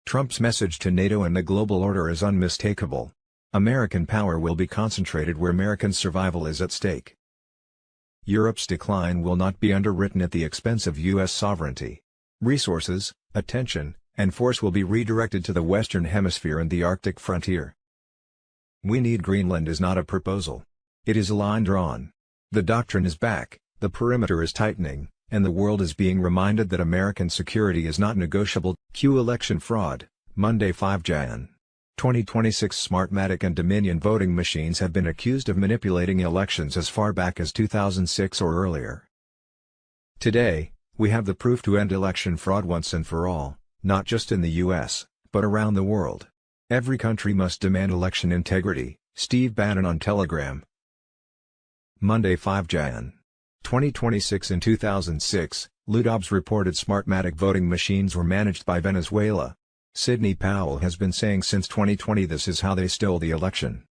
Trump's message to NATO and the global order is unmistakable. American power will be concentrated where American survival is at stake. Europe's decline will not be underwritten at the expense of U.S. sovereignty. Resources, attention, and force will be redirected to the Western Hemisphere and the Arctic frontier. "We need Greenland" is not a proposal. It is a line drawn. The doctrine is back, the perimeter is tightening, and the world is being reminded that American security is not negotiable. Q election fraud, Monday 5 Jan. 2026. Smartmatic and Dominion voting machines have been accused of manipulating elections as far back as 2006 or earlier. Today, we have the proof to end election fraud once and for all, not just in the U.S., but around the world. Every country must demand election integrity. Steve Bannon on Telegram. Monday 5 Jan. 2026. In 2006, Ludobs reported Smartmatic voting machines were managed by Venezuela. Sidney Powell has been saying since 2020 this is how they stole the election.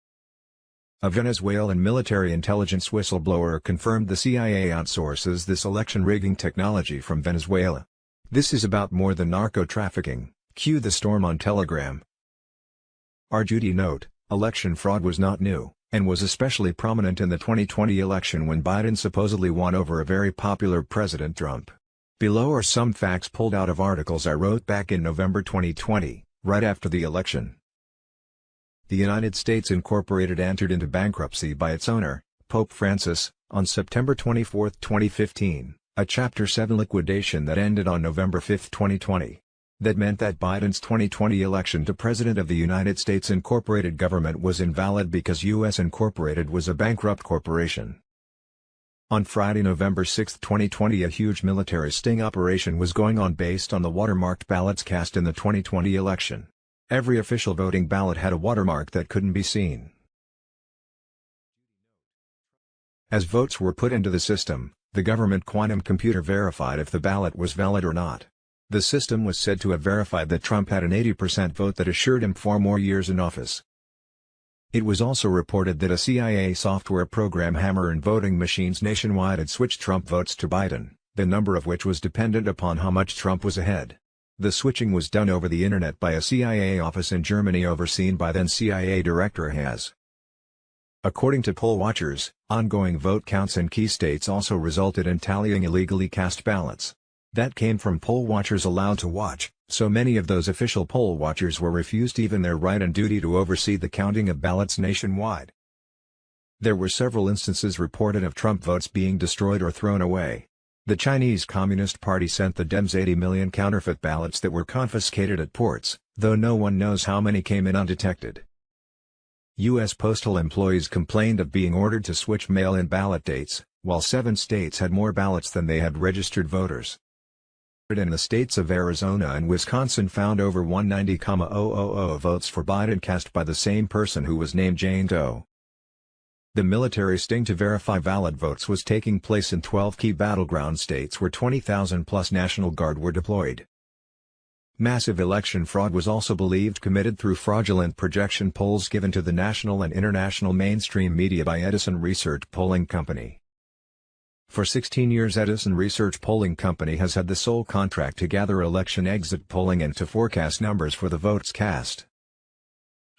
A Venezuelan military intelligence whistleblower confirmed the CIA outsources this election rigging technology from Venezuela. This is about more than narco-trafficking. Cue the storm on Telegram. Our Judy note, election fraud was not new, and was especially prominent in the 2020 election when Biden supposedly won over a very popular President Trump. Below are some facts pulled out of articles I wrote back in November 2020, right after the election. The United States Incorporated entered into bankruptcy by its owner, Pope Francis, on September 24, 2015, a Chapter 7 liquidation that ended on November 5, 2020. That meant that Biden's 2020 election to President of the United States Incorporated government was invalid because U.S. Incorporated was a bankrupt corporation. On Friday, November 6, 2020, a huge military sting operation was going on based on the watermarked ballots cast in the 2020 election. Every official voting ballot had a watermark that couldn't be seen. As votes were put into the system, the government quantum computer verified if the ballot was valid or not. The system was said to have verified that Trump had an 80% vote that assured him 4 more years in office. It was also reported that a CIA software program hammered voting machines nationwide had switched Trump votes to Biden, the number of which was dependent upon how much Trump was ahead. The switching was done over the internet by a CIA office in Germany overseen by then CIA Director Has. According to poll watchers, ongoing vote counts in key states also resulted in tallying illegally cast ballots. That came from poll watchers allowed to watch, so many of those official poll watchers were refused even their right and duty to oversee the counting of ballots nationwide. There were several instances reported of Trump votes being destroyed or thrown away. The Chinese Communist Party sent the Dems 80 million counterfeit ballots that were confiscated at ports, though no one knows how many came in undetected. U.S. postal employees complained of being ordered to switch mail-in ballot dates, while 7 states had more ballots than they had registered voters. In the states of Arizona and Wisconsin found over 190,000 votes for Biden cast by the same person who was named Jane Doe. The military sting to verify valid votes was taking place in 12 key battleground states where 20,000+ National Guard were deployed. Massive election fraud was also believed committed through fraudulent projection polls given to the national and international mainstream media by Edison Research Polling Company. For 16 years, Edison Research Polling Company has had the sole contract to gather election exit polling and to forecast numbers for the votes cast.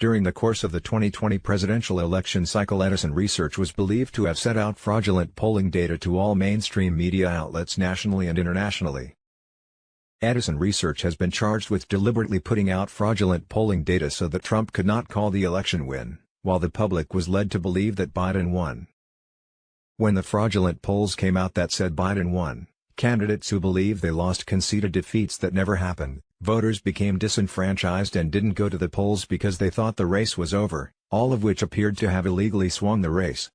During the course of the 2020 presidential election cycle, Edison Research was believed to have set out fraudulent polling data to all mainstream media outlets nationally and internationally. Edison Research has been charged with deliberately putting out fraudulent polling data so that Trump could not call the election win, while the public was led to believe that Biden won. When the fraudulent polls came out that said Biden won, candidates who believed they lost conceded defeats that never happened. Voters became disenfranchised and didn't go to the polls because they thought the race was over, all of which appeared to have illegally swung the race.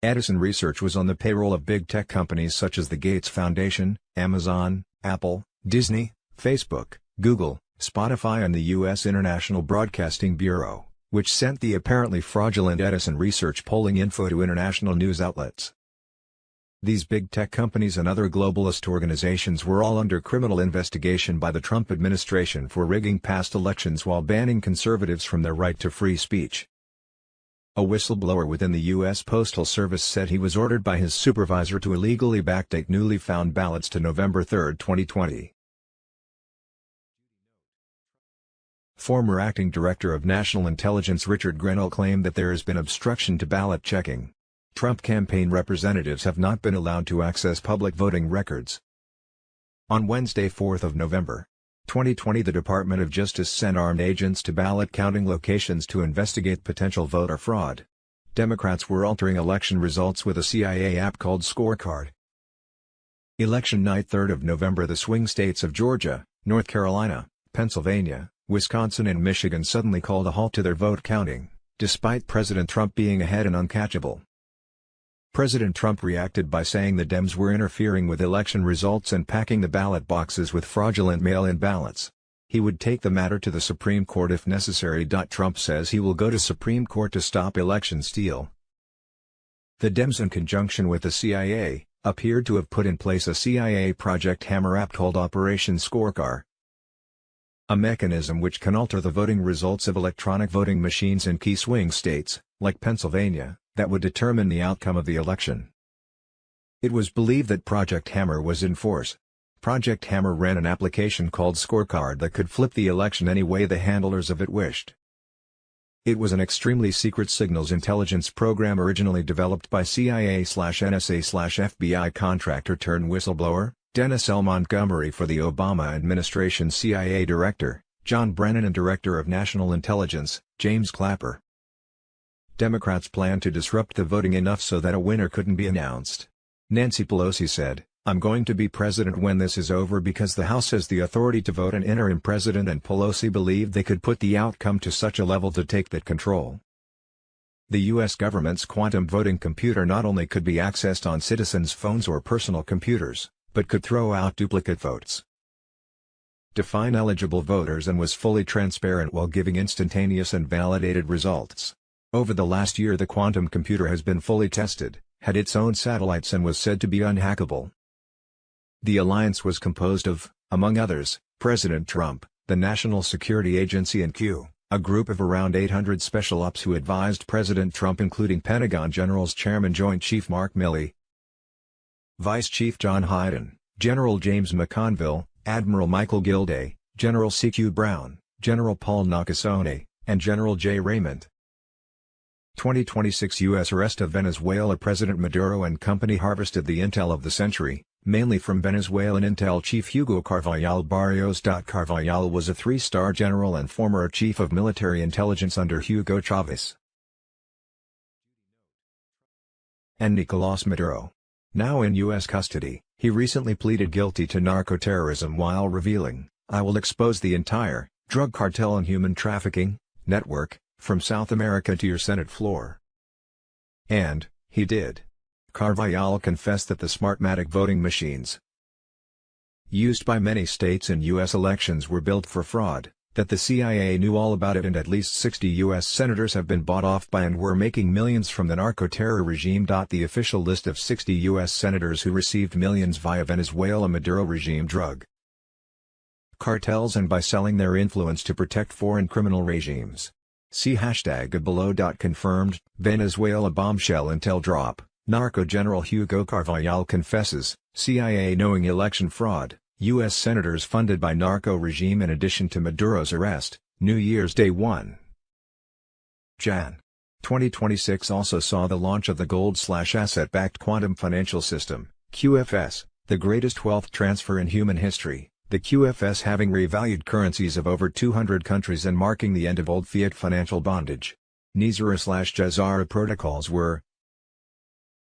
Edison Research was on the payroll of big tech companies such as the Gates Foundation, Amazon, Apple, Disney, Facebook, Google, Spotify and the U.S. International Broadcasting Bureau, which sent the apparently fraudulent Edison Research polling info to international news outlets. These big tech companies and other globalist organizations were all under criminal investigation by the Trump administration for rigging past elections while banning conservatives from their right to free speech. A whistleblower within the U.S. Postal Service said he was ordered by his supervisor to illegally backdate newly found ballots to November 3, 2020. Former Acting Director of National Intelligence Richard Grenell claimed that there has been obstruction to ballot checking. Trump campaign representatives have not been allowed to access public voting records. On Wednesday, 4th of November, 2020, the Department of Justice sent armed agents to ballot counting locations to investigate potential voter fraud. Democrats were altering election results with a CIA app called Scorecard. Election night, 3rd of November, the swing states of Georgia, North Carolina, Pennsylvania, Wisconsin and Michigan suddenly called a halt to their vote counting, despite President Trump being ahead and uncatchable. President Trump reacted by saying the Dems were interfering with election results and packing the ballot boxes with fraudulent mail-in ballots. He would take the matter to the Supreme Court if necessary. Trump says he will go to Supreme Court to stop election steal. The Dems, in conjunction with the CIA, appeared to have put in place a CIA Project Hammer app called Operation Scorecard, a mechanism which can alter the voting results of electronic voting machines in key swing states, like Pennsylvania, that would determine the outcome of the election. It was believed that Project Hammer was in force. Project Hammer ran an application called Scorecard that could flip the election any way the handlers of it wished. It was an extremely secret signals intelligence program originally developed by CIA/NSA/FBI contractor turned whistleblower, Dennis L. Montgomery, for the Obama administration CIA Director, John Brennan, and Director of National Intelligence, James Clapper. Democrats plan to disrupt the voting enough so that a winner couldn't be announced. Nancy Pelosi said, "I'm going to be president when this is over because the House has the authority to vote an interim president," and Pelosi believed they could put the outcome to such a level to take that control. The U.S. government's quantum voting computer not only could be accessed on citizens' phones or personal computers, but could throw out duplicate votes, define eligible voters, and was fully transparent while giving instantaneous and validated results. Over the last year, the quantum computer has been fully tested, had its own satellites, and was said to be unhackable. The alliance was composed of, among others, President Trump, the National Security Agency, and Q, a group of around 800 special ops who advised President Trump, including Pentagon General's Chairman Joint Chief Mark Milley, Vice Chief John Hyden, General James McConville, Admiral Michael Gilday, General C.Q. Brown, General Paul Nakasone, and General J. Raymond. 2026 U.S. arrest of Venezuela President Maduro and company harvested the intel of the century, mainly from Venezuelan intel chief Hugo Carvajal Barrios. Carvajal was a three-star general and former chief of military intelligence under Hugo Chavez. And Nicolás Maduro, now in U.S. custody, he recently pleaded guilty to narco-terrorism while revealing, "I will expose the entire drug cartel and human trafficking network from South America to your Senate floor." And he did. Carvajal confessed that the Smartmatic voting machines used by many states in U.S. elections were built for fraud, that the CIA knew all about it, and at least 60 U.S. senators have been bought off by and were making millions from the narco-terror regime. The official list of 60 U.S. senators who received millions via Venezuela Maduro regime drug cartels and by selling their influence to protect foreign criminal regimes. See hashtag below. Confirmed, Venezuela bombshell intel drop, Narco General Hugo Carvajal confesses, CIA knowing election fraud, U.S. senators funded by narco regime. In addition to Maduro's arrest, New Year's Day 1 Jan. 2026 also saw the launch of the gold/asset-backed quantum financial system, QFS, the greatest wealth transfer in human history. The QFS having revalued currencies of over 200 countries and marking the end of old fiat financial bondage. NISARA/JAZARA protocols were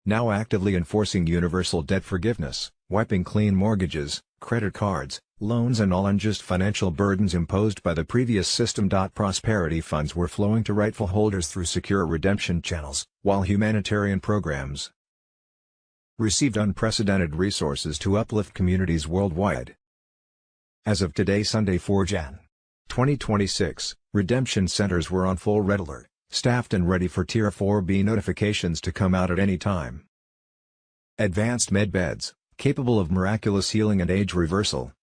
now actively enforcing universal debt forgiveness, wiping clean mortgages, credit cards, loans, and all unjust financial burdens imposed by the previous system. Prosperity funds were flowing to rightful holders through secure redemption channels, while humanitarian programs received unprecedented resources to uplift communities worldwide. As of today, Sunday, 4 Jan. 2026, redemption centers were on full red alert, staffed and ready for Tier 4B notifications to come out at any time. Advanced med beds, capable of miraculous healing and age reversal.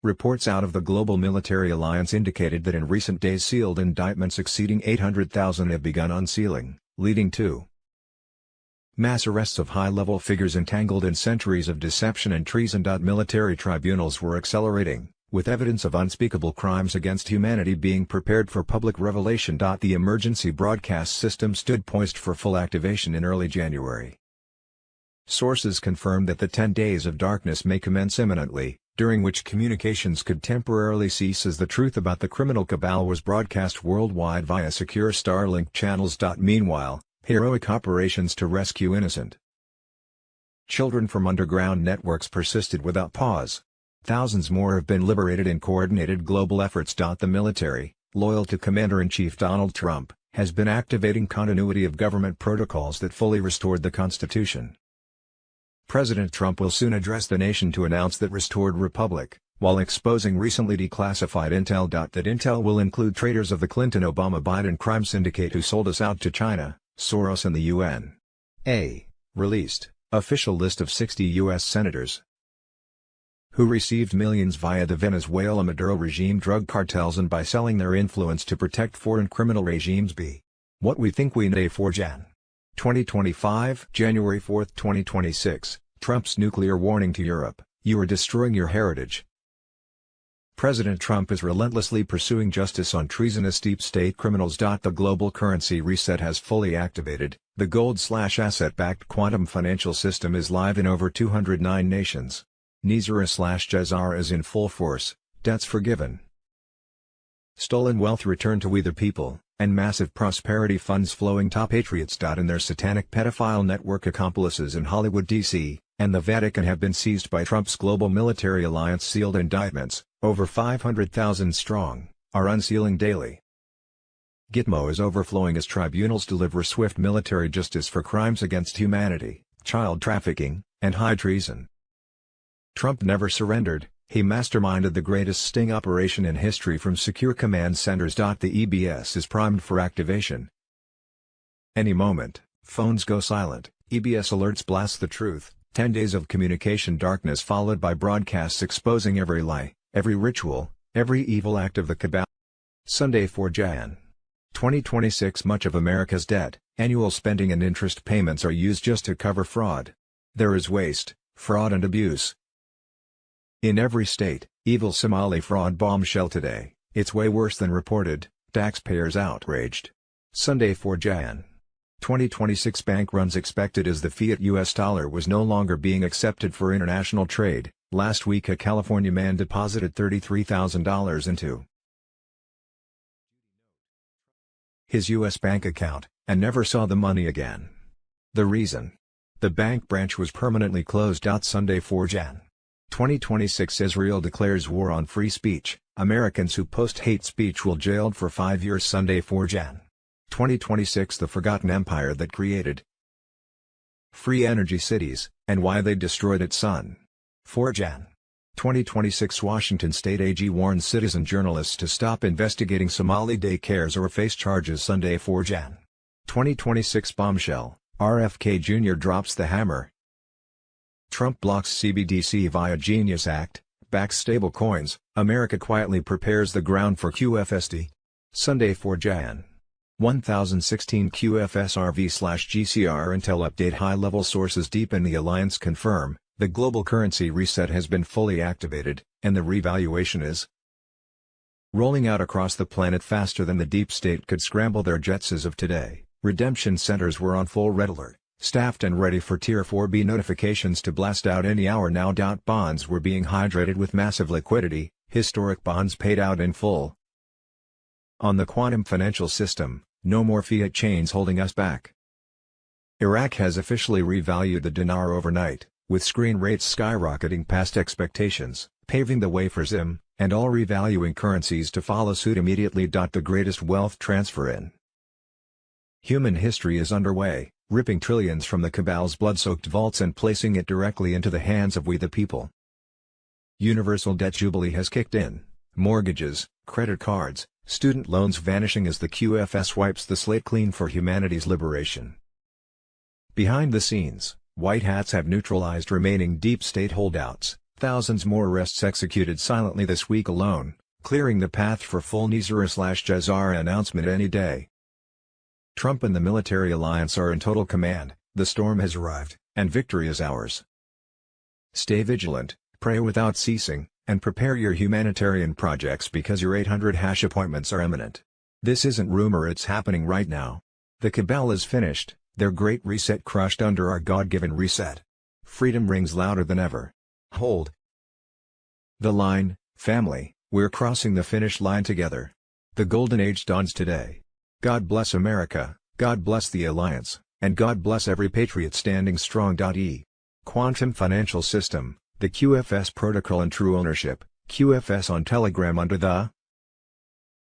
Reports out of the Global Military Alliance indicated that in recent days sealed indictments exceeding 800,000 have begun unsealing, leading to mass arrests of high-level figures entangled in centuries of deception and treason. Military tribunals were accelerating, with evidence of unspeakable crimes against humanity being prepared for public revelation. The emergency broadcast system stood poised for full activation in early January. Sources confirmed that the 10 days of darkness may commence imminently, during which communications could temporarily cease as the truth about the criminal cabal was broadcast worldwide via secure Starlink channels. Meanwhile, heroic operations to rescue innocent children from underground networks persisted without pause. Thousands more have been liberated in coordinated global efforts. The military, loyal to Commander-in-Chief Donald Trump, has been activating continuity of government protocols that fully restored the Constitution. President Trump will soon address the nation to announce that restored republic, while exposing recently declassified intel. That intel will include traitors of the Clinton-Obama-Biden crime syndicate who sold us out to China, Soros and the UN. Released, official list of 60 U.S. senators who received millions via the Venezuela Maduro regime drug cartels and by selling their influence to protect foreign criminal regimes. What we think we know. 4 Jan. 2025 January 4, 2026, Trump's nuclear warning to Europe, you are destroying your heritage. President Trump is relentlessly pursuing justice on treasonous deep state criminals. The global currency reset has fully activated, the gold/asset-backed quantum financial system is live in over 209 nations. Nizara/Jazar is in full force, debts forgiven. Stolen wealth returned to we the people, and massive prosperity funds flowing. Patriots. And their satanic pedophile network accomplices in Hollywood, D.C., and the Vatican have been seized by Trump's global military alliance. Sealed indictments, over 500,000 strong, are unsealing daily. Gitmo is overflowing as tribunals deliver swift military justice for crimes against humanity, child trafficking, and high treason. Trump never surrendered. He masterminded the greatest sting operation in history from secure command centers. The EBS is primed for activation. Any moment, phones go silent, EBS alerts blast the truth, 10 days of communication darkness followed by broadcasts exposing every lie, every ritual, every evil act of the cabal. Sunday, 4 Jan. 2026. Much of America's debt, annual spending and interest payments are used just to cover fraud. There is waste, fraud and abuse in every state. Evil Somali fraud bombshell today, it's way worse than reported, taxpayers outraged. Sunday, 4 Jan. 2026. Bank runs expected as the fiat US dollar was no longer being accepted for international trade. Last week a California man deposited $33,000 into his US bank account, and never saw the money again. The reason? The bank branch was permanently closed. Sunday, 4 Jan. 2026. Israel declares war on free speech, Americans who post hate speech will jailed for 5 years. Sunday, 4 Jan. 2026. The forgotten empire that created free energy cities, and why they destroyed it. Sun. 4 Jan. 2026. Washington State AG warns citizen journalists to stop investigating Somali daycares or face charges. Sunday, 4 Jan. 2026. Bombshell, RFK Jr. drops the hammer. Trump blocks CBDC via Genius Act, backs stable coins, America quietly prepares the ground for QFSD. Sunday, 4 Jan. 1016 QFSRV/GCR Intel update. High-level sources deep in the alliance confirm, the global currency reset has been fully activated, and the revaluation is rolling out across the planet faster than the deep state could scramble their jets. As of today, redemption centers were on full red alert, staffed and ready for Tier 4B notifications to blast out any hour now. Bonds were being hydrated with massive liquidity, historic bonds paid out in full. On the quantum financial system, no more fiat chains holding us back. Iraq has officially revalued the dinar overnight, with screen rates skyrocketing past expectations, paving the way for Zim, and all revaluing currencies to follow suit immediately. The greatest wealth transfer in human history is underway, ripping trillions from the cabal's blood-soaked vaults and placing it directly into the hands of we the people. Universal debt jubilee has kicked in, mortgages, credit cards, student loans vanishing as the QFS wipes the slate clean for humanity's liberation. Behind the scenes, white hats have neutralized remaining deep state holdouts, Thousands more arrests executed silently this week alone, clearing the path for full Nizar/GCR announcement any day. Trump and the military alliance are in total command, the storm has arrived, and victory is ours. Stay vigilant, pray without ceasing, and prepare your humanitarian projects because your 800 appointments are imminent. This isn't rumor, it's happening right now. The cabal is finished, their great reset crushed under our God-given reset. Freedom rings louder than ever. Hold the line, family, we're crossing the finish line together. The golden age dawns today. God bless America, God bless the Alliance, and God bless every patriot standing strong. Quantum Financial System, the QFS Protocol and True Ownership, QFS on Telegram under the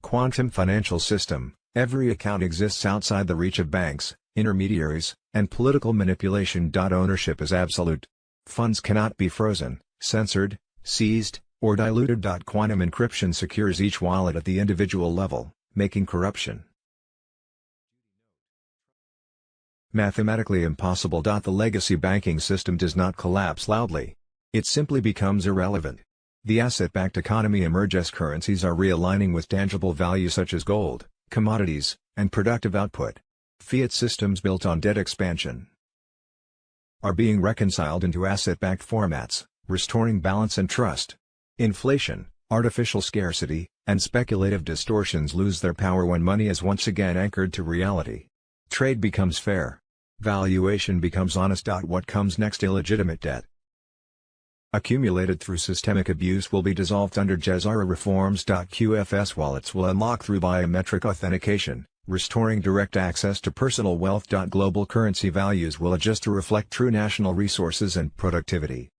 Quantum Financial System. Every account exists outside the reach of banks, intermediaries, and political manipulation. Ownership is absolute. Funds cannot be frozen, censored, seized, or diluted. Quantum encryption secures each wallet at the individual level, making corruption mathematically impossible. The legacy banking system does not collapse loudly. It simply becomes irrelevant. The asset-backed economy emerges. Currencies are realigning with tangible value such as gold, commodities, and productive output. Fiat systems built on debt expansion are being reconciled into asset-backed formats, restoring balance and trust. Inflation, artificial scarcity, and speculative distortions lose their power when money is once again anchored to reality. Trade becomes fair. Valuation becomes honest. What comes next? Illegitimate debt accumulated through systemic abuse will be dissolved under GCR reforms. QFS wallets will unlock through biometric authentication, restoring direct access to personal wealth. Global currency values will adjust to reflect true national resources and productivity.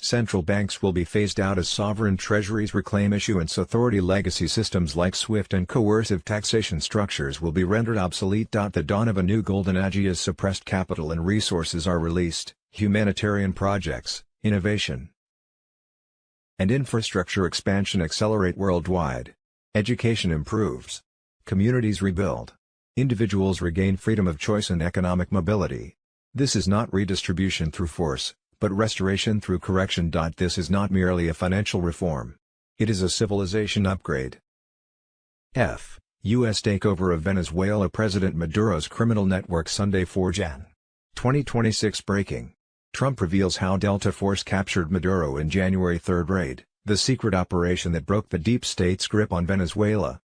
Central banks will be phased out as sovereign treasuries reclaim issuance authority. Legacy systems like SWIFT and coercive taxation structures will be rendered obsolete. The dawn of a new golden age as suppressed capital and resources are released, humanitarian projects, innovation, and infrastructure expansion accelerate worldwide. Education improves. Communities rebuild. Individuals regain freedom of choice and economic mobility. This is not redistribution through force, but restoration through correction. This is not merely a financial reform. It is a civilization upgrade. U.S. takeover of Venezuela. President Maduro's criminal network. Sunday, 4 Jan. 2026. Breaking. Trump reveals how Delta Force captured Maduro in January 3 raid, the secret operation that broke the deep state's grip on Venezuela.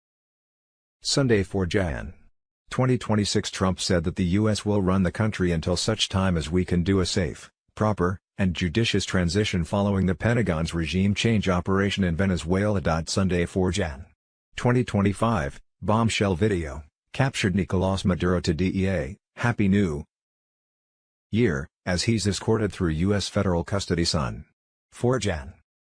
Sunday, 4 Jan. 2026. Trump said that the U.S. will run the country until such time as we can do a safe, proper, and judicious transition following the Pentagon's regime change operation in Venezuela. Sunday, 4 Jan. 2025, bombshell video, captured Nicolás Maduro to DEA, Happy New Year, as he's escorted through U.S. federal custody. 4 Jan.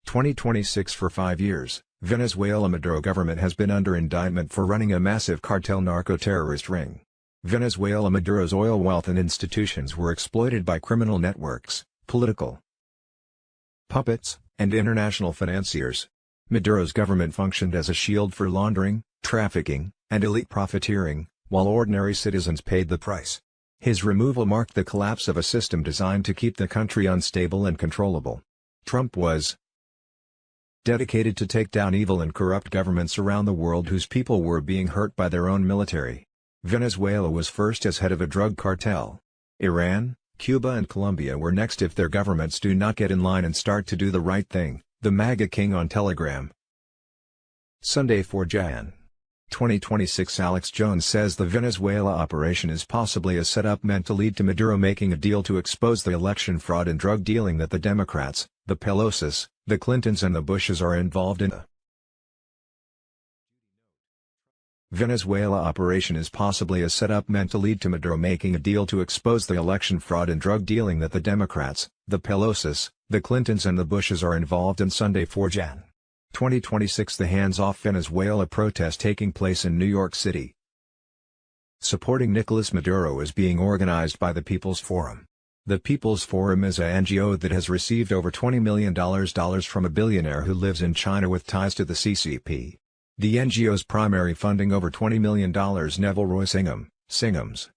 2026. For 5 years, Venezuela Maduro government has been under indictment for running a massive cartel narco-terrorist ring. Venezuela Maduro's oil wealth and institutions were exploited by criminal networks, political puppets, and international financiers. Maduro's government functioned as a shield for laundering, trafficking, and elite profiteering, while ordinary citizens paid the price. His removal marked the collapse of a system designed to keep the country unstable and controllable. Trump was dedicated to take down evil and corrupt governments around the world whose people were being hurt by their own military. Venezuela was first as head of a drug cartel. Iran, Cuba and Colombia were next if their governments do not get in line and start to do the right thing. The MAGA King on Telegram. Sunday, 4 Jan. 2026. Alex Jones says the Venezuela operation is possibly a setup meant to lead to Maduro making a deal to expose the election fraud and drug dealing that the Democrats, the Pelosi's, the Clintons and the Bushes are involved in. The Venezuela operation is possibly a setup meant to lead to Maduro making a deal to expose the election fraud and drug dealing that the Democrats, the Pelosi's, the Clintons and the Bushes are involved in. Sunday, 4 Jan. 2026. The hands-off Venezuela protest taking place in New York City. Supporting Nicolás Maduro is being organized by the People's Forum. The People's Forum is an NGO that has received over $20 million from a billionaire who lives in China with ties to the CCP. The NGO's primary funding over $20 million. Neville Roy Singham's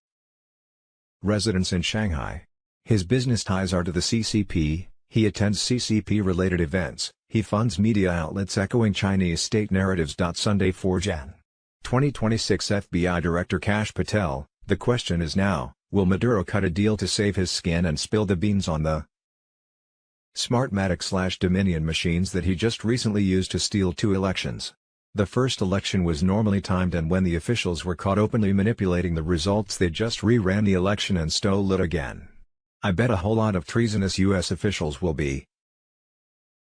residence in Shanghai. His business ties are to the CCP, He attends CCP-related events. He funds media outlets echoing Chinese state narratives. Sunday 4 Jan. 2026 FBI Director Kash Patel, the question is now, will Maduro cut a deal to save his skin and spill the beans on the Smartmatic/Dominion machines that he just recently used to steal 2 elections? The first election was normally timed, and when the officials were caught openly manipulating the results, they just re-ran the election and stole it again. I bet a whole lot of treasonous U.S. officials will be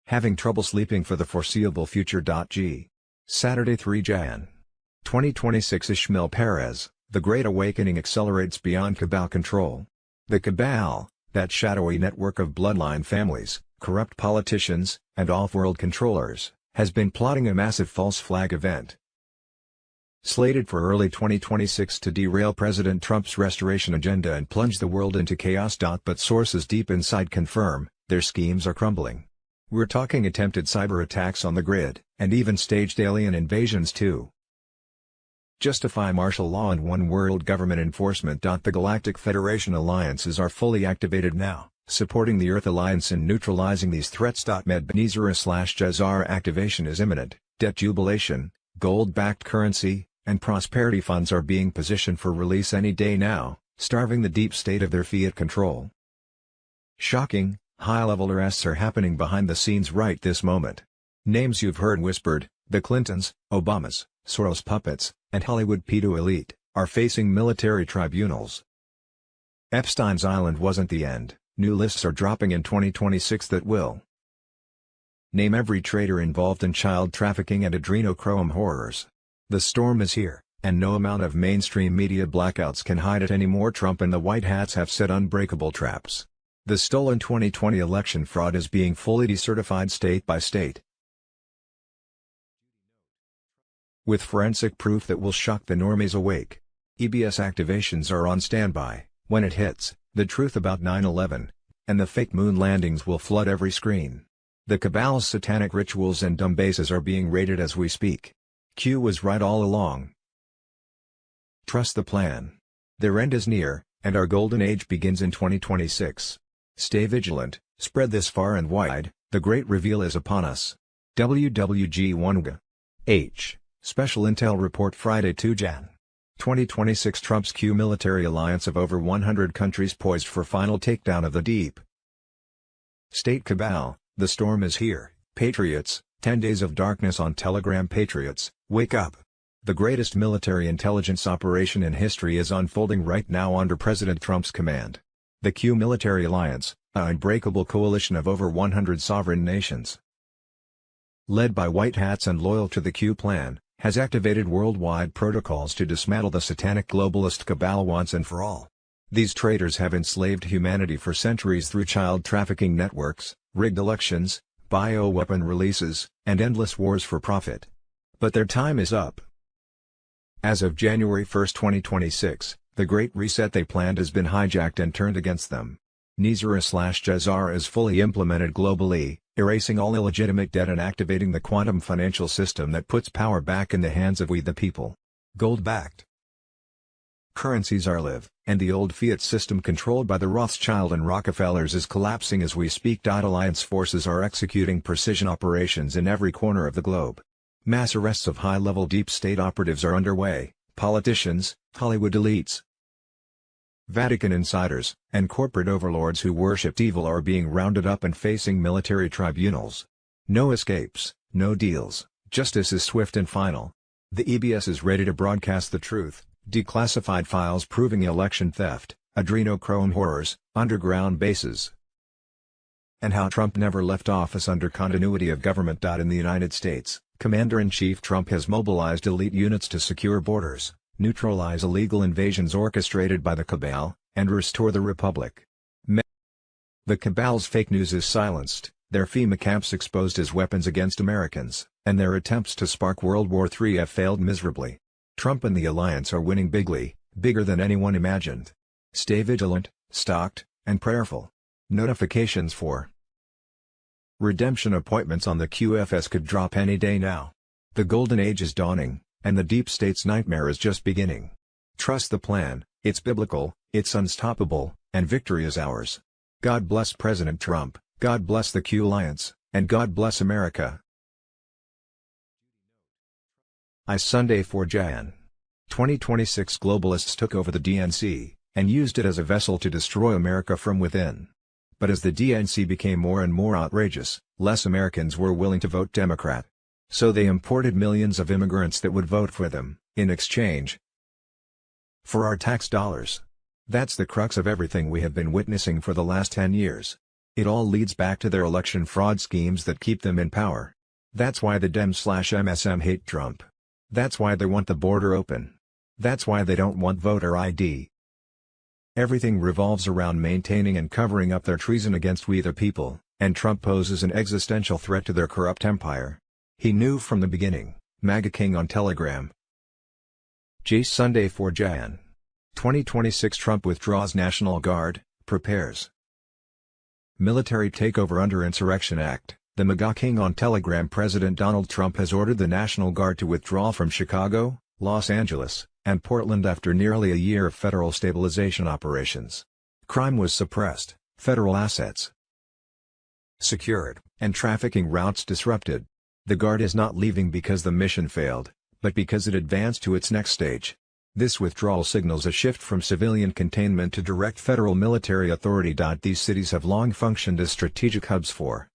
having trouble sleeping for the foreseeable future. Saturday 3 Jan. 2026 Ishmael Perez, the Great Awakening accelerates beyond cabal control. The cabal, that shadowy network of bloodline families, corrupt politicians, and off-world controllers, has been plotting a massive false flag event slated for early 2026 to derail President Trump's restoration agenda and plunge the world into chaos. But sources deep inside confirm, their schemes are crumbling. We're talking attempted cyber attacks on the grid, and even staged alien invasions to justify martial law and one world government enforcement. The Galactic Federation alliances are fully activated now, supporting the Earth Alliance in neutralizing these threats. Medbnizera/Jazar activation is imminent. Debt jubilation, gold-backed currency, and prosperity funds are being positioned for release any day now, starving the deep state of their fiat control. Shocking, high-level arrests are happening behind the scenes right this moment. Names you've heard whispered, the Clintons, Obamas, Soros puppets, and Hollywood pedo elite, are facing military tribunals. Epstein's Island wasn't the end. New lists are dropping in 2026 that will name every traitor involved in child trafficking and adrenochrome horrors. The storm is here, and no amount of mainstream media blackouts can hide it anymore. Trump and the White Hats have set unbreakable traps. The stolen 2020 election fraud is being fully decertified state by state, with forensic proof that will shock the normies awake. EBS activations are on standby. When it hits, the truth about 9/11 and the fake moon landings will flood every screen. The cabal's satanic rituals and dumb bases are being raided as we speak. Q was right all along. Trust the plan. Their end is near, and our golden age begins in 2026. Stay vigilant, spread this far and wide, the great reveal is upon us. WWG1 H. Special Intel Report Friday 2 Jan. 2026 Trump's Q military alliance of over 100 countries poised for final takedown of the deep state cabal. The storm is here, patriots. 10 days of darkness on Telegram. Patriots, wake up. The greatest military intelligence operation in history is unfolding right now under President Trump's command. The Q military alliance, an unbreakable coalition of over 100 sovereign nations, led by white hats and loyal to the Q plan, has activated worldwide protocols to dismantle the satanic globalist cabal once and for all. These traitors have enslaved humanity for centuries through child trafficking networks, rigged elections, bioweapon releases, and endless wars for profit. But their time is up. As of January 1, 2026, the Great Reset they planned has been hijacked and turned against them. Nizera/Jazar is fully implemented globally, erasing all illegitimate debt and activating the quantum financial system that puts power back in the hands of we the people. Gold-backed currencies are live, and the old fiat system controlled by the Rothschild and Rockefellers is collapsing as we speak. Alliance forces are executing precision operations in every corner of the globe. Mass arrests of high-level deep state operatives are underway. Politicians, Hollywood elites, Vatican insiders, and corporate overlords who worshipped evil are being rounded up and facing military tribunals. No escapes, no deals, justice is swift and final. The EBS is ready to broadcast the truth. Declassified files proving election theft, adrenochrome horrors, underground bases, and how Trump never left office under continuity of government. In the United States, Commander-in-Chief Trump has mobilized elite units to secure borders, neutralize illegal invasions orchestrated by the cabal, and restore the republic. The cabal's fake news is silenced, their FEMA camps exposed as weapons against Americans, and their attempts to spark World War III have failed miserably. Trump and the alliance are winning bigly, bigger than anyone imagined. Stay vigilant, stocked, and prayerful. Notifications for redemption appointments on the QFS could drop any day now. The golden age is dawning, and the deep state's nightmare is just beginning. Trust the plan, it's biblical, it's unstoppable, and victory is ours. God bless President Trump, God bless the Q Alliance, and God bless America. Sunday 4 Jan. 2026 globalists took over the DNC, and used it as a vessel to destroy America from within. But as the DNC became more and more outrageous, less Americans were willing to vote Democrat. So they imported millions of immigrants that would vote for them, in exchange for our tax dollars. That's the crux of everything we have been witnessing for the last 10 years. It all leads back to their election fraud schemes that keep them in power. That's why the Dems/MSM hate Trump. That's why they want the border open. That's why they don't want voter ID. Everything revolves around maintaining and covering up their treason against we the people, and Trump poses an existential threat to their corrupt empire. He knew from the beginning. MAGA King on Telegram. Sunday 4 Jan. 2026 Trump withdraws National Guard, prepares military takeover under Insurrection Act. The MAGA King on Telegram. President Donald Trump has ordered the National Guard to withdraw from Chicago, Los Angeles, and Portland after nearly a year of federal stabilization operations. Crime was suppressed, federal assets secured, and trafficking routes disrupted. The Guard is not leaving because the mission failed, but because it advanced to its next stage. This withdrawal signals a shift from civilian containment to direct federal military authority. These cities have long functioned as strategic hubs for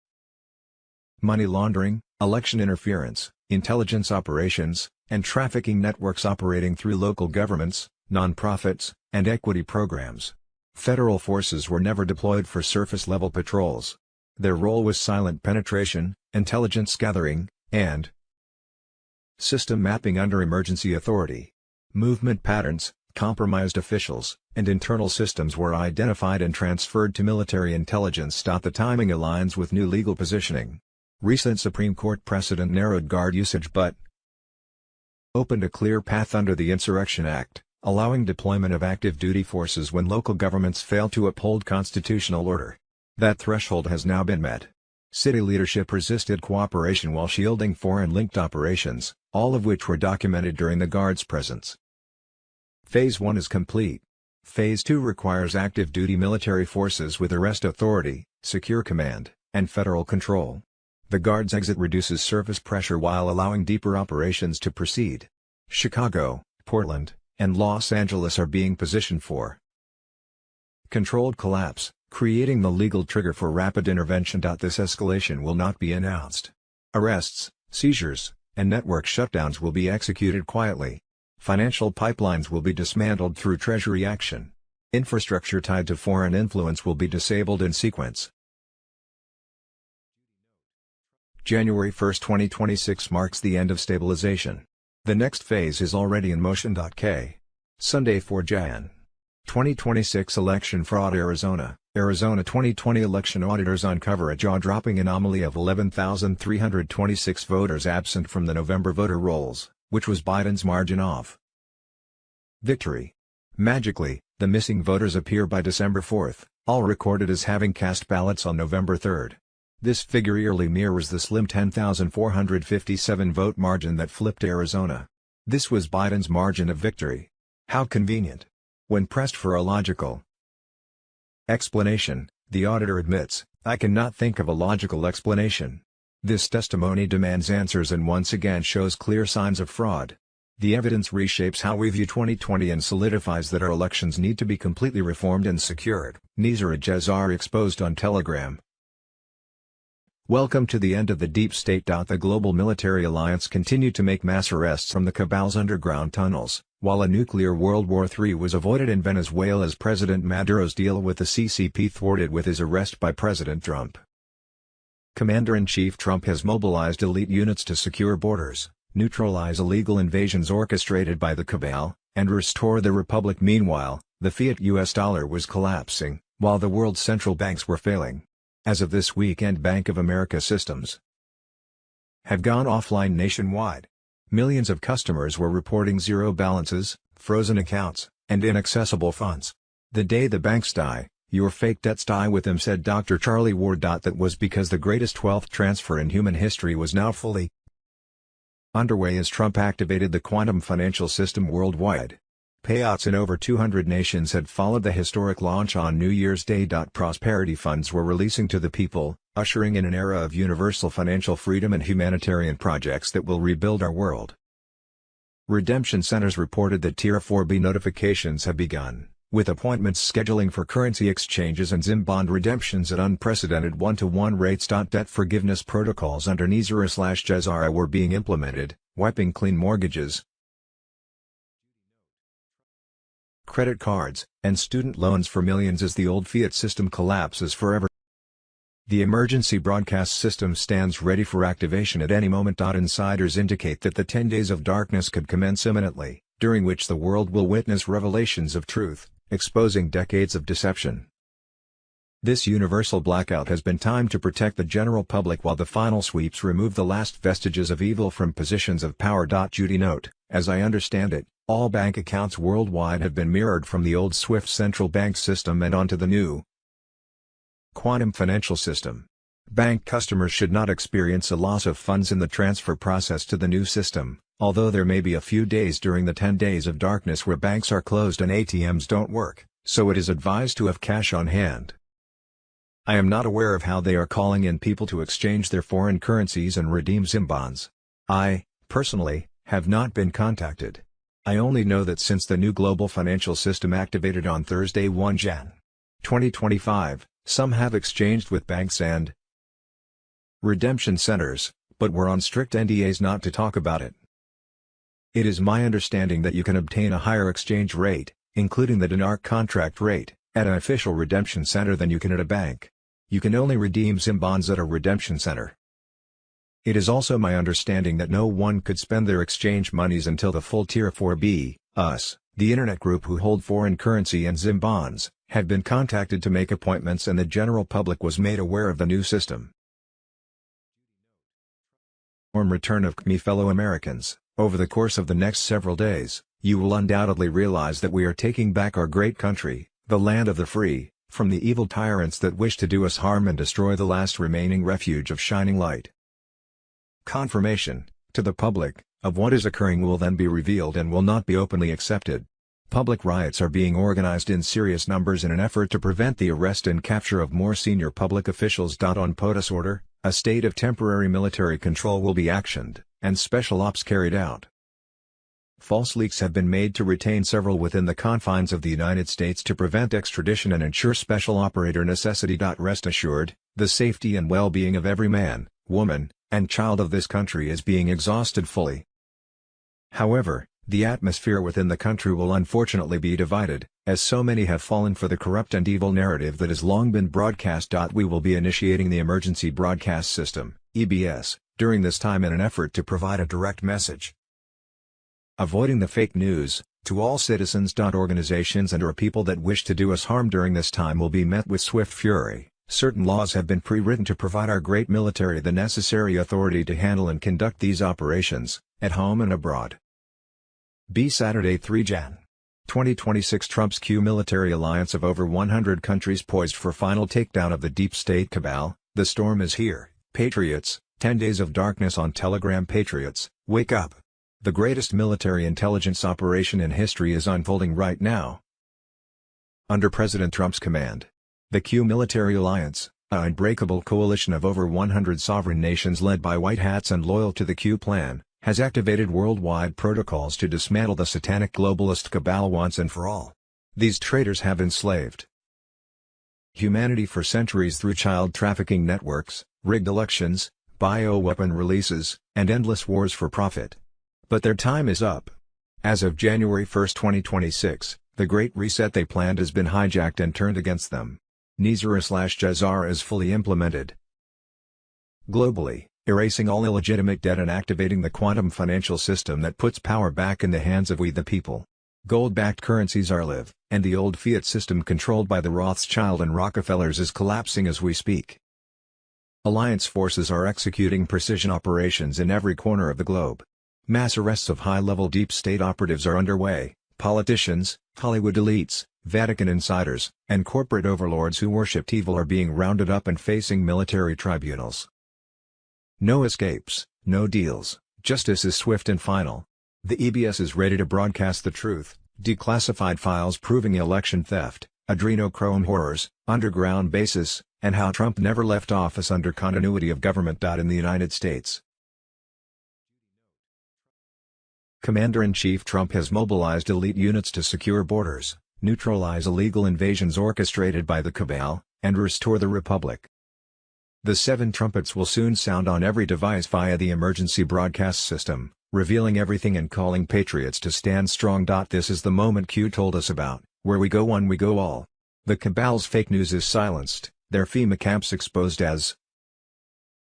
money laundering, election interference, intelligence operations, and trafficking networks operating through local governments, nonprofits, and equity programs. Federal forces were never deployed for surface-level patrols. Their role was silent penetration, intelligence gathering, and system mapping under emergency authority. Movement patterns, compromised officials, and internal systems were identified and transferred to military intelligence. The timing aligns with new legal positioning. Recent Supreme Court precedent narrowed Guard usage but opened a clear path under the Insurrection Act, allowing deployment of active duty forces when local governments fail to uphold constitutional order. That threshold has now been met. City leadership resisted cooperation while shielding foreign-linked operations, all of which were documented during the Guard's presence. Phase 1 is complete. Phase 2 requires active duty military forces with arrest authority, secure command, and federal control. The Guard's exit reduces surface pressure while allowing deeper operations to proceed. Chicago, Portland, and Los Angeles are being positioned for controlled collapse, creating the legal trigger for rapid intervention. This escalation will not be announced. Arrests, seizures, and network shutdowns will be executed quietly. Financial pipelines will be dismantled through Treasury action. Infrastructure tied to foreign influence will be disabled in sequence. January 1, 2026 marks the end of stabilization. The next phase is already in motion. Sunday 4 Jan. 2026 election fraud. Arizona 2020 election auditors uncover a jaw-dropping anomaly of 11,326 voters absent from the November voter rolls, which was Biden's margin of victory. Magically, the missing voters appear by December 4, all recorded as having cast ballots on November 3. This figure eerily mirrors the slim 10,457 vote margin that flipped Arizona. This was Biden's margin of victory. How convenient. When pressed for a logical explanation, the auditor admits, "I cannot think of a logical explanation." This testimony demands answers and once again shows clear signs of fraud. The evidence reshapes how we view 2020 and solidifies that our elections need to be completely reformed and secured. Nizar Ajazar exposed on Telegram. Welcome to the end of the deep state. The global military alliance continued to make mass arrests from the cabal's underground tunnels, while a nuclear World War III was avoided in Venezuela's President Maduro's deal with the CCP thwarted with his arrest by President Trump. Commander-in-Chief Trump has mobilized elite units to secure borders, neutralize illegal invasions orchestrated by the cabal, and restore the republic. Meanwhile, the fiat US dollar was collapsing, while the world's central banks were failing. As of this weekend, Bank of America systems have gone offline nationwide. Millions of customers were reporting zero balances, frozen accounts, and inaccessible funds. The day the banks die, your fake debts die with them, said Dr. Charlie Ward. That was because the greatest wealth transfer in human history was now fully underway as Trump activated the quantum financial system worldwide. Payouts in over 200 nations had followed the historic launch on New Year's Day. Prosperity funds were releasing to the people, ushering in an era of universal financial freedom and humanitarian projects that will rebuild our world. Redemption centers reported that Tier 4B notifications have begun, with appointments scheduling for currency exchanges and ZIM bond redemptions at unprecedented 1-to-1 rates. Debt forgiveness protocols under NISRA/GCR were being implemented, wiping clean mortgages, credit cards, and student loans for millions as the old fiat system collapses forever. The emergency broadcast system stands ready for activation at any moment. Insiders indicate that the 10 days of darkness could commence imminently, during which the world will witness revelations of truth, exposing decades of deception. This universal blackout has been timed to protect the general public while the final sweeps remove the last vestiges of evil from positions of power. Judy note, as I understand it, all bank accounts worldwide have been mirrored from the old SWIFT central bank system and onto the new quantum financial system. Bank customers should not experience a loss of funds in the transfer process to the new system, although there may be a few days during the 10 days of darkness where banks are closed and ATMs don't work, so it is advised to have cash on hand. I am not aware of how they are calling in people to exchange their foreign currencies and redeem ZIM bonds. I, personally, have not been contacted. I only know that since the new global financial system activated on Thursday 1 Jan. 2025, some have exchanged with banks and redemption centers, but were on strict NDAs not to talk about it. It is my understanding that you can obtain a higher exchange rate, including the dinar contract rate, at an official redemption center than you can at a bank. You can only redeem ZIM bonds at a redemption center. It is also my understanding that no one could spend their exchange monies until the full Tier 4B, us, the internet group who hold foreign currency and ZIM bonds, had been contacted to make appointments and the general public was made aware of the new system. Warm return of me fellow Americans, over the course of the next several days, you will undoubtedly realize that we are taking back our great country, the land of the free, from the evil tyrants that wish to do us harm and destroy the last remaining refuge of shining light. Confirmation, to the public, of what is occurring will then be revealed and will not be openly accepted. Public riots are being organized in serious numbers in an effort to prevent the arrest and capture of more senior public officials. On POTUS order, a state of temporary military control will be actioned, and special ops carried out. False leaks have been made to retain several within the confines of the United States to prevent extradition and ensure special operator necessity. Rest assured, the safety and well-being of every man, woman, and child of this country is being exhausted fully. However, the atmosphere within the country will unfortunately be divided, as so many have fallen for the corrupt and evil narrative that has long been broadcast. We will be initiating the Emergency Broadcast System, EBS, during this time in an effort to provide a direct message. Avoiding the fake news, to all citizens. Organizations and or people that wish to do us harm during this time will be met with swift fury. Certain laws have been pre-written to provide our great military the necessary authority to handle and conduct these operations, at home and abroad. Saturday 3 Jan. 2026 Trump's Q military alliance of over 100 countries poised for final takedown of the deep state cabal. The storm is here, patriots. 10 days of darkness on Telegram. Patriots, wake up. The greatest military intelligence operation in history is unfolding right now. Under President Trump's command, the Q military alliance, an unbreakable coalition of over 100 sovereign nations led by white hats and loyal to the Q plan, has activated worldwide protocols to dismantle the satanic globalist cabal once and for all. These traitors have enslaved humanity for centuries through child trafficking networks, rigged elections, bioweapon releases, and endless wars for profit. But their time is up. As of January 1, 2026, the Great Reset they planned has been hijacked and turned against them. NISRA/GCR is fully implemented globally, erasing all illegitimate debt and activating the quantum financial system that puts power back in the hands of we the people. Gold-backed currencies are live, and the old fiat system controlled by the Rothschild and Rockefellers is collapsing as we speak. Alliance forces are executing precision operations in every corner of the globe. Mass arrests of high-level deep state operatives are underway. Politicians, Hollywood elites, Vatican insiders, and corporate overlords who worshipped evil are being rounded up and facing military tribunals. No escapes, no deals, justice is swift and final. The EBS is ready to broadcast the truth, declassified files proving election theft, adrenochrome horrors, underground bases, and how Trump never left office under continuity of government. In the United States, Commander-in-Chief Trump has mobilized elite units to secure borders, neutralize illegal invasions orchestrated by the cabal, and restore the republic. The 7 trumpets will soon sound on every device via the emergency broadcast system, revealing everything and calling patriots to stand strong. This is the moment Q told us about, where we go one we go all. The cabal's fake news is silenced, their FEMA camps exposed as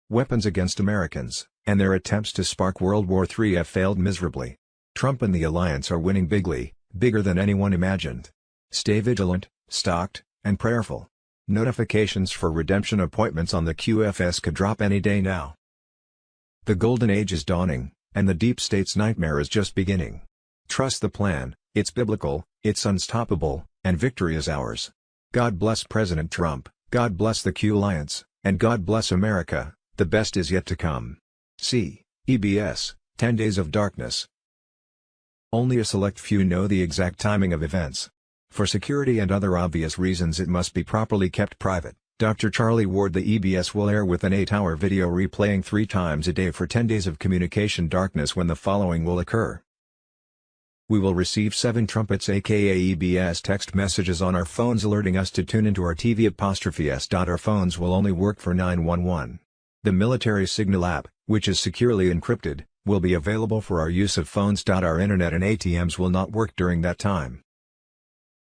weapons against Americans, and their attempts to spark World War III have failed miserably. Trump and the alliance are winning bigly, bigger than anyone imagined. Stay vigilant, stalked, and prayerful. Notifications for redemption appointments on the QFS could drop any day now. The golden age is dawning, and the deep state's nightmare is just beginning. Trust the plan, it's biblical, it's unstoppable, and victory is ours. God bless President Trump, God bless the Q Alliance, and God bless America, the best is yet to come. See EBS, 10 Days of Darkness. Only a select few know the exact timing of events. For security and other obvious reasons it must be properly kept private. Dr. Charlie Ward. The EBS will air with an 8-hour video replaying 3 times a day for 10 days of communication darkness when the following will occur. We will receive 7 trumpets aka EBS text messages on our phones alerting us to tune into our TV''s. Our phones will only work for 911. The military Signal app, which is securely encrypted, will be available for our use of phones. Our internet and ATMs will not work during that time.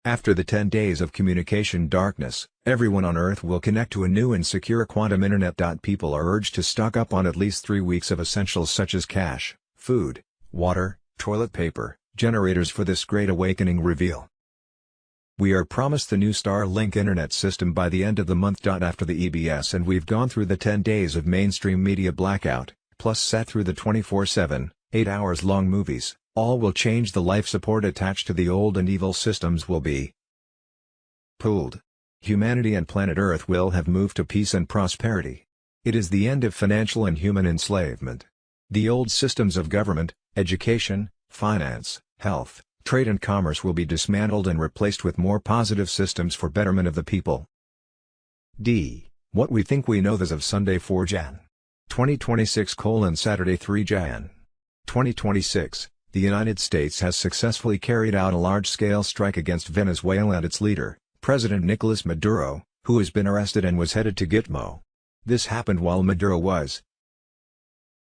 After the 10 days of communication darkness, everyone on Earth will connect to a new and secure quantum internet. People are urged to stock up on at least 3 weeks of essentials such as cash, food, water, toilet paper, generators for this great awakening reveal. We are promised the new Starlink internet system by the end of the month. After the EBS and we've gone through the 10 days of mainstream media blackout, plus sat through the 24/7, 8 hours long movies, all will change. The life support attached to the old and evil systems will be pulled. Humanity and planet Earth will have moved to peace and prosperity. It is the end of financial and human enslavement. The old systems of government, education, finance, health, trade and commerce will be dismantled and replaced with more positive systems for betterment of the people. What we think we know as of Sunday 4 Jan. 2026 Saturday 3 Jan. 2026, the United States has successfully carried out a large-scale strike against Venezuela and its leader, President Nicolas Maduro, who has been arrested and was headed to Gitmo. This happened while Maduro was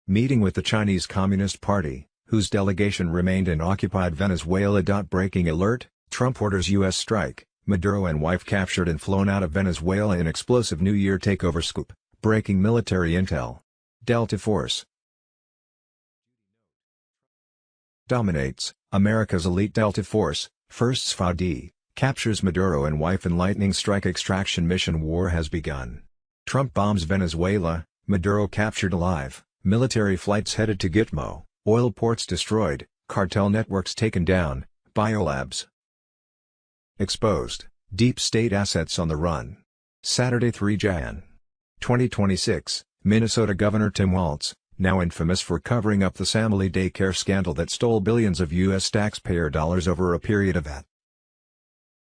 meeting with the Chinese Communist Party, whose delegation remained in occupied Venezuela. Breaking alert, Trump orders U.S. strike, Maduro and wife captured and flown out of Venezuela in explosive New Year takeover scoop, breaking military intel. Delta Force dominates, America's elite Delta Force, first SFAD, captures Maduro and wife in lightning strike extraction mission. War has begun. Trump bombs Venezuela, Maduro captured alive, military flights headed to Gitmo, oil ports destroyed, cartel networks taken down, biolabs exposed, deep state assets on the run. Saturday 3 Jan. 2026, Minnesota Governor Tim Walz, now infamous for covering up the family daycare scandal that stole billions of U.S. taxpayer dollars over a period of at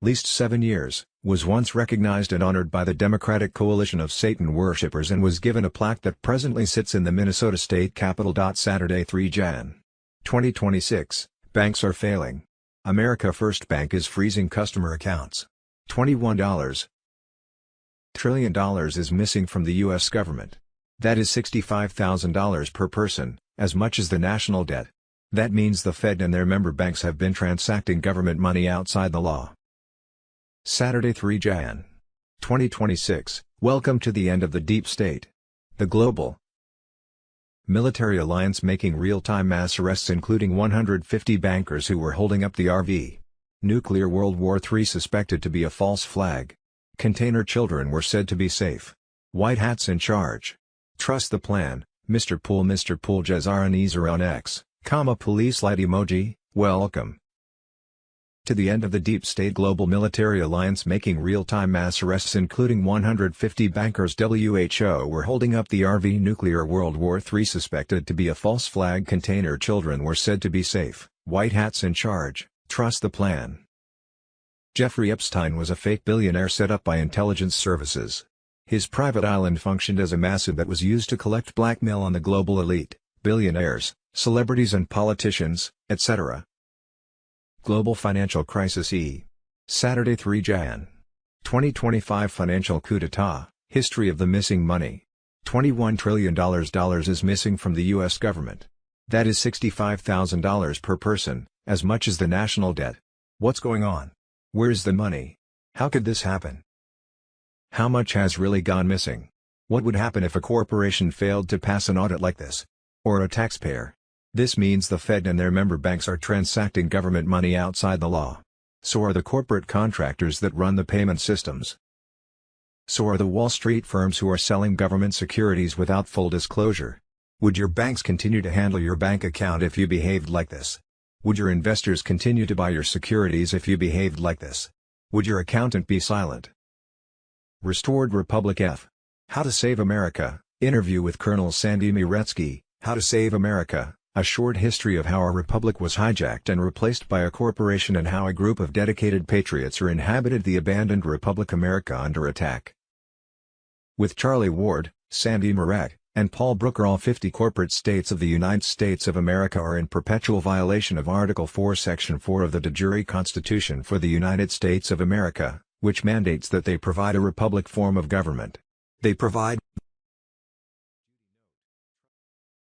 least 7 years, was once recognized and honored by the Democratic Coalition of Satan Worshippers and was given a plaque that presently sits in the Minnesota State Capitol. Saturday 3 Jan. 2026, banks are failing. America First Bank is freezing customer accounts. $21 trillion is missing from the U.S. government. That is $65,000 per person, as much as the national debt. That means the Fed and their member banks have been transacting government money outside the law. Saturday 3 Jan. 2026, welcome to the end of the deep state. The global military alliance making real-time mass arrests including 150 bankers who were holding up the RV. Nuclear World War III suspected to be a false flag. Container children were said to be safe. White hats in charge. Trust the plan, Mr. Pool Jazaran on X, police light emoji, welcome to the end of the deep state global military alliance making real-time mass arrests including 150 bankers. WHO were holding up the RV. Nuclear World War III suspected to be a false flag. Container children were said to be safe. White hats in charge. Trust the plan. Jeffrey Epstein was a fake billionaire set up by intelligence services. His private island functioned as a massive that was used to collect blackmail on the global elite, billionaires, celebrities and politicians, etc. Global financial crisis Saturday 3 Jan. 2025 financial coup d'etat, history of the missing money. $21 trillion is missing from the U.S. government. That is $65,000 per person, as much as the national debt. What's going on? Where's the money? How could this happen? How much has really gone missing? What would happen if a corporation failed to pass an audit like this? Or a taxpayer? This means the Fed and their member banks are transacting government money outside the law. So are the corporate contractors that run the payment systems. So are the Wall Street firms who are selling government securities without full disclosure. Would your banks continue to handle your bank account if you behaved like this? Would your investors continue to buy your securities if you behaved like this? Would your accountant be silent? Restored Republic F. How to Save America, interview with Colonel Sandy Miretsky, How to Save America, a short history of how our republic was hijacked and replaced by a corporation and how a group of dedicated patriots are inhabited the abandoned Republic America under attack. With Charlie Ward, Sandy Miret, and Paul Brooker, all 50 corporate states of the United States of America are in perpetual violation of Article 4 Section 4 of the de jure Constitution for the United States of America, which mandates that they provide a republic form of government. They provide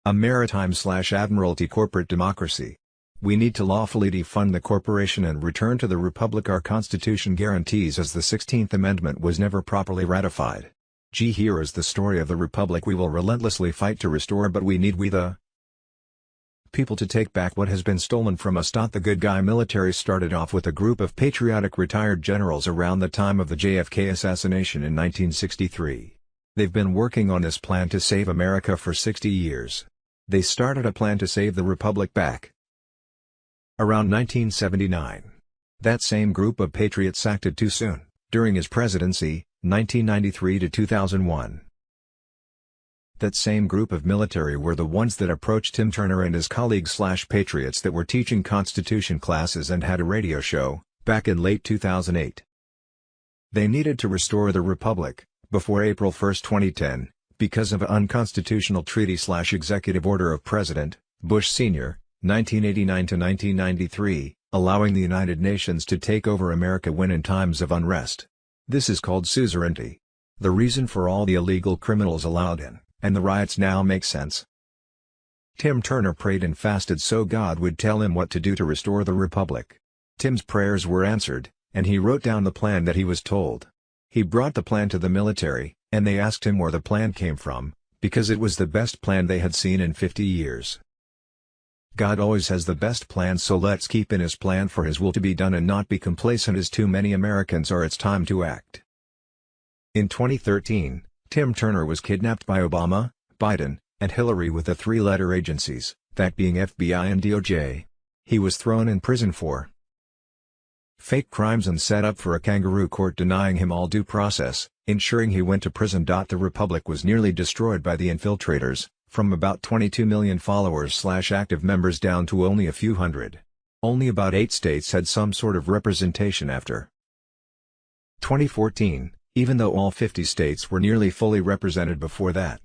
a maritime/admiralty corporate democracy. We need to lawfully defund the corporation and return to the republic our Constitution guarantees, as the 16th Amendment was never properly ratified. Here is the story of the republic we will relentlessly fight to restore, but we the people to take back what has been stolen from us. The good guy military started off with a group of patriotic retired generals around the time of the JFK assassination in 1963. They've been working on this plan to save America for 60 years. They started a plan to save the republic back around 1979. That same group of patriots acted too soon, during his presidency, 1993 to 2001. That same group of military were the ones that approached Tim Turner and his colleagues/patriots that were teaching Constitution classes and had a radio show, back in late 2008. They needed to restore the republic, before April 1, 2010, because of an unconstitutional treaty/executive order of President Bush Sr., 1989 to 1993, allowing the United Nations to take over America when in times of unrest. This is called suzerainty. The reason for all the illegal criminals allowed in, and the riots now make sense. Tim Turner prayed and fasted so God would tell him what to do to restore the republic. Tim's prayers were answered, and he wrote down the plan that he was told. He brought the plan to the military, and they asked him where the plan came from, because it was the best plan they had seen in 50 years. God always has the best plan, so let's keep in his plan for his will to be done and not be complacent as too many Americans are. It's time to act. In 2013, Tim Turner was kidnapped by Obama, Biden, and Hillary with the three-letter agencies, that being FBI and DOJ. He was thrown in prison for fake crimes and set up for a kangaroo court denying him all due process, ensuring he went to prison. The republic was nearly destroyed by the infiltrators, from about 22 million followers/active members down to only a few hundred. Only about 8 states had some sort of representation after 2014, even though all 50 states were nearly fully represented before that.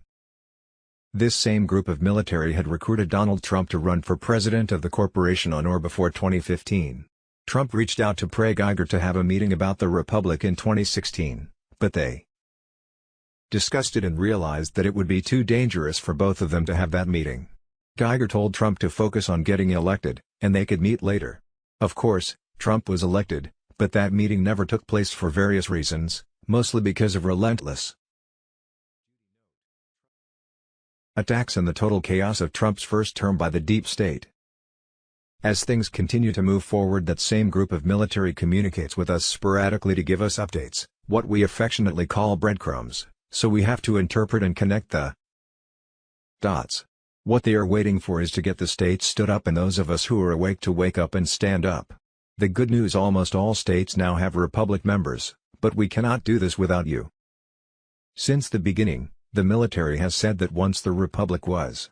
This same group of military had recruited Donald Trump to run for president of the corporation on or before 2015. Trump reached out to Prague Iger to have a meeting about the republic in 2016, but they discussed it and realized that it would be too dangerous for both of them to have that meeting. Iger told Trump to focus on getting elected, and they could meet later. Of course, Trump was elected, but that meeting never took place for various reasons, mostly because of relentless attacks and the total chaos of Trump's first term by the deep state. As things continue to move forward, that same group of military communicates with us sporadically to give us updates, what we affectionately call breadcrumbs, so we have to interpret and connect the dots. What they are waiting for is to get the states stood up and those of us who are awake to wake up and stand up. The good news: almost all states now have republic members, but we cannot do this without you. Since the beginning, the military has said that once the republic was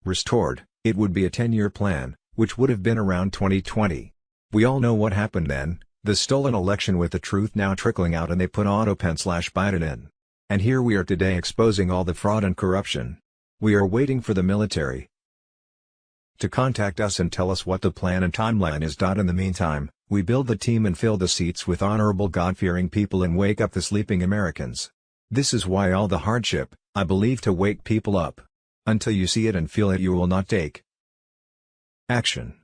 restored, it would be a 10-year plan, which would have been around 2020. We all know what happened then, the stolen election with the truth now trickling out, and they put Auto-Pen/Biden in. And here we are today exposing all the fraud and corruption. We are waiting for the military to contact us and tell us what the plan and timeline is. In the meantime, we build the team and fill the seats with honorable God-fearing people and wake up the sleeping Americans. This is why all the hardship, I believe, to wake people up. Until you see it and feel it, you will not take action.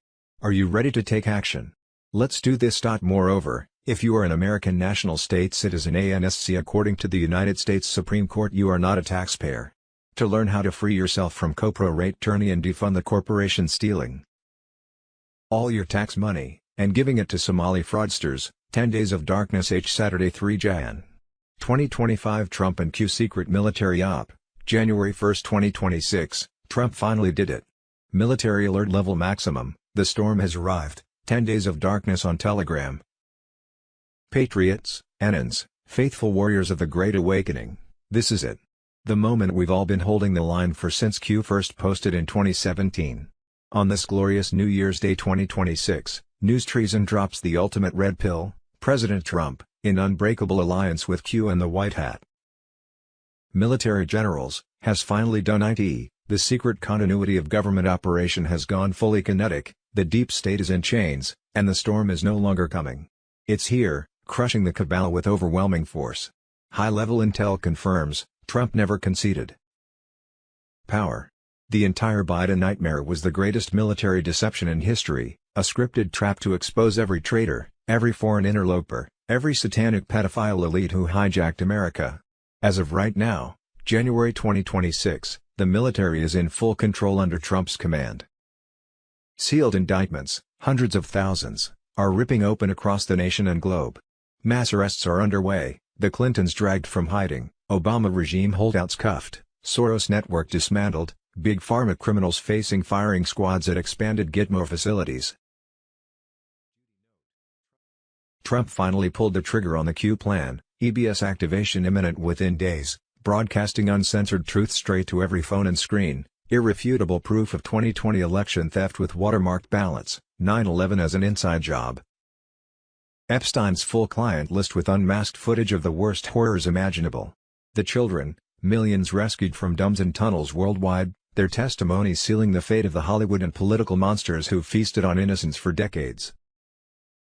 Are you ready to take action? Let's do this. Moreover, if you are an American national state citizen ANSC according to the United States Supreme Court, you are not a taxpayer. To learn how to free yourself from co-pro-rate tyranny and defund the corporation stealing all your tax money and giving it to Somali fraudsters, 10 Days of Darkness H. Saturday 3 Jan. 2025 Trump and Q secret military op, January 1, 2026, Trump finally did it. Military alert level maximum, the storm has arrived, 10 Days of Darkness on Telegram. Patriots, Anons, faithful warriors of the Great Awakening, this is it. The moment we've all been holding the line for since Q first posted in 2017. On this glorious New Year's Day 2026, News Treason drops the ultimate red pill, President Trump, in unbreakable alliance with Q and the White Hat. Military generals, has finally done it, the secret continuity of government operation has gone fully kinetic, the deep state is in chains, and the storm is no longer coming. It's here, crushing the cabal with overwhelming force. High-level intel confirms, Trump never conceded power. The entire Biden nightmare was the greatest military deception in history, a scripted trap to expose every traitor, every foreign interloper, every satanic pedophile elite who hijacked America. As of right now, January 2026, the military is in full control under Trump's command. Sealed indictments, hundreds of thousands, are ripping open across the nation and globe. Mass arrests are underway, the Clintons dragged from hiding, Obama regime holdouts cuffed, Soros network dismantled, Big Pharma criminals facing firing squads at expanded Gitmo facilities. Trump finally pulled the trigger on the Q plan, EBS activation imminent within days, broadcasting uncensored truth straight to every phone and screen, irrefutable proof of 2020 election theft with watermarked ballots, 9/11 as an inside job. Epstein's full client list with unmasked footage of the worst horrors imaginable. The children, millions rescued from dumbs and tunnels worldwide, their testimonies sealing the fate of the Hollywood and political monsters who feasted on innocence for decades.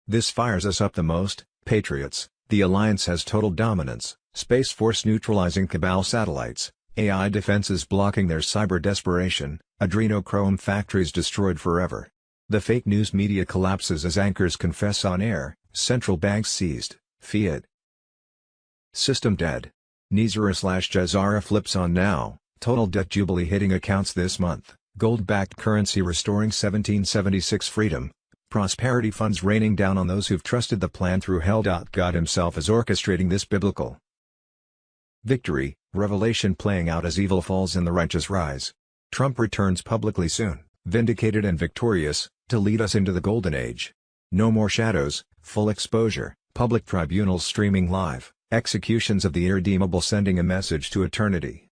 This fires us up the most, patriots. The alliance has total dominance, Space Force neutralizing cabal satellites, AI defenses blocking their cyber desperation, adrenochrome factories destroyed forever. The fake news media collapses as anchors confess on air, central banks seized, fiat system dead. Nizara/Jazara flips on now, total debt jubilee hitting accounts this month, gold-backed currency restoring 1776 freedom, prosperity funds raining down on those who've trusted the plan through hell. God himself is orchestrating this biblical victory, revelation playing out as evil falls and the righteous rise. Trump returns publicly soon, vindicated and victorious, to lead us into the golden age. No more shadows, full exposure, public tribunals streaming live, executions of the irredeemable sending a message to eternity.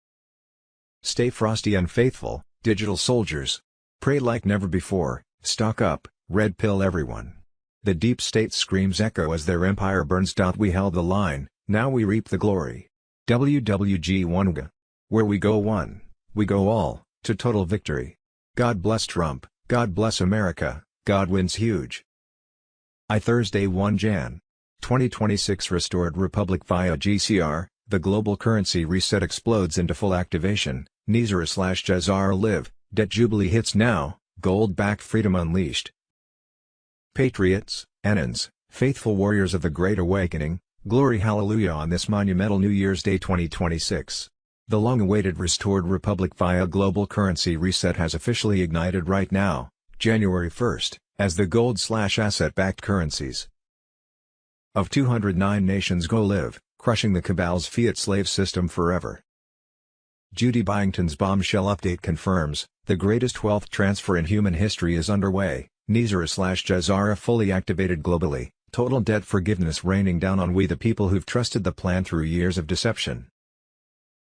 Stay frosty and faithful, digital soldiers. Pray like never before, stock up, red pill everyone. The deep state screams echo as their empire burns. We held the line, now we reap the glory. WWG1Ga. Where we go one, we go all, to total victory. God bless Trump, God bless America, God wins huge. Thursday 1 Jan. 2026 Restored Republic via GCR, the global currency reset explodes into full activation, Nizara/Jazara live, debt jubilee hits now, gold-backed freedom unleashed. Patriots, Anons, faithful warriors of the Great Awakening, glory hallelujah on this monumental New Year's Day 2026. The long-awaited Restored Republic via global currency reset has officially ignited right now, January 1st, as the gold/asset-backed currencies of 209 nations go live, crushing the cabal's fiat slave system forever. Judy Byington's bombshell update confirms, the greatest wealth transfer in human history is underway, Nizara/Jazara fully activated globally, total debt forgiveness raining down on we the people who've trusted the plan through years of deception.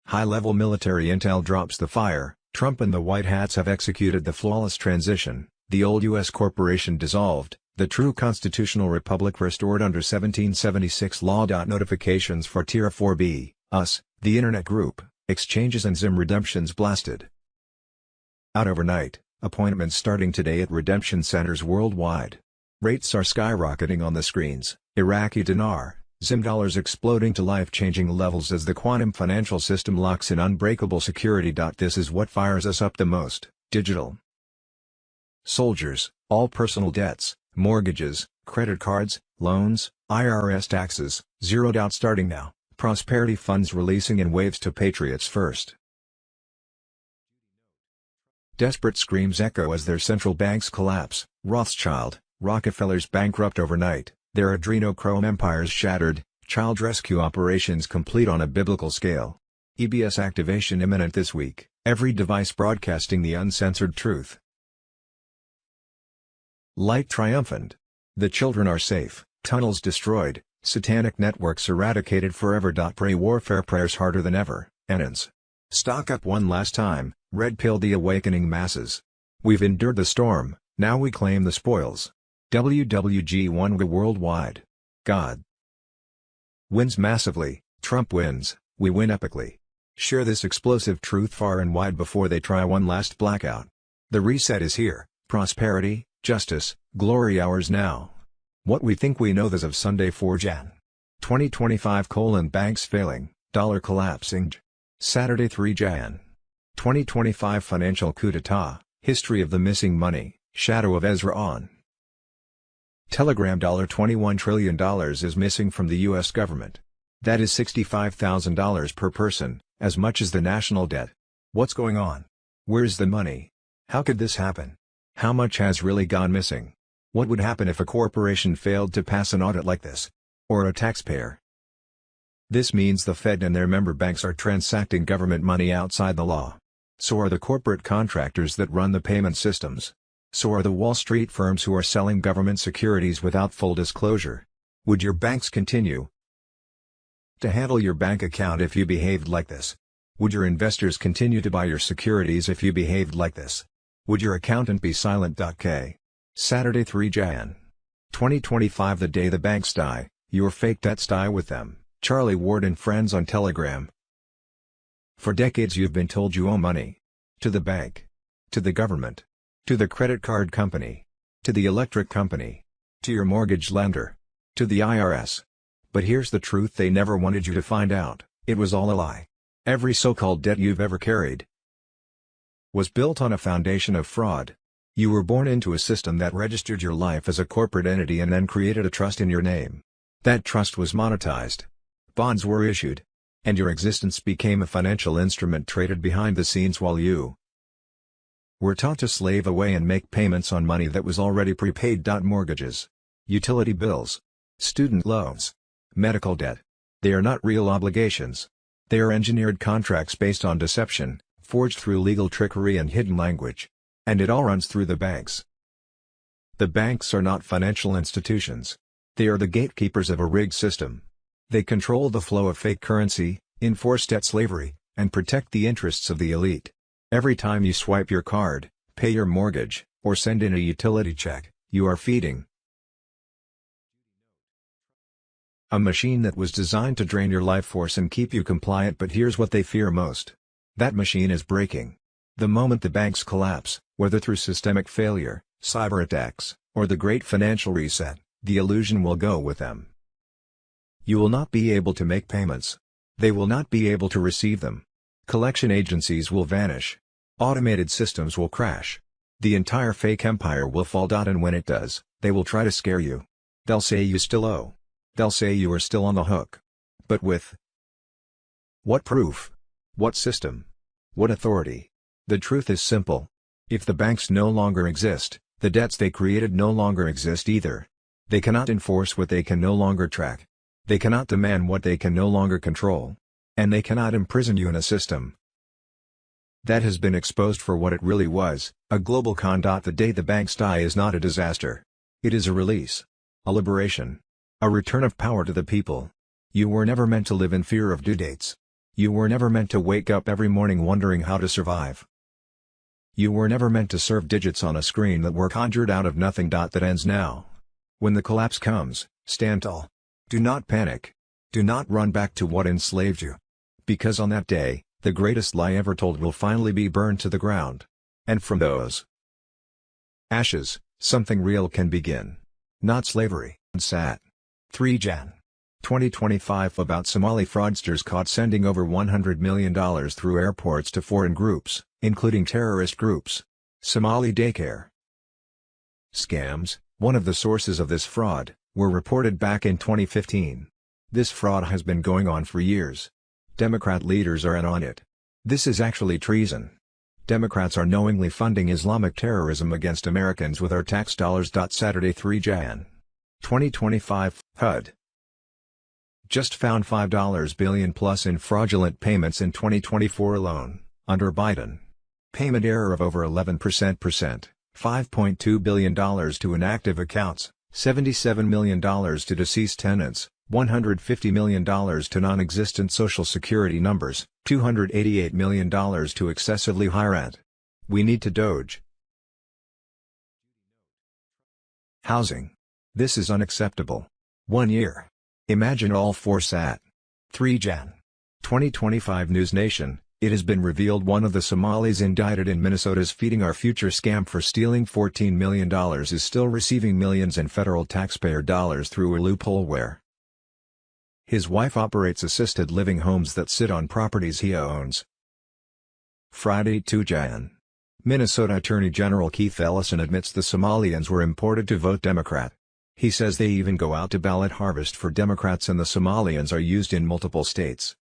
High-level military intel drops the fire, Trump and the White Hats have executed the flawless transition, the old U.S. corporation dissolved, The true constitutional republic restored under 1776 law. Notifications for Tier 4B, US, the Internet Group, exchanges and Zim redemptions blasted. Out overnight, appointments starting today at redemption centers worldwide. Rates are skyrocketing on the screens, Iraqi dinar, Zim dollars exploding to life-changing levels as the quantum financial system locks in unbreakable security. This is what fires us up the most, digital. Soldiers, all personal debts, mortgages, credit cards, loans, IRS taxes, zeroed out starting now, prosperity funds releasing in waves to Patriots First. Desperate screams echo as their central banks collapse, Rothschild, Rockefellers bankrupt overnight, their adrenochrome empires shattered, child rescue operations complete on a biblical scale. EBS activation imminent this week, every device broadcasting the uncensored truth. Light triumphant. The children are safe, tunnels destroyed, satanic networks eradicated forever. Pray warfare prayers harder than ever, Enans. Stock up one last time, red pill the awakening masses. We've endured the storm, now we claim the spoils. WWG1 worldwide. God wins massively, Trump wins, we win epically. Share this explosive truth far and wide before they try one last blackout. The reset is here, prosperity, justice, glory ours now. What we think we know as of Sunday 4 Jan. 2025 : banks failing, dollar collapsing. Saturday 3 Jan. 2025 financial coup d'etat, history of the missing money, shadow of Ezra on. Telegram $21 trillion is missing from the U.S. government. That is $65,000 per person, as much as the national debt. What's going on? Where's the money? How could this happen? How much has really gone missing? What would happen if a corporation failed to pass an audit like this? Or a taxpayer? This means the Fed and their member banks are transacting government money outside the law. So are the corporate contractors that run the payment systems. So are the Wall Street firms who are selling government securities without full disclosure. Would your banks continue to handle your bank account if you behaved like this? Would your investors continue to buy your securities if you behaved like this? Would your accountant be silent? K. Saturday 3 Jan. 2025 the day the banks die, your fake debts die with them. Charlie Ward and friends on Telegram. For decades you've been told you owe money. To the bank. To the government. To the credit card company. To the electric company. To your mortgage lender. To the IRS. But here's the truth they never wanted you to find out, it was all a lie. Every so-called debt you've ever carried was built on a foundation of fraud. You were born into a system that registered your life as a corporate entity and then created a trust in your name. That trust was monetized. Bonds were issued. And your existence became a financial instrument traded behind the scenes while you were taught to slave away and make payments on money that was already prepaid. Mortgages, utility bills, student loans, medical debt. They are not real obligations. They are engineered contracts based on deception, forged through legal trickery and hidden language. And it all runs through the banks. The banks are not financial institutions. They are the gatekeepers of a rigged system. They control the flow of fake currency, enforce debt slavery, and protect the interests of the elite. Every time you swipe your card, pay your mortgage, or send in a utility check, you are feeding a machine that was designed to drain your life force and keep you compliant. But here's what they fear most. That machine is breaking. The moment the banks collapse, whether through systemic failure, cyber attacks, or the great financial reset, the illusion will go with them. You will not be able to make payments. They will not be able to receive them. Collection agencies will vanish. Automated systems will crash. The entire fake empire will fall. And when it does, they will try to scare you. They'll say you still owe. They'll say you are still on the hook. But with what proof? What system? What authority? The truth is simple. If the banks no longer exist, the debts they created no longer exist either. They cannot enforce what they can no longer track. They cannot demand what they can no longer control. And they cannot imprison you in a system that has been exposed for what it really was, a global con. The day the banks die is not a disaster. It is a release. A liberation. A return of power to the people. You were never meant to live in fear of due dates. You were never meant to wake up every morning wondering how to survive. You were never meant to serve digits on a screen that were conjured out of nothing. That ends now. When the collapse comes, stand tall. Do not panic. Do not run back to what enslaved you. Because on that day, the greatest lie ever told will finally be burned to the ground. And from those ashes, something real can begin. Not slavery. Sat. 3 Jan. 2025 about Somali fraudsters caught sending over $100 million through airports to foreign groups, including terrorist groups. Somali daycare scams, one of the sources of this fraud, were reported back in 2015. This fraud has been going on for years. Democrat leaders are in on it. This is actually treason. Democrats are knowingly funding Islamic terrorism against Americans with our tax dollars. Saturday 3 Jan. 2025, HUD just found $5 billion plus in fraudulent payments in 2024 alone, under Biden. Payment error of over 11%, $5.2 billion to inactive accounts, $77 million to deceased tenants, $150 million to non-existent Social Security numbers, $288 million to excessively high rent. We need to Doge. Housing. This is unacceptable. 1 year. Imagine all 4 sat. 3 Jan. 2025 News Nation. It has been revealed one of the Somalis indicted in Minnesota's Feeding Our Future scam for stealing $14 million is still receiving millions in federal taxpayer dollars through a loophole where his wife operates assisted living homes that sit on properties he owns. Friday 2 Jan. Minnesota Attorney General Keith Ellison admits the Somalians were imported to vote Democrat. He says they even go out to ballot harvest for Democrats and the Somalians are used in multiple states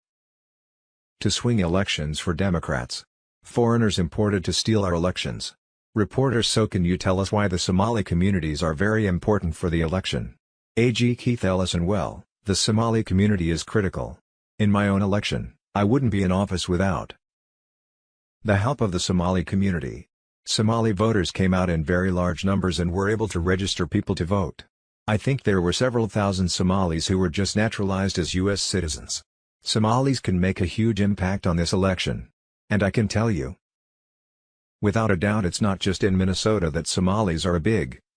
to swing elections for Democrats. Foreigners imported to steal our elections. Reporter: so can you tell us why the Somali communities are very important for the election? AG Keith Ellison: well, the Somali community is critical. In my own election, I wouldn't be in office without the help of the Somali community. Somali voters came out in very large numbers and were able to register people to vote. I think there were several thousand Somalis who were just naturalized as U.S. citizens. Somalis can make a huge impact on this election. And I can tell you, without a doubt, it's not just in Minnesota that Somalis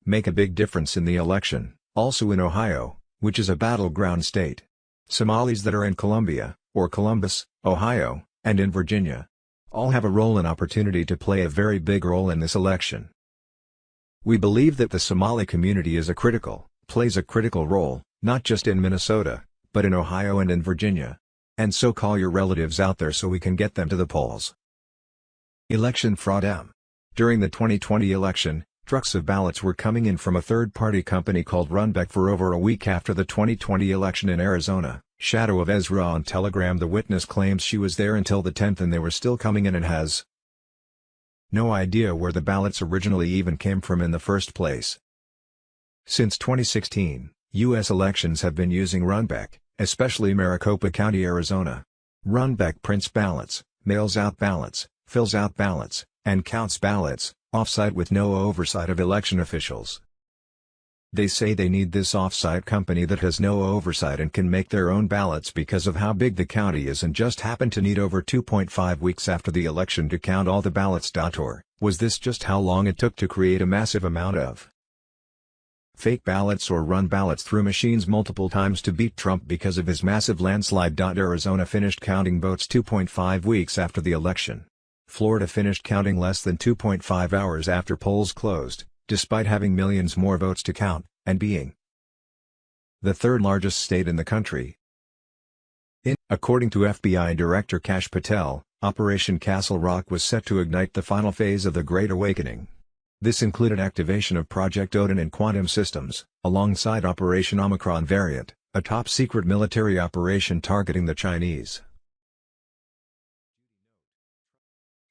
make a big difference in the election, also in Ohio, which is a battleground state. Somalis that are in Columbia, or Columbus, Ohio, and in Virginia, all have a role and opportunity to play a very big role in this election. We believe that the Somali community plays a critical role, not just in Minnesota, but in Ohio and in Virginia. And so call your relatives out there so we can get them to the polls. Election fraud. During the 2020 election, trucks of ballots were coming in from a third-party company called Runbeck for over a week after the 2020 election in Arizona. Shadow of Ezra on Telegram: the witness claims she was there until the 10th and they were still coming in and has no idea where the ballots originally even came from in the first place. Since 2016, U.S. elections have been using Runbeck, especially Maricopa County, Arizona. Runbeck prints ballots, mails out ballots, fills out ballots, and counts ballots, off-site with no oversight of election officials. They say they need this off-site company that has no oversight and can make their own ballots because of how big the county is, and just happen to need over 2.5 weeks after the election to count all the ballots. Or was this just how long it took to create a massive amount of fake ballots or run ballots through machines multiple times to beat Trump because of his massive landslide? Arizona finished counting votes 2.5 weeks after the election. Florida finished counting less than 2.5 hours after polls closed, despite having millions more votes to count, and being the third largest state in the country. According to FBI Director Kash Patel, Operation Castle Rock was set to ignite the final phase of the Great Awakening. This included activation of Project Odin and quantum systems, alongside Operation Omicron Variant, a top-secret military operation targeting the Chinese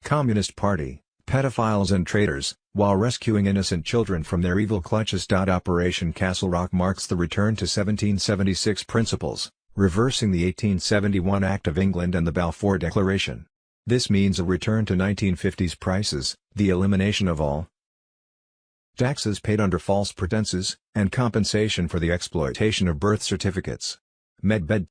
Communist Party, pedophiles and traitors, while rescuing innocent children from their evil clutches. Operation Castle Rock marks the return to 1776 principles, reversing the 1871 Act of England and the Balfour Declaration. This means a return to 1950s prices, the elimination of all taxes paid under false pretenses, and compensation for the exploitation of birth certificates. Medved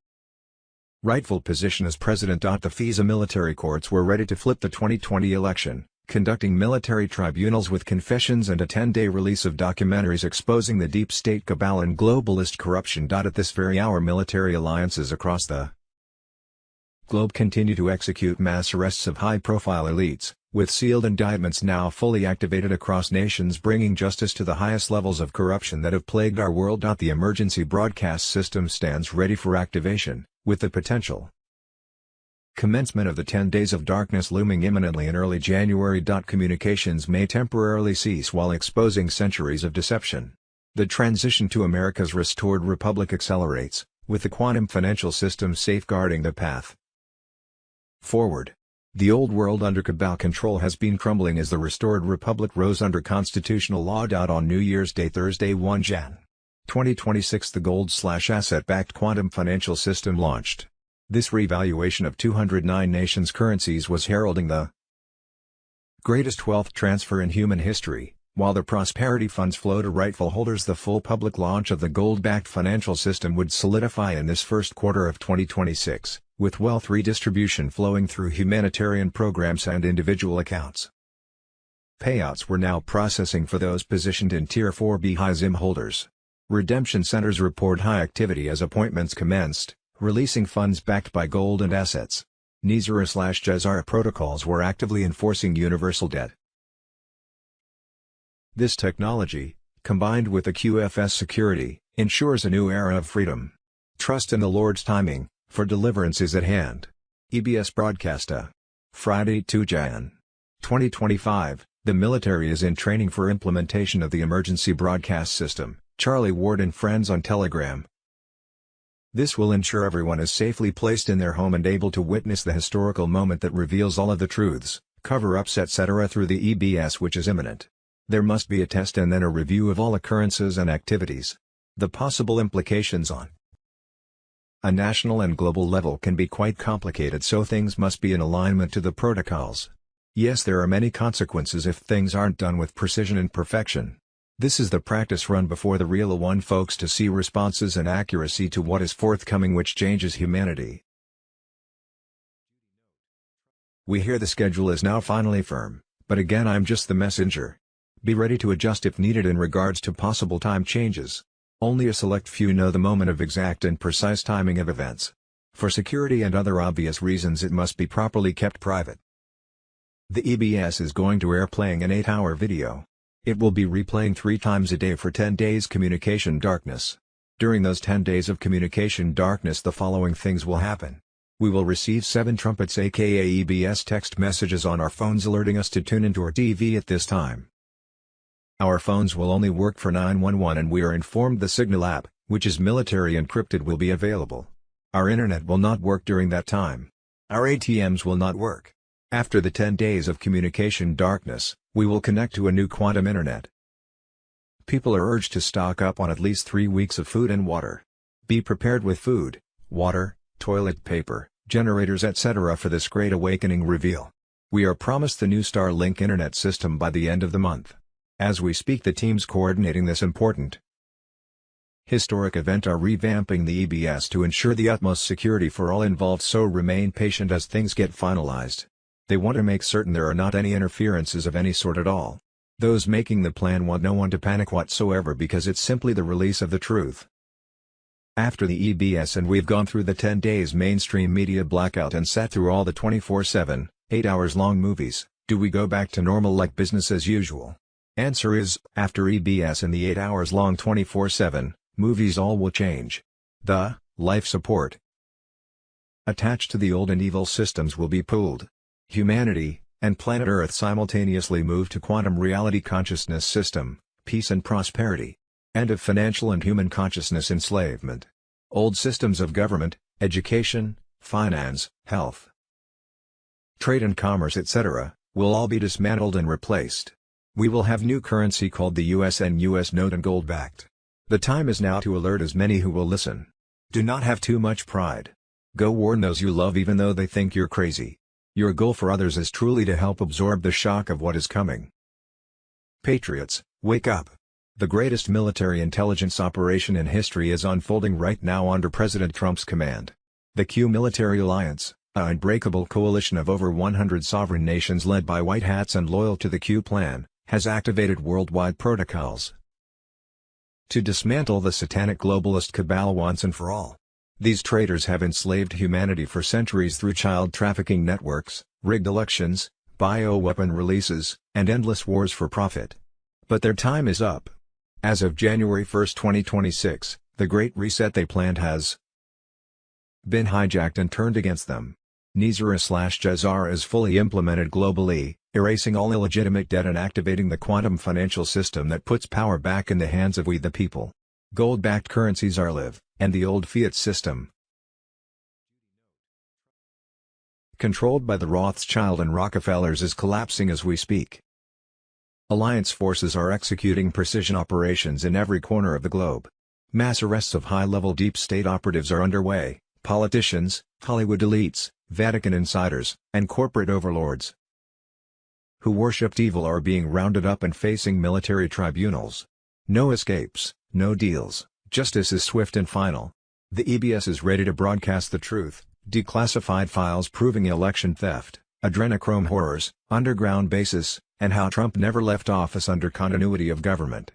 rightful position as president. The FISA military courts were ready to flip the 2020 election, conducting military tribunals with confessions and a 10-day release of documentaries exposing the deep state cabal and globalist corruption. At this very hour, military alliances across the globe continue to execute mass arrests of high-profile elites, with sealed indictments now fully activated across nations, bringing justice to the highest levels of corruption that have plagued our world. The emergency broadcast system stands ready for activation, with the potential commencement of the 10 days of darkness looming imminently in early January. Communications may temporarily cease while exposing centuries of deception. The transition to America's restored republic accelerates, with the quantum financial system safeguarding the path forward. The old world under cabal control has been crumbling as the restored republic rose under constitutional law. On New Year's Day, Thursday 1 Jan. 2026, the gold/asset-backed quantum financial system launched. This revaluation of 209 nations' currencies was heralding the greatest wealth transfer in human history, while the prosperity funds flow to rightful holders. The full public launch of the gold-backed financial system would solidify in this first quarter of 2026, with wealth redistribution flowing through humanitarian programs and individual accounts. Payouts were now processing for those positioned in Tier 4B high ZIM holders. Redemption centers report high activity as appointments commenced, releasing funds backed by gold and assets. NISARA/GCR protocols were actively enforcing universal debt. This technology, combined with the QFS security, ensures a new era of freedom. Trust in the Lord's timing, for deliverance is at hand. EBS Broadcaster. Friday 2 Jan. 2025, the military is in training for implementation of the emergency broadcast system. Charlie Ward and friends on Telegram. This will ensure everyone is safely placed in their home and able to witness the historical moment that reveals all of the truths, cover-ups etc. through the EBS, which is imminent. There must be a test and then a review of all occurrences and activities. The possible implications on a national and global level can be quite complicated, so things must be in alignment to the protocols. Yes, there are many consequences if things aren't done with precision and perfection. This is the practice run before the real one, folks, to see responses and accuracy to what is forthcoming, which changes humanity. We hear the schedule is now finally firm, but again I'm just the messenger. Be ready to adjust if needed in regards to possible time changes. Only a select few know the moment of exact and precise timing of events. For security and other obvious reasons it must be properly kept private. The EBS is going to air playing an 8-hour video. It will be replaying 3 times a day for 10 days communication darkness. During those 10 days of communication darkness, the following things will happen. We will receive 7 trumpets aka EBS text messages on our phones alerting us to tune into our TV at this time. Our phones will only work for 911 and we are informed the Signal app, which is military encrypted, will be available. Our internet will not work during that time. Our ATMs will not work. After the 10 days of communication darkness, we will connect to a new quantum internet. People are urged to stock up on at least 3 weeks of food and water. Be prepared with food, water, toilet paper, generators etc. for this great awakening reveal. We are promised the new Starlink internet system by the end of the month. As we speak, the teams coordinating this important historic event are revamping the EBS to ensure the utmost security for all involved, so remain patient as things get finalized. They want to make certain there are not any interferences of any sort at all. Those making the plan want no one to panic whatsoever, because it's simply the release of the truth. After the EBS and we've gone through the 10 days mainstream media blackout and sat through all the 24/7, 8 hours long movies, do we go back to normal like business as usual? Answer is, after EBS and the 8 hours long 24/7 movies, all will change. The life support attached to the old and evil systems will be pulled. Humanity and planet Earth simultaneously move to quantum reality consciousness system, peace and prosperity. End of financial and human consciousness enslavement. Old systems of government, education, finance, health, trade and commerce etc. will all be dismantled and replaced. We will have new currency called the US and US note and gold backed. The time is now to alert as many who will listen. Do not have too much pride. Go warn those you love even though they think you're crazy. Your goal for others is truly to help absorb the shock of what is coming. Patriots, wake up. The greatest military intelligence operation in history is unfolding right now under President Trump's command. The Q Military Alliance, An unbreakable coalition of over 100 sovereign nations led by white hats and loyal to the Q plan, has activated worldwide protocols to dismantle the satanic globalist cabal once and for all. These traitors have enslaved humanity for centuries through child trafficking networks, rigged elections, bioweapon releases, and endless wars for profit. But their time is up. As of January 1, 2026, the Great Reset they planned has been hijacked and turned against them. GCR is fully implemented globally, erasing all illegitimate debt and activating the quantum financial system that puts power back in the hands of we the people. Gold-backed currencies are live, and the old fiat system, controlled by the Rothschild and Rockefellers, is collapsing as we speak. Alliance forces are executing precision operations in every corner of the globe. Mass arrests of high-level deep state operatives are underway. Politicians, Hollywood elites, Vatican insiders, and corporate overlords who worshipped evil are being rounded up and facing military tribunals. No escapes, no deals, justice is swift and final. The EBS is ready to broadcast the truth, declassified files proving election theft, adrenochrome horrors, underground bases, and how Trump never left office under continuity of government.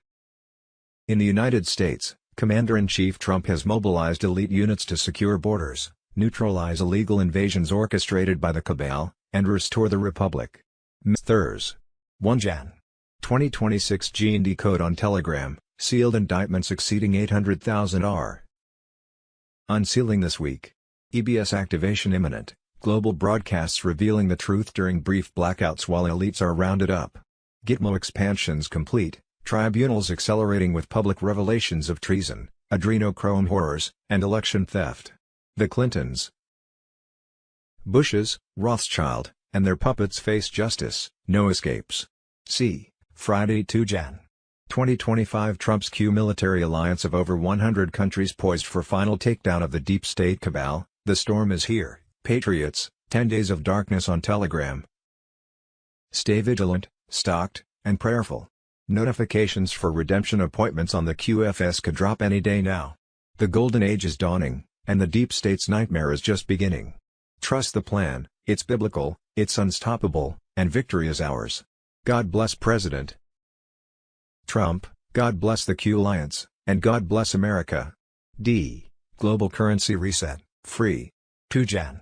In the United States, Commander-in-Chief Trump has mobilized elite units to secure borders, neutralize illegal invasions orchestrated by the cabal, and restore the republic. Thursday, 1 Jan. 2026 G&D code on Telegram, sealed indictments exceeding 800,000 are unsealing this week. EBS activation imminent, global broadcasts revealing the truth during brief blackouts while elites are rounded up. Gitmo expansions complete, tribunals accelerating with public revelations of treason, adrenochrome horrors, and election theft. The Clintons, Bushes, Rothschild, and their puppets face justice, no escapes. See Friday 2 Jan. 2025 Trump's Q military alliance of over 100 countries poised for final takedown of the deep state cabal. The storm is here, patriots. 10 days of darkness on Telegram. Stay vigilant, stalked, and prayerful. Notifications for redemption appointments on the QFS could drop any day now. The golden age is dawning, and the deep state's nightmare is just beginning. Trust the plan, it's biblical, it's unstoppable, and victory is ours. God bless President Trump, God bless the Q Alliance, and God bless America. Global currency reset, free. 2 Jan.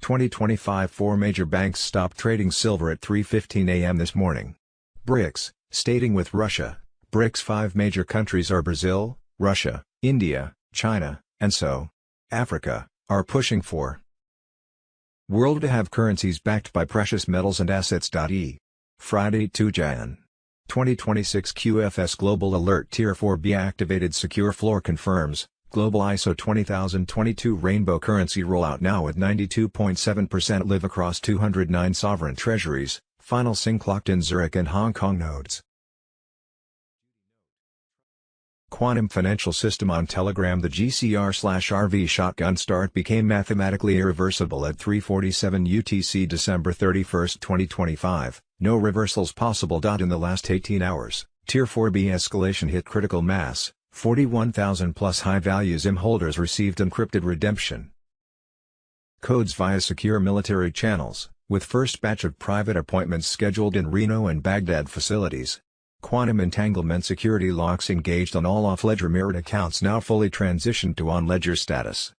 2025 4 major banks stopped trading silver at 3:15 a.m. this morning. BRICS, stating with Russia, BRICS 5 major countries are Brazil, Russia, India, China, and so Africa, are pushing for world to have currencies backed by precious metals and assets. Friday 2 Jan. 2026 QFS Global Alert Tier 4B activated Secure Floor confirms, Global ISO 20022 Rainbow Currency rollout now with 92.7% live across 209 sovereign treasuries, final sync locked in Zurich and Hong Kong nodes. Quantum Financial System on Telegram. The GCR/RV shotgun start became mathematically irreversible at 3:47 UTC December 31, 2025, no reversals possible. In the last 18 hours, Tier 4B escalation hit critical mass, 41,000 plus high-value ZIM holders received encrypted redemption codes via secure military channels, with first batch of private appointments scheduled in Reno and Baghdad facilities. Quantum entanglement security locks engaged on all off-ledger mirrored accounts now fully transitioned to on-ledger status.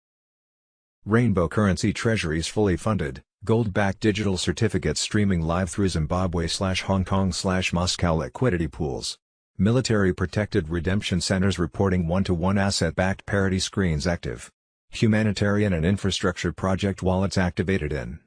Rainbow currency treasuries fully funded, gold-backed digital certificates streaming live through Zimbabwe/Hong Kong/Moscow liquidity pools. Military protected redemption centers reporting 1-to-1 asset-backed parity screens active. Humanitarian and infrastructure project wallets activated in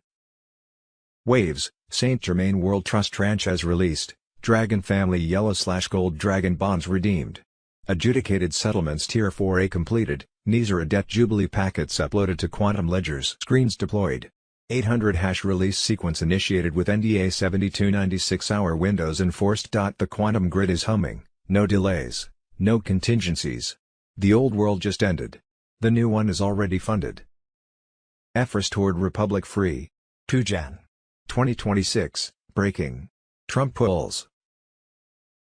Waves. Saint Germain World Trust tranche as released. Dragon Family Yellow/Gold Dragon bonds redeemed. Adjudicated settlements Tier 4A completed, NISA debt Jubilee packets uploaded to Quantum Ledgers. Screens deployed. 800 hash release sequence initiated with NDA 7296-hour windows enforced. The quantum grid is humming, no delays, no contingencies. The old world just ended. The new one is already funded. Restored Republic free. 2 Jan. 2026, breaking. Trump pulls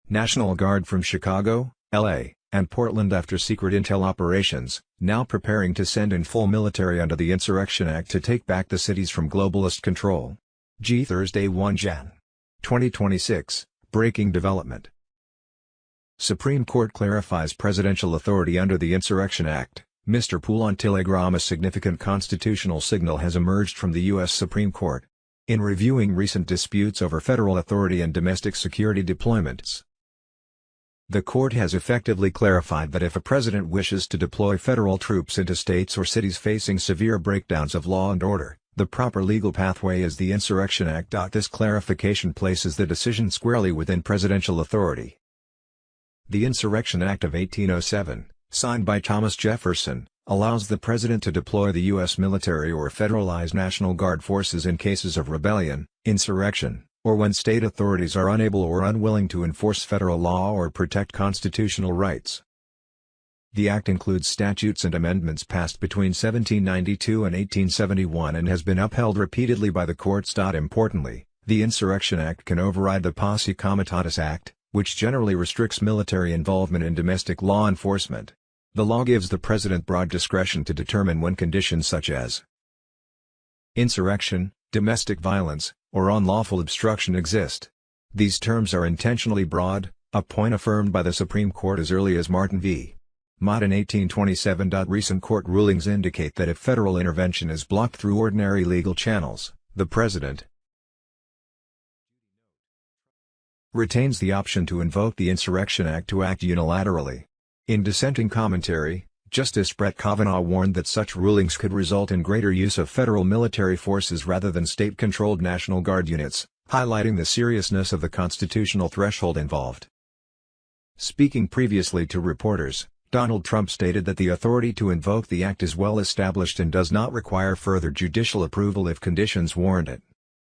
National Guard from Chicago, LA, and Portland after secret intel operations, now preparing to send in full military under the Insurrection Act to take back the cities from globalist control. Thursday 1 Jan. 2026, breaking development. Supreme Court clarifies presidential authority under the Insurrection Act. Mr. Pool on Telegram. A significant constitutional signal has emerged from the U.S. Supreme Court. In reviewing recent disputes over federal authority and domestic security deployments, the court has effectively clarified that if a president wishes to deploy federal troops into states or cities facing severe breakdowns of law and order, the proper legal pathway is the Insurrection Act. This clarification places the decision squarely within presidential authority. The Insurrection Act of 1807, signed by Thomas Jefferson, allows the president to deploy the U.S. military or federalized National Guard forces in cases of rebellion, insurrection, or when state authorities are unable or unwilling to enforce federal law or protect constitutional rights. The act includes statutes and amendments passed between 1792 and 1871 and has been upheld repeatedly by the courts. Importantly, the Insurrection Act can override the Posse Comitatus Act, which generally restricts military involvement in domestic law enforcement. The law gives the president broad discretion to determine when conditions such as insurrection, domestic violence, or unlawful obstruction exist. These terms are intentionally broad, a point affirmed by the Supreme Court as early as Martin v. Mott in 1827. Recent court rulings indicate that if federal intervention is blocked through ordinary legal channels, the president retains the option to invoke the Insurrection Act to act unilaterally. In dissenting commentary, Justice Brett Kavanaugh warned that such rulings could result in greater use of federal military forces rather than state-controlled National Guard units, highlighting the seriousness of the constitutional threshold involved. Speaking previously to reporters, Donald Trump stated that the authority to invoke the act is well established and does not require further judicial approval if conditions warrant it.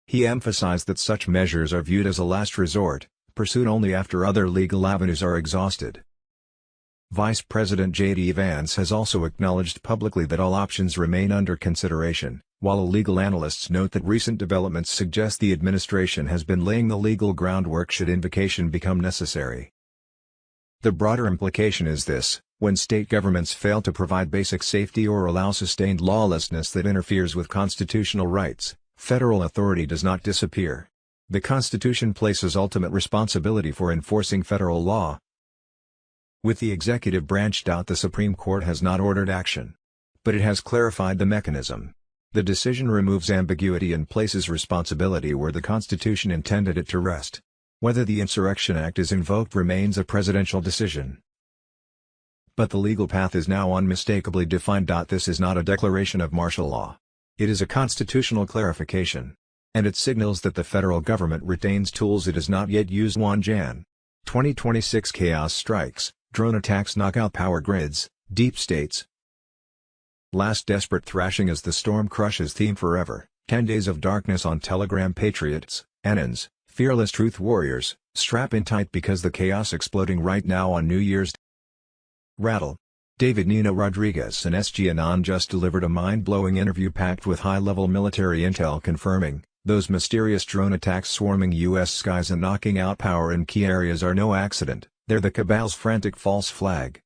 He emphasized that such measures are viewed as a last resort, pursued only after other legal avenues are exhausted. Vice President J.D. Vance has also acknowledged publicly that all options remain under consideration, while legal analysts note that recent developments suggest the administration has been laying the legal groundwork should invocation become necessary. The broader implication is this: when state governments fail to provide basic safety or allow sustained lawlessness that interferes with constitutional rights, federal authority does not disappear. The Constitution places ultimate responsibility for enforcing federal law with the executive branch. The Supreme Court has not ordered action, but it has clarified the mechanism. The decision removes ambiguity and places responsibility where the Constitution intended it to rest. Whether the Insurrection Act is invoked remains a presidential decision, but the legal path is now unmistakably defined. This is not a declaration of martial law. It is a constitutional clarification, and it signals that the federal government retains tools it has not yet used. 1 Jan. 2026 chaos strikes, drone attacks knock out power grids, deep states. Last desperate thrashing as the storm crushes theme forever. 10 days of darkness on Telegram. Patriots, Anons, fearless truth warriors, strap in tight because the chaos exploding right now on New Year's. Rattle. David Nino Rodriguez and SG Anon just delivered a mind-blowing interview packed with high-level military intel confirming those mysterious drone attacks swarming U.S. skies and knocking out power in key areas are no accident. They're the cabal's frantic false flag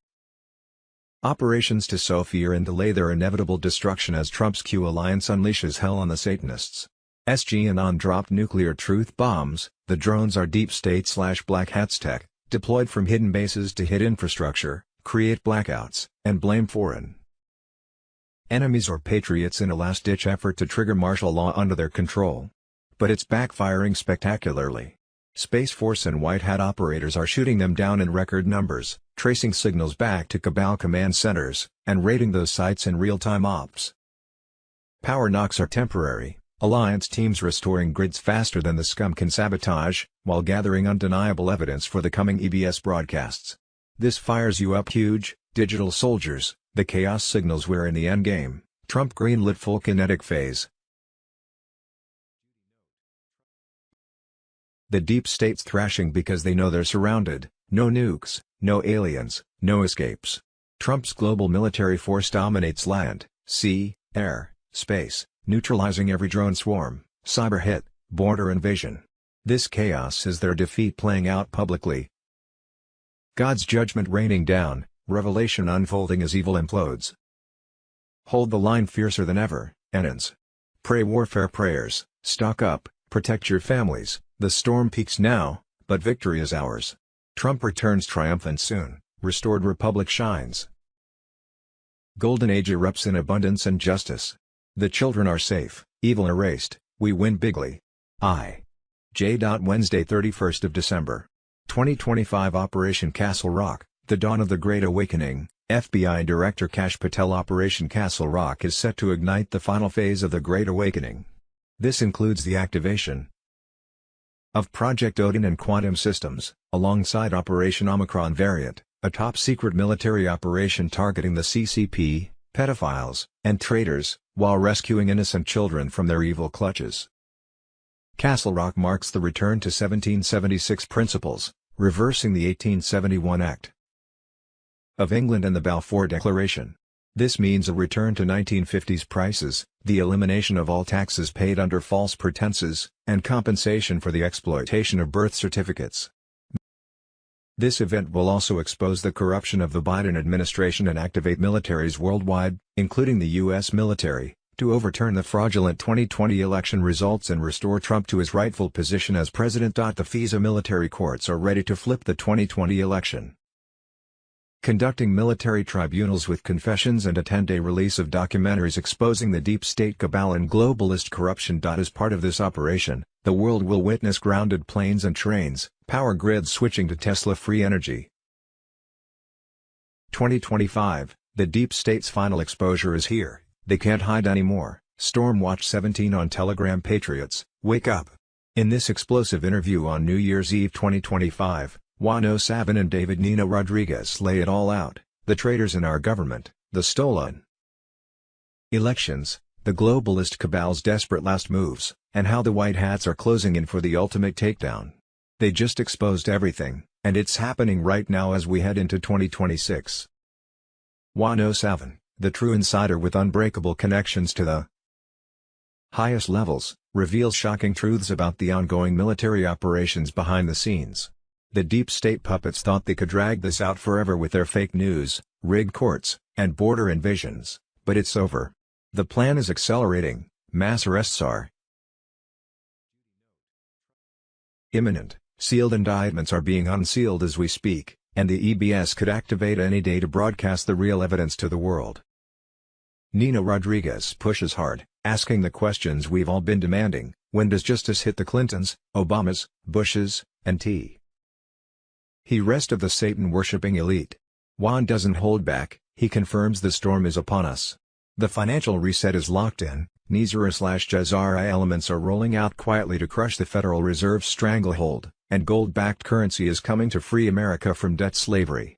operations to sow fear and delay their inevitable destruction as Trump's Q alliance unleashes hell on the Satanists. SG Anon dropped nuclear truth bombs. The drones are deep state/black hats tech, deployed from hidden bases to hit infrastructure, create blackouts, and blame foreign enemies or patriots in a last-ditch effort to trigger martial law under their control. But it's backfiring spectacularly. Space Force and White Hat operators are shooting them down in record numbers, tracing signals back to cabal command centers, and raiding those sites in real-time ops. Power knocks are temporary, alliance teams restoring grids faster than the scum can sabotage, while gathering undeniable evidence for the coming EBS broadcasts. This fires you up huge, digital soldiers. The chaos signals we're in the endgame. Trump greenlit full kinetic phase. The deep state's thrashing because they know they're surrounded. No nukes, no aliens, no escapes. Trump's global military force dominates land, sea, air, space, neutralizing every drone swarm, cyber hit, border invasion. This chaos is their defeat playing out publicly. God's judgment raining down, revelation unfolding as evil implodes. Hold the line fiercer than ever, Enans. Pray warfare prayers, stock up, protect your families, the storm peaks now, but victory is ours. Trump returns triumphant soon, restored republic shines. Golden age erupts in abundance and justice. The children are safe, evil erased, we win bigly. J. Wednesday 31st of December. 2025 Operation Castle Rock, the dawn of the Great Awakening. FBI Director Kash Patel. Operation Castle Rock is set to ignite the final phase of the Great Awakening. This includes the activation of Project Odin and Quantum Systems, alongside Operation Omicron Variant, a top-secret military operation targeting the CCP, pedophiles, and traitors, while rescuing innocent children from their evil clutches. Castle Rock marks the return to 1776 principles, reversing the 1871 Act of England and the Balfour Declaration. This means a return to 1950s prices, the elimination of all taxes paid under false pretenses, and compensation for the exploitation of birth certificates. This event will also expose the corruption of the Biden administration and activate militaries worldwide, including the U.S. military, to overturn the fraudulent 2020 election results and restore Trump to his rightful position as president. The FISA military courts are ready to flip the 2020 election, conducting military tribunals with confessions and a 10-day release of documentaries exposing the deep state cabal and globalist corruption. As part of this operation, the world will witness grounded planes and trains, power grids switching to Tesla-free energy. 2025, the deep state's final exposure is here, they can't hide anymore. Stormwatch 17 on Telegram. Patriots, wake up. In this explosive interview on New Year's Eve 2025, Juan Savin and David Nino Rodriguez lay it all out: the traitors in our government, the stolen elections, the globalist cabal's desperate last moves, and how the White Hats are closing in for the ultimate takedown. They just exposed everything, and it's happening right now as we head into 2026. Juan Savin, the true insider with unbreakable connections to the highest levels, reveals shocking truths about the ongoing military operations behind the scenes. The deep state puppets thought they could drag this out forever with their fake news, rigged courts, and border invasions, but it's over. The plan is accelerating, mass arrests are imminent, sealed indictments are being unsealed as we speak, and the EBS could activate any day to broadcast the real evidence to the world. Nino Rodriguez pushes hard, asking the questions we've all been demanding: when does justice hit the Clintons, Obamas, Bushes, and T. He rest of the Satan-worshipping elite? Juan doesn't hold back, he confirms the storm is upon us. The financial reset is locked in, Nizara/Jazara elements are rolling out quietly to crush the Federal Reserve's stranglehold, and gold-backed currency is coming to free America from debt slavery.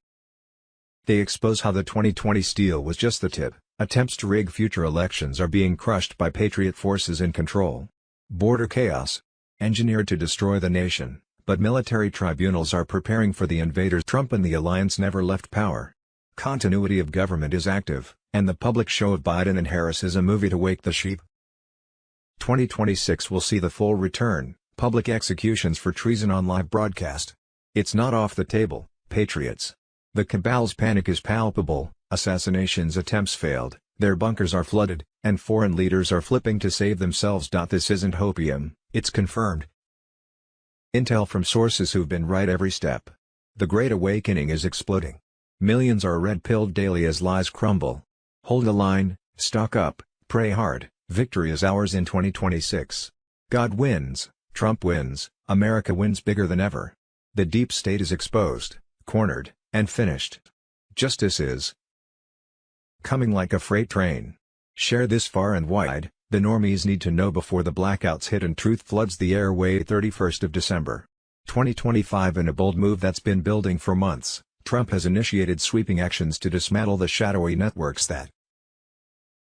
They expose how the 2020 steal was just the tip. Attempts to rig future elections are being crushed by patriot forces in control. Border chaos, engineered to destroy the nation, but military tribunals are preparing for the invaders. Trump and the alliance never left power. Continuity of government is active, and the public show of Biden and Harris is a movie to wake the sheep. 2026 will see the full return, public executions for treason on live broadcast. It's not off the table, patriots. The cabal's panic is palpable, assassinations attempts failed, their bunkers are flooded, and foreign leaders are flipping to save themselves. This isn't hopium, it's confirmed intel from sources who've been right every step. The Great Awakening is exploding. Millions are red-pilled daily as lies crumble. Hold the line, stock up, pray hard, victory is ours in 2026. God wins, Trump wins, America wins bigger than ever. The deep state is exposed, cornered, and finished. Justice is coming like a freight train. Share this far and wide, the normies need to know before the blackouts hit and truth floods the airway. 31st of December. 2025. In a bold move that's been building for months, Trump has initiated sweeping actions to dismantle the shadowy networks that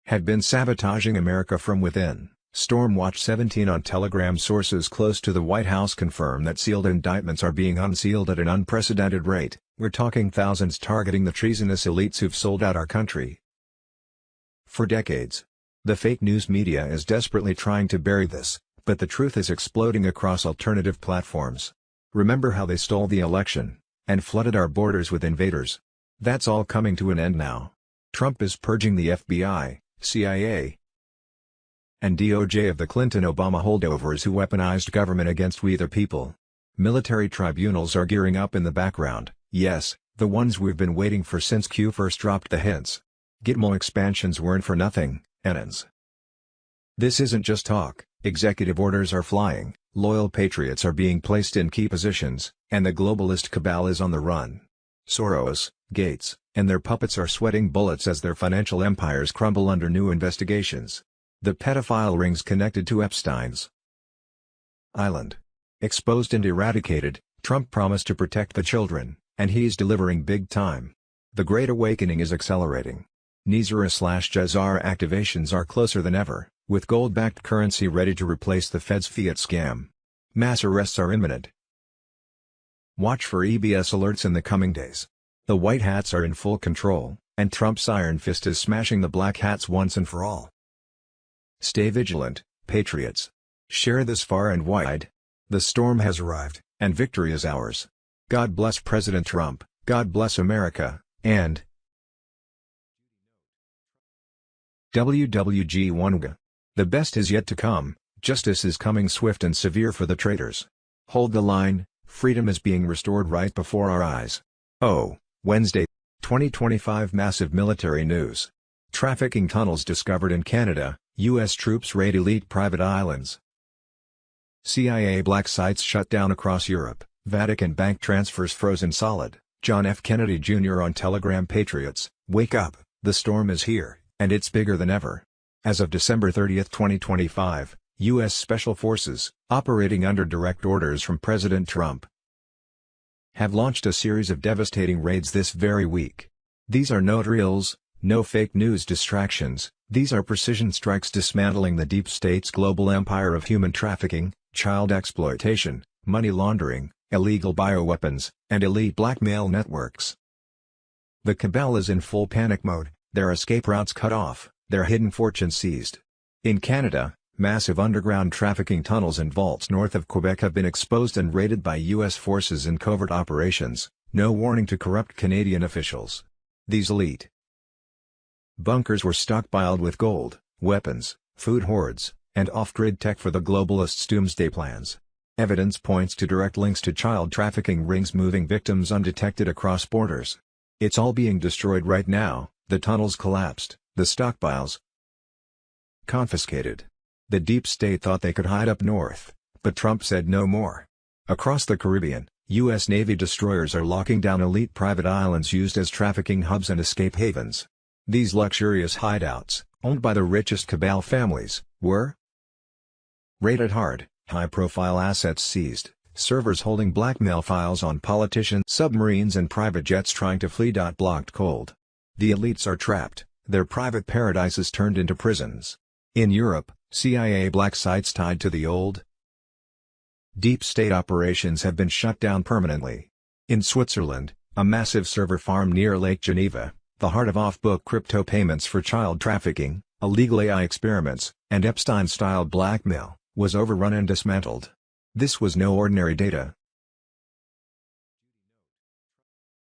have been sabotaging America from within. Stormwatch 17 on Telegram. Sources close to the White House confirm that sealed indictments are being unsealed at an unprecedented rate. We're talking thousands targeting the treasonous elites who've sold out our country for decades. The fake news media is desperately trying to bury this, but the truth is exploding across alternative platforms. Remember how they stole the election and flooded our borders with invaders? That's all coming to an end now. Trump is purging the FBI, CIA, and DOJ of the Clinton-Obama holdovers who weaponized government against we the people. Military tribunals are gearing up in the background, yes, the ones we've been waiting for since Q first dropped the hints. Gitmo expansions weren't for nothing, ends. This isn't just talk, executive orders are flying, loyal patriots are being placed in key positions, and the globalist cabal is on the run. Soros, Gates, and their puppets are sweating bullets as their financial empires crumble under new investigations. The pedophile rings connected to Epstein's Island. Exposed and eradicated, Trump promised to protect the children, and he's delivering big time. The Great Awakening is accelerating. NISR/GCR activations are closer than ever, with gold-backed currency ready to replace the Fed's fiat scam. Mass arrests are imminent. Watch for EBS alerts in the coming days. The White Hats are in full control, and Trump's iron fist is smashing the Black Hats once and for all. Stay vigilant, patriots. Share this far and wide. The storm has arrived, and victory is ours. God bless President Trump, God bless America, and WWG1GA. The best is yet to come, justice is coming swift and severe for the traitors. Hold the line, freedom is being restored right before our eyes. Oh, Wednesday, 2025 massive military news. Trafficking tunnels discovered in Canada, U.S. troops raid elite private islands. CIA black sites shut down across Europe, Vatican bank transfers frozen solid. John F. Kennedy Jr. on Telegram. Patriots, wake up, the storm is here, and it's bigger than ever. As of December 30, 2025, U.S. Special Forces, operating under direct orders from President Trump, have launched a series of devastating raids this very week. These are no drills, no fake news distractions, these are precision strikes dismantling the deep state's global empire of human trafficking, child exploitation, money laundering, illegal bioweapons, and elite blackmail networks. The cabal is in full panic mode, their escape routes cut off, their hidden fortunes seized. In Canada, massive underground trafficking tunnels and vaults north of Quebec have been exposed and raided by U.S. forces in covert operations, no warning to corrupt Canadian officials. These elite bunkers were stockpiled with gold, weapons, food hoards, and off-grid tech for the globalists' doomsday plans. Evidence points to direct links to child trafficking rings moving victims undetected across borders. It's all being destroyed right now, the tunnels collapsed, the stockpiles confiscated. The deep state thought they could hide up north, but Trump said no more. Across the Caribbean, U.S. Navy destroyers are locking down elite private islands used as trafficking hubs and escape havens. These luxurious hideouts, owned by the richest cabal families, were raided hard, high-profile assets seized, servers holding blackmail files on politicians, submarines and private jets trying to flee. Blocked cold. The elites are trapped, their private paradises turned into prisons. In Europe, CIA black sites tied to the old deep state operations have been shut down permanently. In Switzerland, a massive server farm near Lake Geneva, the heart of off-book crypto payments for child trafficking, illegal AI experiments, and Epstein-style blackmail, was overrun and dismantled. This was no ordinary data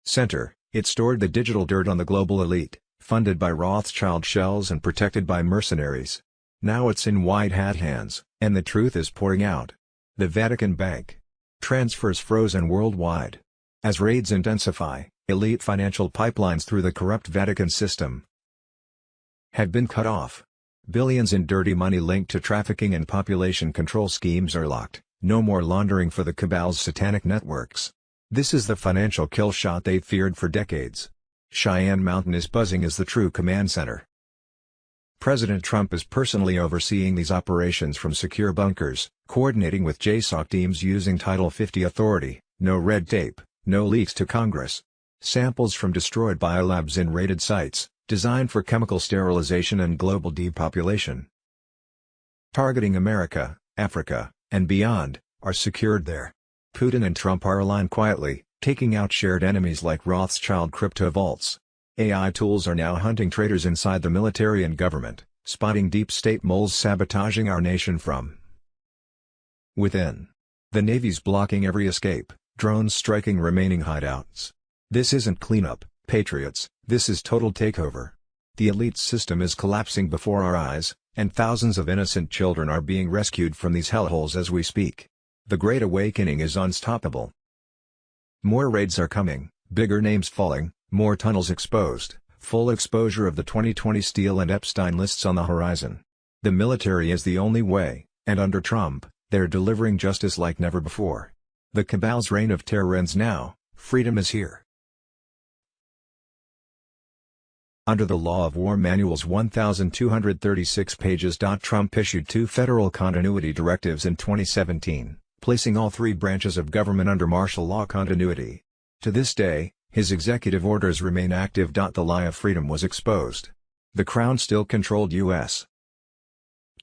center, it stored the digital dirt on the global elite, funded by Rothschild shells and protected by mercenaries. Now it's in white hat hands, and the truth is pouring out. The Vatican bank transfers frozen worldwide. As raids intensify, elite financial pipelines through the corrupt Vatican system have been cut off. Billions in dirty money linked to trafficking and population control schemes are locked, no more laundering for the cabal's satanic networks. This is the financial kill shot they've feared for decades. Cheyenne Mountain is buzzing as the true command center. President Trump is personally overseeing these operations from secure bunkers, coordinating with JSOC teams using Title 50 authority, no red tape, no leaks to Congress. Samples from destroyed biolabs in raided sites, designed for chemical sterilization and global depopulation. Targeting America, Africa, and beyond, are secured there. Putin and Trump are aligned quietly, taking out shared enemies like Rothschild crypto vaults. AI tools are now hunting traitors inside the military and government, spotting deep state moles sabotaging our nation from within. The Navy's blocking every escape, drones striking remaining hideouts. This isn't cleanup, Patriots, this is total takeover. The elite system is collapsing before our eyes, and thousands of innocent children are being rescued from these hellholes as we speak. The Great Awakening is unstoppable. More raids are coming, bigger names falling, more tunnels exposed, full exposure of the 2020 Steele and Epstein lists on the horizon. The military is the only way, and under Trump, they're delivering justice like never before. The cabal's reign of terror ends now, freedom is here. Under the Law of War Manual's 1,236 pages. Trump issued 2 federal continuity directives in 2017, placing all 3 branches of government under martial law continuity. To this day, his executive orders remain active. The lie of freedom was exposed. The Crown still controlled U.S.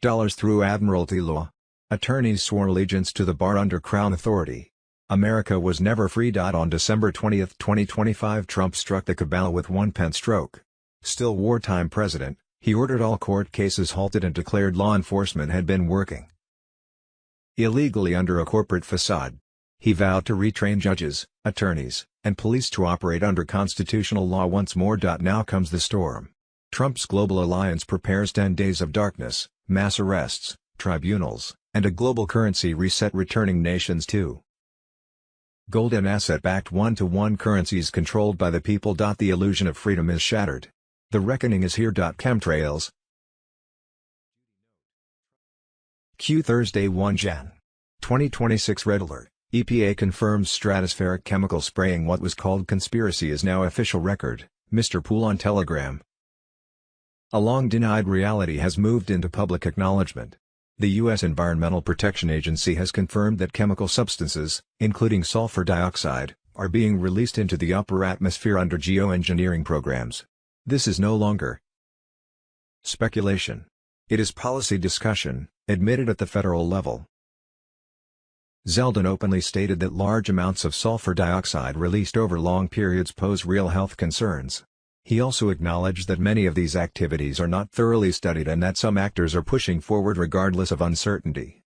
dollars through admiralty law. Attorneys swore allegiance to the bar under Crown authority. America was never free. On December 20, 2025, Trump struck the cabal with one pen stroke. Still wartime president, he ordered all court cases halted and declared law enforcement had been working illegally under a corporate facade. He vowed to retrain judges, attorneys, and police to operate under constitutional law once more. Now comes the storm. Trump's global alliance prepares 10 days of darkness, mass arrests, tribunals, and a global currency reset, returning nations to gold and asset-backed one-to-one currencies controlled by the people. The illusion of freedom is shattered. The reckoning is here. Chemtrails. Q Thursday 1 Jan. 2026 Red Alert. EPA confirms stratospheric chemical spraying. What was called conspiracy is now official record, Mr. Poole on Telegram. A long-denied reality has moved into public acknowledgement. The U.S. Environmental Protection Agency has confirmed that chemical substances, including sulfur dioxide, are being released into the upper atmosphere under geoengineering programs. This is no longer speculation. It is policy discussion, admitted at the federal level. Zeldin openly stated that large amounts of sulfur dioxide released over long periods pose real health concerns. He also acknowledged that many of these activities are not thoroughly studied and that some actors are pushing forward regardless of uncertainty.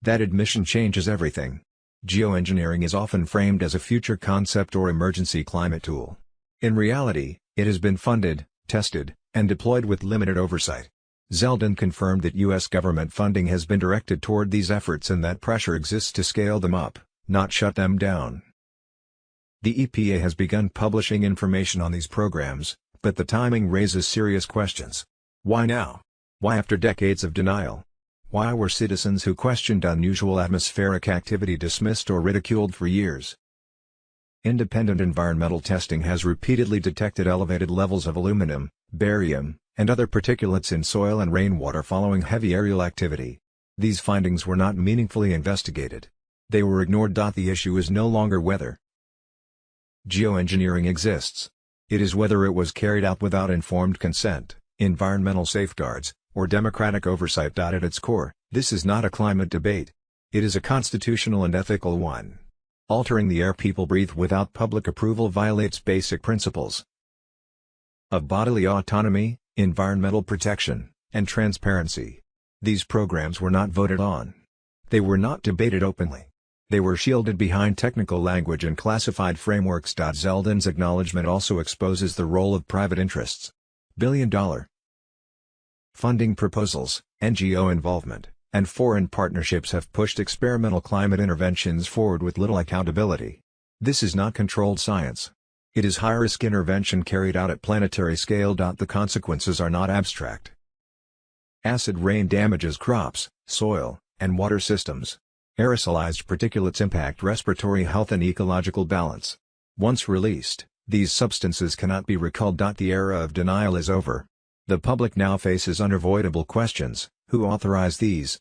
That admission changes everything. Geoengineering is often framed as a future concept or emergency climate tool. In reality, it has been funded, tested, and deployed with limited oversight. Zeldin confirmed that U.S. government funding has been directed toward these efforts and that pressure exists to scale them up, not shut them down. The EPA has begun publishing information on these programs, but the timing raises serious questions. Why now? Why after decades of denial? Why were citizens who questioned unusual atmospheric activity dismissed or ridiculed for years? Independent environmental testing has repeatedly detected elevated levels of aluminum, barium, and other particulates in soil and rainwater following heavy aerial activity. These findings were not meaningfully investigated. They were ignored. The issue is no longer whether geoengineering exists. It is whether it was carried out without informed consent, environmental safeguards, or democratic oversight. At its core, this is not a climate debate. It is a constitutional and ethical one. Altering the air people breathe without public approval violates basic principles of bodily autonomy, environmental protection, and transparency. These programs were not voted on. They were not debated openly. They were shielded behind technical language and classified frameworks. Zeldin's acknowledgement also exposes the role of private interests. Billion-dollar funding proposals, NGO involvement, and foreign partnerships have pushed experimental climate interventions forward with little accountability. This is not controlled science. It is high-risk intervention carried out at planetary scale. The consequences are not abstract. Acid rain damages crops, soil, and water systems. Aerosolized particulates impact respiratory health and ecological balance. Once released, these substances cannot be recalled. The era of denial is over. The public now faces unavoidable questions. Who authorized these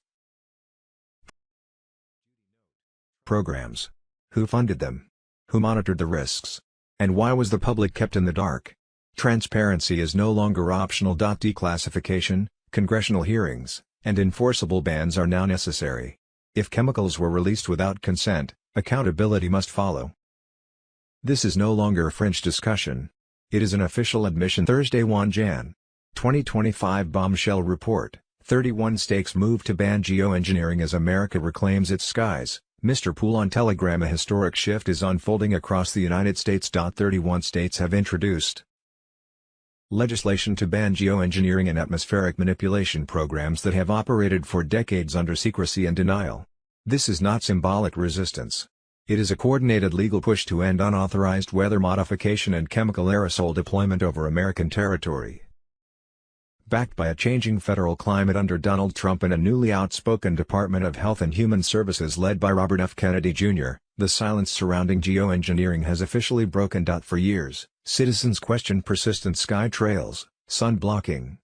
programs? Who funded them? Who monitored the risks? And why was the public kept in the dark? Transparency is no longer optional. Declassification, congressional hearings, and enforceable bans are now necessary. If chemicals were released without consent, accountability must follow. This is no longer a fringe discussion. It is an official admission. Thursday 1 Jan. 2025 Bombshell Report. 31 states move to ban geoengineering as America reclaims its skies, Mr. Pool on Telegram. A historic shift is unfolding across the United States. 31 states have introduced legislation to ban geoengineering and atmospheric manipulation programs that have operated for decades under secrecy and denial. This is not symbolic resistance. It is a coordinated legal push to end unauthorized weather modification and chemical aerosol deployment over American territory. Backed by a changing federal climate under Donald Trump and a newly outspoken Department of Health and Human Services led by Robert F. Kennedy Jr., the silence surrounding geoengineering has officially broken. For years, citizens questioned persistent sky trails, sun blocking.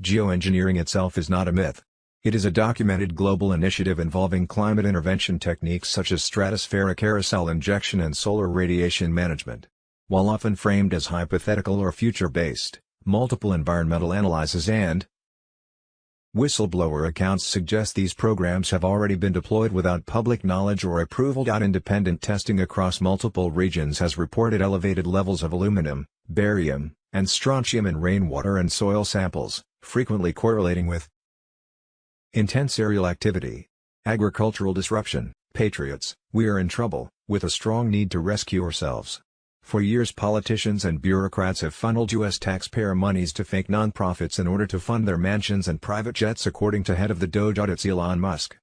Geoengineering itself is not a myth. It is a documented global initiative involving climate intervention techniques such as stratospheric aerosol injection and solar radiation management. While often framed as hypothetical or future-based, multiple environmental analyses and whistleblower accounts suggest these programs have already been deployed without public knowledge or approval. Independent testing across multiple regions has reported elevated levels of aluminum, barium, and strontium in rainwater and soil samples, frequently correlating with intense aerial activity. Agricultural disruption. Patriots, we are in trouble, with a strong need to rescue ourselves. For years politicians and bureaucrats have funneled U.S. taxpayer monies to fake nonprofits in order to fund their mansions and private jets, according to head of the DOJ audits Elon Musk.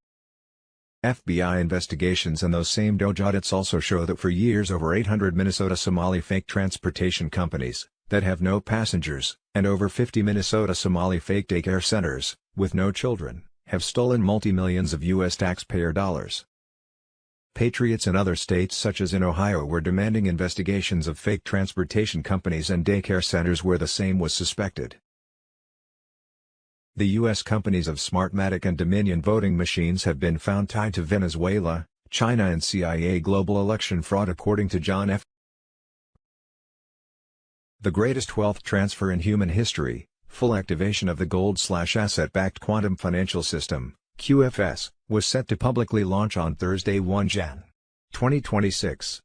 FBI investigations and those same DOJ audits also show that for years over 800 Minnesota Somali fake transportation companies, that have no passengers, and over 50 Minnesota Somali fake daycare centers, with no children, have stolen multi-millions of U.S. taxpayer dollars. Patriots in other states such as in Ohio were demanding investigations of fake transportation companies and daycare centers where the same was suspected. The U.S. companies of Smartmatic and Dominion voting machines have been found tied to Venezuela, China and CIA global election fraud, according to John F. The greatest wealth transfer in human history, full activation of the gold/asset-backed quantum financial system, QFS, was set to publicly launch on Thursday, 1 Jan. 2026.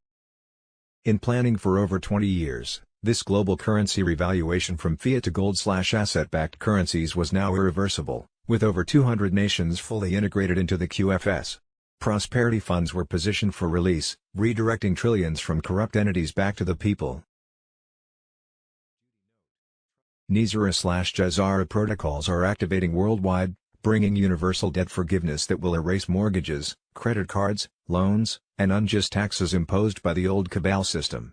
In planning for over 20 years, this global currency revaluation from fiat to gold/asset-backed currencies was now irreversible, with over 200 nations fully integrated into the QFS. Prosperity funds were positioned for release, redirecting trillions from corrupt entities back to the people. NISARA/JASARA protocols are activating worldwide, bringing universal debt forgiveness that will erase mortgages, credit cards, loans, and unjust taxes imposed by the old cabal system.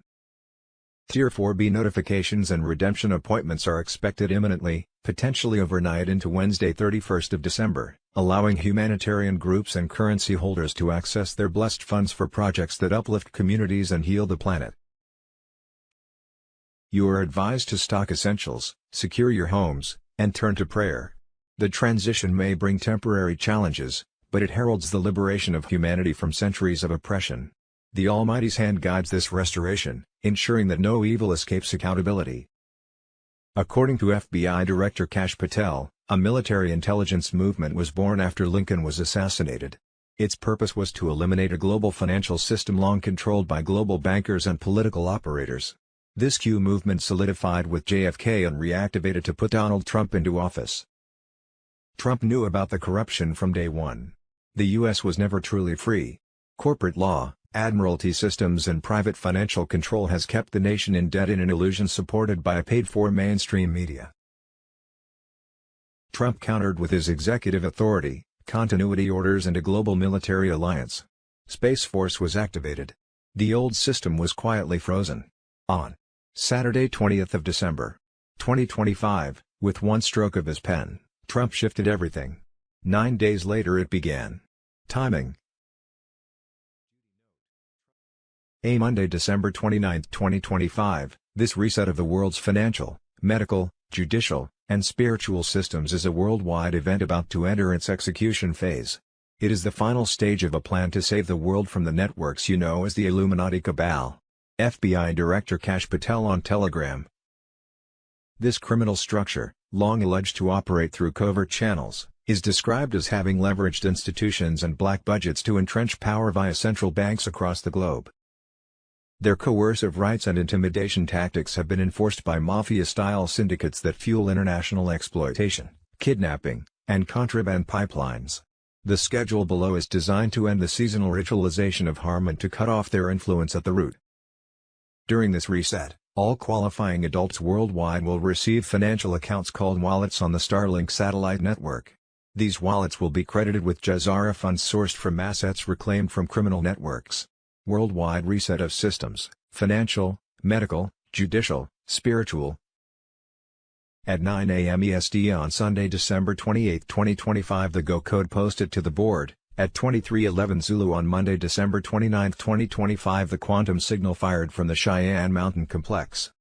Tier 4B notifications and redemption appointments are expected imminently, potentially overnight into Wednesday 31st of December, allowing humanitarian groups and currency holders to access their blessed funds for projects that uplift communities and heal the planet. You are advised to stock essentials, secure your homes, and turn to prayer. The transition may bring temporary challenges, but it heralds the liberation of humanity from centuries of oppression. The Almighty's hand guides this restoration, ensuring that no evil escapes accountability. According to FBI Director Kash Patel, a military intelligence movement was born after Lincoln was assassinated. Its purpose was to eliminate a global financial system long controlled by global bankers and political operators. This Q movement solidified with JFK and reactivated to put Donald Trump into office. Trump knew about the corruption from day one. The U.S. was never truly free. Corporate law, admiralty systems and private financial control has kept the nation in debt in an illusion supported by a paid-for mainstream media. Trump countered with his executive authority, continuity orders and a global military alliance. Space Force was activated. The old system was quietly frozen. On Saturday 20th of December, 2025, with one stroke of his pen, Trump shifted everything. 9 days later it began. Timing. A Monday, December 29, 2025, this reset of the world's financial, medical, judicial, and spiritual systems is a worldwide event about to enter its execution phase. It is the final stage of a plan to save the world from the networks you know as the Illuminati cabal. FBI Director Kash Patel on Telegram. This criminal structure, long alleged to operate through covert channels, is described as having leveraged institutions and black budgets to entrench power via central banks across the globe. Their coercive rights and intimidation tactics have been enforced by mafia-style syndicates that fuel international exploitation, kidnapping, and contraband pipelines. The schedule below is designed to end the seasonal ritualization of harm and to cut off their influence at the root. During this reset, all qualifying adults worldwide will receive financial accounts called wallets on the Starlink satellite network. These wallets will be credited with GCR funds sourced from assets reclaimed from criminal networks. Worldwide reset of systems, financial, medical, judicial, spiritual. At 9 a.m. EST on Sunday, December 28, 2025, the Go code posted to the board. At 23:11 Zulu on Monday, December 29, 2025, the quantum signal fired from the Cheyenne Mountain Complex.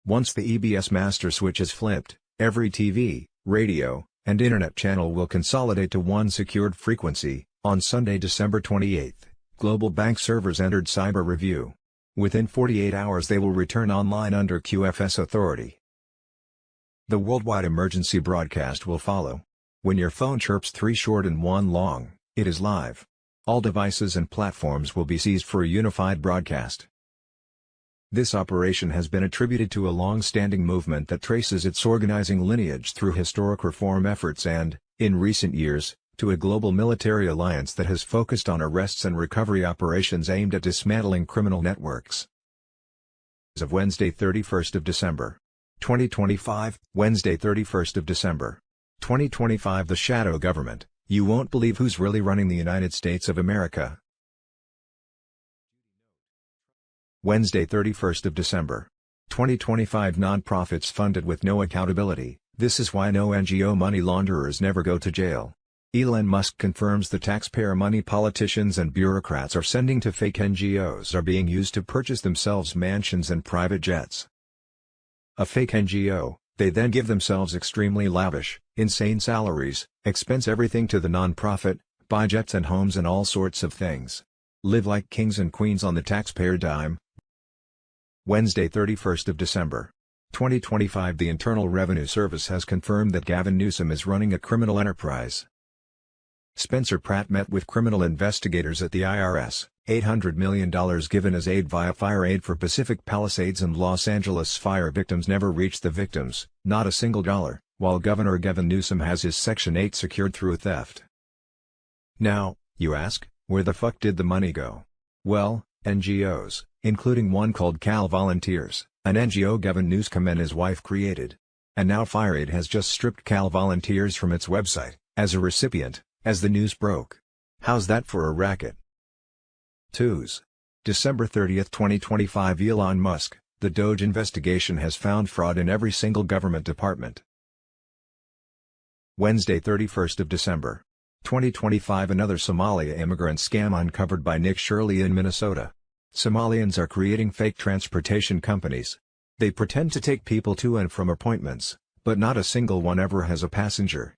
Once the EBS master switch is flipped, every TV, radio, and internet channel will consolidate to one secured frequency. On Sunday, December 28, global bank servers entered cyber review. Within 48 hours they will return online under QFS authority. The worldwide emergency broadcast will follow. When your phone chirps 3 short and 1 long, it is live. All devices and platforms will be seized for a unified broadcast. This operation has been attributed to a long-standing movement that traces its organizing lineage through historic reform efforts and, in recent years, to a global military alliance that has focused on arrests and recovery operations aimed at dismantling criminal networks. As of Wednesday, 31st of December, 2025, Wednesday, 31st of December, 2025, the shadow government. You won't believe who's really running the United States of America. Wednesday, 31st of December, 2025, nonprofits funded with no accountability. This is why no NGO money launderers never go to jail. Elon Musk confirms the taxpayer money politicians and bureaucrats are sending to fake NGOs are being used to purchase themselves mansions and private jets. A fake NGO, they then give themselves extremely lavish, insane salaries, expense everything to the non-profit, buy jets and homes and all sorts of things. Live like kings and queens on the taxpayer dime. Wednesday, 31st of December, 2025, the Internal Revenue Service has confirmed that Gavin Newsom is running a criminal enterprise. Spencer Pratt met with criminal investigators at the IRS. $800 million given as aid via fire aid for Pacific Palisades and Los Angeles fire victims never reached the victims, not a single dollar, while Governor Gavin Newsom has his Section 8 secured through theft. Now, you ask, where the fuck did the money go? Well, NGOs, including one called Cal Volunteers, an NGO Gavin Newsom and his wife created. And now Fire Aid has just stripped Cal Volunteers from its website, as a recipient, as the news broke. How's that for a racket? 2s. December 30, 2025, Elon Musk, the Doge investigation has found fraud in every single government department. Wednesday, 31st of December, 2025, another Somalia immigrant scam uncovered by Nick Shirley in Minnesota. Somalians are creating fake transportation companies. They pretend to take people to and from appointments, but not a single one ever has a passenger.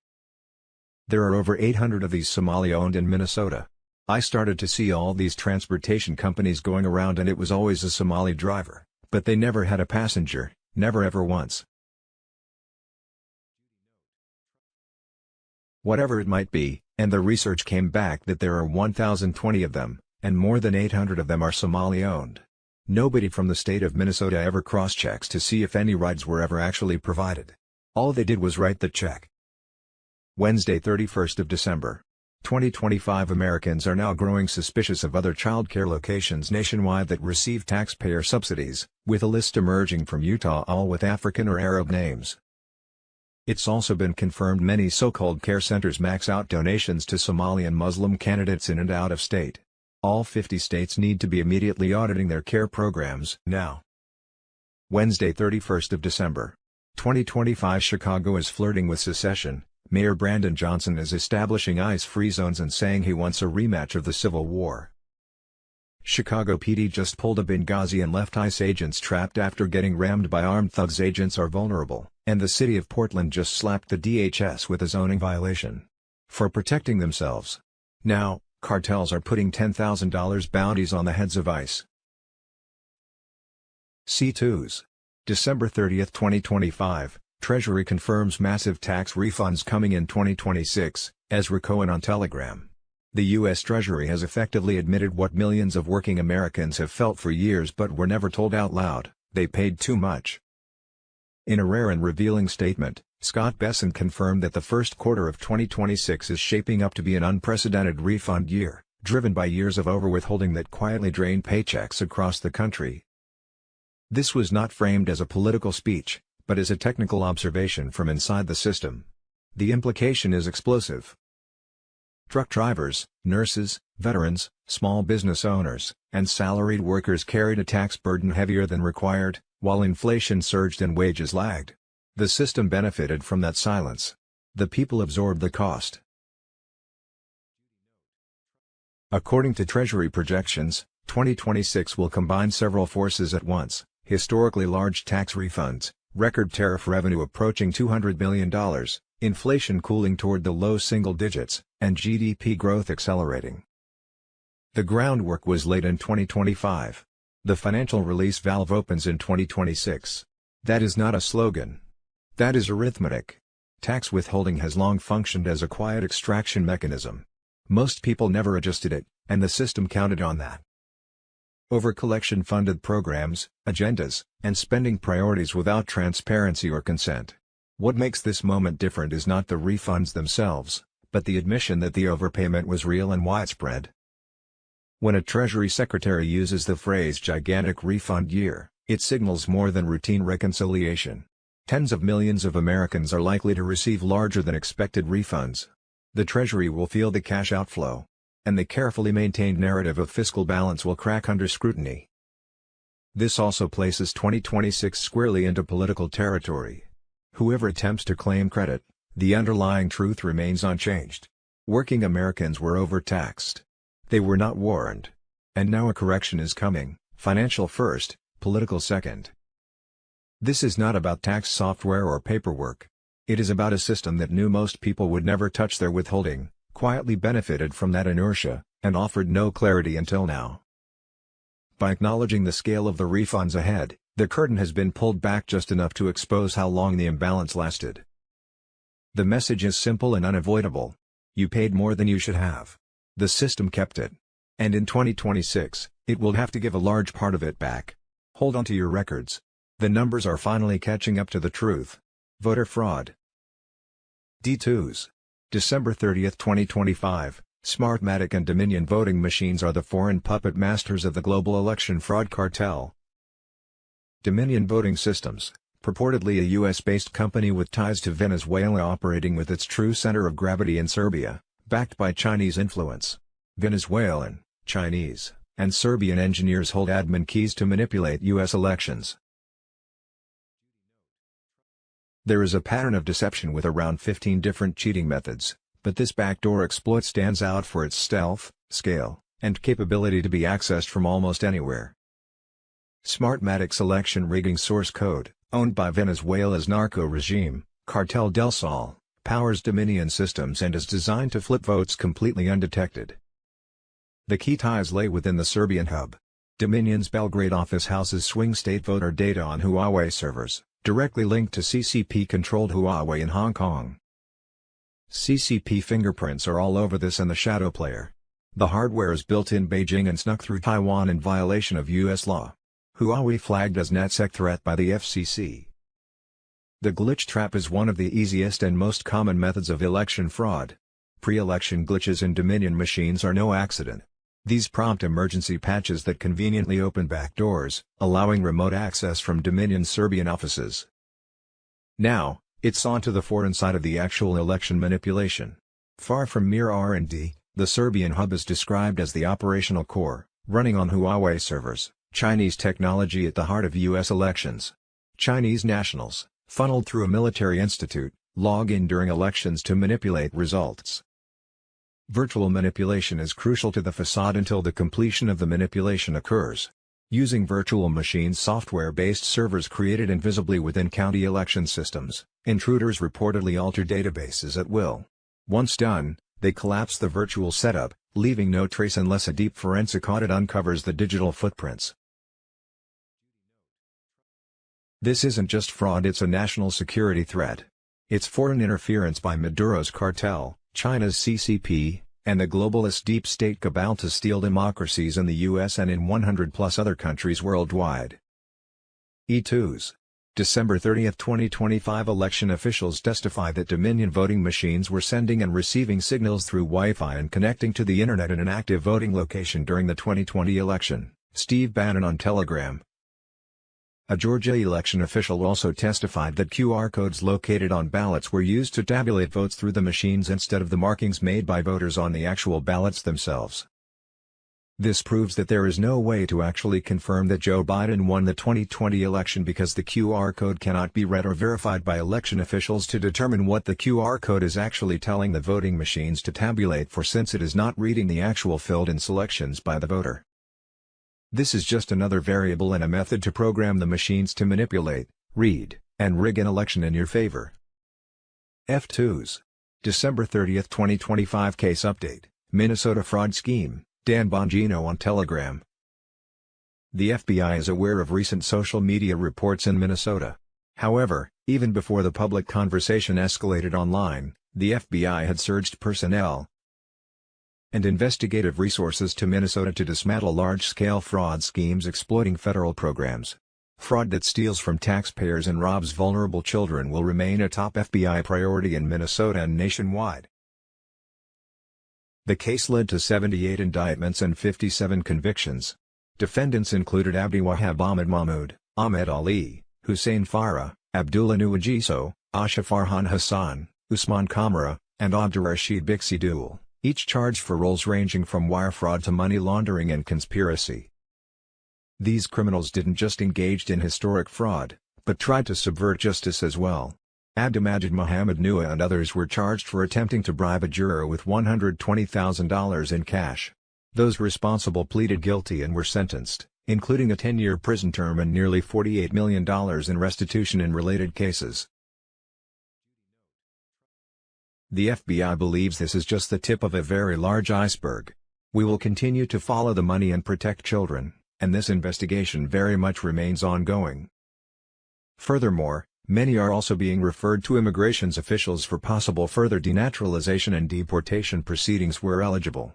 There are over 800 of these Somali-owned in Minnesota. I started to see all these transportation companies going around and it was always a Somali driver, but they never had a passenger, never ever once. Whatever it might be, and the research came back that there are 1,020 of them, and more than 800 of them are Somali-owned. Nobody from the state of Minnesota ever cross-checks to see if any rides were ever actually provided. All they did was write the check. Wednesday, 31st of December, 2025, Americans are now growing suspicious of other childcare locations nationwide that receive taxpayer subsidies, with a list emerging from Utah all with African or Arab names. It's also been confirmed many so-called care centers max out donations to Somali and Muslim candidates in and out of state. All 50 states need to be immediately auditing their care programs now. Wednesday, 31st of December, 2025, Chicago is flirting with secession. Mayor Brandon Johnson is establishing ICE-free zones and saying he wants a rematch of the Civil War. Chicago PD just pulled a Benghazi and left ICE agents trapped after getting rammed by armed thugs. Agents are vulnerable, and the city of Portland just slapped the DHS with a zoning violation for protecting themselves. Now, cartels are putting $10,000 bounties on the heads of ICE. C2s. December 30, 2025. Treasury confirms massive tax refunds coming in 2026, Ezra Cohen on Telegram. The U.S. Treasury has effectively admitted what millions of working Americans have felt for years but were never told out loud: they paid too much. In a rare and revealing statement, Scott Bessent confirmed that the first quarter of 2026 is shaping up to be an unprecedented refund year, driven by years of overwithholding that quietly drained paychecks across the country. This was not framed as a political speech, but as a technical observation from inside the system. The implication is explosive. Truck drivers, nurses, veterans, small business owners, and salaried workers carried a tax burden heavier than required, while inflation surged and wages lagged. The system benefited from that silence. The people absorbed the cost. According to Treasury projections, 2026 will combine several forces at once: historically large tax refunds, record tariff revenue approaching $200 billion, inflation cooling toward the low single digits, and GDP growth accelerating. The groundwork was laid in 2025. The financial release valve opens in 2026. That is not a slogan. That is arithmetic. Tax withholding has long functioned as a quiet extraction mechanism. Most people never adjusted it, and the system counted on that. Overcollection funded programs, agendas, and spending priorities without transparency or consent. What makes this moment different is not the refunds themselves, but the admission that the overpayment was real and widespread. When a Treasury Secretary uses the phrase gigantic refund year, it signals more than routine reconciliation. Tens of millions of Americans are likely to receive larger than expected refunds. The Treasury will feel the cash outflow, and the carefully maintained narrative of fiscal balance will crack under scrutiny. This also places 2026 squarely into political territory. Whoever attempts to claim credit, the underlying truth remains unchanged. Working Americans were overtaxed. They were not warned. And now a correction is coming: financial first, political second. This is not about tax software or paperwork. It is about a system that knew most people would never touch their withholding, quietly benefited from that inertia, and offered no clarity until now. By acknowledging the scale of the refunds ahead, the curtain has been pulled back just enough to expose how long the imbalance lasted. The message is simple and unavoidable. You paid more than you should have. The system kept it. And in 2026, it will have to give a large part of it back. Hold on to your records. The numbers are finally catching up to the truth. Voter fraud. D2s. December 30, 2025, Smartmatic and Dominion voting machines are the foreign puppet masters of the global election fraud cartel. Dominion Voting Systems, purportedly a US-based company with ties to Venezuela operating with its true center of gravity in Serbia, backed by Chinese influence. Venezuelan, Chinese, and Serbian engineers hold admin keys to manipulate US elections. There is a pattern of deception with around 15 different cheating methods, but this backdoor exploit stands out for its stealth, scale, and capability to be accessed from almost anywhere. Smartmatic's election rigging source code, owned by Venezuela's narco regime, Cartel del Sol, powers Dominion systems and is designed to flip votes completely undetected. The key ties lay within the Serbian hub. Dominion's Belgrade office houses swing state voter data on Huawei servers, directly linked to CCP-controlled Huawei in Hong Kong. CCP fingerprints are all over this and the shadow player. The hardware is built in Beijing and snuck through Taiwan in violation of US law. Huawei flagged as NetSec threat by the FCC. The glitch trap is one of the easiest and most common methods of election fraud. Pre-election glitches in Dominion machines are no accident. These prompt emergency patches that conveniently open backdoors, allowing remote access from Dominion's Serbian offices. Now, it's on to the foreign side of the actual election manipulation. Far from mere R&D, the Serbian hub is described as the operational core, running on Huawei servers, Chinese technology at the heart of US elections. Chinese nationals, funneled through a military institute, log in during elections to manipulate results. Virtual manipulation is crucial to the facade until the completion of the manipulation occurs. Using virtual machines, software-based servers created invisibly within county election systems, intruders reportedly alter databases at will. Once done, they collapse the virtual setup, leaving no trace unless a deep forensic audit uncovers the digital footprints. This isn't just fraud, it's a national security threat. It's foreign interference by Maduro's cartel, China's CCP, and the globalist deep state cabal to steal democracies in the US and in 100+ other countries worldwide. E2s. December 30, 2025 election officials testified that Dominion voting machines were sending and receiving signals through Wi-Fi and connecting to the internet in an active voting location during the 2020 election, Steve Bannon on Telegram. A Georgia election official also testified that QR codes located on ballots were used to tabulate votes through the machines instead of the markings made by voters on the actual ballots themselves. This proves that there is no way to actually confirm that Joe Biden won the 2020 election because the QR code cannot be read or verified by election officials to determine what the QR code is actually telling the voting machines to tabulate for, since it is not reading the actual filled-in selections by the voter. This is just another variable and a method to program the machines to manipulate, read, and rig an election in your favor. F2s. December 30, 2025 Case Update, Minnesota Fraud Scheme, Dan Bongino on Telegram. The FBI is aware of recent social media reports in Minnesota. However, even before the public conversation escalated online, the FBI had surged personnel and investigative resources to Minnesota to dismantle large-scale fraud schemes exploiting federal programs. Fraud that steals from taxpayers and robs vulnerable children will remain a top FBI priority in Minnesota and nationwide. The case led to 78 indictments and 57 convictions. Defendants included Abdi Wahab Ahmed Mahmoud, Ahmed Ali, Hussein Farah, Abdullah Nuwajiso, Asha Farhan Hassan, Usman Kamara, and Abdurrashid Bixi-Dul, each charged for roles ranging from wire fraud to money laundering and conspiracy. These criminals didn't just engage in historic fraud, but tried to subvert justice as well. Abdimajid Mohammed Nua and others were charged for attempting to bribe a juror with $120,000 in cash. Those responsible pleaded guilty and were sentenced, including a 10-year prison term and nearly $48 million in restitution in related cases. The FBI believes this is just the tip of a very large iceberg. We will continue to follow the money and protect children, and this investigation very much remains ongoing. Furthermore, many are also being referred to immigration officials for possible further denaturalization and deportation proceedings where eligible.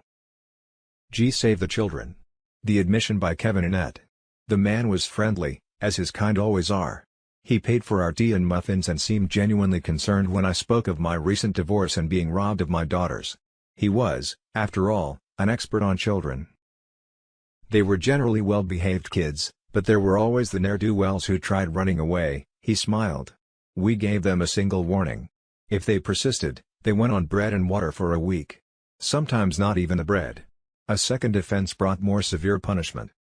Save the Children. The admission by Kevin Annette. The man was friendly, as his kind always are. He paid for our tea and muffins and seemed genuinely concerned when I spoke of my recent divorce and being robbed of my daughters. He was, after all, an expert on children. They were generally well-behaved kids, but there were always the ne'er-do-wells who tried running away. He smiled. We gave them a single warning. If they persisted, they went on bread and water for a week. Sometimes not even the bread. A second offense brought more severe punishment.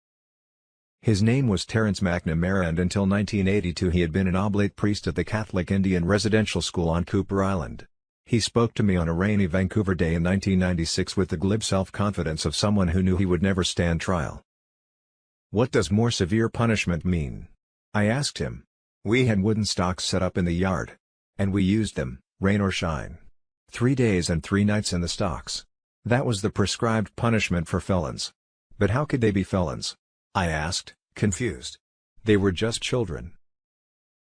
His name was Terrence McNamara, and until 1982 he had been an oblate priest at the Catholic Indian Residential School on Cooper Island. He spoke to me on a rainy Vancouver day in 1996 with the glib self-confidence of someone who knew he would never stand trial. What does more severe punishment mean? I asked him. We had wooden stocks set up in the yard. And we used them, rain or shine. 3 days and 3 nights in the stocks. That was the prescribed punishment for felons. But how could they be felons? I asked, confused. They were just children.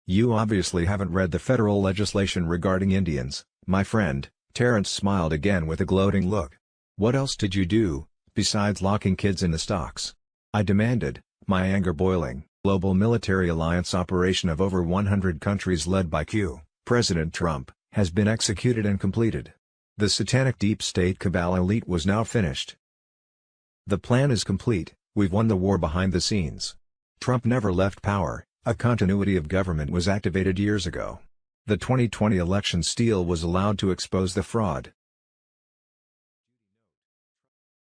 You obviously haven't read the federal legislation regarding Indians, my friend. Terrence smiled again with a gloating look. What else did you do, besides locking kids in the stocks? I demanded, my anger boiling. Global military alliance operation of over 100 countries led by President Trump, has been executed and completed. The satanic deep state cabal elite was now finished. The plan is complete. We've won the war behind the scenes. Trump never left power, a continuity of government was activated years ago. The 2020 election steal was allowed to expose the fraud.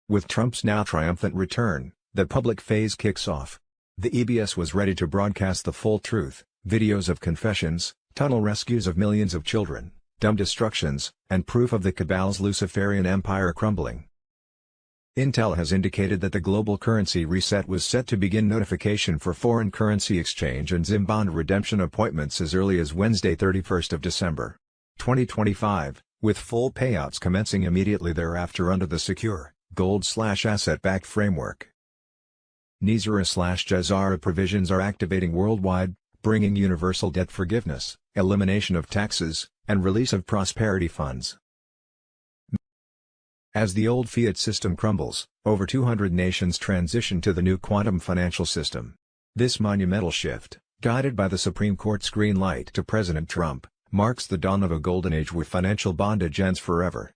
With Trump's now triumphant return, the public phase kicks off. The EBS was ready to broadcast the full truth, videos of confessions, tunnel rescues of millions of children, dumb destructions, and proof of the cabal's Luciferian empire crumbling. Intel has indicated that the global currency reset was set to begin notification for foreign currency exchange and ZIM bond redemption appointments as early as Wednesday 31st of December, 2025, with full payouts commencing immediately thereafter under the secure, gold/asset-backed framework. NISRA/JASARA provisions are activating worldwide, bringing universal debt forgiveness, elimination of taxes, and release of prosperity funds. As the old fiat system crumbles, over 200 nations transition to the new quantum financial system. This monumental shift, Guided by the Supreme Court's green light to President Trump, marks the dawn of a golden age where financial bondage ends forever.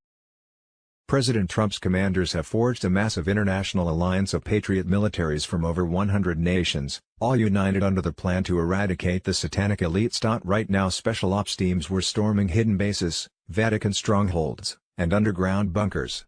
President Trump's commanders have forged a massive international alliance of patriot militaries from over 100 nations, all united under the plan to eradicate the satanic elite. Right now special ops teams were storming hidden bases, Vatican strongholds, and underground bunkers.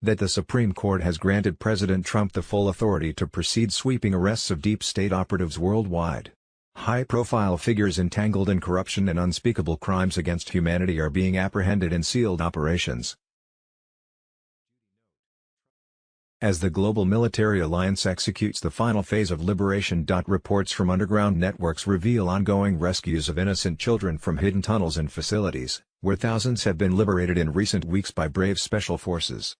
That the Supreme Court has granted President Trump the full authority to proceed sweeping arrests of deep state operatives worldwide. High-profile figures entangled in corruption and unspeakable crimes against humanity are being apprehended in sealed operations. As the global military alliance executes the final phase of liberation. Reports from underground networks reveal ongoing rescues of innocent children from hidden tunnels and facilities, where thousands have been liberated in recent weeks by brave special forces.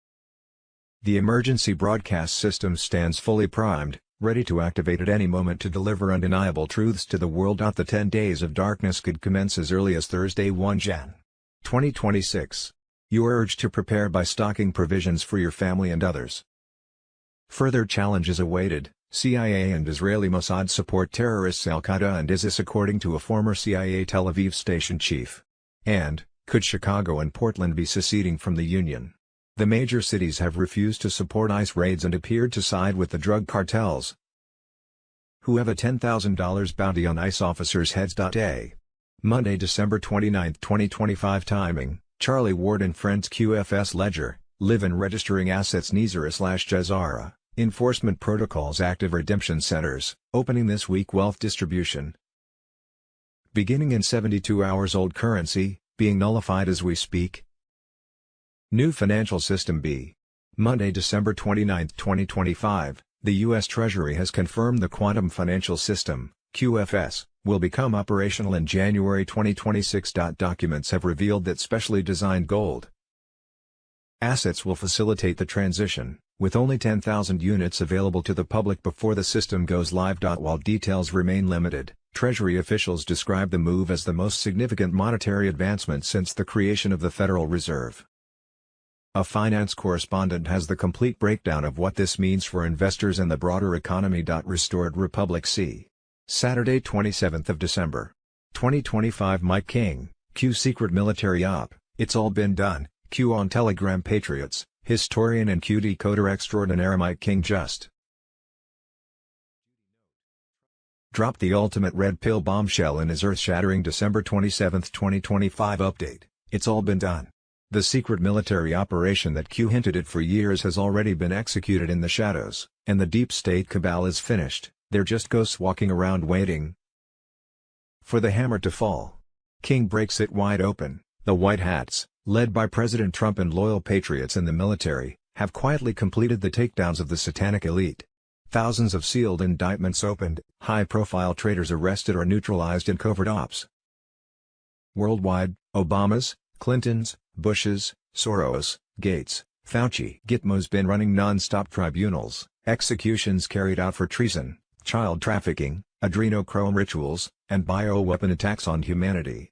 The emergency broadcast system stands fully primed, ready to activate at any moment to deliver undeniable truths to the world. The 10 days of darkness could commence as early as Thursday, 1 Jan. 2026. You are urged to prepare by stocking provisions for your family and others. Further challenges awaited. CIA and Israeli Mossad support terrorists Al-Qaeda and ISIS according to a former CIA Tel Aviv station chief. And, could Chicago and Portland be seceding from the Union? The major cities have refused to support ICE raids and appeared to side with the drug cartels, who have a $10,000 bounty on ICE officers' heads. Monday, December 29, 2025. Timing: Charlie Ward and Friends. QFS Ledger, Live and Registering Assets. Nizara/Jazara, Enforcement Protocols. Active Redemption Centers, opening this week. Wealth distribution beginning in 72 hours. Old currency, being nullified as we speak. New financial system. Monday, December 29, 2025, the U.S. Treasury has confirmed the Quantum Financial System, QFS, will become operational in January 2026. Documents have revealed that specially designed gold assets will facilitate the transition, with only 10,000 units available to the public before the system goes live. While details remain limited, Treasury officials describe the move as the most significant monetary advancement since the creation of the Federal Reserve. A finance correspondent has the complete breakdown of what this means for investors and the broader economy. Restored Republic. See Saturday, 27th of December, 2025. Mike King, Q. Secret Military Op, It's All Been Done, Q. On Telegram. Patriots, historian and Q decoder extraordinaire. Mike King just dropped the ultimate red pill bombshell in his earth-shattering December 27, 2025 update. It's all been done. The secret military operation that Q hinted at for years has already been executed in the shadows, and the deep state cabal is finished. They're just ghosts walking around waiting for the hammer to fall. King breaks it wide open. The White Hats, led by President Trump and loyal patriots in the military, have quietly completed the takedowns of the satanic elite. Thousands of sealed indictments opened, high-profile traitors arrested or neutralized in covert ops. Worldwide, Obamas, Clintons, Bushes, Soros, Gates, Fauci. Gitmo's been running non-stop tribunals, executions carried out for treason, child trafficking, adrenochrome rituals, and bioweapon attacks on humanity.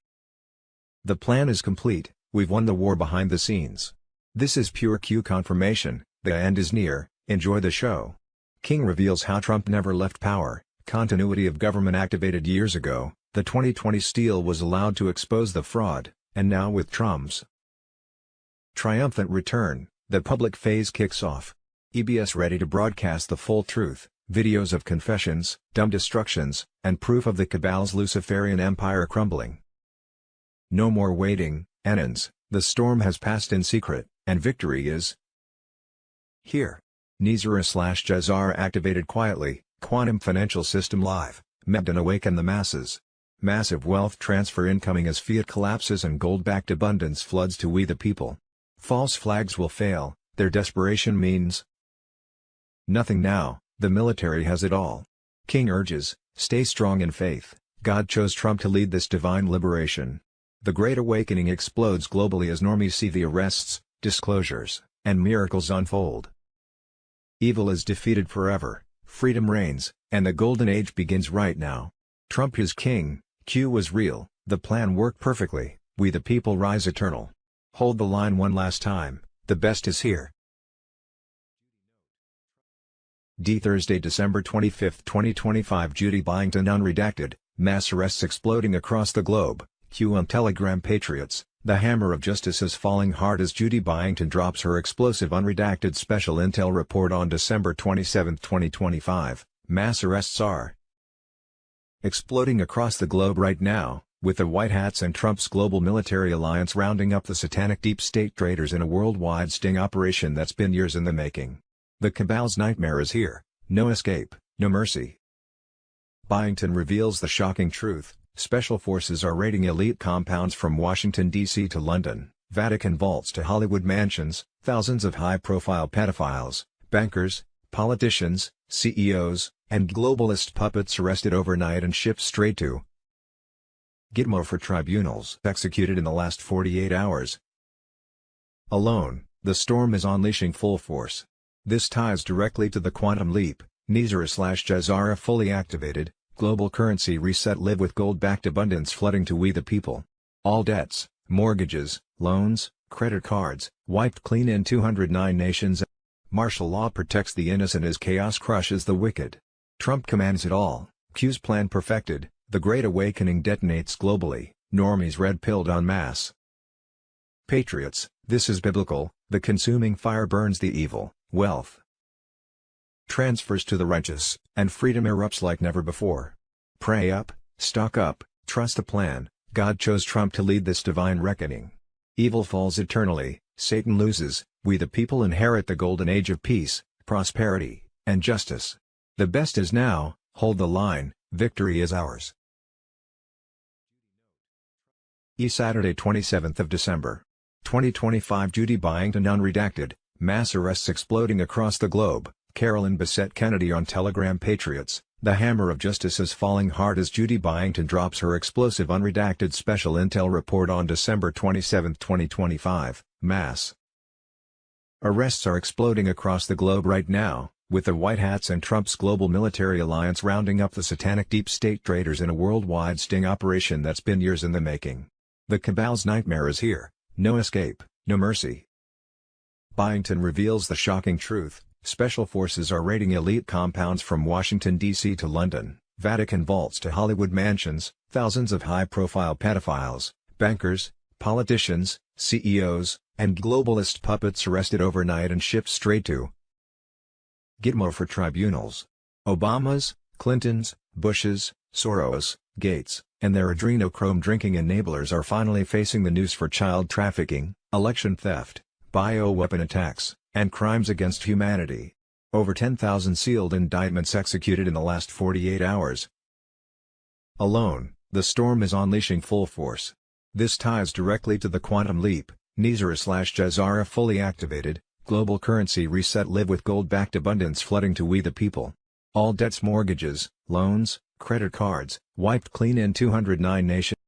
The plan is complete. We've won the war behind the scenes. This is pure Q confirmation. The end is near. Enjoy the show. King reveals how Trump never left power. Continuity of government activated years ago. The 2020 steal was allowed to expose the fraud, and now with Trump's triumphant return, the public phase kicks off. EBS ready to broadcast the full truth, videos of confessions, dumb destructions, and proof of the cabal's Luciferian empire crumbling. No more waiting, Enons, the storm has passed in secret, and victory is here. Nizara/Jazara activated quietly. Quantum Financial System live. Megyn awaken the masses. Massive wealth transfer incoming as fiat collapses and gold-backed abundance floods to we the people. False flags will fail. Their desperation means nothing now. The military has it all. King urges, stay strong in faith. God chose Trump to lead this divine liberation. The Great Awakening explodes globally as normies see the arrests, disclosures, and miracles unfold. Evil is defeated forever, freedom reigns, and the golden age begins right now. Trump is king, Q was real, the plan worked perfectly, we the people rise eternal. Hold the line one last time, the best is here. Thursday, December 25, 2025. Judy Byington unredacted, mass arrests exploding across the globe. Q on Telegram. Patriots, the hammer of justice is falling hard as Judy Byington drops her explosive unredacted special intel report on December 27, 2025. Mass arrests are exploding across the globe right now, with the White Hats and Trump's global military alliance rounding up the satanic deep state traitors in a worldwide sting operation that's been years in the making. The cabal's nightmare is here, no escape, no mercy. Byington reveals the shocking truth: special forces are raiding elite compounds from Washington, D.C. to London, Vatican vaults to Hollywood mansions, thousands of high-profile pedophiles, bankers, politicians, CEOs, and globalist puppets arrested overnight and shipped straight to Gitmo for tribunals executed in the last 48 hours. Alone, the storm is unleashing full force. This ties directly to the quantum leap. Nizara/Jazara fully activated, global currency reset. Live with gold-backed abundance flooding to we the people. All debts, mortgages, loans, credit cards, wiped clean in 209 nations. Martial law protects the innocent as chaos crushes the wicked. Trump commands it all. Q's plan perfected, the Great Awakening detonates globally, normies red-pilled en masse. Patriots, this is biblical, the consuming fire burns the evil. Wealth transfers to the righteous, and freedom erupts like never before. Pray up, stock up, trust the plan. God chose Trump to lead this divine reckoning. Evil falls eternally, Satan loses, we the people inherit the golden age of peace, prosperity, and justice. The best is now, hold the line, victory is ours. Saturday, 27th of December, 2025. Judy Byington unredacted, mass arrests exploding across the globe. Carolyn Bessette Kennedy on Telegram. Patriots, the hammer of justice is falling hard as Judy Byington drops her explosive unredacted special intel report on December 27, 2025. Mass arrests are exploding across the globe right now, with the White Hats and Trump's global military alliance rounding up the satanic deep state traitors in a worldwide sting operation that's been years in the making. The cabal's nightmare is here, no escape, no mercy. Byington reveals the shocking truth: special forces are raiding elite compounds from Washington, D.C. to London, Vatican vaults to Hollywood mansions, thousands of high-profile pedophiles, bankers, politicians, CEOs, and globalist puppets arrested overnight and shipped straight to Gitmo for tribunals. Obamas, Clintons, Bushes, Soros, Gates, and their adrenochrome-drinking enablers are finally facing the noose for child trafficking, election theft, bioweapon attacks, and crimes against humanity. Over 10,000 sealed indictments executed in the last 48 hours. Alone, the storm is unleashing full force. This ties directly to the quantum leap. Nizara/Jazara fully activated, global currency reset. Live with gold-backed abundance flooding to we the people. All debts, mortgages, loans, credit cards, wiped clean in 209 nations.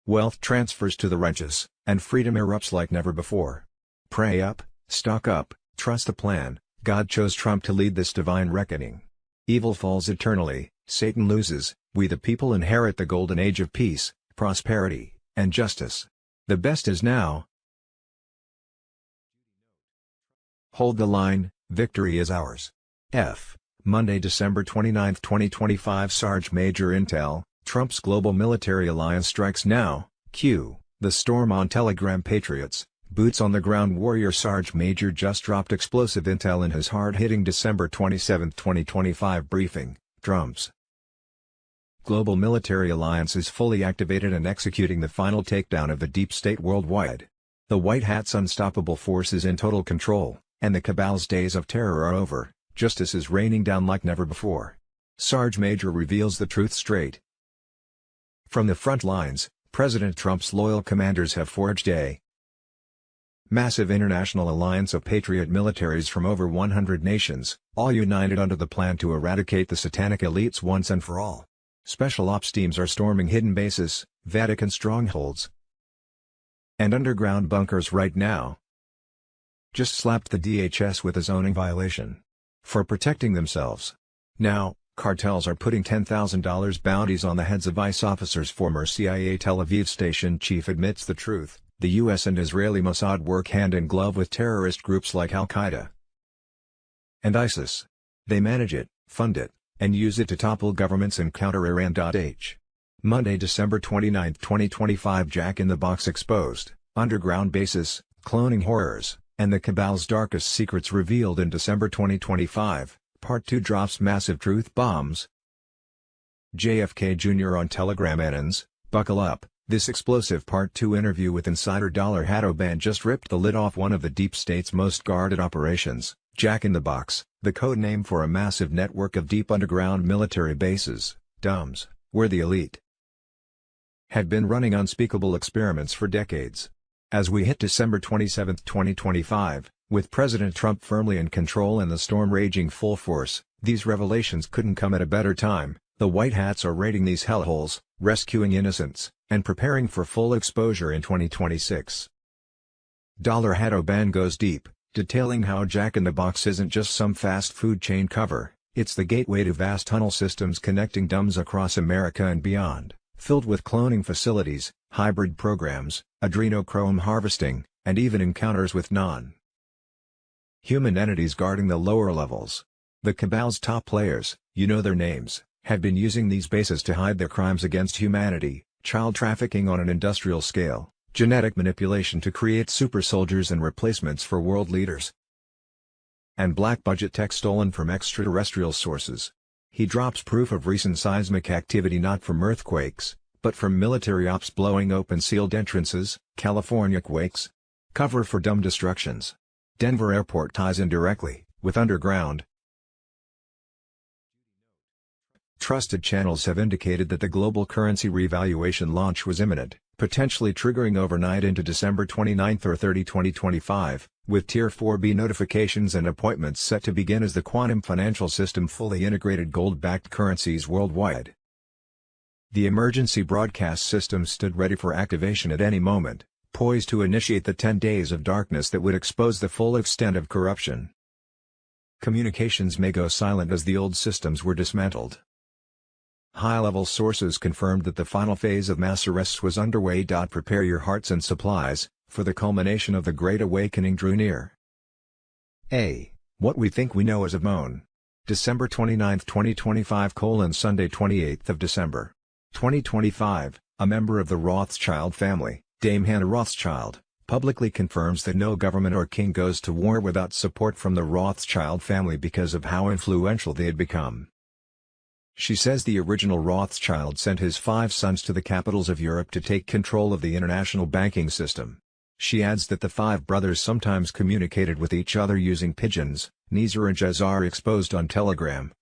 Wealth transfers to the righteous, and freedom erupts like never before. Pray up, stock up, trust the plan. God chose Trump to lead this divine reckoning. Evil falls eternally, Satan loses, we the people inherit the golden age of peace, prosperity, and justice. The best is now. Hold the line, victory is ours. Monday, December 29, 2025. Sarge Major Intel, Trump's global military alliance strikes now. Q, the storm on Telegram. Patriots, boots on the ground warrior Sarge Major just dropped explosive intel in his hard-hitting December 27, 2025 briefing. Trump's global military alliance is fully activated and executing the final takedown of the deep state worldwide. The White Hat's unstoppable force is in total control, and the cabal's days of terror are over. Justice is raining down like never before. Sarge Major reveals the truth straight from the front lines. President Trump's loyal commanders have forged a massive international alliance of patriot militaries from over 100 nations, all united under the plan to eradicate the satanic elites once and for all. Special ops teams are storming hidden bases, Vatican strongholds, and underground bunkers right now. Just slapped the DHS with a zoning violation for protecting themselves. Now, cartels are putting $10,000 bounties on the heads of ICE officers. Former CIA Tel Aviv station chief admits the truth: the U.S. and Israeli Mossad work hand in glove with terrorist groups like Al-Qaeda and ISIS. They manage it, fund it, and use it to topple governments and counter Iran.h. Monday, December 29, 2025. Jack in the Box exposed, underground bases, cloning horrors, and the cabal's darkest secrets revealed in December 2025. Part 2 drops massive truth bombs. JFK Jr. on Telegram ends, buckle up. This explosive Part 2 interview with insider Dollar Hatto Band just ripped the lid off one of the deep state's most guarded operations, Jack in the Box, the code name for a massive network of deep underground military bases, DUMBs, where the elite had been running unspeakable experiments for decades. As we hit December 27, 2025, with President Trump firmly in control and the storm raging full force, these revelations couldn't come at a better time. The White Hats are raiding these hellholes, rescuing innocents, and preparing for full exposure in 2026. Dollar Hatto Band goes deep, detailing how Jack in the Box isn't just some fast food chain cover, it's the gateway to vast tunnel systems connecting DUMBs across America and beyond, filled with cloning facilities, hybrid programs, adrenochrome harvesting, and even encounters with non-human entities guarding the lower levels. The cabal's top players, you know their names, have been using these bases to hide their crimes against humanity, child trafficking on an industrial scale, genetic manipulation to create super soldiers and replacements for world leaders, and black budget tech stolen from extraterrestrial sources. He drops proof of recent seismic activity not from earthquakes, but from military ops blowing open sealed entrances, California quakes. Cover for dumb destructions. Denver Airport ties in directly, with underground. Trusted channels have indicated that the global currency revaluation launch was imminent, potentially triggering overnight into December 29 or 30, 2025, with Tier 4B notifications and appointments set to begin as the quantum financial system fully integrated gold-backed currencies worldwide. The emergency broadcast system stood ready for activation at any moment, poised to initiate the 10 days of darkness that would expose the full extent of corruption. Communications may go silent as the old systems were dismantled. High-level sources confirmed that the final phase of mass arrests was underway. Prepare your hearts and supplies, for the culmination of the Great Awakening drew near. What we think we know as of Moan. December 29, 2025 Sunday 28 of December. 2025, a member of the Rothschild family, Dame Hannah Rothschild, publicly confirms that no government or king goes to war without support from the Rothschild family because of how influential they had become. She says the original Rothschild sent his 5 sons to the capitals of Europe to take control of the international banking system. She adds that the 5 brothers sometimes communicated with each other using pigeons, Nizar and Jazar exposed on Telegram.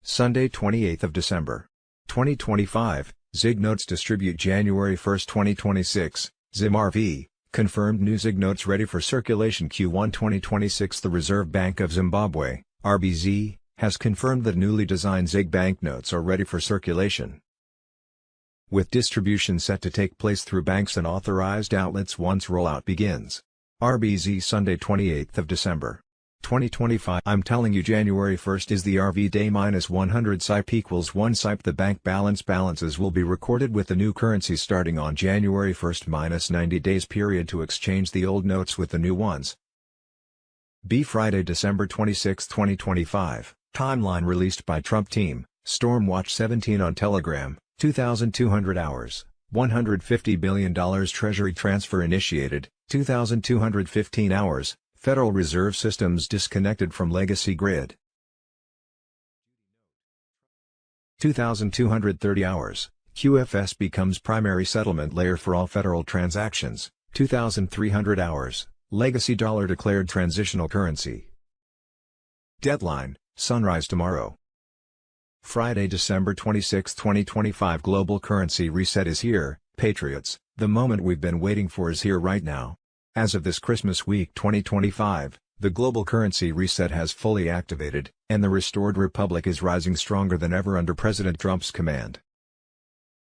Sunday 28 of December. 2025, Zig Notes distribute January 1, 2026, ZimRV, confirmed new Zig Notes ready for circulation Q1 2026. The Reserve Bank of Zimbabwe, RBZ, has confirmed that newly designed Zig banknotes are ready for circulation, with distribution set to take place through banks and authorized outlets once rollout begins. RBZ Sunday 28 of December. 2025 I'm telling you January 1st is the RV day -100 SIP equals 1 SIP. The bank balances will be recorded with the new currency starting on January 1st -90 days period to exchange the old notes with the new ones. Friday December 26, 2025. Timeline released by Trump team, Stormwatch 17 on Telegram, 2,200 hours, $150 billion Treasury transfer initiated, 2,215 hours, Federal Reserve systems disconnected from legacy grid. 2,230 hours, QFS becomes primary settlement layer for all federal transactions, 2,300 hours, legacy dollar declared transitional currency. Deadline, sunrise tomorrow. Friday, December 26, 2025 Global currency reset is here, patriots, the moment we've been waiting for is here right now. As of this Christmas week 2025, the global currency reset has fully activated, and the restored republic is rising stronger than ever under President Trump's command.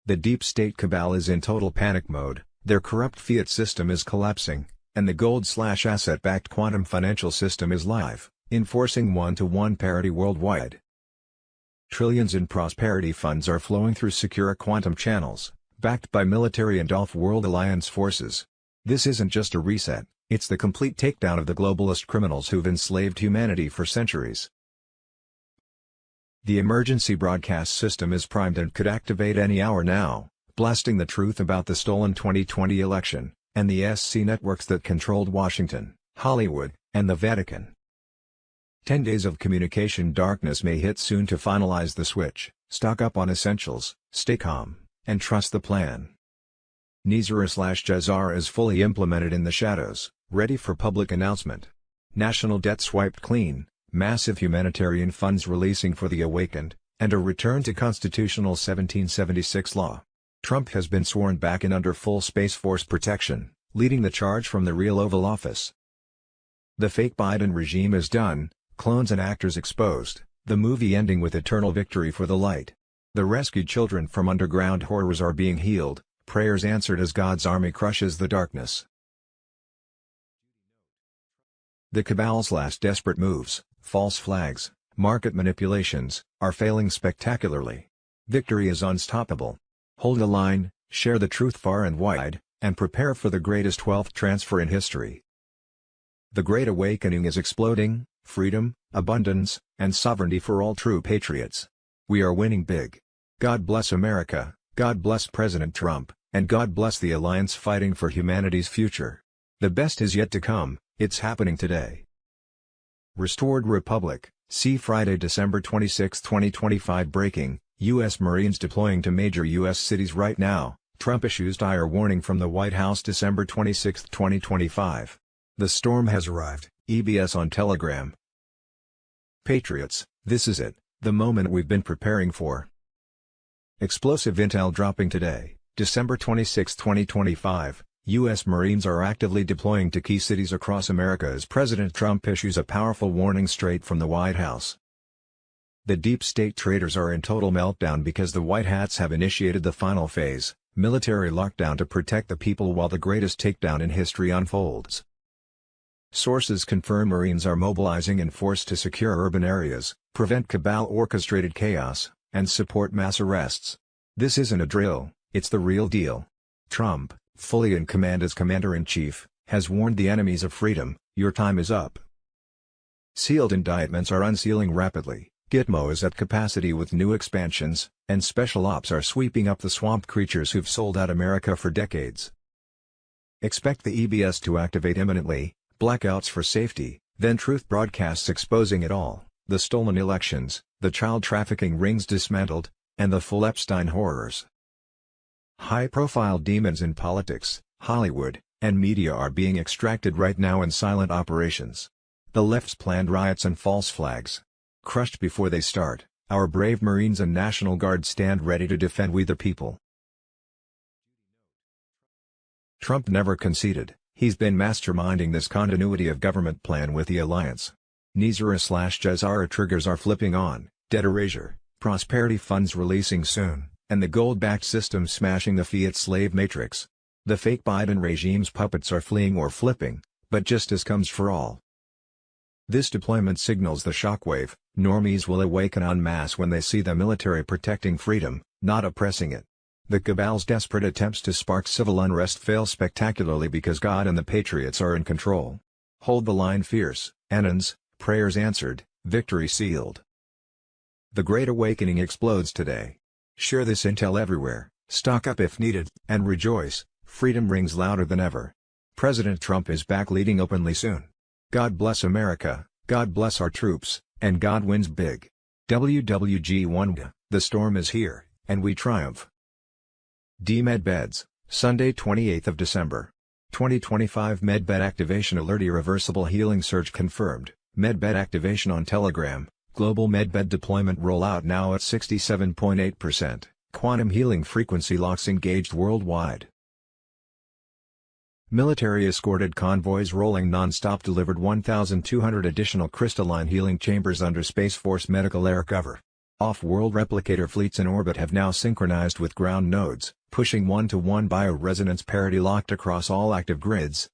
The deep state cabal is in total panic mode, their corrupt fiat system is collapsing, and the gold/asset-backed quantum financial system is live, enforcing one-to-one parity worldwide. Trillions in prosperity funds are flowing through secure quantum channels, backed by military and off-world alliance forces. This isn't just a reset, it's the complete takedown of the globalist criminals who've enslaved humanity for centuries. The emergency broadcast system is primed and could activate any hour now, blasting the truth about the stolen 2020 election, and the SC networks that controlled Washington, Hollywood, and the Vatican. 10 days of communication darkness may hit soon to finalize the switch. Stock up on essentials, stay calm, and trust the plan. GCR is fully implemented in the shadows, ready for public announcement. National debt swiped clean, massive humanitarian funds releasing for the awakened, and a return to constitutional 1776 law. Trump has been sworn back in under full Space Force protection, leading the charge from the real Oval Office. The fake Biden regime is done, clones and actors exposed, the movie ending with eternal victory for the light. The rescued children from underground horrors are being healed, prayers answered as God's army crushes the darkness. The cabal's last desperate moves, false flags, market manipulations, are failing spectacularly. Victory is unstoppable. Hold the line, share the truth far and wide, and prepare for the greatest wealth transfer in history. The Great Awakening is exploding, freedom, abundance, and sovereignty for all true patriots. We are winning big. God bless America, God bless President Trump, and God bless the alliance fighting for humanity's future. The best is yet to come, it's happening today. Restored Republic, see Friday, December 26, 2025. Breaking: U.S. Marines deploying to major U.S. cities right now. Trump issues dire warning from the White House, December 26, 2025. The storm has arrived, EBS on Telegram. Patriots, this is it, the moment we've been preparing for. Explosive intel dropping today, December 26, 2025. U.S. Marines are actively deploying to key cities across America as President Trump issues a powerful warning straight from the White House. The deep state traitors are in total meltdown because the White Hats have initiated the final phase, military lockdown to protect the people while the greatest takedown in history unfolds. Sources confirm Marines are mobilizing in force to secure urban areas, prevent cabal-orchestrated chaos, and support mass arrests. This isn't a drill, it's the real deal. Trump, fully in command as Commander-in-Chief, has warned the enemies of freedom, your time is up. Sealed indictments are unsealing rapidly, Gitmo is at capacity with new expansions, and special ops are sweeping up the swamp creatures who've sold out America for decades. Expect the EBS to activate imminently, blackouts for safety, then truth broadcasts exposing it all, the stolen elections, the child trafficking rings dismantled, and the full Epstein horrors. High-profile demons in politics, Hollywood, and media are being extracted right now in silent operations. The left's planned riots and false flags. Crushed before they start, our brave Marines and National Guard stand ready to defend we the people. Trump never conceded, he's been masterminding this continuity of government plan with the alliance. GCR triggers are flipping on, debt erasure, prosperity funds releasing soon, and the gold-backed system smashing the fiat slave matrix. The fake Biden regime's puppets are fleeing or flipping, but justice comes for all. This deployment signals the shockwave. Normies will awaken en masse when they see the military protecting freedom, not oppressing it. The cabal's desperate attempts to spark civil unrest fail spectacularly because God and the patriots are in control. Hold the line fierce, Annans, prayers answered, victory sealed. The Great Awakening explodes today. Share this intel everywhere, stock up if needed, and rejoice, freedom rings louder than ever. President Trump is back leading openly soon. God bless America, God bless our troops, and God wins big. WWG1, the storm is here, and we triumph. D-Med Beds, Sunday 28th of December. 2025 MedBed Activation Alert. Irreversible healing surge confirmed. MedBed activation on Telegram. Global MedBed deployment rollout now at 67.8%. Quantum healing frequency locks engaged worldwide. Military escorted convoys rolling non-stop delivered 1,200 additional crystalline healing chambers under Space Force medical air cover. Off-world replicator fleets in orbit have now synchronized with ground nodes, pushing 1-to-1 bioresonance parity locked across all active grids.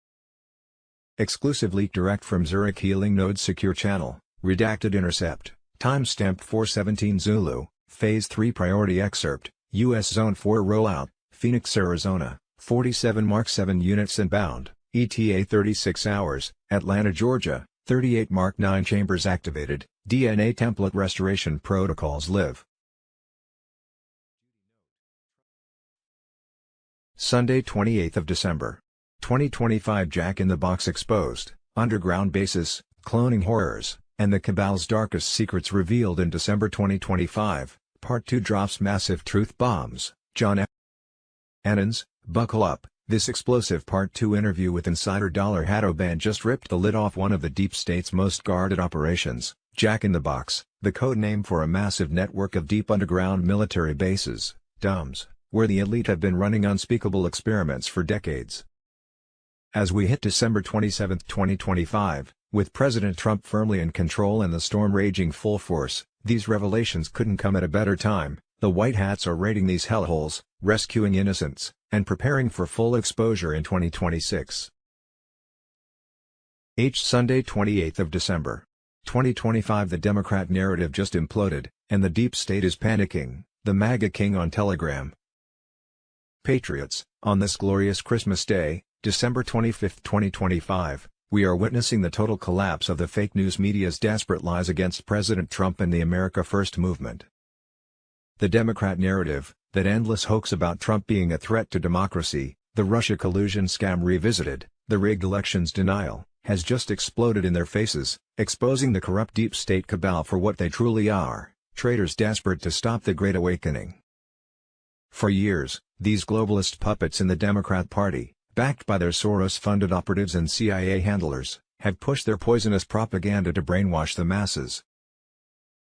Exclusive leak direct from Zurich Healing Node's secure channel, redacted intercept, timestamp 417 Zulu, Phase 3 priority excerpt, U.S. Zone 4 rollout, Phoenix, Arizona. 47 Mark 7 units inbound, ETA 36 hours, Atlanta, Georgia, 38 Mark 9 chambers activated, DNA template restoration protocols live. Sunday, 28th of December. 2025 Jack in the Box exposed, underground bases, cloning horrors, and the cabal's darkest secrets revealed in December 2025, Part 2 drops massive truth bombs. John F. Annans, buckle up, this explosive Part 2 interview with insider Dollar Hatto Band just ripped the lid off one of the deep state's most guarded operations, Jack in the Box, the code name for a massive network of deep underground military bases, DUMBs, where the elite have been running unspeakable experiments for decades. As we hit December 27, 2025, with President Trump firmly in control and the storm raging full force, these revelations couldn't come at a better time. The White Hats are raiding these hellholes, rescuing innocents, and preparing for full exposure in 2026. Sunday, 28th of December. 2025 The Democrat narrative just imploded, and the deep state is panicking, the MAGA king on Telegram. Patriots, on this glorious Christmas Day, December 25, 2025, we are witnessing the total collapse of the fake news media's desperate lies against President Trump and the America First movement. The Democrat narrative, that endless hoax about Trump being a threat to democracy, the Russia collusion scam revisited, the rigged elections denial, has just exploded in their faces, exposing the corrupt deep state cabal for what they truly are, traitors desperate to stop the Great Awakening. For years, these globalist puppets in the Democrat Party, backed by their Soros-funded operatives and CIA handlers, have pushed their poisonous propaganda to brainwash the masses.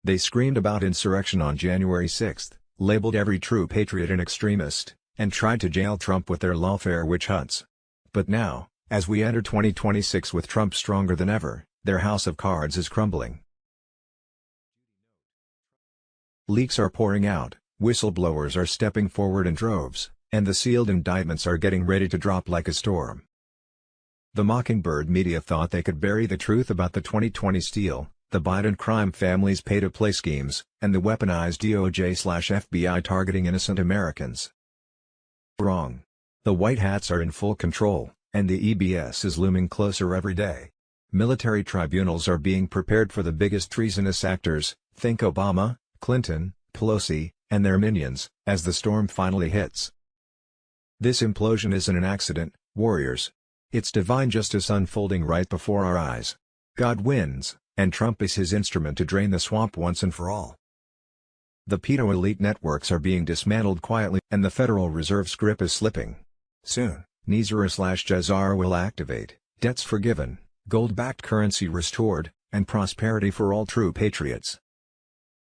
They screamed about insurrection on January 6, labeled every true patriot an extremist, and tried to jail Trump with their lawfare witch hunts. But now, as we enter 2026 with Trump stronger than ever, their house of cards is crumbling. Leaks are pouring out, whistleblowers are stepping forward in droves, and the sealed indictments are getting ready to drop like a storm. The Mockingbird media thought they could bury the truth about the 2020 steal, the Biden crime family's pay-to-play schemes, and the weaponized DOJ/FBI targeting innocent Americans. Wrong. The White Hats are in full control, and the EBS is looming closer every day. Military tribunals are being prepared for the biggest treasonous actors, think Obama, Clinton, Pelosi, and their minions, as the storm finally hits. This implosion isn't an accident, warriors. It's divine justice unfolding right before our eyes. God wins, and Trump is his instrument to drain the swamp once and for all. The pedo elite networks are being dismantled quietly, and the Federal Reserve's grip is slipping. Soon, NISR/JSR will activate, debts forgiven, gold-backed currency restored, and prosperity for all true patriots.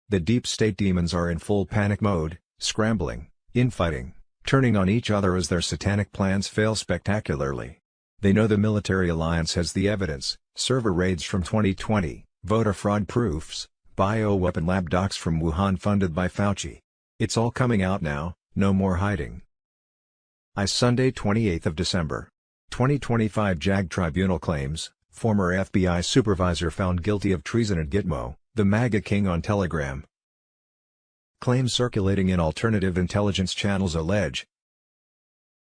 The deep state demons are in full panic mode, scrambling, infighting, turning on each other as their satanic plans fail spectacularly. They know the military alliance has the evidence, server raids from 2020, voter fraud proofs, bioweapon lab docs from Wuhan funded by Fauci. It's all coming out now, no more hiding. Sunday, 28th of December. 2025 JAG Tribunal claims, former FBI supervisor found guilty of treason at Gitmo, the MAGA king on Telegram. Claims circulating in alternative intelligence channels allege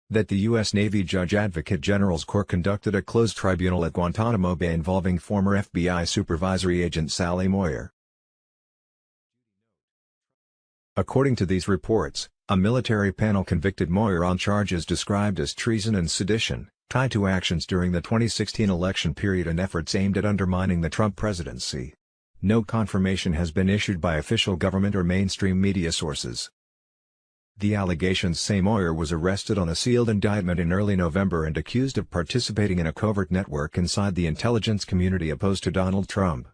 that the U.S. Navy Judge Advocate General's Court conducted a closed tribunal at Guantanamo Bay involving former FBI supervisory agent Sally Moyer. According to these reports, a military panel convicted Moyer on charges described as treason and sedition, tied to actions during the 2016 election period and efforts aimed at undermining the Trump presidency. No confirmation has been issued by official government or mainstream media sources. The allegations say Moyer was arrested on a sealed indictment in early November and accused of participating in a covert network inside the intelligence community opposed to Donald Trump.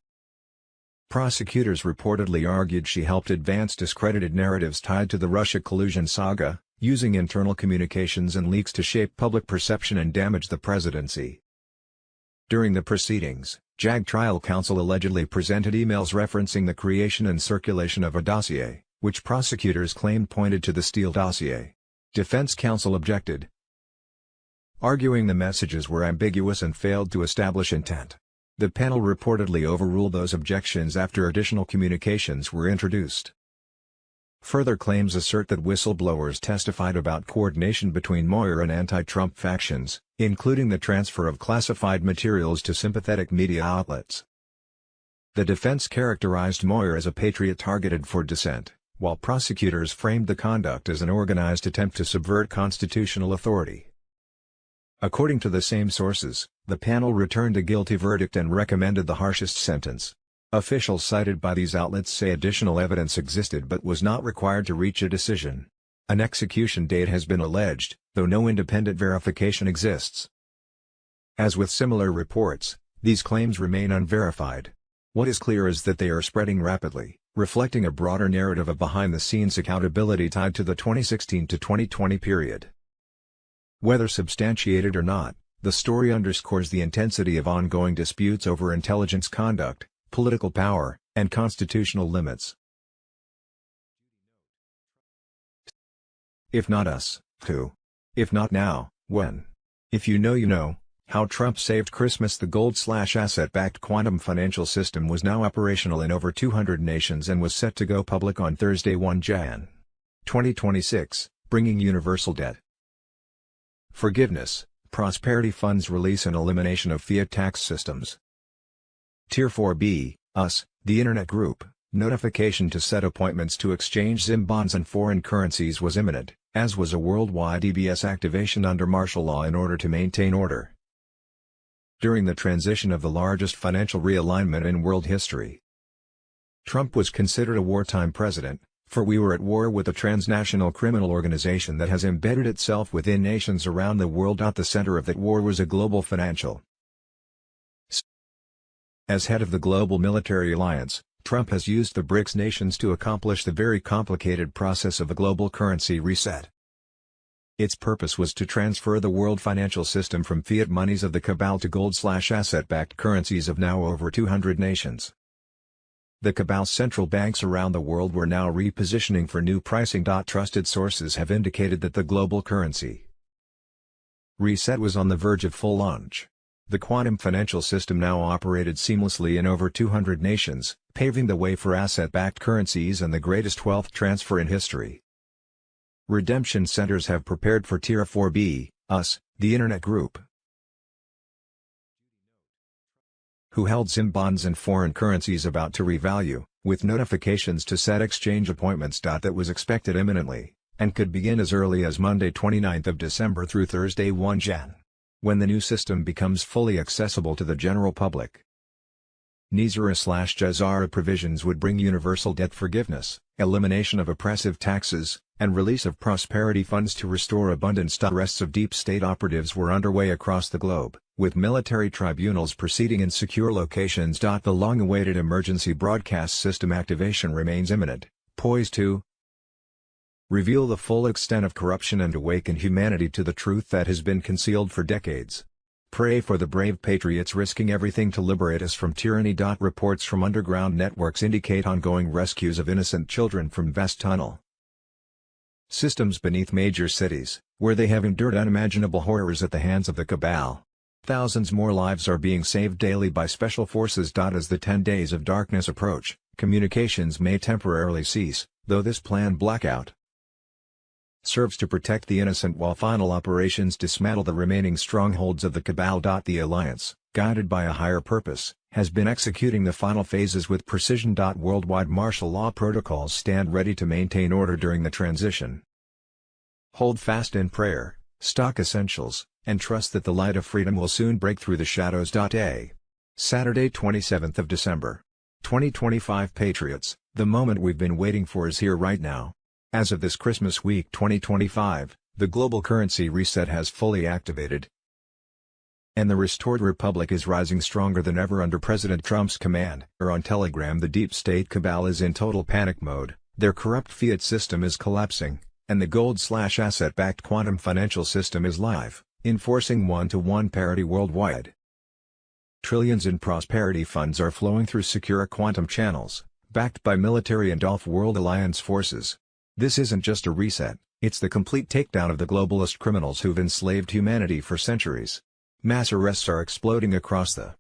Prosecutors reportedly argued she helped advance discredited narratives tied to the Russia collusion saga, using internal communications and leaks to shape public perception and damage the presidency. During the proceedings, JAG trial counsel allegedly presented emails referencing the creation and circulation of a dossier, which prosecutors claimed pointed to the Steele dossier. Defense counsel objected, arguing the messages were ambiguous and failed to establish intent. The panel reportedly overruled those objections after additional communications were introduced. Further claims assert that whistleblowers testified about coordination between Moyer and anti-Trump factions, including the transfer of classified materials to sympathetic media outlets. The defense characterized Moyer as a patriot targeted for dissent, while prosecutors framed the conduct as an organized attempt to subvert constitutional authority. According to the same sources, the panel returned a guilty verdict and recommended the harshest sentence. Officials cited by these outlets say additional evidence existed but was not required to reach a decision. An execution date has been alleged, though no independent verification exists. As with similar reports, these claims remain unverified. What is clear is that they are spreading rapidly, reflecting a broader narrative of behind-the-scenes accountability tied to the 2016 to 2020 period. Whether substantiated or not, the story underscores the intensity of ongoing disputes over intelligence conduct, political power, and constitutional limits. If not us, who? If not now, when? If you know you know. How Trump saved Christmas. The gold/asset-backed quantum financial system was now operational in over 200 nations and was set to go public on Thursday, 1 Jan. 2026, bringing universal debt forgiveness, prosperity funds release and elimination of fiat tax systems. Tier 4B, US, the Internet Group, notification to set appointments to exchange ZIM bonds and foreign currencies was imminent, as was a worldwide EBS activation under martial law in order to maintain order. During the transition of the largest financial realignment in world history, Trump was considered a wartime president, for we were at war with a transnational criminal organization that has embedded itself within nations around the world. The center of that war was a global financial. As head of the global military alliance, Trump has used the BRICS nations to accomplish the very complicated process of a global currency reset. Its purpose was to transfer the world financial system from fiat monies of the cabal to gold/asset-backed currencies of now over 200 nations. The cabal's central banks around the world were now repositioning for new pricing. Trusted sources have indicated that the global currency reset was on the verge of full launch. The quantum financial system now operated seamlessly in over 200 nations, paving the way for asset-backed currencies and the greatest wealth transfer in history. Redemption centers have prepared for Tier 4B, US, the Internet Group, who held ZIM bonds and foreign currencies about to revalue, with notifications to set exchange appointments. That was expected imminently, and could begin as early as Monday 29th of December through Thursday 1 Jan. When the new system becomes fully accessible to the general public. NISARA/GCR provisions would bring universal debt forgiveness, elimination of oppressive taxes, and release of prosperity funds to restore abundance. Arrests of deep state operatives were underway across the globe, with military tribunals proceeding in secure locations. The long-awaited emergency broadcast system activation remains imminent, poised to reveal the full extent of corruption and awaken humanity to the truth that has been concealed for decades. Pray for the brave patriots risking everything to liberate us from tyranny. Reports from underground networks indicate ongoing rescues of innocent children from vast tunnel systems beneath major cities, where they have endured unimaginable horrors at the hands of the cabal. Thousands more lives are being saved daily by special forces. As the 10 days of darkness approach, communications may temporarily cease, though this planned blackout serves to protect the innocent while final operations dismantle the remaining strongholds of the cabal. The alliance, guided by a higher purpose, has been executing the final phases with precision. Worldwide martial law protocols stand ready to maintain order during the transition. Hold fast in prayer, stock essentials, and trust that the light of freedom will soon break through the shadows. Saturday 27th of December. 2025 Patriots, the moment we've been waiting for is here right now. As of this Christmas week 2025, the global currency reset has fully activated, and the restored republic is rising stronger than ever under President Trump's command. On Telegram, the deep state cabal is in total panic mode, their corrupt fiat system is collapsing, and the gold/asset-backed quantum financial system is live, enforcing one-to-one parity worldwide. Trillions in prosperity funds are flowing through secure quantum channels, backed by military and off-world alliance forces. This isn't just a reset, it's the complete takedown of the globalist criminals who've enslaved humanity for centuries. Mass arrests are exploding across the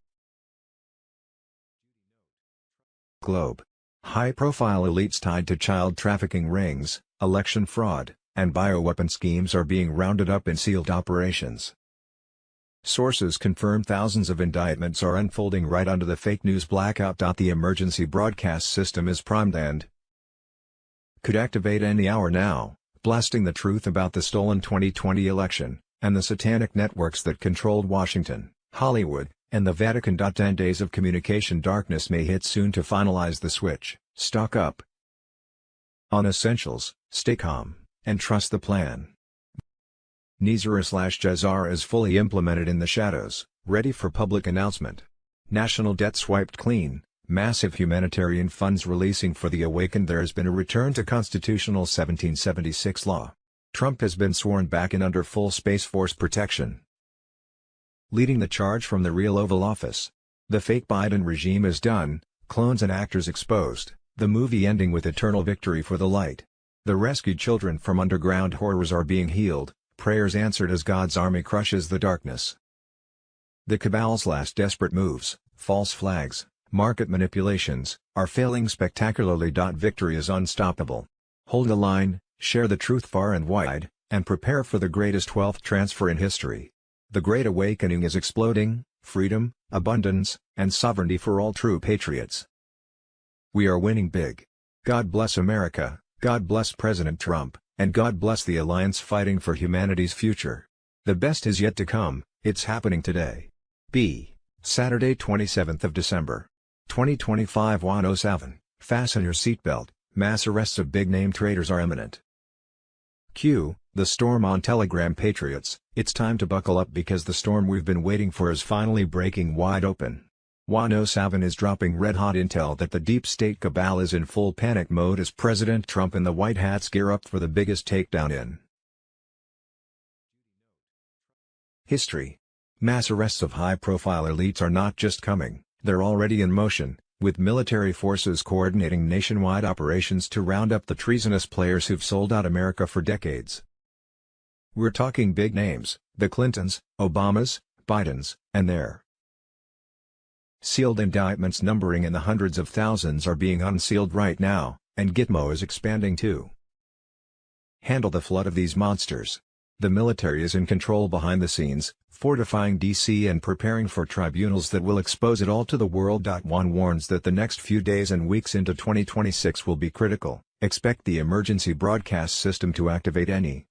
globe. High-profile elites tied to child trafficking rings, election fraud, and bioweapon schemes are being rounded up in sealed operations. Sources confirm thousands of indictments are unfolding right under the fake news blackout. The emergency broadcast system is primed and could activate any hour now, blasting the truth about the stolen 2020 election, and the satanic networks that controlled Washington, Hollywood, and the Vatican. 10 days of communication darkness may hit soon to finalize the switch. Stock up on essentials, stay calm, and trust the plan. GCR is fully implemented in the shadows, ready for public announcement. National debt swiped clean, massive humanitarian funds releasing for the awakened. There has been a return to constitutional 1776 law. Trump has been sworn back in under full Space Force protection, leading the charge from the real Oval Office. The fake Biden regime is done, clones and actors exposed, the movie ending with eternal victory for the light. The rescued children from underground horrors are being healed, prayers answered as God's army crushes the darkness. The cabal's last desperate moves, false flags, market manipulations, are failing spectacularly. Victory is unstoppable. Hold the line, share the truth far and wide, and prepare for the greatest wealth transfer in history. The Great Awakening is exploding, freedom, abundance, and sovereignty for all true patriots. We are winning big. God bless America, God bless President Trump, and God bless the alliance fighting for humanity's future. The best is yet to come. It's happening today. Saturday 27th of December, 2025 1:07. Fasten your seatbelt, mass arrests of big-name traitors are imminent. The storm on Telegram. Patriots, it's time to buckle up because the storm we've been waiting for is finally breaking wide open. 1:07 is dropping red-hot intel that the deep state cabal is in full panic mode as President Trump and the White Hats gear up for the biggest takedown in history. Mass arrests of high-profile elites are not just coming, they're already in motion, with military forces coordinating nationwide operations to round up the treasonous players who've sold out America for decades. We're talking big names, the Clintons, Obamas, Bidens, and their sealed indictments numbering in the hundreds of thousands are being unsealed right now, and Gitmo is expanding too. Handle the flood of these monsters. The military is in control behind the scenes, fortifying D.C. and preparing for tribunals that will expose it all to the world. One warns that the next few days and weeks into 2026 will be critical. Expect the emergency broadcast system to activate any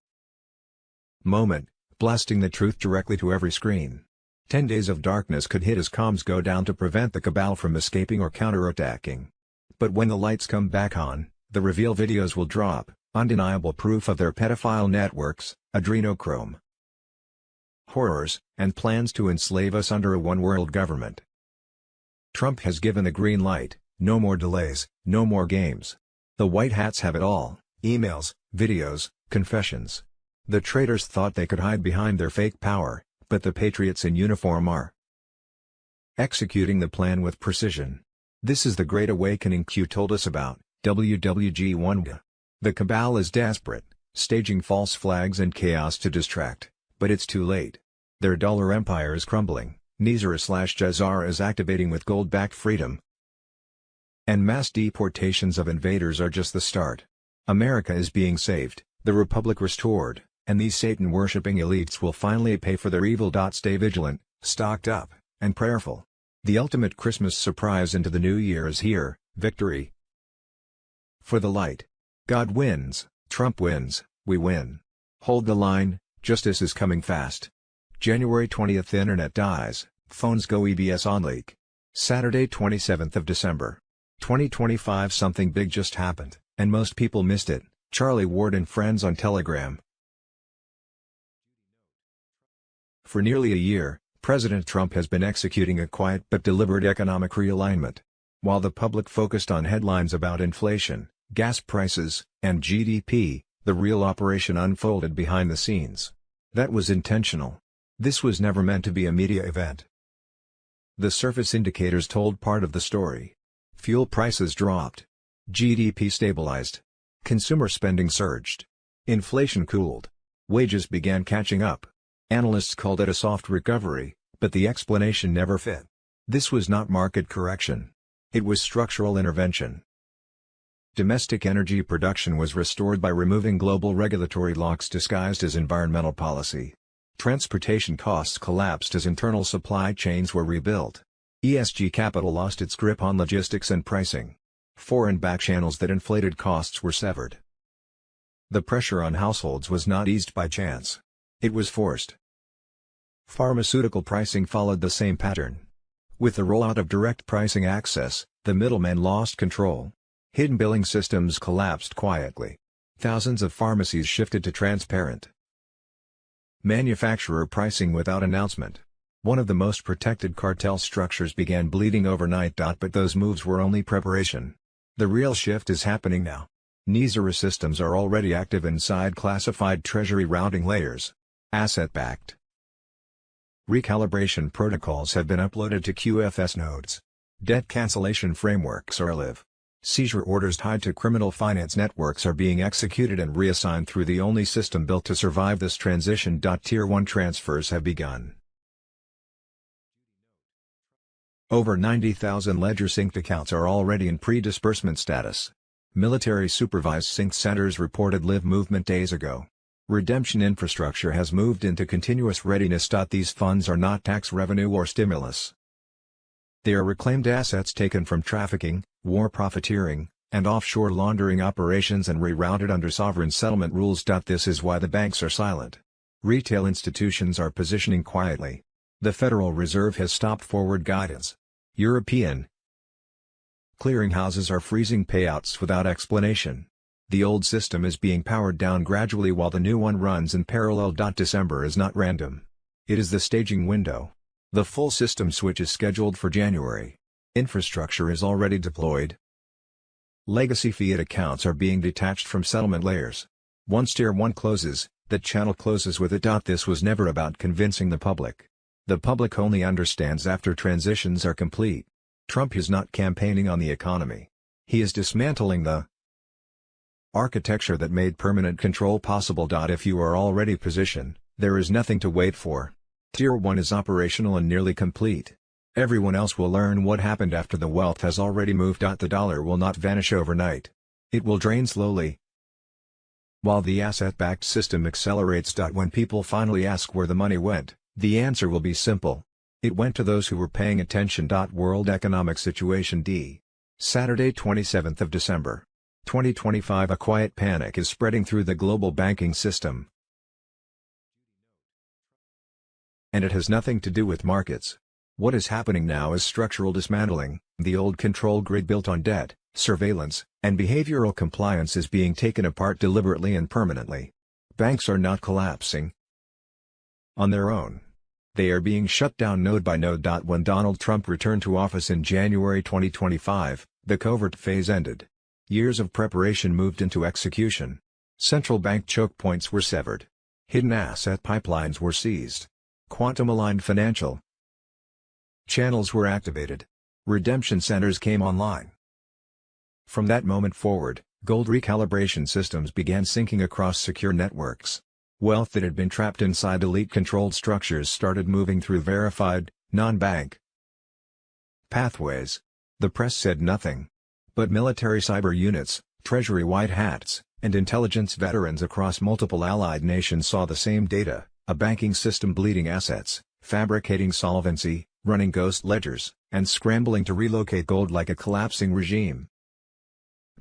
moment, blasting the truth directly to every screen. 10 days of darkness could hit as comms go down to prevent the cabal from escaping or counterattacking. But when the lights come back on, the reveal videos will drop, undeniable proof of their pedophile networks, adrenochrome horrors, and plans to enslave us under a one-world government. Trump has given the green light, no more delays, no more games. The White Hats have it all, emails, videos, confessions. The traitors thought they could hide behind their fake power, but the patriots in uniform are executing the plan with precision. This is the Great Awakening Q told us about, WWG1. The cabal is desperate, staging false flags and chaos to distract, but it's too late. Their dollar empire is crumbling, GCR is activating with gold-backed freedom, and mass deportations of invaders are just the start. America is being saved, the Republic restored, and these Satan-worshipping elites will finally pay for their evil. Stay vigilant, stocked up, and prayerful. The ultimate Christmas surprise into the new year is here, victory for the light. God wins, Trump wins, we win. Hold the line, justice is coming fast. January 20th Internet dies, phones go EBS on leak. Saturday 27th of December, 2025 Something big just happened, and most people missed it. Charlie Ward and friends on Telegram. For nearly a year, President Trump has been executing a quiet but deliberate economic realignment. While the public focused on headlines about inflation, gas prices, and GDP, the real operation unfolded behind the scenes. That was intentional. This was never meant to be a media event. The surface indicators told part of the story. Fuel prices dropped. GDP stabilized. Consumer spending surged. Inflation cooled. Wages began catching up. Analysts called it a soft recovery, but the explanation never fit. This was not market correction. It was structural intervention. Domestic energy production was restored by removing global regulatory locks disguised as environmental policy. Transportation costs collapsed as internal supply chains were rebuilt. ESG capital lost its grip on logistics and pricing. Foreign back channels that inflated costs were severed. The pressure on households was not eased by chance. It was forced. Pharmaceutical pricing followed the same pattern. With the rollout of direct pricing access, the middlemen lost control. Hidden billing systems collapsed quietly. Thousands of pharmacies shifted to transparent manufacturer pricing without announcement. One of the most protected cartel structures began bleeding overnight. But those moves were only preparation. The real shift is happening now. NISA systems are already active inside classified treasury routing layers. Asset-backed recalibration protocols have been uploaded to QFS nodes. Debt cancellation frameworks are live. Seizure orders tied to criminal finance networks are being executed and reassigned through the only system built to survive this transition. Tier 1 transfers have begun. Over 90,000 ledger-synced accounts are already in pre-disbursement status. Military-supervised sync centers reported live movement days ago. Redemption infrastructure has moved into continuous readiness. These funds are not tax revenue or stimulus. They are reclaimed assets taken from trafficking, war profiteering, and offshore laundering operations and rerouted under sovereign settlement rules. This is why the banks are silent. Retail institutions are positioning quietly. The Federal Reserve has stopped forward guidance. European clearinghouses are freezing payouts without explanation. The old system is being powered down gradually while the new one runs in parallel. December is not random. It is the staging window. The full system switch is scheduled for January. Infrastructure is already deployed. Legacy fiat accounts are being detached from settlement layers. Once Tier 1 closes, the channel closes with it. This was never about convincing the public. The public only understands after transitions are complete. Trump is not campaigning on the economy. He is dismantling the architecture that made permanent control possible. If you are already positioned, there is nothing to wait for. Tier 1 is operational and nearly complete. Everyone else will learn what happened after the wealth has already moved. The dollar will not vanish overnight. It will drain slowly, while the asset-backed system accelerates. When people finally ask where the money went, the answer will be simple. It went to those who were paying attention. World Economic Situation D. Saturday 27th of December. 2025. A quiet panic is spreading through the global banking system. And it has nothing to do with markets. What is happening now is structural dismantling. The old control grid built on debt, surveillance, and behavioral compliance is being taken apart deliberately and permanently. Banks are not collapsing on their own. They are being shut down node by node. When Donald Trump returned to office in January 2025, the covert phase ended. Years of preparation moved into execution. Central bank choke points were severed. Hidden asset pipelines were seized. Quantum-aligned financial channels were activated. Redemption centers came online. From that moment forward, gold recalibration systems began syncing across secure networks. Wealth that had been trapped inside elite-controlled structures started moving through verified, non-bank pathways. The press said nothing. But military cyber units, Treasury white hats, and intelligence veterans across multiple allied nations saw the same data: a banking system bleeding assets, fabricating solvency, running ghost ledgers, and scrambling to relocate gold like a collapsing regime.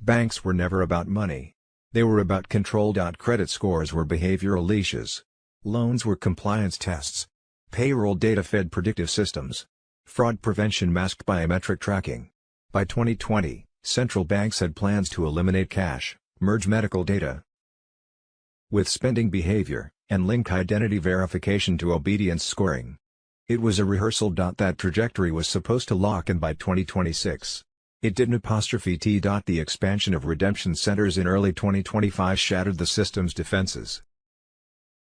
Banks were never about money. They were about control. Credit scores were behavioral leashes. Loans were compliance tests. Payroll data fed predictive systems. Fraud prevention masked biometric tracking. By 2020, central banks had plans to eliminate cash, merge medical data with spending behavior, and link identity verification to obedience scoring. It was a rehearsal. That trajectory was supposed to lock in by 2026. It didn't. The expansion of redemption centers in early 2025 shattered the system's defenses.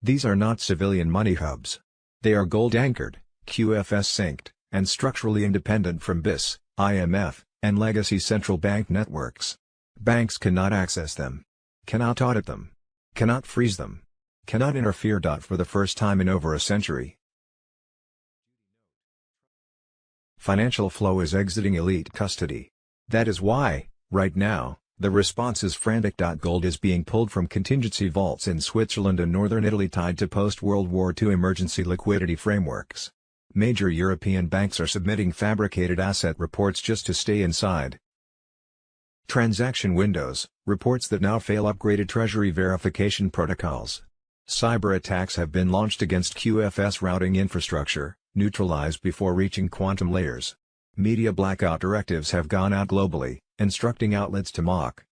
These are not civilian money hubs. They are gold-anchored, QFS synced, and structurally independent from BIS, IMF, and legacy central bank networks. Banks cannot access them, cannot audit them, cannot freeze them, cannot interfere. For the first time in over a century, financial flow is exiting elite custody. That is why, right now, The response is frantic. Gold is being pulled from contingency vaults in Switzerland and northern Italy tied to post-World War II emergency liquidity frameworks. Major European banks are submitting fabricated asset reports just to stay inside. Transaction windows, reports that now fail upgraded Treasury verification protocols. Cyber attacks have been launched against QFS routing infrastructure, neutralized before reaching quantum layers. Media blackout directives have gone out globally, instructing outlets to mock,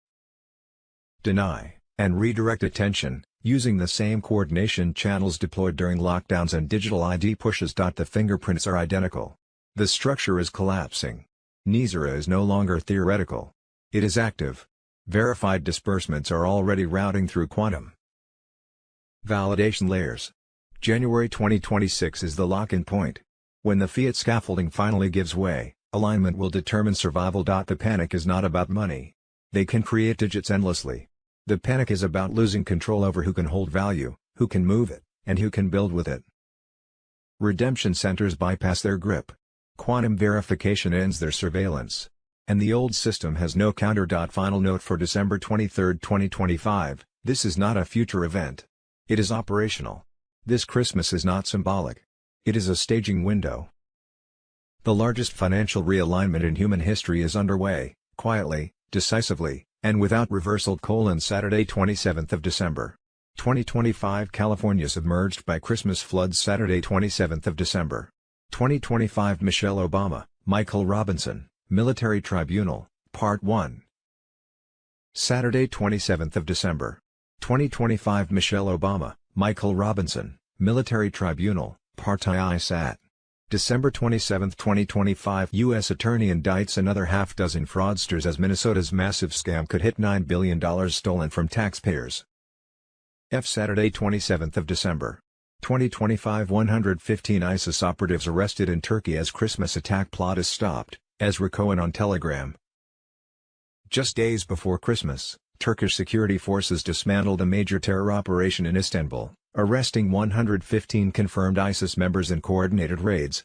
deny, and redirect attention, using the same coordination channels deployed during lockdowns and digital ID pushes. The fingerprints are identical. The structure is collapsing. NISERA is no longer theoretical. It is active. Verified disbursements are already routing through quantum validation layers. January 2026 is the lock-in point. When the fiat scaffolding finally gives way, alignment will determine survival. The panic is not about money. They can create digits endlessly. The panic is about losing control over who can hold value, who can move it, and who can build with it. Redemption centers bypass their grip. Quantum verification ends their surveillance. And the old system has no counter. Final note for December 23, 2025, this is not a future event. It is operational. This Christmas is not symbolic. It is a staging window. The largest financial realignment in human history is underway, quietly, decisively, and without reversal. Saturday 27th of December. 2025 California submerged by Christmas floods. Saturday 27th of December. 2025 Michelle Obama, Michael Robinson, Military Tribunal, Part 1. Saturday 27th of December. 2025 Michelle Obama, Michael Robinson, Military Tribunal, Part I. Sat. December 27, 2025 U.S. Attorney indicts another half-dozen fraudsters as Minnesota's massive scam could hit $9 billion stolen from taxpayers. Saturday 27th of December. 2025 115 ISIS operatives arrested in Turkey as Christmas attack plot is stopped, Ezra Cohen on Telegram. Just days before Christmas, Turkish security forces dismantled a major terror operation in Istanbul, arresting 115 confirmed ISIS members in coordinated raids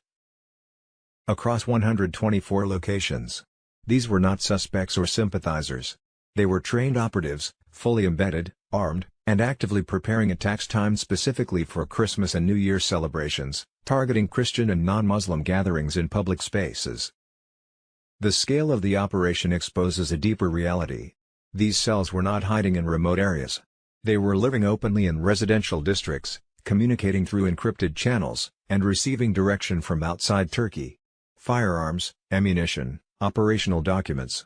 across 124 locations. These were not suspects or sympathizers. They were trained operatives, fully embedded, armed, and actively preparing attacks timed specifically for Christmas and New Year celebrations, targeting Christian and non-Muslim gatherings in public spaces. The scale of the operation exposes a deeper reality. These cells were not hiding in remote areas. They were living openly in residential districts, communicating through encrypted channels, and receiving direction from outside Turkey. Firearms, ammunition, operational documents,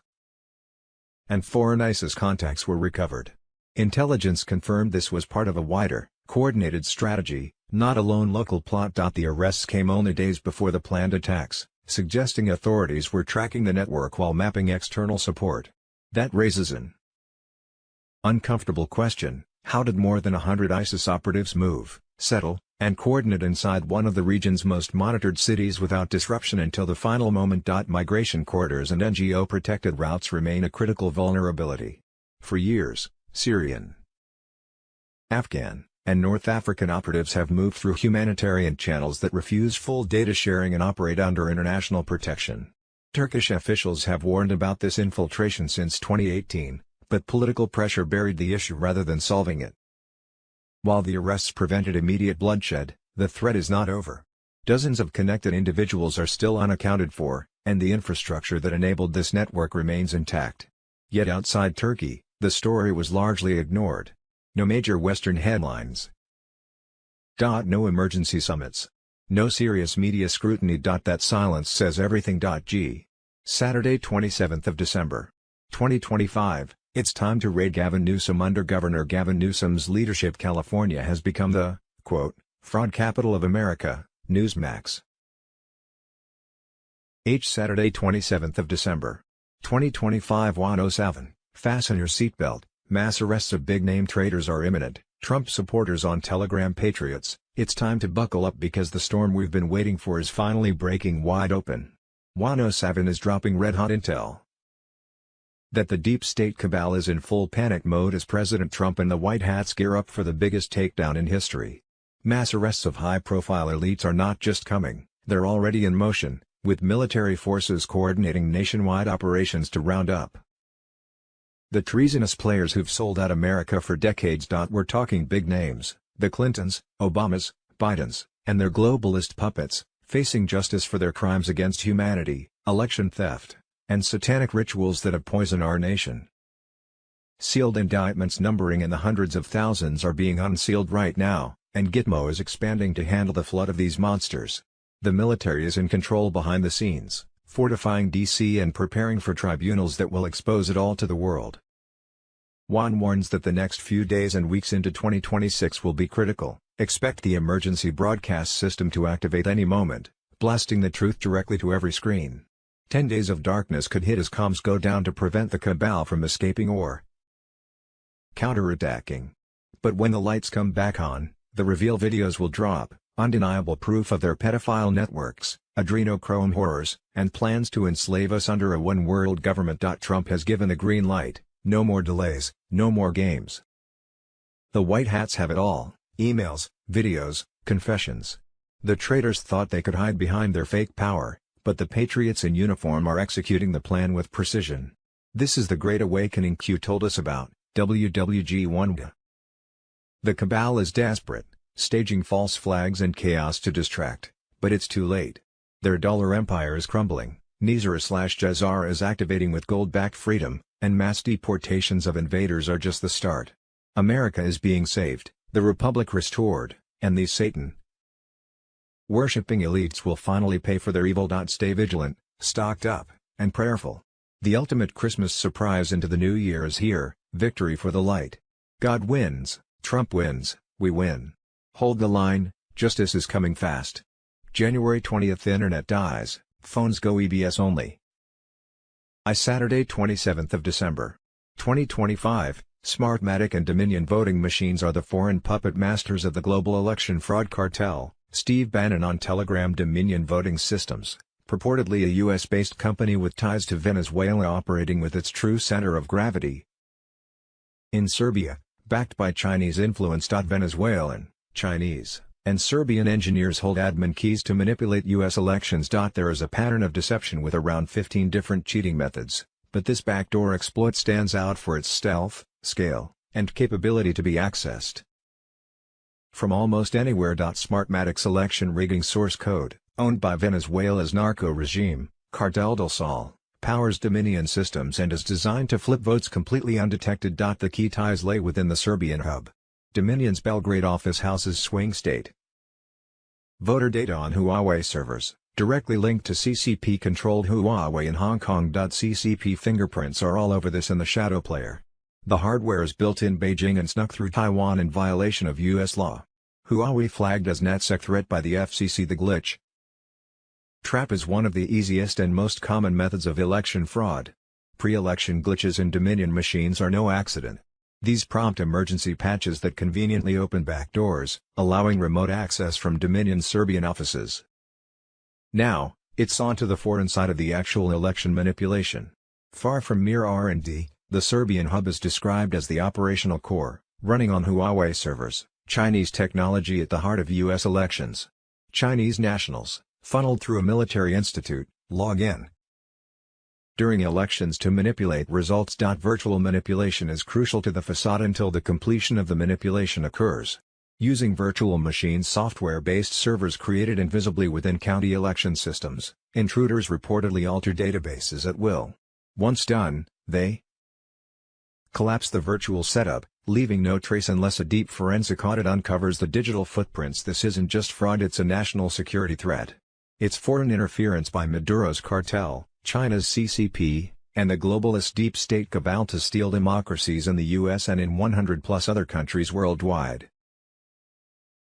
and foreign ISIS contacts were recovered. Intelligence confirmed this was part of a wider, coordinated strategy, not a lone local plot. The arrests came only days before the planned attacks, suggesting authorities were tracking the network while mapping external support. That raises an uncomfortable question: how did more than 100 ISIS operatives move, settle, and coordinate inside one of the region's most monitored cities without disruption until the final moment? Migration corridors and NGO-protected routes remain a critical vulnerability. For years, Syrian, Afghan, and North African operatives have moved through humanitarian channels that refuse full data sharing and operate under international protection. Turkish officials have warned about this infiltration since 2018, but political pressure buried the issue rather than solving it. While the arrests prevented immediate bloodshed, the threat is not over. Dozens of connected individuals are still unaccounted for, and the infrastructure that enabled this network remains intact. Yet outside Turkey, the story was largely ignored. No major Western headlines. No emergency summits. No serious media scrutiny. That silence says everything. Saturday 27th of December. 2025, it's time to raid Gavin Newsom. Under Governor Gavin Newsom's leadership, California has become the, quote, fraud capital of America, Newsmax. Saturday 27th of December. 2025 107, fasten your seatbelt, mass arrests of big-name traitors are imminent. Trump supporters on Telegram: Patriots, it's time to buckle up because the storm we've been waiting for is finally breaking wide open. 107 is dropping red-hot intel that the deep state cabal is in full panic mode as President Trump and the White Hats gear up for the biggest takedown in history. Mass arrests of high-profile elites are not just coming, they're already in motion, with military forces coordinating nationwide operations to round up The treasonous players who've sold out America for decades. We're talking big names, the Clintons, Obamas, Bidens, and their globalist puppets, facing justice for their crimes against humanity, election theft, and satanic rituals that have poisoned our nation. Sealed indictments numbering in the hundreds of thousands are being unsealed right now, and Gitmo is expanding to handle the flood of these monsters. The military is in control behind the scenes, fortifying D.C. and preparing for tribunals that will expose it all to the world. Juan warns that the next few days and weeks into 2026 will be critical. Expect the emergency broadcast system to activate any moment, blasting the truth directly to every screen. 10 days of darkness could hit as comms go down to prevent the cabal from escaping or counterattacking. But when the lights come back on, the reveal videos will drop, undeniable proof of their pedophile networks, adrenochrome horrors, and plans to enslave us under a one-world government. Trump has given the green light, no more delays, no more games. The White Hats have it all, emails, videos, confessions. The traitors thought they could hide behind their fake power, but the patriots in uniform are executing the plan with precision. This is the Great Awakening Q told us about, WWG1. The cabal is desperate, staging false flags and chaos to distract, but it's too late. Their dollar empire is crumbling, Nizar/Jazar is activating with gold-backed freedom, and mass deportations of invaders are just the start. America is being saved, the Republic restored, and these Satan worshipping elites will finally pay for their evil. Stay vigilant, stocked up, and prayerful. The ultimate Christmas surprise into the new year is here, victory for the light. God wins, Trump wins, we win. Hold the line, justice is coming fast. January 20th, Internet dies, phones go EBS only. Saturday 27th of December, 2025, Smartmatic and Dominion voting machines are the foreign puppet masters of the global election fraud cartel. Steve Bannon on Telegram. Dominion Voting Systems, purportedly a US-based company with ties to Venezuela operating with its true center of gravity in Serbia, backed by Chinese influence. Venezuelan, Chinese, and Serbian engineers hold admin keys to manipulate US elections. There is a pattern of deception with around 15 different cheating methods, but this backdoor exploit stands out for its stealth, scale, and capability to be accessed from almost anywhere. Smartmatic's election rigging source code, owned by Venezuela's narco regime, Cartel del Sol, powers Dominion systems and is designed to flip votes completely undetected. The key ties lay within the Serbian hub. Dominion's Belgrade office houses swing state voter data on Huawei servers, directly linked to CCP-controlled Huawei in Hong Kong. CCP fingerprints are all over this in the shadow player. The hardware is built in Beijing and snuck through Taiwan in violation of U.S. law. Huawei flagged as NetSec threat by the FCC. The glitch trap is one of the easiest and most common methods of election fraud. Pre-election glitches in Dominion machines are no accident. These prompt emergency patches that conveniently open backdoors, allowing remote access from Dominion's Serbian offices. Now, it's on to the foreign side of the actual election manipulation. Far from mere R&D, the Serbian hub is described as the operational core, running on Huawei servers, Chinese technology at the heart of U.S. elections. Chinese nationals, funneled through a military institute, log in during elections to manipulate results. Virtual manipulation is crucial to the facade until the completion of the manipulation occurs. Using virtual machines, software-based servers created invisibly within county election systems, intruders reportedly alter databases at will. Once done, they collapse the virtual setup, leaving no trace unless a deep forensic audit uncovers the digital footprints. This isn't just fraud, it's a national security threat. It's foreign interference by Maduro's cartel, China's CCP, and the globalist deep state cabal to steal democracies in the US and in 100+ other countries worldwide.